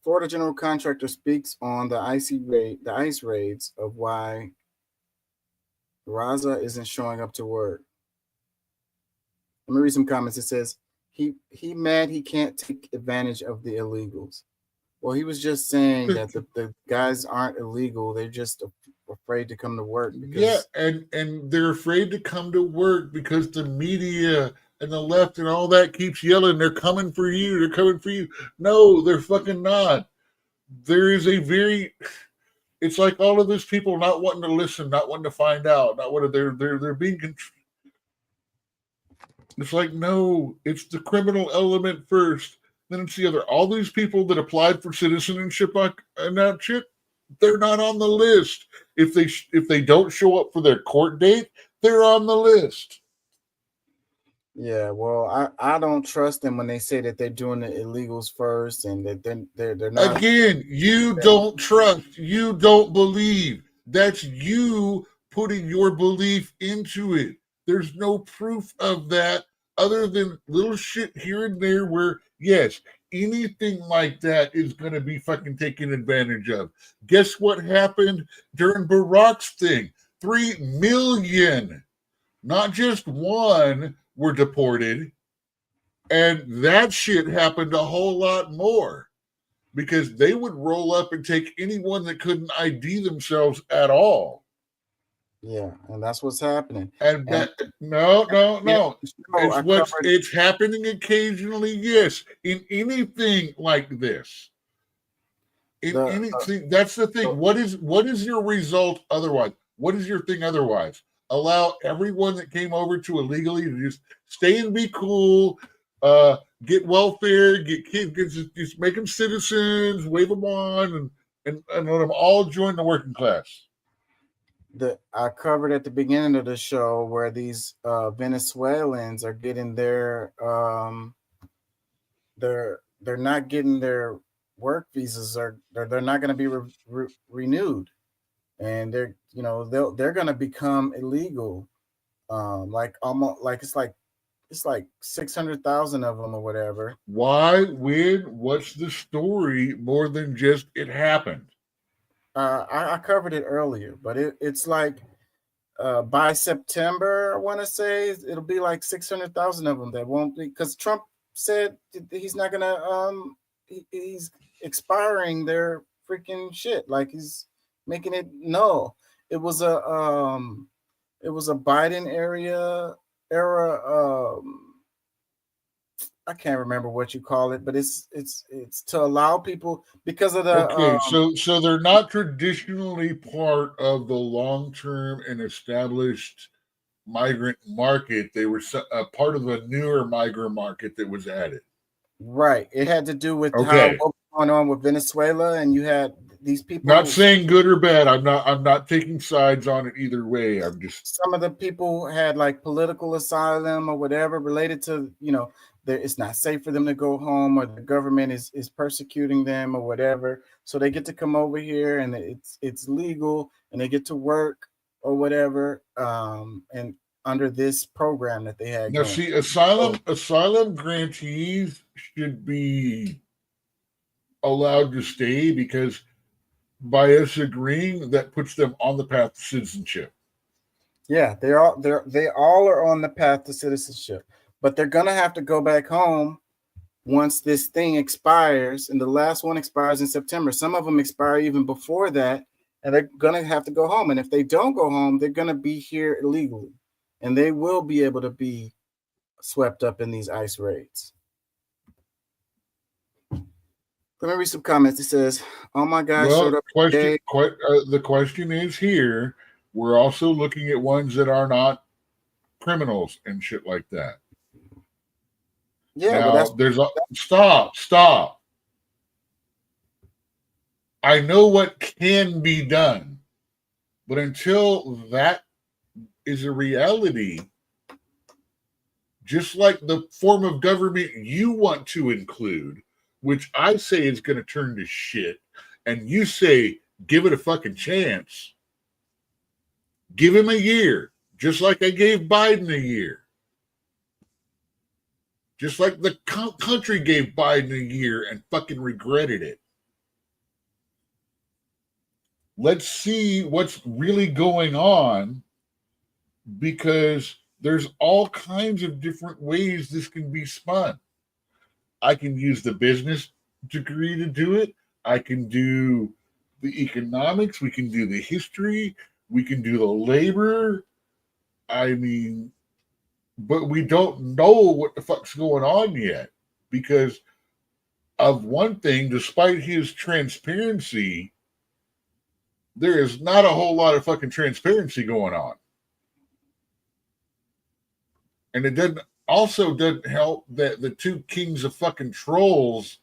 Florida general contractor speaks on the ICE raids of why Raza isn't showing up to work. Let me read some comments. It says he mad he can't take advantage of the illegals. Well, he was just saying that the guys aren't illegal. They're just afraid to come to work. Because and they're afraid to come to work because the media and the left and all that keeps yelling, they're coming for you, they're coming for you. No, they're fucking not. There is a it's like all of these people not wanting to listen, not wanting to find out, not wanting they're being it's like, no, it's the criminal element first, then it's the other. All these people that applied for citizenship and that shit, they're not on the list. If they don't show up for their court date, they're on the list. Yeah, well, I don't trust them when they say that they're doing the illegals first and that they're not. Again, you don't trust, you don't believe. That's you putting your belief into it. There's no proof of that other than little shit here and there where, yes, anything like that is going to be fucking taken advantage of. Guess what happened during Barack's thing? 3 million, not just one, were deported, and that shit happened a whole lot more because they would roll up and take anyone that couldn't ID themselves at all. Yeah, and that's what's happening. And that, no. It's happening occasionally, yes, in anything like this. Anything, that's the thing. What is your result otherwise? What is your thing otherwise? Allow everyone that came over to illegally to just stay and be cool, get welfare, get kids, just make them citizens, wave them on, and let them all join the working class. I covered at the beginning of the show where these Venezuelans are getting they're not getting their work visas, or they're not going to be renewed. And they're going to become illegal, like almost like it's like 600,000 of them or whatever. Why? When? What's the story? More than just it happened. I covered it earlier, but it's like by September, I want to say it'll be like 600,000 of them that won't be, because Trump said he's not gonna he's expiring their freaking shit, like he's making it null. It was a Biden era. I can't remember what you call it, but it's to allow people because of the. Okay, so they're not traditionally part of the long-term and established migrant market. They were a part of a newer migrant market that was added. Right. It had to do with what was going on with Venezuela, and you had these people. Not saying good or bad. I'm not taking sides on it either way. I'm just, some of the people had like political asylum or whatever related to, it's not safe for them to go home, or the government is persecuting them or whatever. So they get to come over here and it's legal and they get to work or whatever. And under this program that they had. Now, see, asylum grantees should be allowed to stay because by us agreeing, that puts them on the path to citizenship. Yeah, they all are on the path to citizenship, but they're gonna have to go back home once this thing expires, and the last one expires in September. Some of them expire even before that, and they're gonna have to go home. And if they don't go home, they're gonna be here illegally, and they will be able to be swept up in these ICE raids. Let me read some comments. It says, "Oh my gosh!" Well, the question is here: we're also looking at ones that are not criminals and shit like that. Yeah, now, but there's a stop. I know what can be done, but until that is a reality, just like the form of government you want to include, which I say is going to turn to shit, and you say, give it a fucking chance. Give him a year, just like I gave Biden a year. Just like the country gave Biden a year and fucking regretted it. Let's see what's really going on, because there's all kinds of different ways this can be spun. I can use the business degree to do it. I can do the economics. We can do the history. We can do the labor. I mean, but we don't know what the fuck's going on yet, because of one thing, despite his transparency, there is not a whole lot of fucking transparency going on. And it doesn't help that the two kings of fucking trolls,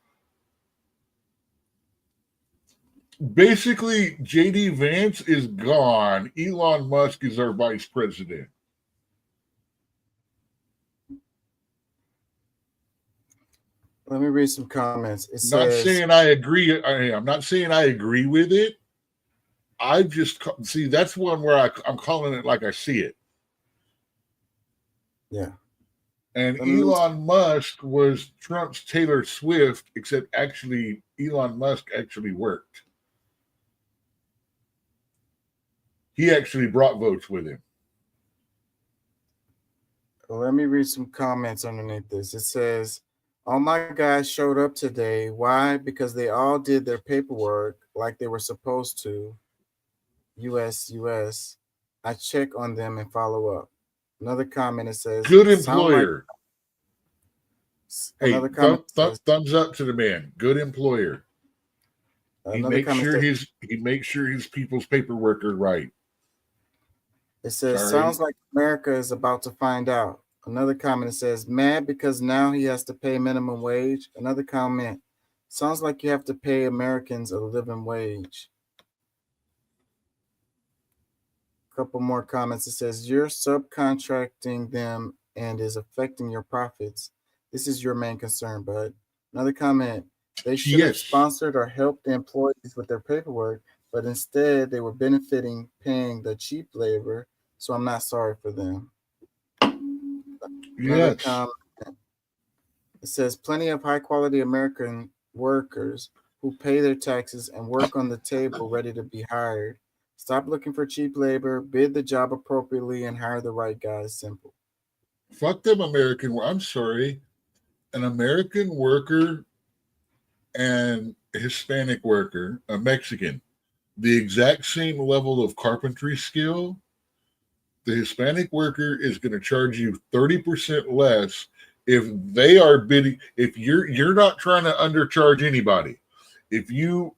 basically JD Vance is gone. Elon Musk is our vice president. Let me read some comments. It Not says, saying I agree. I'm not saying I agree with it. I just see that's one where I'm calling it like I see it. Yeah. And Elon Musk was Trump's Taylor Swift, except actually Elon Musk actually worked. He actually brought votes with him. let me read some comments underneath this. It says, all my guys showed up today. Why? Because they all did their paperwork like they were supposed to. US. I check on them and follow up. Another comment, it says, Good employer. Hey, another comment thumbs up to the man. Good employer. He makes sure his people's paperwork are right. It says, Sorry. sounds like America is about to find out. Another comment, it says, mad because now he has to pay minimum wage. Another comment, sounds like you have to pay Americans a living wage. Couple more comments. It says, you're subcontracting them and is affecting your profits. This is your main concern, bud. Another comment, they should have sponsored or helped the employees with their paperwork, but instead they were benefiting paying the cheap labor, so I'm not sorry for them. Another comment, it says, plenty of high quality American workers who pay their taxes and work on the table ready to be hired. Stop looking for cheap labor, bid the job appropriately, and hire the right guys. Simple. Fuck them American. I'm sorry. An American worker and a Hispanic worker, a Mexican, the exact same level of carpentry skill, the Hispanic worker is going to charge you 30% less if they are bidding. If you're not trying to undercharge anybody. If you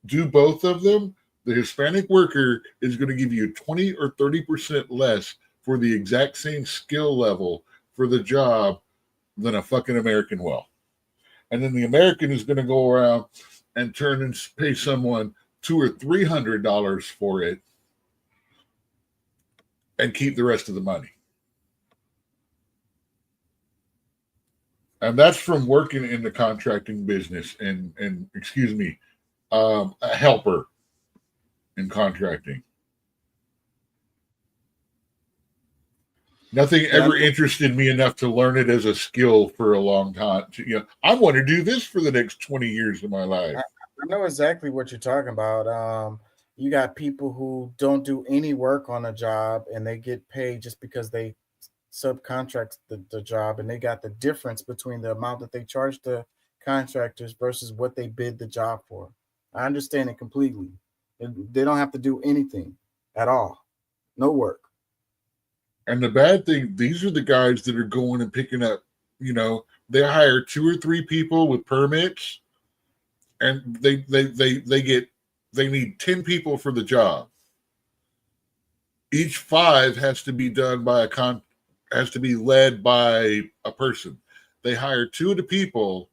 do both of them, the Hispanic worker is going to give you 20 or 30% less for the exact same skill level for the job than a fucking American will. And then the American is going to go around and turn and pay someone $200 or $300 for it and keep the rest of the money. And that's from working in the contracting business and a helper in contracting. Nothing ever interested me enough to learn it as a skill for a long time. I want to do this for the next 20 years of my life. I know exactly what you're talking about. You got people who don't do any work on a job and they get paid just because they subcontract the job, and they got the difference between the amount that they charge the contractors versus what they bid the job for. I understand it completely. They don't have to do anything at all. No work. And the bad thing, these are the guys that are going and picking up, they hire 2 or 3 people with permits, and they need 10 people for the job. Each 5 has to be done by has to be led by a person. They hire 2 of the people,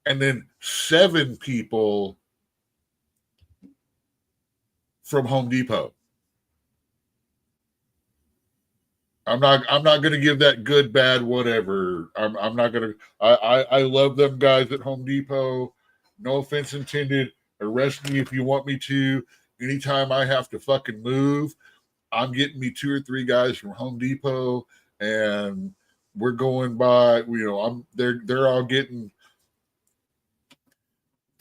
and then 7 people from Home Depot. I'm not going to give that good, bad, whatever. I'm not going to. I love them guys at Home Depot. No offense intended. Arrest me if you want me to. Anytime I have to fucking move, I'm getting me 2 or 3 guys from Home Depot, and we're going by. They're all getting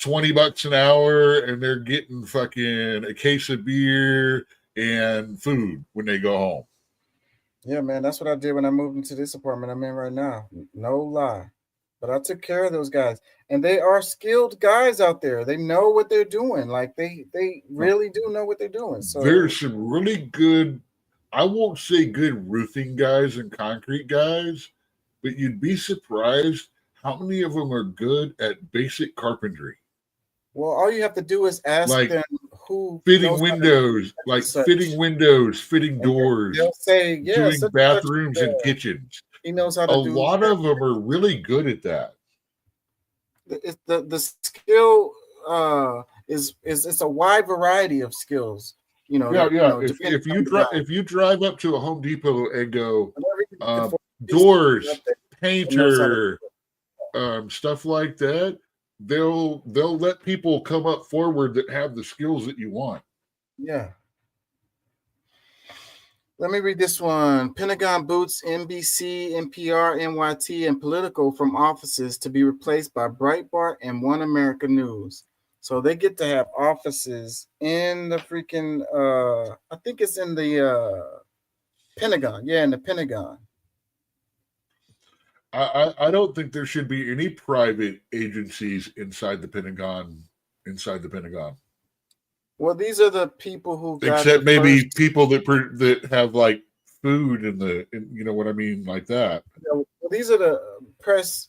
$20 an hour, and they're getting fucking a case of beer and food when they go home. Yeah, man, that's what I did when I moved into this apartment I'm in right now. No lie. But I took care of those guys. And they are skilled guys out there. They know what they're doing. Like they really do know what they're doing. So there's some really good, I won't say good roofing guys and concrete guys, but you'd be surprised how many of them are good at basic carpentry. Well, all you have to do is ask Like them who fitting windows, fitting doors, they'll say, yeah, doing such and such bathrooms is and there. kitchens. He knows how to A do lot of them are really good at that. It's the skill is it's a wide variety of skills. You know, If you drive up to a Home Depot and go doors, painter, stuff like that, they'll let people come up forward that have the skills that you want. Yeah. Let me read this one. Pentagon boots NBC, NPR, NYT, and Politico from offices to be replaced by Breitbart and One America News. So they get to have offices in the freaking, I think it's in the Pentagon. Yeah, in the Pentagon. I don't think there should be any private agencies inside the Pentagon. Well, these are the people who got except maybe first, people that have like food you know what I mean, like that. well, these are the press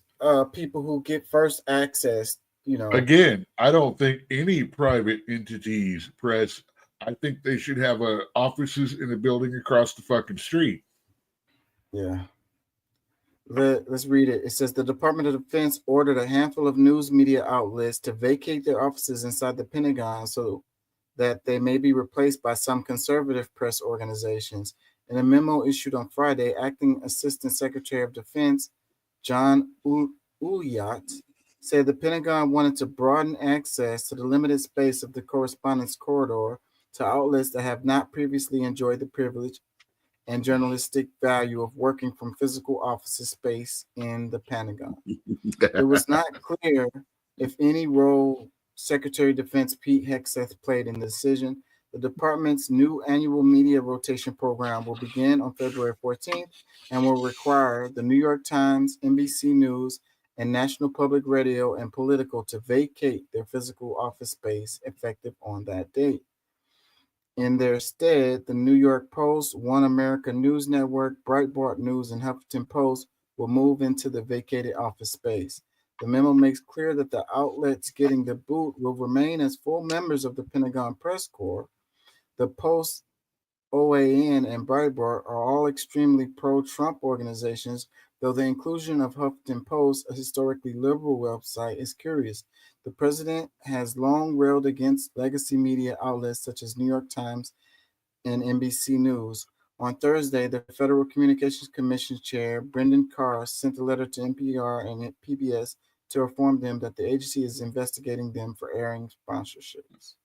people who get first access. You know, Again, I don't think any private entities press. I think they should have offices in a building across the fucking street. Yeah. Let's read it. It says the Department of Defense ordered a handful of news media outlets to vacate their offices inside the Pentagon so that they may be replaced by some conservative press organizations. In a memo issued on Friday, Acting Assistant Secretary of Defense John Ulyat said the Pentagon wanted to broaden access to the limited space of the correspondence corridor to outlets that have not previously enjoyed the privilege and journalistic value of working from physical office space in the Pentagon. It was not clear if any role Secretary of Defense Pete Hegseth played in the decision. The department's new annual media rotation program will begin on February 14th and will require the New York Times, NBC News, and National Public Radio and Politico to vacate their physical office space effective on that date. In their stead, the New York Post, One America News Network, Breitbart News, and Huffington Post will move into the vacated office space. The memo makes clear that the outlets getting the boot will remain as full members of the Pentagon Press Corps. The Post, OAN, and Breitbart are all extremely pro-Trump organizations, though the inclusion of Huffington Post, a historically liberal website, is curious. The president has long railed against legacy media outlets such as New York Times and NBC News. On Thursday, the Federal Communications Commission Chair, Brendan Carr, sent a letter to NPR and PBS to inform them that the agency is investigating them for airing sponsorships.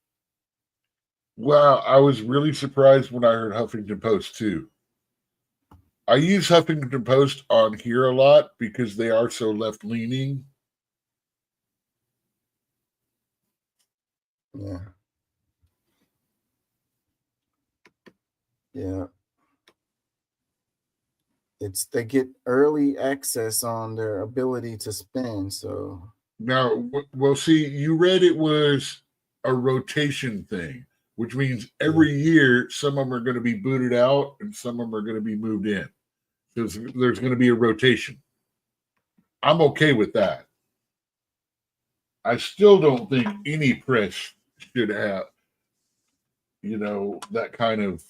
Wow, I was really surprised when I heard Huffington Post too. I use Huffington Post on here a lot because they are so left-leaning. Yeah. Yeah. They get early access on their ability to spend. So Now, well, see, you read it was a rotation thing, which means every year some of them are going to be booted out and some of them are going to be moved in. So there's going to be a rotation. I'm okay with that. I still don't think any press should have, that kind of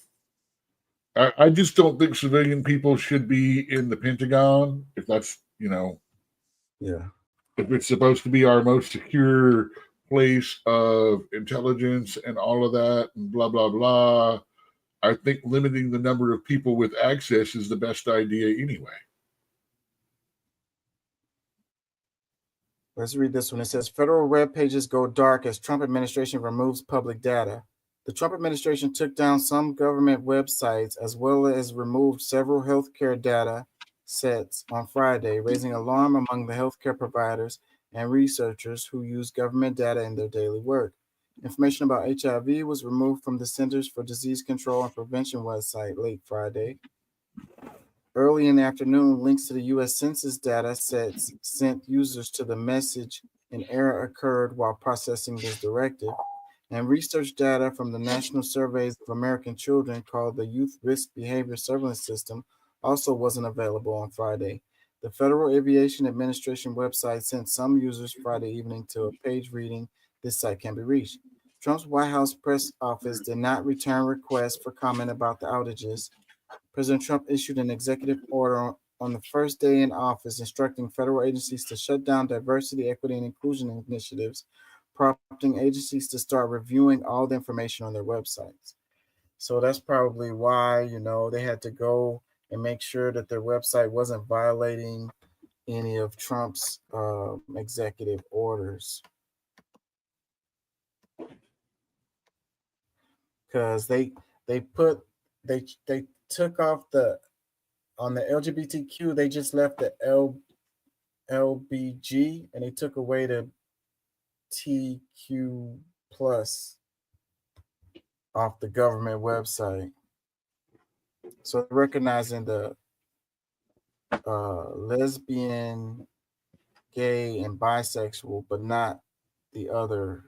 I just don't think civilian people should be in the Pentagon if that's, Yeah. if it's supposed to be our most secure place of intelligence and all of that and blah, blah, blah. I think limiting the number of people with access is the best idea anyway. Let's read this one. It says federal web pages go dark as Trump administration removes public data. The Trump administration took down some government websites as well as removed several healthcare data sets on Friday, raising alarm among the healthcare providers and researchers who use government data in their daily work. Information about HIV was removed from the Centers for Disease Control and Prevention website late Friday. Early in the afternoon, links to the U.S. Census data sets sent users to the message an error occurred while processing this directive. And research data from the National Surveys of American Children, called the Youth Risk Behavior Surveillance System, also wasn't available on Friday. The Federal Aviation Administration website sent some users Friday evening to a page reading this site can be reached. Trump's White House press office did not return requests for comment about the outages. President Trump issued an executive order on the first day in office instructing federal agencies to shut down diversity, equity, and inclusion initiatives, prompting agencies to start reviewing all the information on their websites. So that's probably why, they had to go and make sure that their website wasn't violating any of Trump's executive orders. Because they took off on the LGBTQ, they just left the LBG and they took away the TQ plus off the government website. So recognizing the lesbian, gay, and bisexual, but not the other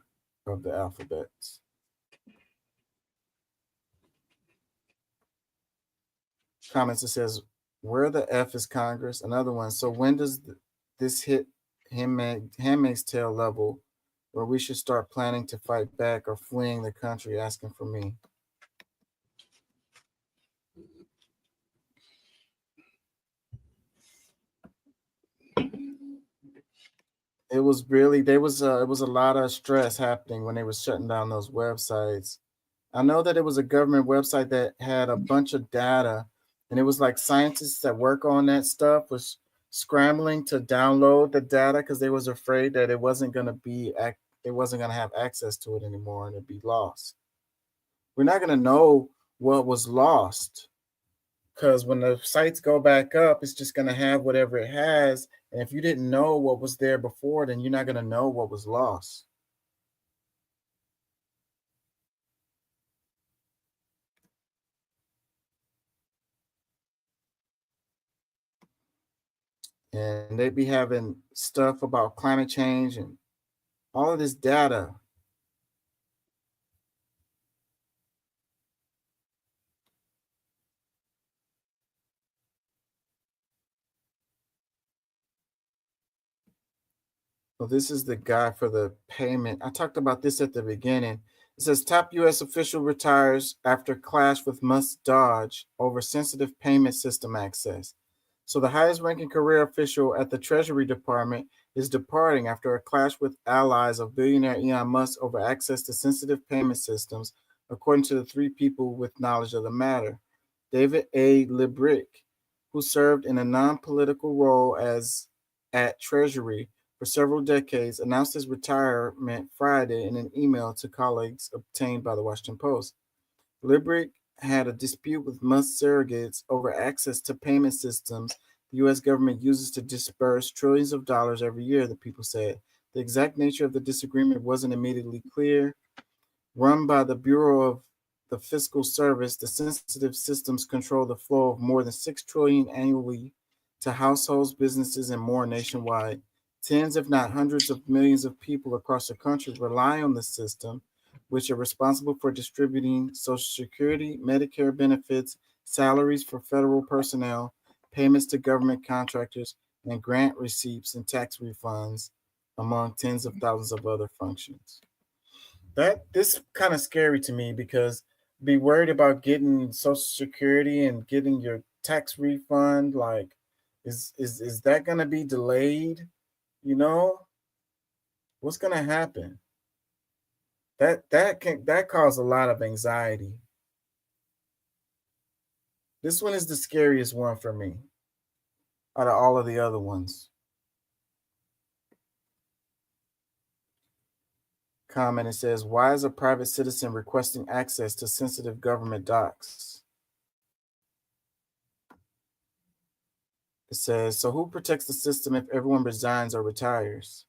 of the alphabets. Comments, it says, where the F is Congress? Another one. So when does this hit Handmaid's Tale level where we should start planning to fight back or fleeing the country? Asking for me. It was really, it was a lot of stress happening when they were shutting down those websites. I know that it was a government website that had a bunch of data, and it was like scientists that work on that stuff was scrambling to download the data because they was afraid that it wasn't going to have access to it anymore and it'd be lost. We're not going to know what was lost because when the sites go back up, it's just going to have whatever it has. And if you didn't know what was there before, then you're not going to know what was lost. And they'd be having stuff about climate change and all of this data. So this is the guy for the payment. I talked about this at the beginning. It says top U.S. official retires after clash with Musk Dodge over sensitive payment system access. So the highest ranking career official at the Treasury Department is departing after a clash with allies of billionaire Elon Musk over access to sensitive payment systems, according to the three people with knowledge of the matter. David A. Librick, who served in a non-political role at Treasury for several decades, announced his retirement Friday in an email to colleagues obtained by the Washington Post. Librick had a dispute with Musk surrogates over access to payment systems the U.S. government uses to disperse trillions of dollars every year, the people said. The exact nature of the disagreement wasn't immediately clear. Run by the Bureau of the Fiscal Service, the sensitive systems control the flow of more than $6 trillion annually to households, businesses, and more nationwide. Tens, if not hundreds of millions of people across the country rely on the system, which are responsible for distributing Social Security, Medicare benefits, salaries for federal personnel, payments to government contractors, and grant receipts and tax refunds, among tens of thousands of other functions. This kind of scary to me because be worried about getting Social Security and getting your tax refund. Like, is that going to be delayed? You know, what's going to happen? That cause a lot of anxiety. This one is the scariest one for me out of all of the other ones. Comment, it says, why is a private citizen requesting access to sensitive government docs? It says, so who protects the system if everyone resigns or retires?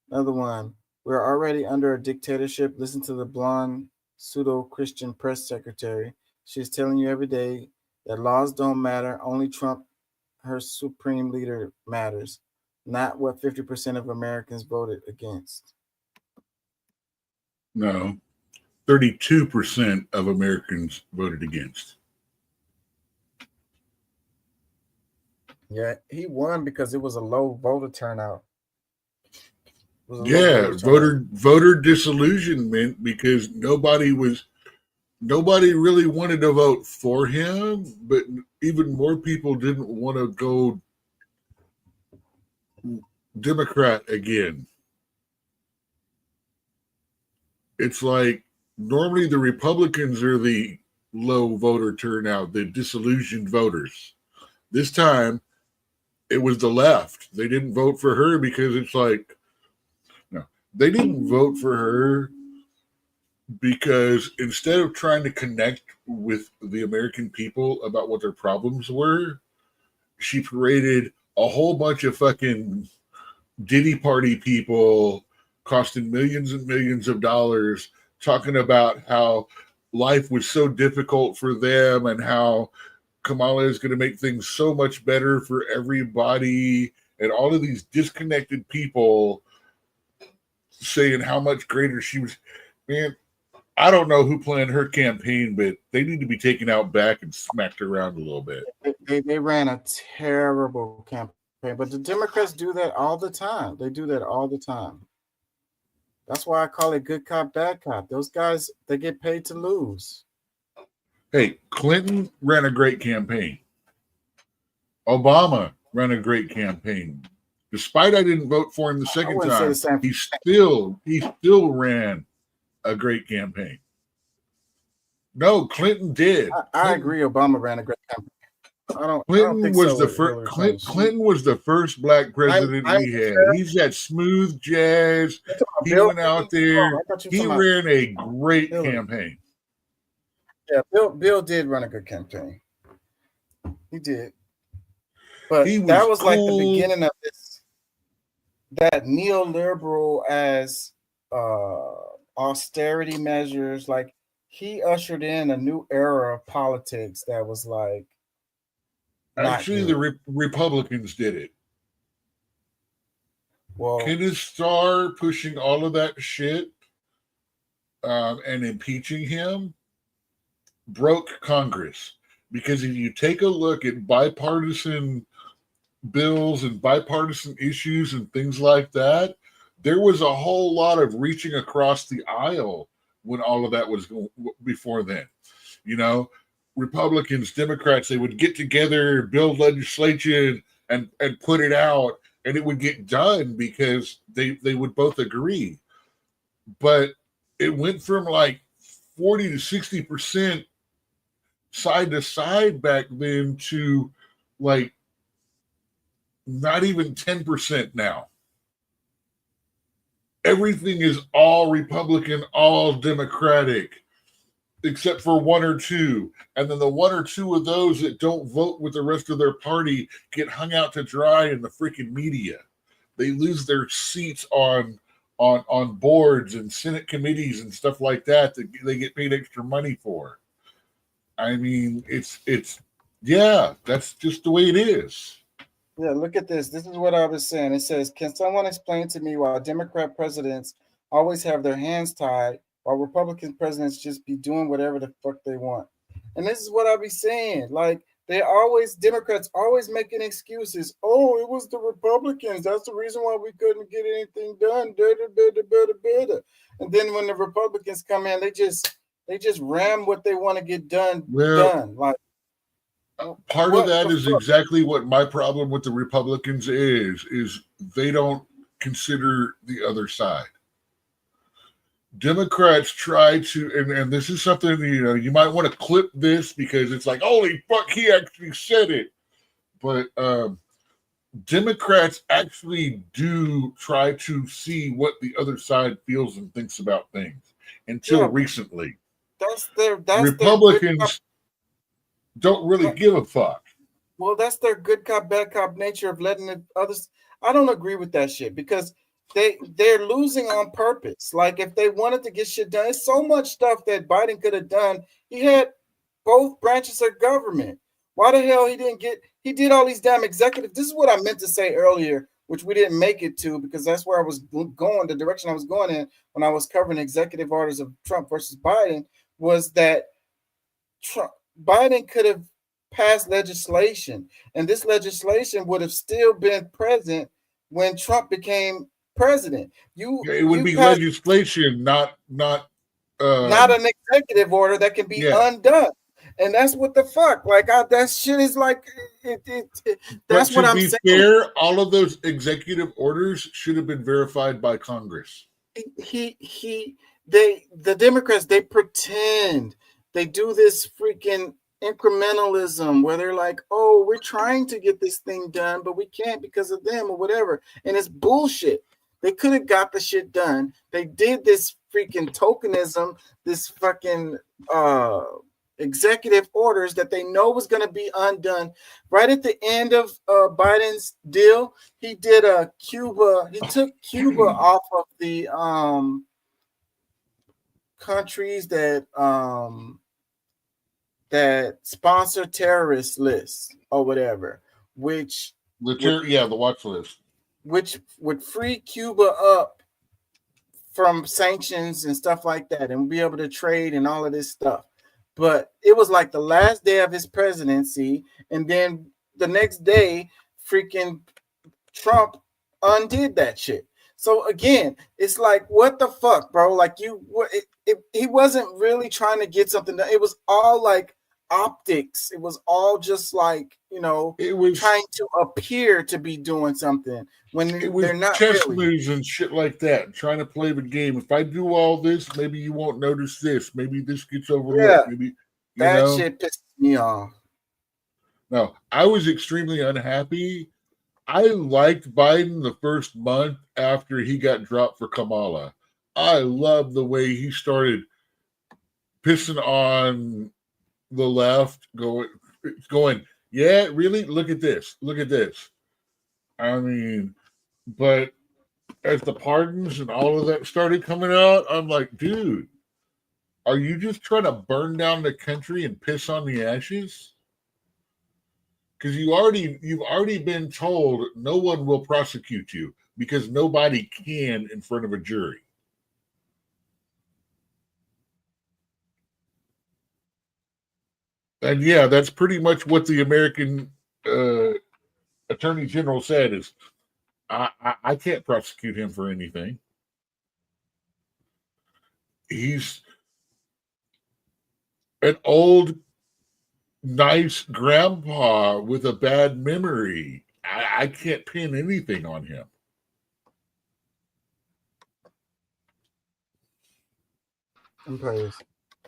Another one, we're already under a dictatorship. Listen to the blonde pseudo-Christian press secretary. She's telling you every day that laws don't matter. Only Trump, her supreme leader, matters. Not what 50% of Americans voted against. No, 32% of Americans voted against. Yeah, he won because it was a low voter turnout. Yeah, voter disillusionment because nobody really wanted to vote for him, but even more people didn't want to go Democrat again. It's like normally the Republicans are the low voter turnout, the disillusioned voters. This time it was the left. They didn't vote for her because it's like, no, they didn't vote for her because instead of trying to connect with the American people about what their problems were, she paraded a whole bunch of fucking Diddy Party people costing millions and millions of dollars, talking about how life was so difficult for them and how Kamala is going to make things so much better for everybody, and all of these disconnected people saying how much greater she was. Man, I don't know who planned her campaign, but they need to be taken out back and smacked around a little bit. They ran a terrible campaign, but the Democrats do that all the time. They do that all the time. That's why I call it good cop, bad cop. Those guys, they get paid to lose. Hey, Clinton ran a great campaign. Obama ran a great campaign. Despite I didn't vote for him the second time, he still ran a great campaign. No, Clinton did. I agree. Obama ran a great campaign. Clinton was the first. Clinton was the first black president we had. He's that smooth jazz. He went out there. He ran a great campaign. Yeah, Bill did run a good campaign. He did. But that was like the beginning of this, that neoliberal as austerity measures. Like, he ushered in a new era of politics that was like, actually, the Republicans did it. Well, Kenneth Starr pushing all of that shit and impeaching him broke Congress. Because if you take a look at bipartisan bills and bipartisan issues and things like that, there was a whole lot of reaching across the aisle when all of that was going before then. You know, Republicans, Democrats, they would get together, build legislation, and put it out, and it would get done because they would both agree. But it went from like 40 to 60% side to side back then to like not even 10% now. Everything is all Republican, all Democratic, except for one or two. And then the one or two of those that don't vote with the rest of their party get hung out to dry in the freaking media. They lose their seats on boards and Senate committees and stuff like that they get paid extra money for. I mean, it's that's just the way it is. Yeah, look at this. This is what I was saying. It says, can someone explain to me why Democrat presidents always have their hands tied while Republican presidents just be doing whatever the fuck they want? And this is what I be saying. Like, Democrats always making excuses. Oh, it was the Republicans. That's the reason why we couldn't get anything done. And then when the Republicans come in, they just They just ram what they want to get done. Well, Like part what of that the is fuck? exactly what my problem with the Republicans is they don't consider the other side. Democrats try to, and this is something, you might want to clip this because it's like, holy fuck, he actually said it. But Democrats actually do try to see what the other side feels and thinks about things until recently. That's their Republicans don't really give a fuck. Well, that's their good cop, bad cop nature of letting the others. I don't agree with that shit because they're losing on purpose. Like if they wanted to get shit done, it's so much stuff that Biden could have done. He had both branches of government. Why the hell he did all these damn executive. This is what I meant to say earlier, which we didn't make it to because that's where I was going, the direction I was going in when I was covering executive orders of Trump versus Biden, was that Biden could have passed legislation, and this legislation would have still been present when Trump became president. It would be legislation, not an executive order that can be undone. And that's what the fuck. Like that shit is like that's what I'm saying. Fair, all of those executive orders should have been verified by Congress. The Democrats, they pretend they do this freaking incrementalism where they're like, oh, we're trying to get this thing done, but we can't because of them or whatever. And it's bullshit. They could have got the shit done. They did this freaking tokenism, this fucking executive orders that they know was going to be undone. Right at the end of Biden's deal, he did Cuba. He took Cuba off of the countries that sponsor terrorist lists or whatever, which the watch list, which would free Cuba up from sanctions and stuff like that, and be able to trade and all of this stuff. But it was like the last day of his presidency, and then the next day, freaking Trump undid that shit. So again, it's like, what the fuck, bro? Like he wasn't really trying to get something done. It was all like optics. It was all just like, it was trying to appear to be doing something when they're not. Chess really. moves and shit like that, trying to play the game. If I do all this, maybe you won't notice this. Maybe this gets overlooked. Yeah, maybe that shit pissed me off. No, I was extremely unhappy. I liked Biden the first month after he got dropped for Kamala. I loved the way he started pissing on the left, going, yeah, really? Look at this. Look at this. I mean, but as the pardons and all of that started coming out, I'm like, dude, are you just trying to burn down the country and piss on the ashes? Because you've already been told no one will prosecute you because nobody can in front of a jury. And yeah, that's pretty much what the American Attorney General said is, I can't prosecute him for anything. He's an old, nice grandpa with a bad memory. I can't pin anything on him.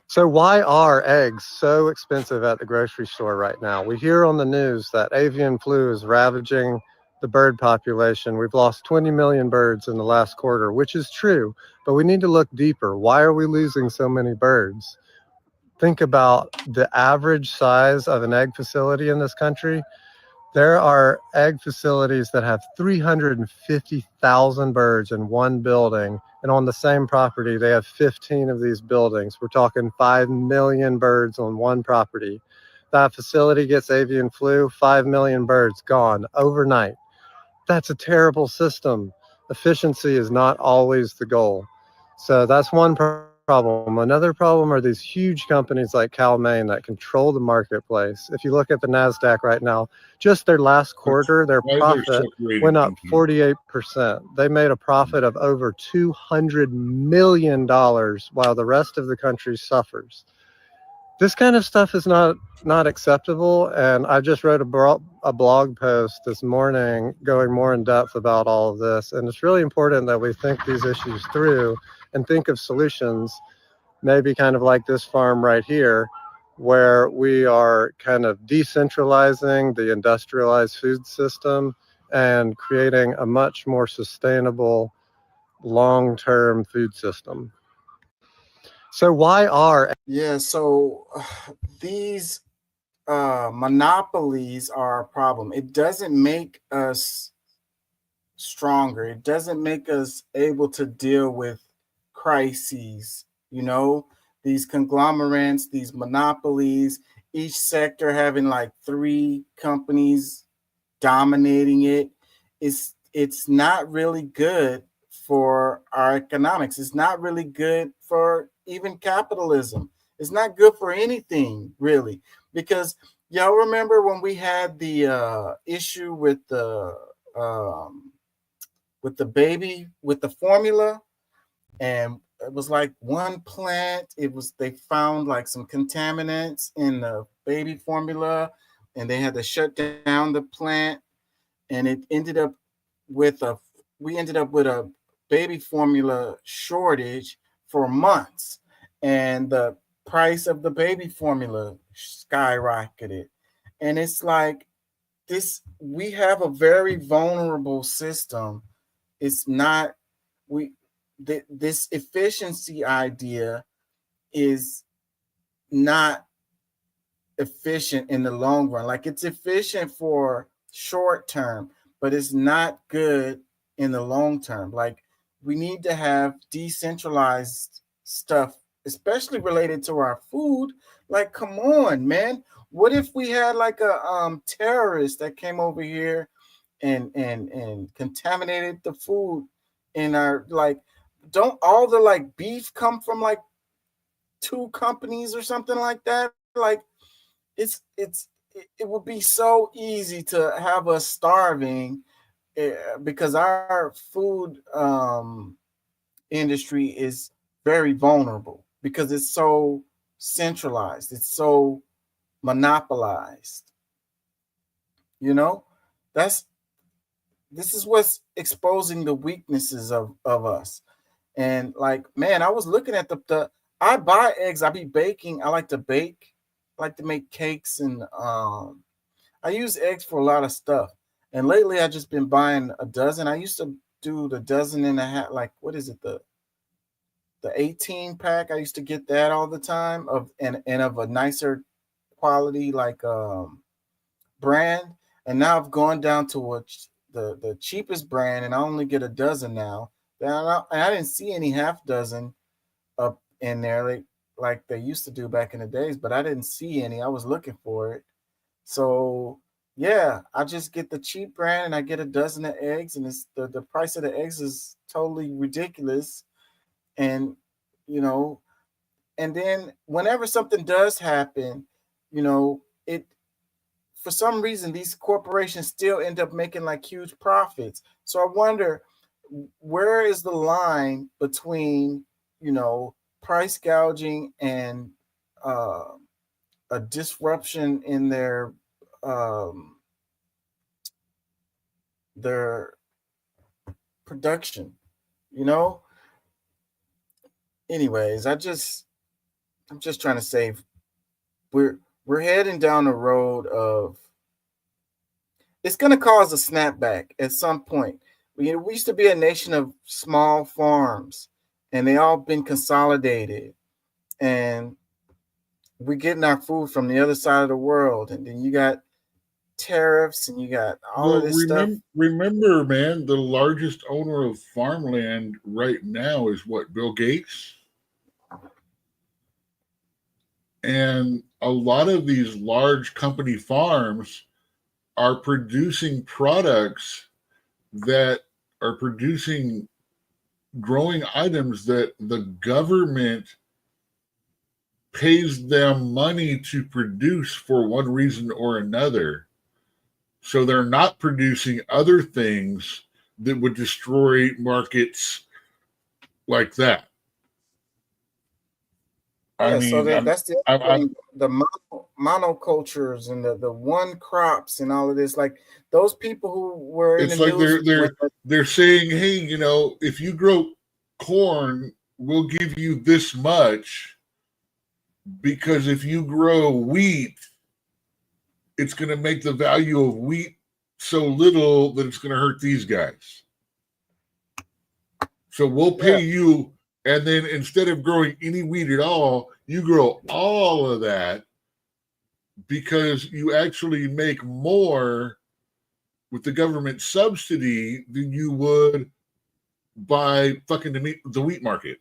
So why are eggs so expensive at the grocery store right now? We hear on the news that avian flu is ravaging the bird population. We've lost 20 million birds in the last quarter, which is true, but we need to look deeper. Why are we losing so many birds? Think about the average size of an egg facility in this country. There are egg facilities that have 350,000 birds in one building, and on the same property, they have 15 of these buildings. We're talking 5 million birds on one property. That facility gets avian flu, 5 million birds gone overnight. That's a terrible system. Efficiency is not always the goal. So that's one problem. Another problem are these huge companies like Cal-Maine that control the marketplace. If you look at the NASDAQ right now, just their last quarter, their Why they're profit separated went up from 48%. They made a profit of over $200 million while the rest of the country suffers. This kind of stuff is not acceptable, and I just wrote a blog post this morning going more in depth about all of this, and it's really important that we think these issues through and think of solutions, maybe kind of like this farm right here, where we are kind of decentralizing the industrialized food system and creating a much more sustainable long-term food system. So why are So these monopolies are a problem. It doesn't make us stronger. It doesn't make us able to deal with crises. These conglomerates, these monopolies, each sector having like 3 companies dominating it. It's not really good for our economics. It's not really good for even capitalism. It's not good for anything really, because y'all remember when we had the issue with the formula, and it was like one plant. They found like some contaminants in the baby formula, and they had to shut down the plant, and it ended up with a baby formula shortage for months, and the price of the baby formula skyrocketed. And it's like this, we have a very vulnerable system. It's not, this efficiency idea is not efficient in the long run. Like, it's efficient for short term, but it's not good in the long term. Like, we need to have decentralized stuff, especially related to our food. Like, come on, man. What if we had like a terrorist that came over here and contaminated the food in our, like, don't all the like beef come from like 2 companies or something like that? Like, it would be so easy to have us starving because our food industry is very vulnerable because it's so centralized. It's so monopolized. This is what's exposing the weaknesses of us. And like, man, I was looking at I buy eggs. I be baking. I like to bake. I like to make cakes, and I use eggs for a lot of stuff. And lately, I've just been buying a dozen. I used to do the dozen and a half. Like, what is it? The 18 pack. I used to get that all the time of a nicer quality, like brand. And now I've gone down to the cheapest brand, and I only get a dozen now. And I didn't see any half dozen up in there like they used to do back in the days, but I didn't see any. I was looking for it. So yeah, I just get the cheap brand and I get a dozen of eggs, and it's the price of the eggs is totally ridiculous. And and then whenever something does happen, it, for some reason, these corporations still end up making like huge profits. So I wonder, where is the line between, price gouging and a disruption in their production, Anyways, I'm just trying to say we're heading down the road of, it's going to cause a snapback at some point. We used to be a nation of small farms, and they all been consolidated, and we're getting our food from the other side of the world. And then you got tariffs, and you got all of this stuff. Remember, man, the largest owner of farmland right now is what, Bill Gates? And a lot of these large company farms are producing products that are producing growing items that the government pays them money to produce for one reason or another. So they're not producing other things that would destroy markets like that. Yeah, I mean, so I'm, that's the I'm, other thing, the monocultures and the one crops and all of this. Like those people who were in it's the like news they're saying, hey, you know, if you grow corn, we'll give you this much, because if you grow wheat, it's going to make the value of wheat so little that it's going to hurt these guys. So we'll pay you, and then instead of growing any wheat at all, you grow all of that because you actually make more with the government subsidy than you would by fucking the wheat market.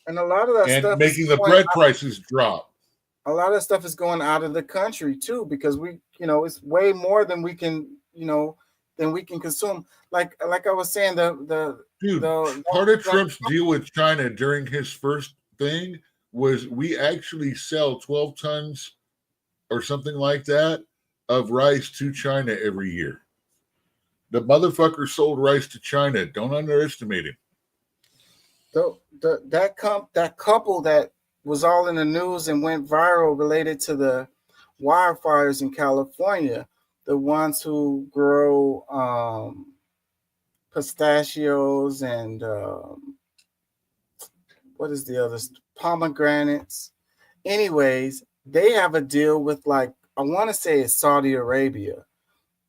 and a lot of that And stuff making is the going bread out, prices drop. a lot of stuff is going out of the country too, because we, you know, it's way more than we can, you know, than we can consume. Like I was saying, Dude, the part of Trump's deal with China during his first thing was we actually sell 12 tons or something like that of rice to China every year. The motherfucker sold rice to China. Don't underestimate him. That couple that was all in the news and went viral related to the wildfires in California, the ones who grow pistachios and what is the other, pomegranates. Anyways, they have a deal with, like, I want to say it's Saudi Arabia,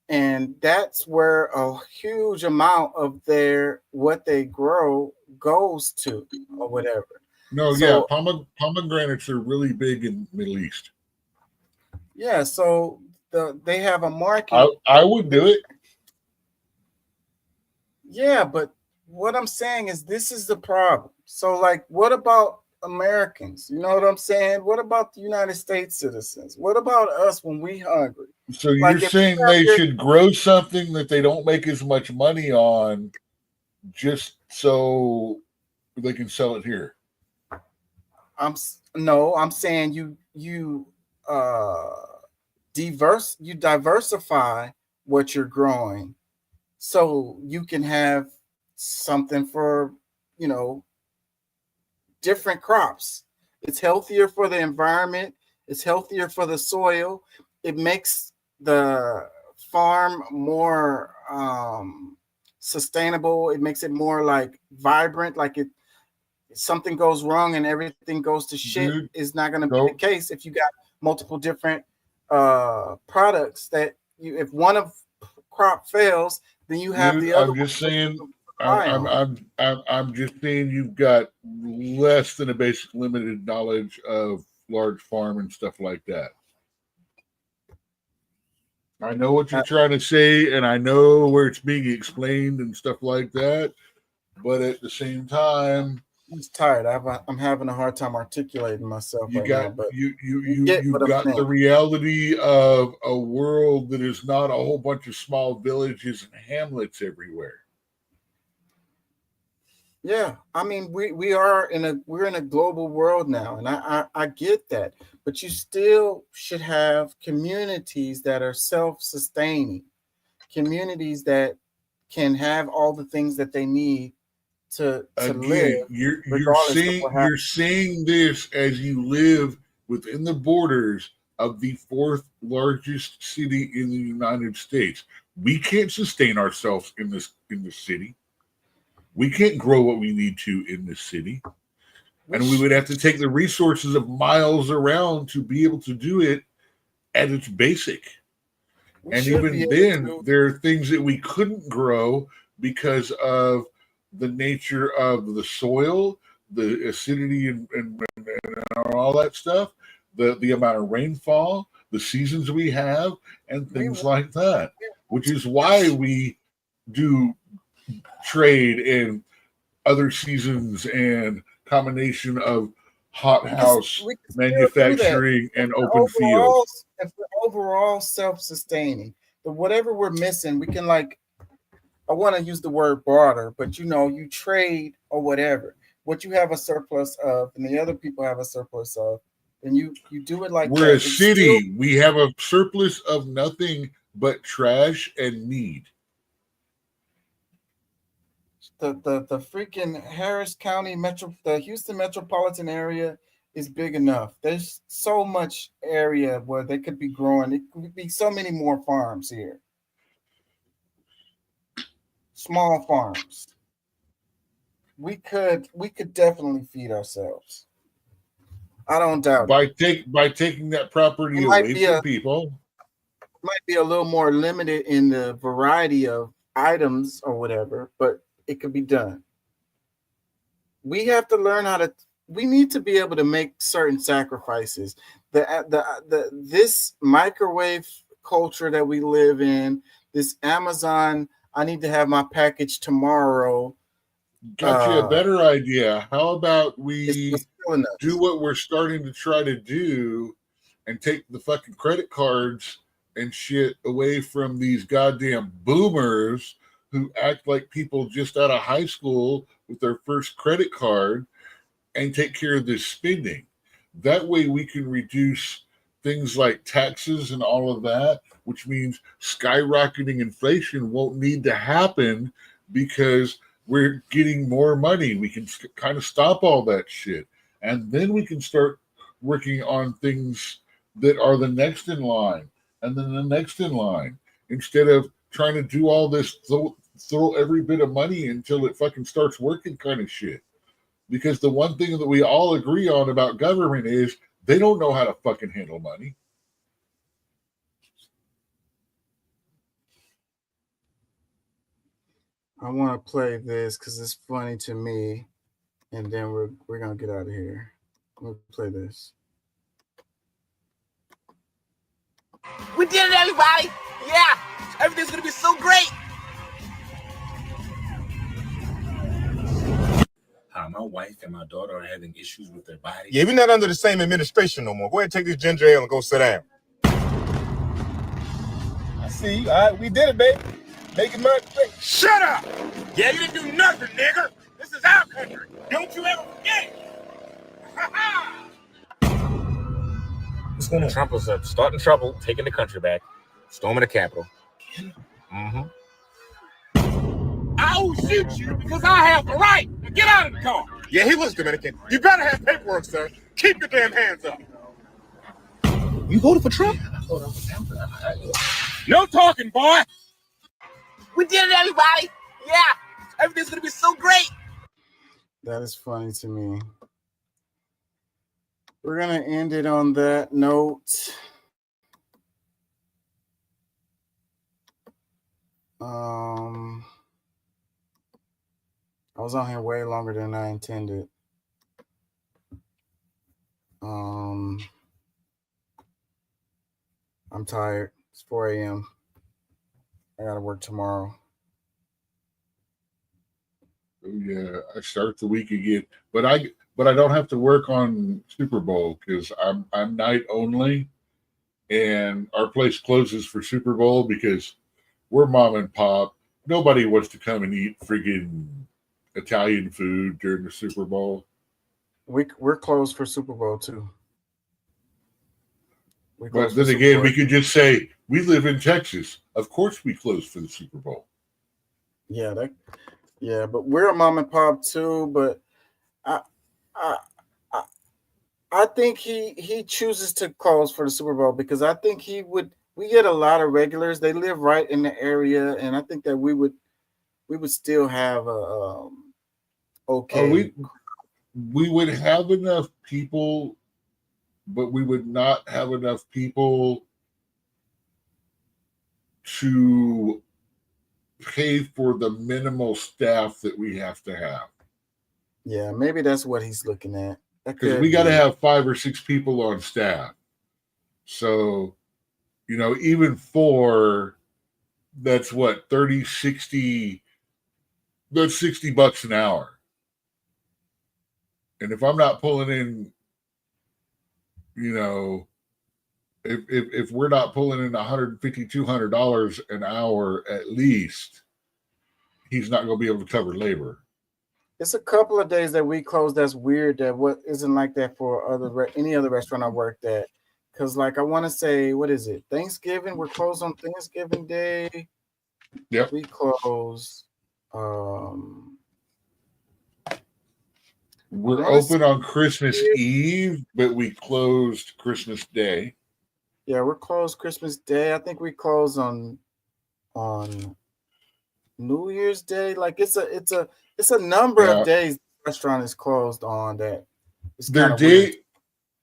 and that's where a huge amount of what they grow goes to, or whatever. No, So, yeah, pomegranates are really big in the Middle East. yeah, so they have a market. I would do it. Yeah, but what I'm saying is this is the problem. So, like, what about Americans? You know what I'm saying? What about the United States citizens? What about us when we hungry? So you're Like, if saying you have they your- should grow something that they don't make as much money on just so they can sell it here? I'm saying you diversify what you're growing so you can have something for, you know, different crops. It's healthier for the environment, it's healthier for the soil, it makes the farm more sustainable, it makes it more like vibrant. Like, if something goes wrong and everything goes to shit, Dude, is not going to be the case if you got multiple different products that if one of crop fails, then you have Dude, the other. I'm just saying. rely I'm just saying you've got less than a basic limited knowledge of large farm and stuff like that. I know what you're trying to say, and I know where it's being explained and stuff like that. But at the same time, I'm just tired. I'm having a hard time articulating myself you right got now. But you've what I'm got the saying. reality of a world that is not a whole bunch of small villages and hamlets everywhere. Yeah, I mean, we're in a global world now, and I get that, but you still should have communities that are self-sustaining, communities that can have all the things that they need to live. You're saying this as you live within the borders of the fourth largest city in the United States. We can't sustain ourselves in this city. We can't grow what we need to in this city. And we would have to take the resources of miles around to be able to do it at its basic. And even then, there are things that we couldn't grow because of the nature of the soil, the acidity and all that stuff, the amount of rainfall, the seasons we have, and things like that, which is why we do trade in other seasons and combination of hothouse manufacturing and open fields. If we're overall self-sustaining, but whatever we're missing, we can, like, I want to use the word barter, but you trade or whatever. What you have a surplus of, and the other people have a surplus of, and you do it like We're that. a It's city. still- We have a surplus of nothing but trash and need. the freaking Harris County the Houston metropolitan area is big enough. There's so much area where they could be growing. It could be so many more farms here. Small farms. We could definitely feed ourselves. I don't doubt it. By taking that property It might away be from a- people. Might be a little more limited in the variety of items or whatever, but it could be done. We have to learn we need to be able to make certain sacrifices. This microwave culture that we live in, this Amazon, I need to have my package tomorrow. Got you a better idea. How about we it's killing us. do what we're starting to try to do and take the fucking credit cards and shit away from these goddamn boomers who act like people just out of high school with their first credit card, and take care of this spending. That way we can reduce things like taxes and all of that, which means skyrocketing inflation won't need to happen because we're getting more money. We can kind of stop all that shit. And then we can start working on things that are the next in line and then the next in line, instead of trying to do all this, throw every bit of money until it fucking starts working kind of shit. Because the one thing that we all agree on about government is they don't know how to fucking handle money. I want to play this because it's funny to me, and then we're gonna get out of here. We'll play this. We did it, everybody! Yeah! Everything's gonna be so great! My wife and my daughter are having issues with their bodies. Yeah, we're not under the same administration no more. Go ahead and take this ginger ale and go sit down. I see you. All right, we did it, baby. Make it much. Shut up! Yeah, you didn't do nothing, nigger. This is our country. Don't you ever forget. What's going on? Trump was starting trouble, taking the country back, storming the Capitol. Mm-hmm. I will shoot you because I have the right. Now get out of the car. Yeah, he looks Dominican. You better have paperwork, sir. Keep your damn hands up. You voted for Trump? No talking, boy. We did it, everybody! Yeah! Everything's gonna be so great! That is funny to me. We're gonna end it on that note. I was on here way longer than I intended. I'm tired. It's 4 a.m. I gotta work tomorrow. Oh yeah, I start the week again, but I don't have to work on Super Bowl because I'm night only, and our place closes for Super Bowl because we're mom and pop. Nobody wants to come and eat friggin' Italian food during the Super Bowl. We're closed for Super Bowl too. But then again, we could just say we live in Texas. Of course, we close for the Super Bowl. Yeah, but we're a mom and pop too. But I think he chooses to close for the Super Bowl because I think he would. We get a lot of regulars. They live right in the area, and I think that we would still have a okay. We would have enough people, but we would not have enough people to pay for the minimal staff that we have to have. Yeah, maybe that's what he's looking at. Because we got to have 5 or 6 people on staff. So, even 4, that's what, 30, 60, that's $60 an hour. And if I'm not pulling in, if we're not pulling in $150, $200 an hour at least, he's not going to be able to cover labor. It's a couple of days that we close. That's weird. That what isn't like that for any other restaurant I worked at. Because like I want to say, what is it? Thanksgiving. We're closed on Thanksgiving Day. Yep. We close. We're open on Christmas Eve, but we closed Christmas Day. Yeah, we're closed Christmas Day. I think we close on New Year's Day. Like it's a number of days the restaurant is closed on that. It's Their day,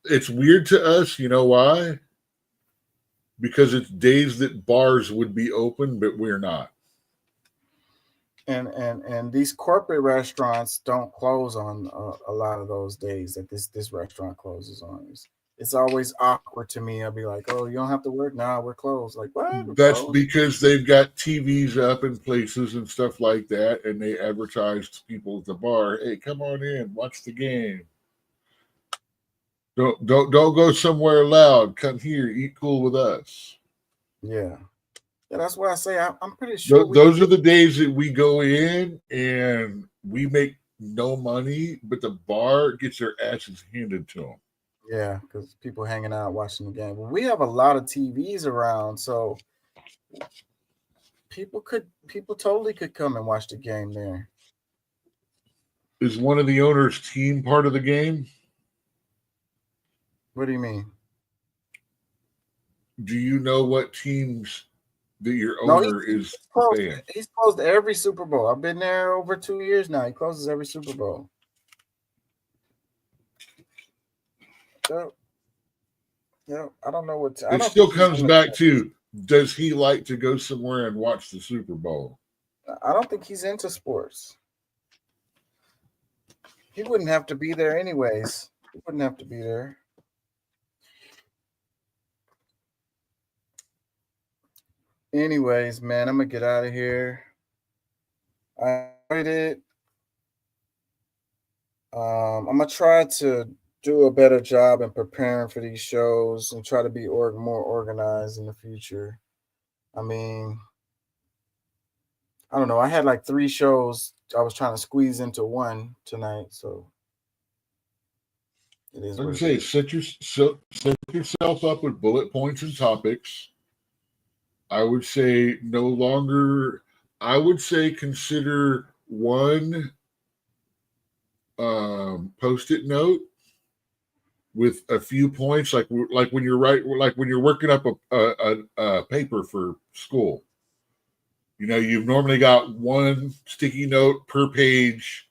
it's weird to us. You know why? Because it's days that bars would be open, but we're not. And these corporate restaurants don't close on a lot of those days that this restaurant closes on. It's always awkward to me. I'll be like, "Oh, you don't have to work now. We're closed." Like, what? We're That's closed. because they've got TVs up in places and stuff like that, and they advertise to people at the bar, "Hey, come on in, watch the game. Don't go somewhere loud. Come here, eat cool with us." Yeah, that's why I say I'm pretty sure Those are the days that we go in and we make no money, but the bar gets their asses handed to them. Yeah, because people hanging out watching the game. Well, we have a lot of TVs around, so people totally could come and watch the game there. Is one of the owners' team part of the game? What do you mean? Do you know what teams that your owner is playing? He's closed every Super Bowl. I've been there over 2 years now. He closes every Super Bowl. Yeah, I don't know what. It still comes back to, does he like to go somewhere and watch the Super Bowl? I don't think he's into sports. He wouldn't have to be there anyways. He wouldn't have to be there. Anyways, man, I'm gonna get out of here. I enjoyed it. I'm gonna try to do a better job in preparing for these shows and try to be more organized in the future. I mean, I don't know. I had like 3 shows I was trying to squeeze into one tonight, so it is. I would say set yourself up with bullet points and topics. I would say consider one post-it note with a few points, like when you're working up a paper for school. You know, you've normally got one sticky note per page,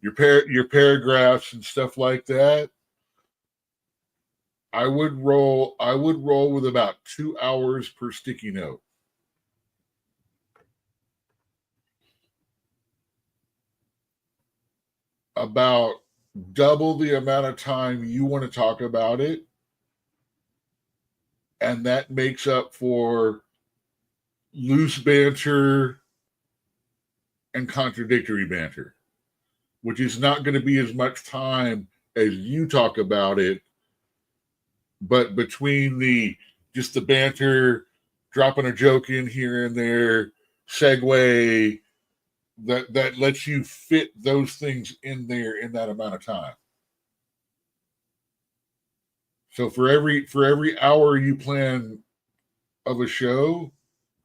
your paragraphs and stuff like that. I would roll with about 2 hours per sticky note. About double the amount of time you want to talk about it. And that makes up for loose banter and contradictory banter, which is not going to be as much time as you talk about it. But between the banter, dropping a joke in here and there, segue, that lets you fit those things in there in that amount of time. So for every hour you plan of a show,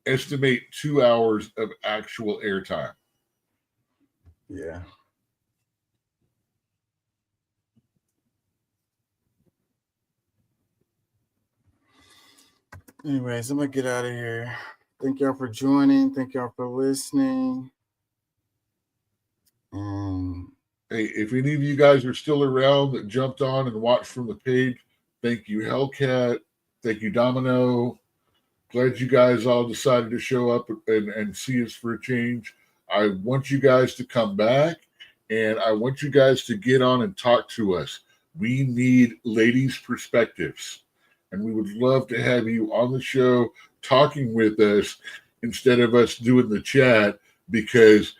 estimate 2 hours of actual airtime. Yeah. Anyways, I'm gonna get out of here. Thank y'all for joining. Thank y'all for listening. Hey, if any of you guys are still around that jumped on and watched from the page, thank you, Hellcat. Thank you, Domino. Glad you guys all decided to show up and see us for a change. I want you guys to come back, and I want you guys to get on and talk to us. We need ladies' perspectives, and we would love to have you on the show talking with us instead of us doing the chat, because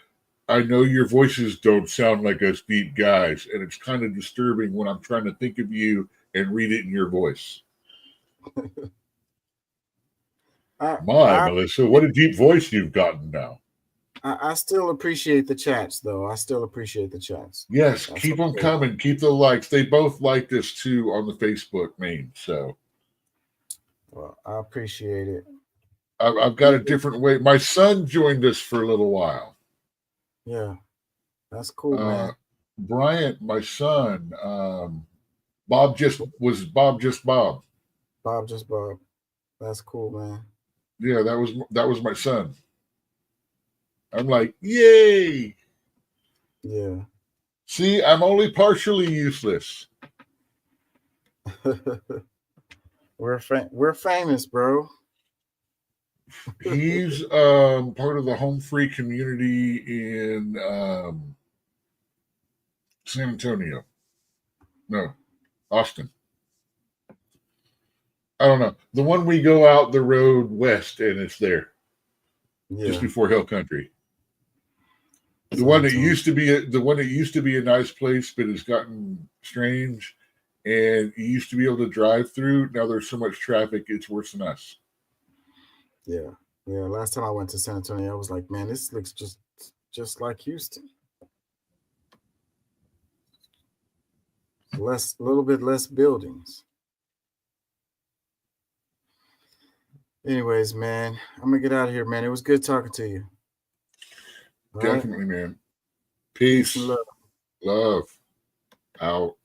I know your voices don't sound like us deep guys, and it's kind of disturbing when I'm trying to think of you and read it in your voice. Melissa, what a deep voice you've gotten now. I still appreciate the chats, though. I still appreciate the chats. Yes, That's keep them okay. coming. Keep the likes. They both liked us too on the Facebook main. So, well, I appreciate it. I've got a different way. My son joined us for a little while. Yeah, that's cool, man. Bryant, my son, Bob just Bob. Bob just Bob. That's cool, man. Yeah, that was my son. I'm like, yay! Yeah. See, I'm only partially useless. We're famous, bro. He's part of the home free community in San Antonio. No, Austin. I don't know. The one we go out the road west and it's there. Just before Hill Country. The one that used to be a nice place, but has gotten strange, and you used to be able to drive through. Now there's so much traffic, it's worse than us. Yeah. Last time I went to San Antonio, I was like, man, this looks just like Houston. A little bit less buildings. Anyways, man, I'm gonna get out of here, man. It was good talking to you. All Definitely, man. Peace. Love. Love. Out.